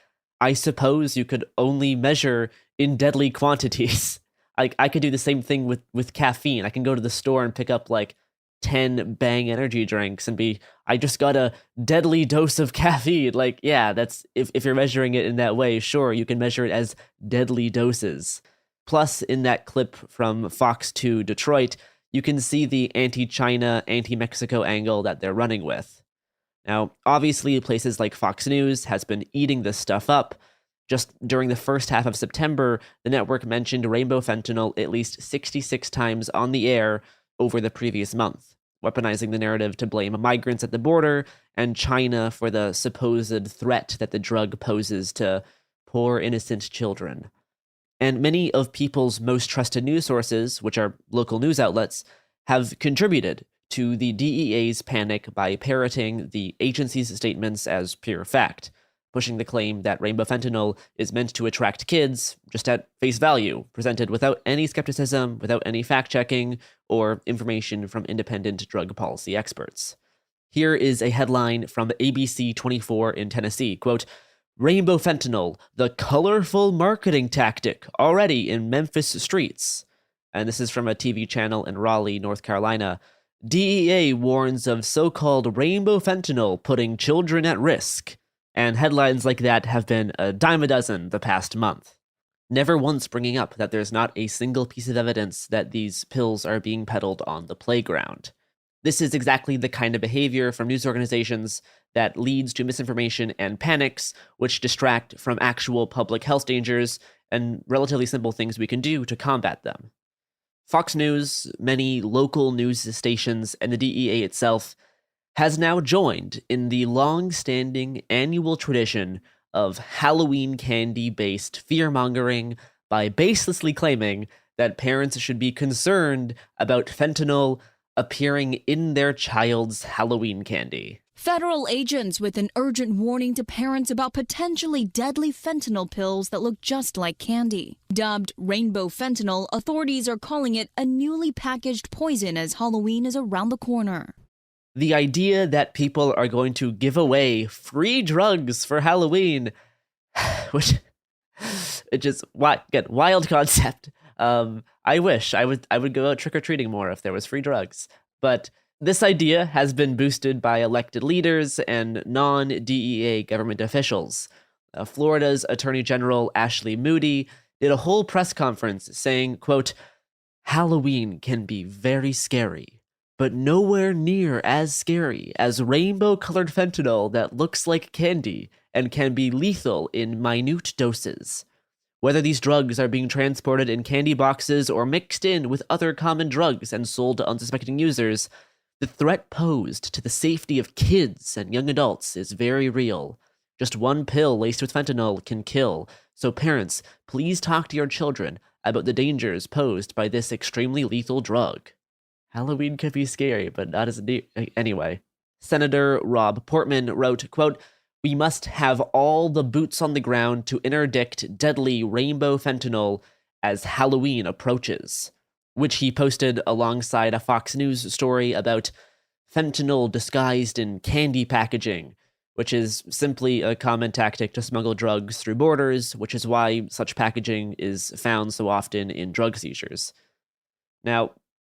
I suppose you could only measure in deadly quantities. I could do the same thing with caffeine. I can go to the store and pick up like 10 Bang energy drinks and I just got a deadly dose of caffeine. Like, yeah, that's if you're measuring it in that way, sure, you can measure it as deadly doses. Plus, in that clip from Fox 2 Detroit, you can see the anti-China, anti-Mexico angle that they're running with. Now, obviously, places like Fox News has been eating this stuff up. Just during the first half of September, the network mentioned rainbow fentanyl at least 66 times on the air over the previous month, weaponizing the narrative to blame migrants at the border and China for the supposed threat that the drug poses to poor innocent children. And many of people's most trusted news sources, which are local news outlets, have contributed to the DEA's panic by parroting the agency's statements as pure fact, pushing the claim that rainbow fentanyl is meant to attract kids just at face value, presented without any skepticism, without any fact-checking, or information from independent drug policy experts. Here is a headline from ABC 24 in Tennessee, quote, Rainbow fentanyl, the colorful marketing tactic already in Memphis streets. And this is from a TV channel in Raleigh, North Carolina. DEA warns of so-called rainbow fentanyl putting children at risk. And headlines like that have been a dime a dozen the past month. Never once bringing up that there's not a single piece of evidence that these pills are being peddled on the playground. This is exactly the kind of behavior from news organizations that leads to misinformation and panics, which distract from actual public health dangers and relatively simple things we can do to combat them. Fox News, many local news stations, and the DEA itself has now joined in the long-standing annual tradition of Halloween candy-based fear-mongering by baselessly claiming that parents should be concerned about fentanyl appearing in their child's Halloween candy. Federal agents with an urgent warning to parents about potentially deadly fentanyl pills that look just like candy. Dubbed rainbow fentanyl, authorities are calling it a newly packaged poison as Halloween is around the corner. The idea that people are going to give away free drugs for Halloween, which it just wild concept. I wish I would go out trick-or-treating more if there was free drugs. But this idea has been boosted by elected leaders and non-DEA government officials. Florida's Attorney General Ashley Moody did a whole press conference saying, quote, Halloween can be very scary, but nowhere near as scary as rainbow-colored fentanyl that looks like candy and can be lethal in minute doses. Whether these drugs are being transported in candy boxes or mixed in with other common drugs and sold to unsuspecting users, the threat posed to the safety of kids and young adults is very real. Just one pill laced with fentanyl can kill, so parents, please talk to your children about the dangers posed by this extremely lethal drug. Halloween could be scary, but not as anyway. Senator Rob Portman wrote, quote, we must have all the boots on the ground to interdict deadly rainbow fentanyl as Halloween approaches, which he posted alongside a Fox News story about fentanyl disguised in candy packaging, which is simply a common tactic to smuggle drugs through borders, which is why such packaging is found so often in drug seizures. Now,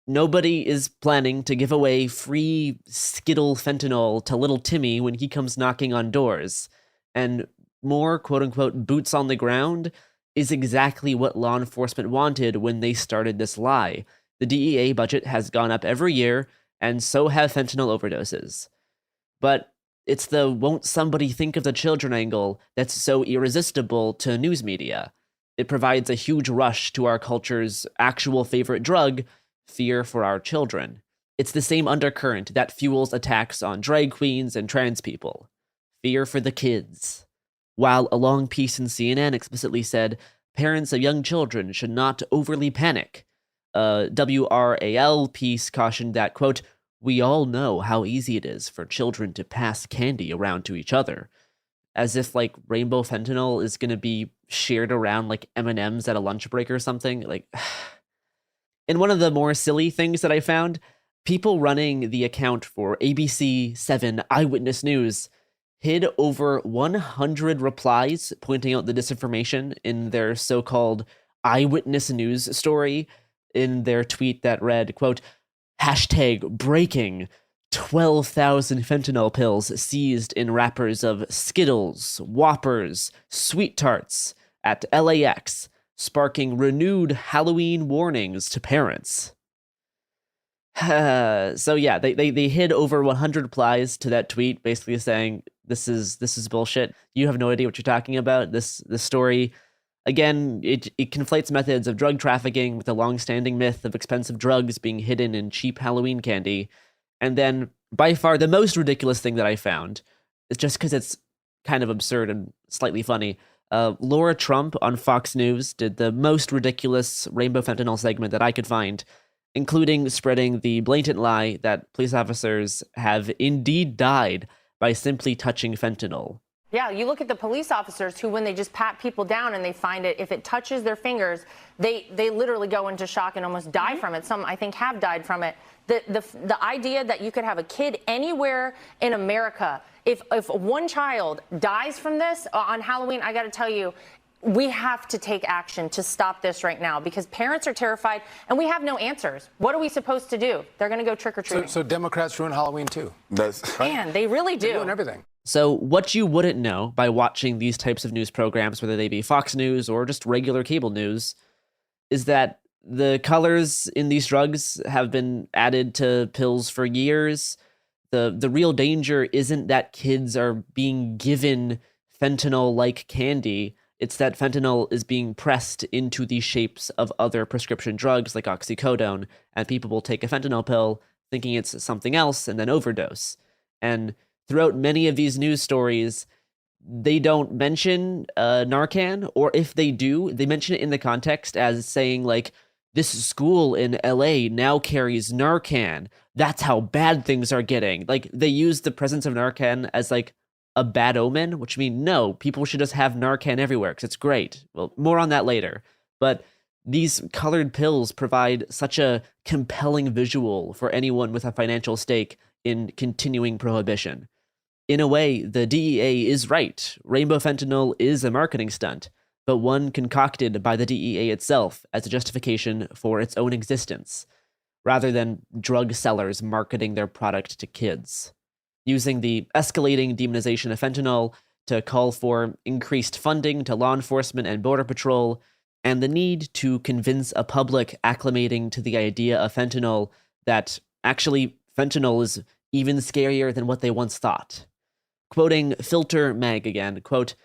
nobody is planning to give away free Skittle fentanyl to little Timmy when he comes knocking on doors, and more quote-unquote boots on the ground is exactly what law enforcement wanted when they started this lie. The DEA budget has gone up every year, and so have fentanyl overdoses. But it's the won't somebody think of the children angle that's so irresistible to news media. It provides a huge rush to our culture's actual favorite drug, fear for our children. It's the same undercurrent that fuels attacks on drag queens and trans people. Fear for the kids. While a long piece in CNN explicitly said, parents of young children should not overly panic. A WRAL piece cautioned that, quote, we all know how easy it is for children to pass candy around to each other. As if, like, rainbow fentanyl is going to be shared around like M&Ms at a lunch break or something. Like, and one of the more silly things that I found, people running the account for ABC 7 Eyewitness News hid over 100 replies pointing out the disinformation in their so-called eyewitness news story in their tweet that read, quote, #breaking 12,000 fentanyl pills seized in wrappers of Skittles, Whoppers, Sweet Tarts at LAX, sparking renewed Halloween warnings to parents. So yeah, they hid over 100 replies to that tweet, basically saying this is bullshit. You have no idea what you're talking about. This story, again, it conflates methods of drug trafficking with the long-standing myth of expensive drugs being hidden in cheap Halloween candy. And then, by far, the most ridiculous thing that I found is just because it's kind of absurd and slightly funny. Laura Trump on Fox News did the most ridiculous rainbow fentanyl segment that I could find, including spreading the blatant lie that police officers have indeed died by simply touching fentanyl. Yeah, you look at the police officers who, when they just pat people down and they find it, if it touches their fingers, they literally go into shock and almost die from it. Some, I think, have died from it. The idea that you could have a kid anywhere in America, if one child dies from this on Halloween, I got to tell you, we have to take action to stop this right now because parents are terrified and we have no answers. What are we supposed to do? They're going to go trick-or-treating. So Democrats ruin Halloween too. Man, they really do. They ruin everything. So what you wouldn't know by watching these types of news programs, whether they be Fox News or just regular cable news, is that the colors in these drugs have been added to pills for years. The real danger isn't that kids are being given fentanyl-like candy. It's that fentanyl is being pressed into the shapes of other prescription drugs like oxycodone, and people will take a fentanyl pill thinking it's something else and then overdose. And throughout many of these news stories, they don't mention Narcan, or if they do, they mention it in the context as saying, like, this school in LA now carries Narcan. That's how bad things are getting. Like, they use the presence of Narcan as, like, a bad omen, which means no, people should just have Narcan everywhere because it's great. Well, more on that later. But these colored pills provide such a compelling visual for anyone with a financial stake in continuing prohibition. In a way, the DEA is right. Rainbow fentanyl is a marketing stunt, but one concocted by the DEA itself as a justification for its own existence, rather than drug sellers marketing their product to kids. Using the escalating demonization of fentanyl to call for increased funding to law enforcement and Border Patrol, and the need to convince a public acclimating to the idea of fentanyl that actually fentanyl is even scarier than what they once thought. Quoting Filter Mag again, quote,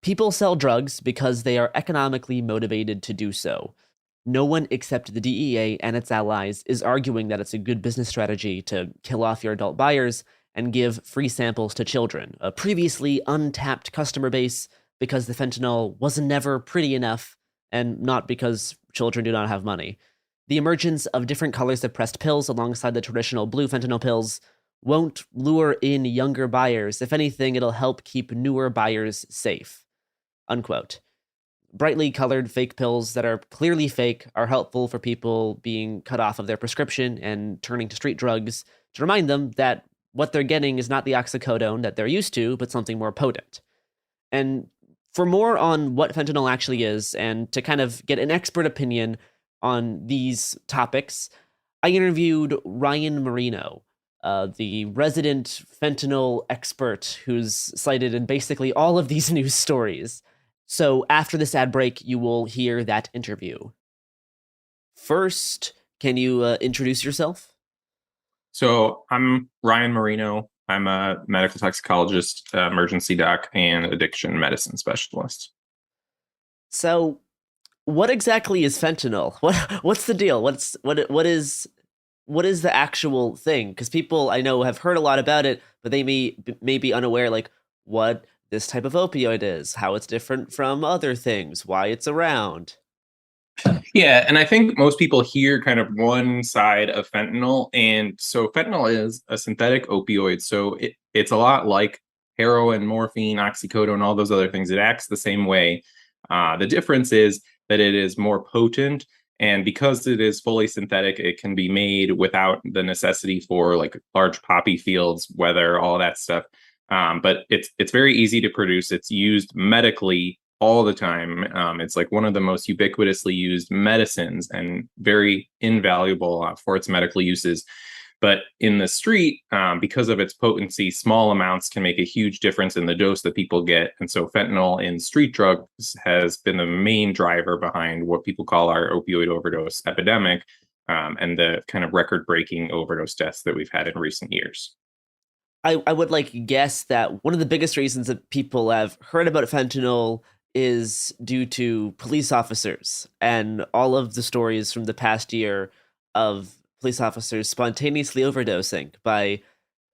"People sell drugs because they are economically motivated to do so. No one except the DEA and its allies is arguing that it's a good business strategy to kill off your adult buyers and give free samples to children, a previously untapped customer base, because the fentanyl was never pretty enough and not because children do not have money. The emergence of different colors of pressed pills alongside the traditional blue fentanyl pills won't lure in younger buyers. If anything, it'll help keep newer buyers safe." Unquote. brightly colored fake pills that are clearly fake are helpful for people being cut off of their prescription and turning to street drugs to remind them that what they're getting is not the oxycodone that they're used to, but something more potent. And for more on what fentanyl actually is, and to kind of get an expert opinion on these topics, I interviewed Ryan Marino, the resident fentanyl expert who's cited in basically all of these news stories. So after this ad break, you will hear that interview. First, can you introduce yourself? So I'm Ryan Marino. I'm a medical toxicologist, emergency doc, and addiction medicine specialist. So what exactly is fentanyl? What's the deal? What is the actual thing? Because people I know have heard a lot about it, but they may be unaware, like what this type of opioid is, how it's different from other things, why it's around. Yeah, and I think most people hear kind of one side of fentanyl. And so fentanyl is a synthetic opioid. So it's a lot like heroin, morphine, oxycodone, all those other things. It acts the same way. The difference is that it is more potent. And because it is fully synthetic, it can be made without the necessity for like large poppy fields, weather, all that stuff. But it's very easy to produce. It's used medically all the time. It's like one of the most ubiquitously used medicines and very invaluable for its medical uses. But in the street, because of its potency, small amounts can make a huge difference in the dose that people get. And so fentanyl in street drugs has been the main driver behind what people call our opioid overdose epidemic, and the kind of record-breaking overdose deaths that we've had in recent years. I would guess that one of the biggest reasons that people have heard about fentanyl is due to police officers and all of the stories from the past year of police officers spontaneously overdosing by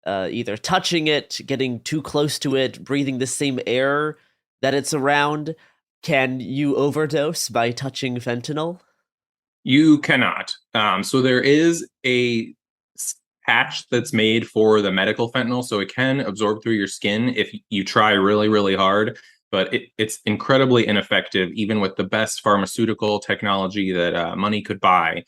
either touching it, getting too close to it, breathing the same air that it's around. Can you overdose by touching fentanyl? You cannot. So there is a patch that's made for the medical fentanyl, so it can absorb through your skin if you try really, really hard. But it's incredibly ineffective, even with the best pharmaceutical technology that money could buy.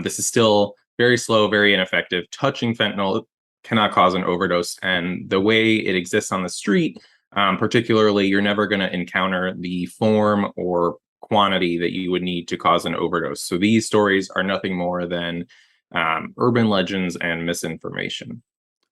This is still very slow, very ineffective. Touching fentanyl cannot cause an overdose. And the way it exists on the street, particularly, you're never going to encounter the form or quantity that you would need to cause an overdose. So these stories are nothing more than urban legends and misinformation.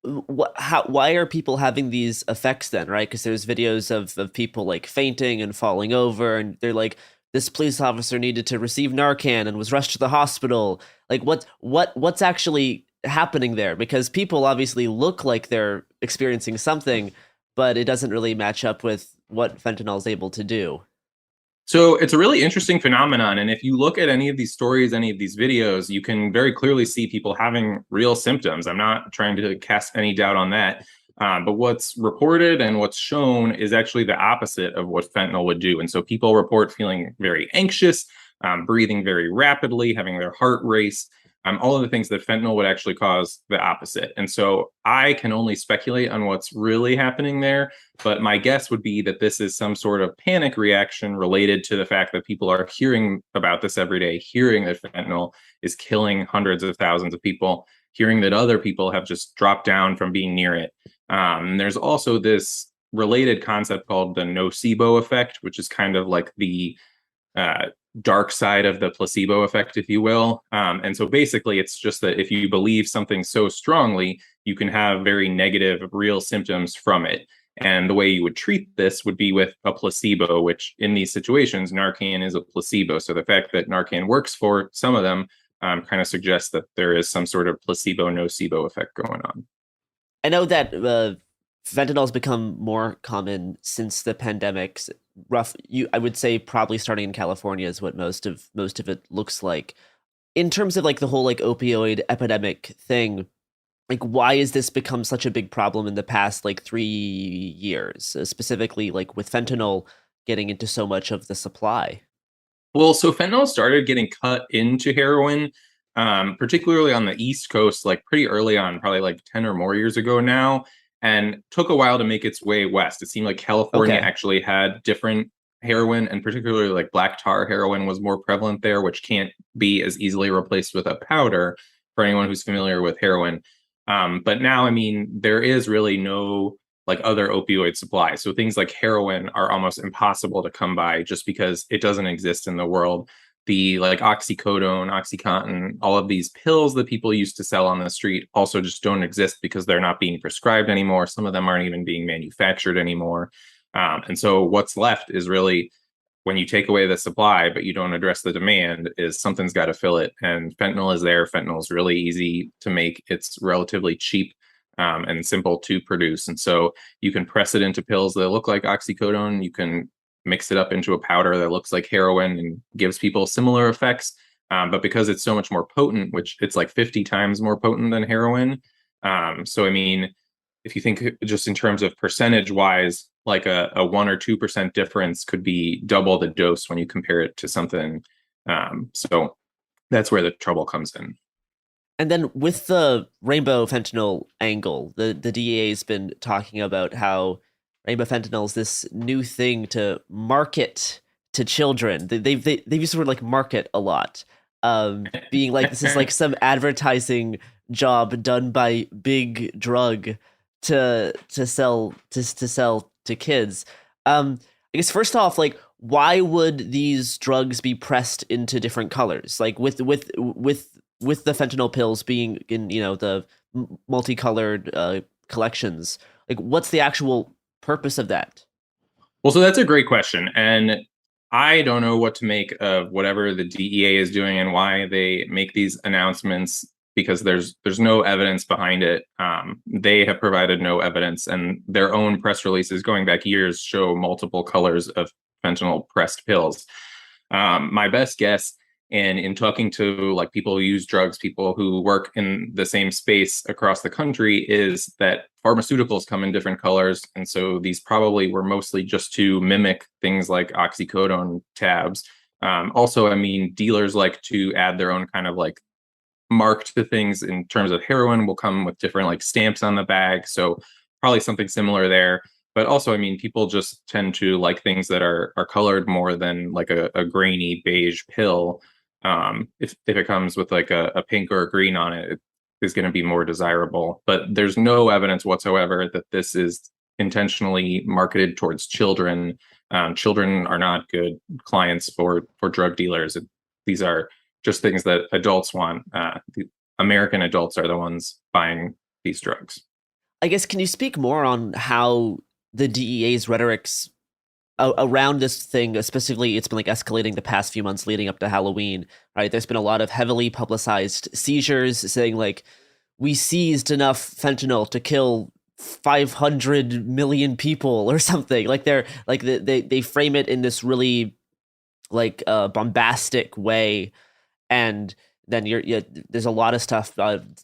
Why are people having these effects then, right? Because there's videos of people like fainting and falling over, and they're like, this police officer needed to receive Narcan and was rushed to the hospital. Like what's actually happening there? Because people obviously look like they're experiencing something, but it doesn't really match up with what fentanyl is able to do. So it's a really interesting phenomenon. And if you look at any of these stories, any of these videos, you can very clearly see people having real symptoms. I'm not trying to cast any doubt on that. But what's reported and what's shown is actually the opposite of what fentanyl would do. And so people report feeling very anxious, breathing very rapidly, having their heart race, all of the things that fentanyl would actually cause the opposite. And so I can only speculate on what's really happening there. But my guess would be that this is some sort of panic reaction related to the fact that people are hearing about this every day, hearing that fentanyl is killing hundreds of thousands of people, hearing that other people have just dropped down from being near it. There's also this related concept called the nocebo effect, which is kind of like the dark side of the placebo effect, if you will. And so basically, it's just that if you believe something so strongly, you can have very negative, real symptoms from it. And the way you would treat this would be with a placebo, which in these situations, Narcan is a placebo. So the fact that Narcan works for some of them kind of suggests that there is some sort of placebo-nocebo effect going on. I know that fentanyl has become more common since the pandemic. I would say probably starting in California is what most of it looks like. In terms of like the whole like opioid epidemic thing, like why has this become such a big problem in the past like 3 years, specifically like with fentanyl getting into so much of the supply? Well, so fentanyl started getting cut into heroin, particularly on the East Coast, like pretty early on, probably like 10 or more years ago now, and took a while to make its way west. It seemed like California actually had different heroin, and particularly like black tar heroin was more prevalent there, which can't be as easily replaced with a powder for anyone who's familiar with heroin. But now, I mean, there is really no like other opioid supply. So things like heroin are almost impossible to come by just because it doesn't exist in the world. The like oxycodone, OxyContin, all of these pills that people used to sell on the street also just don't exist because they're not being prescribed anymore. Some of them aren't even being manufactured anymore. And so what's left is really, when you take away the supply, but you don't address the demand, is something's got to fill it. And fentanyl is there. Fentanyl is really easy to make. It's relatively cheap and simple to produce. And so you can press it into pills that look like oxycodone. You can mix it up into a powder that looks like heroin and gives people similar effects. But because it's so much more potent, which it's like 50 times more potent than heroin. So, I mean, if you think just in terms of percentage wise, like a 1 or 2% difference could be double the dose when you compare it to something. So that's where the trouble comes in. And then with the rainbow fentanyl angle, the DEA has been talking about how rainbow fentanyl is this new thing to market to children. They've used the word like market a lot, being like this is like some advertising job done by big drug to sell to kids. I guess first off, like, why would these drugs be pressed into different colors? Like with the fentanyl pills being in, you know, the multicolored collections, like what's the actual purpose of that? Well, so that's a great question. And I don't know what to make of whatever the DEA is doing and why they make these announcements, because there's no evidence behind it. They have provided no evidence, and their own press releases going back years show multiple colors of fentanyl pressed pills. My best guess, and in talking to like people who use drugs, people who work in the same space across the country, is that pharmaceuticals come in different colors. And so these probably were mostly just to mimic things like oxycodone tabs. Also, I mean, dealers like to add their own kind of like mark to things. In terms of heroin, will come with different like stamps on the bag. So probably something similar there. But also, I mean, people just tend to like things that are colored more than like a grainy beige pill. If it comes with like a pink or a green on it, it is going to be more desirable. But there's no evidence whatsoever that this is intentionally marketed towards children. Children are not good clients for drug dealers. These are just things that adults want. The American adults are the ones buying these drugs. I guess, can you speak more on how the DEA's rhetorics around this thing, specifically, it's been like escalating the past few months leading up to Halloween, right? There's been a lot of heavily publicized seizures saying like, we seized enough fentanyl to kill 500 million people or something. Like they're like they frame it in this really like bombastic way. And then there's a lot of stuff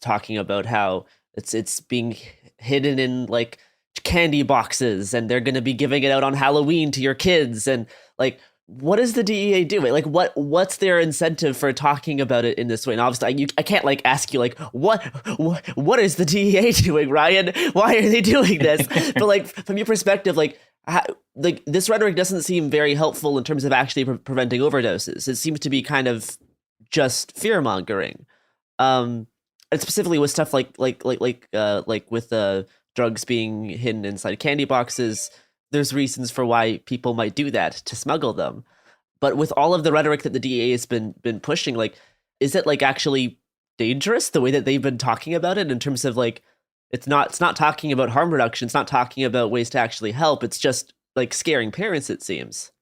talking about how it's being hidden in like candy boxes, and they're going to be giving it out on Halloween to your kids. And like, what is the DEA doing? Like, what's their incentive for talking about it in this way? And obviously, I can't like ask you like what is the DEA doing, Ryan? Why are they doing this? But like, from your perspective, like this rhetoric doesn't seem very helpful in terms of actually preventing overdoses. It seems to be kind of just fear mongering, and specifically with stuff like with drugs being hidden inside candy boxes. There's reasons for why people might do that, to smuggle them. But with all of the rhetoric that the DEA has been pushing, like, is it like actually dangerous the way that they've been talking about it, in terms of like, it's not talking about harm reduction, it's not talking about ways to actually help, it's just like scaring parents, it seems.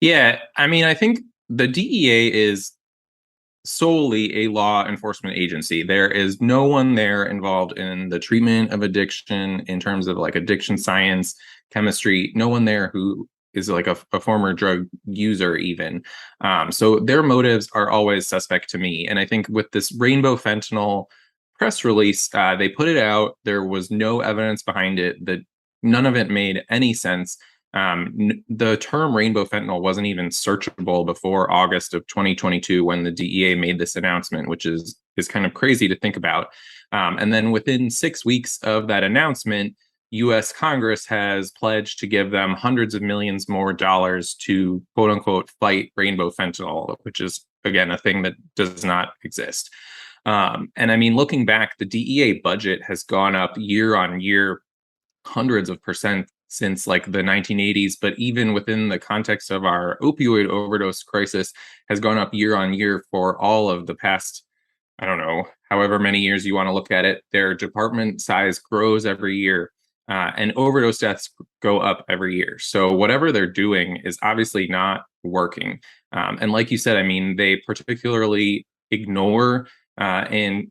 Yeah, I mean, I think the DEA is solely a law enforcement agency. There is no one there involved in the treatment of addiction in terms of like addiction science, chemistry, no one there who is like a former drug user even. So their motives are always suspect to me. And I think with this rainbow fentanyl press release, they put it out. There was no evidence behind it, that none of it made any sense. The term rainbow fentanyl wasn't even searchable before August of 2022 when the DEA made this announcement, which is kind of crazy to think about. And then within 6 weeks of that announcement, US Congress has pledged to give them hundreds of millions more dollars to quote unquote fight rainbow fentanyl, which is, again, a thing that does not exist. And I mean, looking back, the DEA budget has gone up year on year, hundreds of percent since like the 1980s, but even within the context of our opioid overdose crisis has gone up year on year for all of the past, I don't know, however many years you want to look at it. Their department size grows every year, and overdose deaths go up every year. So whatever they're doing is obviously not working. And like you said, I mean, they particularly ignore and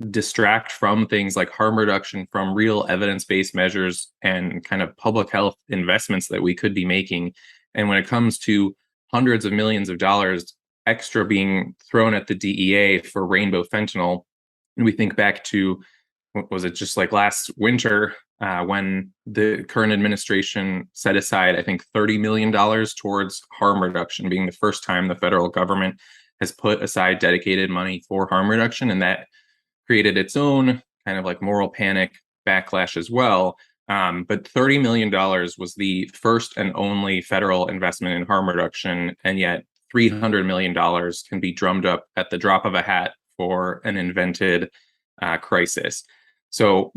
distract from things like harm reduction, from real evidence-based measures and kind of public health investments that we could be making. And when it comes to hundreds of millions of dollars extra being thrown at the DEA for rainbow fentanyl, and we think back to, what was it, just like last winter, when the current administration set aside, I think, $30 million towards harm reduction, being the first time the federal government has put aside dedicated money for harm reduction. And that created its own kind of like moral panic backlash as well. But $30 million was the first and only federal investment in harm reduction. And yet $300 million can be drummed up at the drop of a hat for an invented crisis. So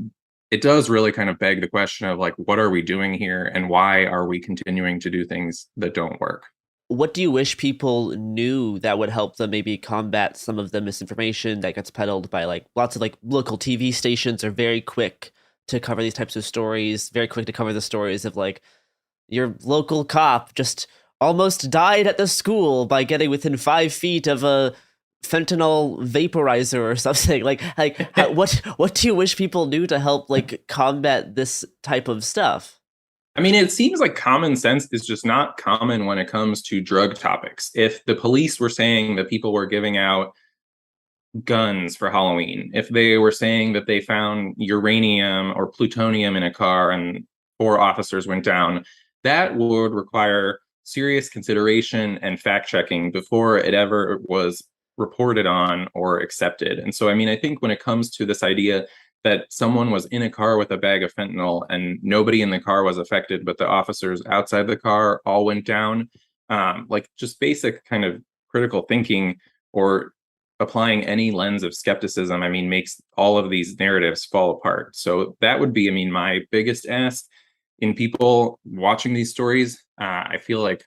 it does really kind of beg the question of like, what are we doing here and why are we continuing to do things that don't work? What do you wish people knew that would help them maybe combat some of the misinformation that gets peddled by like lots of like local TV stations are very quick to cover these types of stories, very quick to cover the stories of like your local cop just almost died at the school by getting within 5 feet of a fentanyl vaporizer or something. What do you wish people knew to help like combat this type of stuff? I mean, it seems like common sense is just not common when it comes to drug topics. If the police were saying that people were giving out guns for Halloween, if they were saying that they found uranium or plutonium in a car and 4 officers went down, that would require serious consideration and fact checking before it ever was reported on or accepted. And so, I mean, I think when it comes to this idea that someone was in a car with a bag of fentanyl and nobody in the car was affected, but the officers outside the car all went down, like just basic kind of critical thinking or applying any lens of skepticism, I mean, makes all of these narratives fall apart. So that would be, I mean, my biggest ask in people watching these stories. I feel like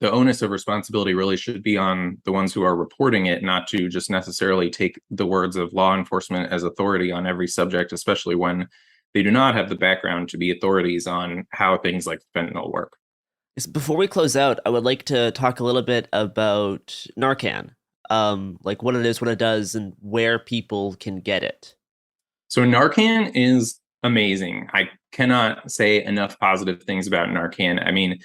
the onus of responsibility really should be on the ones who are reporting it, not to just necessarily take the words of law enforcement as authority on every subject, especially when they do not have the background to be authorities on how things like fentanyl work. Before we close out, I would like to talk a little bit about Narcan, like what it is, what it does, and where people can get it. So Narcan is amazing. I cannot say enough positive things about Narcan. I mean,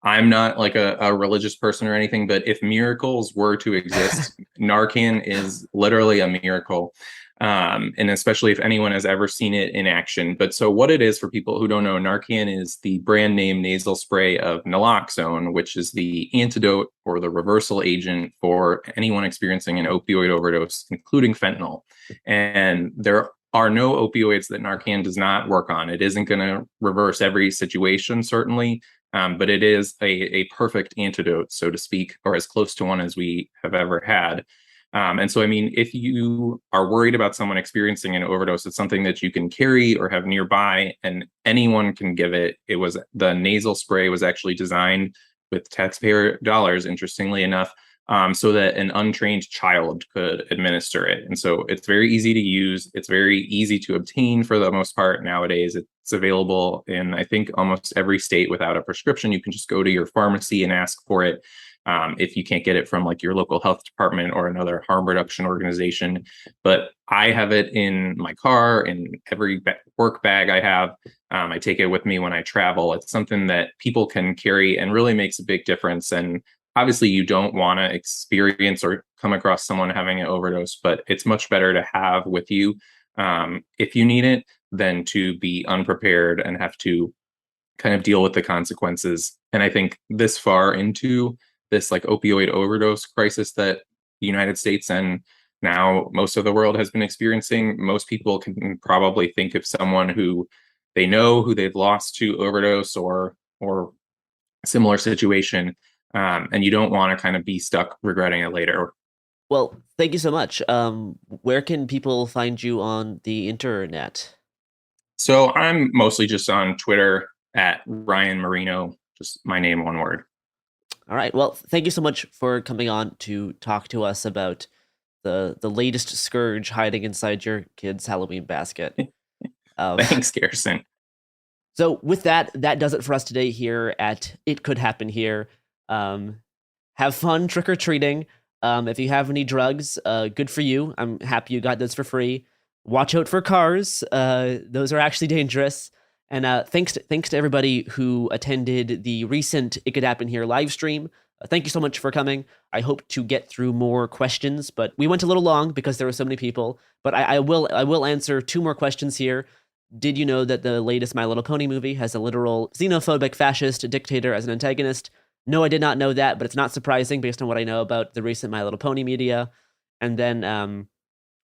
I'm not like a religious person or anything, but if miracles were to exist, Narcan is literally a miracle. And especially if anyone has ever seen it in action. But so what it is, for people who don't know, Narcan is the brand name nasal spray of naloxone, which is the antidote or the reversal agent for anyone experiencing an opioid overdose, including fentanyl. And there are no opioids that Narcan does not work on. It isn't going to reverse every situation, certainly. But it is a perfect antidote, so to speak, or as close to one as we have ever had. And so, I mean, if you are worried about someone experiencing an overdose, it's something that you can carry or have nearby, and anyone can give it. The nasal spray was actually designed with taxpayer dollars, interestingly enough, so that an untrained child could administer it. And so it's very easy to use. It's very easy to obtain for the most part nowadays. It's available in, I think, almost every state without a prescription. You can just go to your pharmacy and ask for it. If you can't get it from like your local health department or another harm reduction organization. But I have it in my car, in every work bag I have. I take it with me when I travel. It's something that people can carry and really makes a big difference. And obviously you don't want to experience or come across someone having an overdose, but it's much better to have with you if you need it than to be unprepared and have to kind of deal with the consequences. And I think this far into this like opioid overdose crisis that the United States and now most of the world has been experiencing, most people can probably think of someone who they know who they've lost to overdose or similar situation, and you don't want to kind of be stuck regretting it later. Well, thank you so much. Where can people find you on the internet? So I'm mostly just on Twitter at Ryan Marino, just my name, one word. All right. Well, thank you so much for coming on to talk to us about the latest scourge hiding inside your kid's Halloween basket. Thanks, Garrison. So with that does it for us today here at It Could Happen Here. Have fun trick-or-treating. If you have any drugs, good for you. I'm happy you got those for free. Watch out for cars. Those are actually dangerous. And thanks to everybody who attended the recent It Could Happen Here live stream. Thank you so much for coming. I hope to get through more questions, but we went a little long because there were so many people. But I will answer 2 more questions here. Did you know that the latest My Little Pony movie has a literal xenophobic fascist dictator as an antagonist? No, I did not know that, but it's not surprising based on what I know about the recent My Little Pony media. And then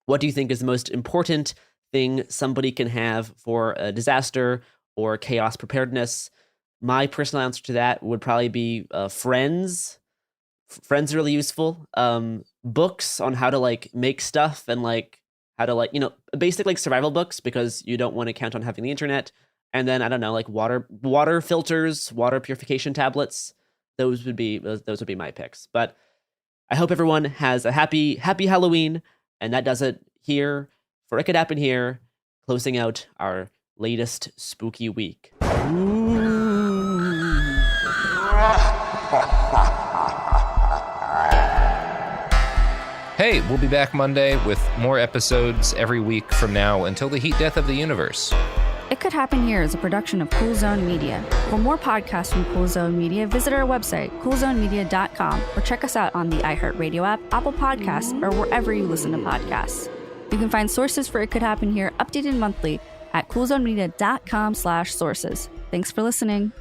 what do you think is the most important thing somebody can have for a disaster or chaos preparedness? My personal answer to that would probably be friends. Friends are really useful. Books on how to make stuff and how to basic survival books, because you don't want to count on having the internet. And then I don't know, water filters, water purification tablets. Those would be my picks. But I hope everyone has a happy Halloween, and that does it here for It Could Happen Here, closing out our latest spooky week. Hey, we'll be back Monday with more episodes every week from now until the heat death of the universe. It Could Happen Here is a production of Cool Zone Media. For more podcasts from Cool Zone Media, visit our website, coolzonemedia.com, or check us out on the iHeartRadio app, Apple Podcasts, or wherever you listen to podcasts. You can find sources for It Could Happen Here updated monthly at coolzonemedia.com/sources. Thanks for listening.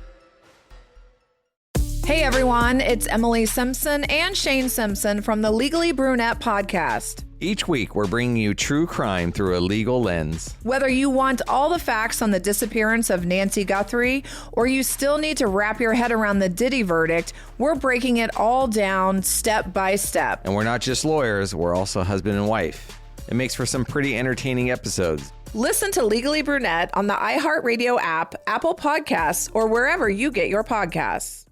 Hey everyone, it's Emily Simpson and Shane Simpson from the Legally Brunette podcast. Each week, we're bringing you true crime through a legal lens. Whether you want all the facts on the disappearance of Nancy Guthrie, or you still need to wrap your head around the Diddy verdict, we're breaking it all down step by step. And we're not just lawyers, we're also husband and wife. It makes for some pretty entertaining episodes. Listen to Legally Brunette on the iHeartRadio app, Apple Podcasts, or wherever you get your podcasts.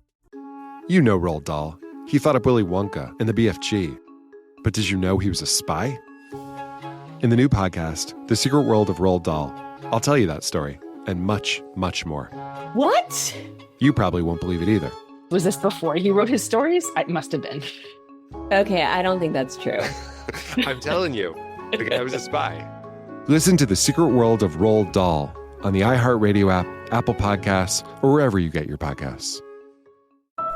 You know Roald Dahl. He thought up Willy Wonka and the BFG. But did you know he was a spy? In the new podcast, The Secret World of Roald Dahl, I'll tell you that story and much, much more. What? You probably won't believe it either. Was this before he wrote his stories? It must have been. Okay, I don't think that's true. I'm telling you, the guy was a spy. Listen to The Secret World of Roald Dahl on the iHeartRadio app, Apple Podcasts, or wherever you get your podcasts.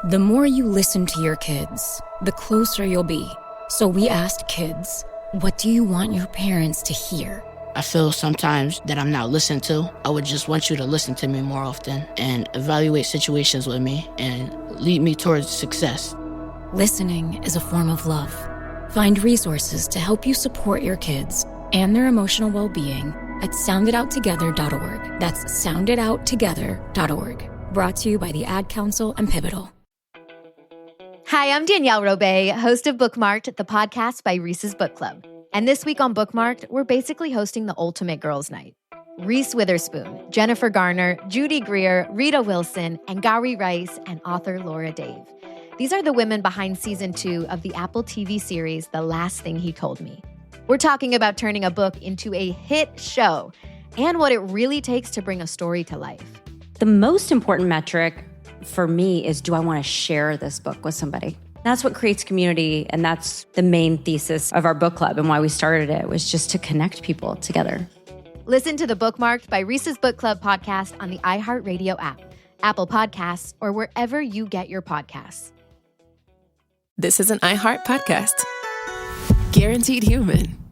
The more you listen to your kids, the closer you'll be. So we asked kids, what do you want your parents to hear? I feel sometimes that I'm not listened to. I would just want you to listen to me more often and evaluate situations with me and lead me towards success. Listening is a form of love. Find resources to help you support your kids and their emotional well-being at sounditouttogether.org. That's sounditouttogether.org. Brought to you by the Ad Council and Pivotal. Hi, I'm Danielle Robay, host of Bookmarked, the podcast by Reese's Book Club. And this week on Bookmarked, we're basically hosting the ultimate girls' night. Reese Witherspoon, Jennifer Garner, Judy Greer, Rita Wilson, and Gary Rice, and author Laura Dave. These are the women behind season 2 of the Apple TV series, The Last Thing He Told Me. We're talking about turning a book into a hit show and what it really takes to bring a story to life. The most important metric for me is, do I want to share this book with somebody? That's what creates community, and that's the main thesis of our book club and why we started it, was just to connect people together. Listen to the Bookmarked by Reese's Book Club podcast on the iHeartRadio app, Apple Podcasts, or wherever you get your podcasts. This is an iHeart podcast. Guaranteed Human.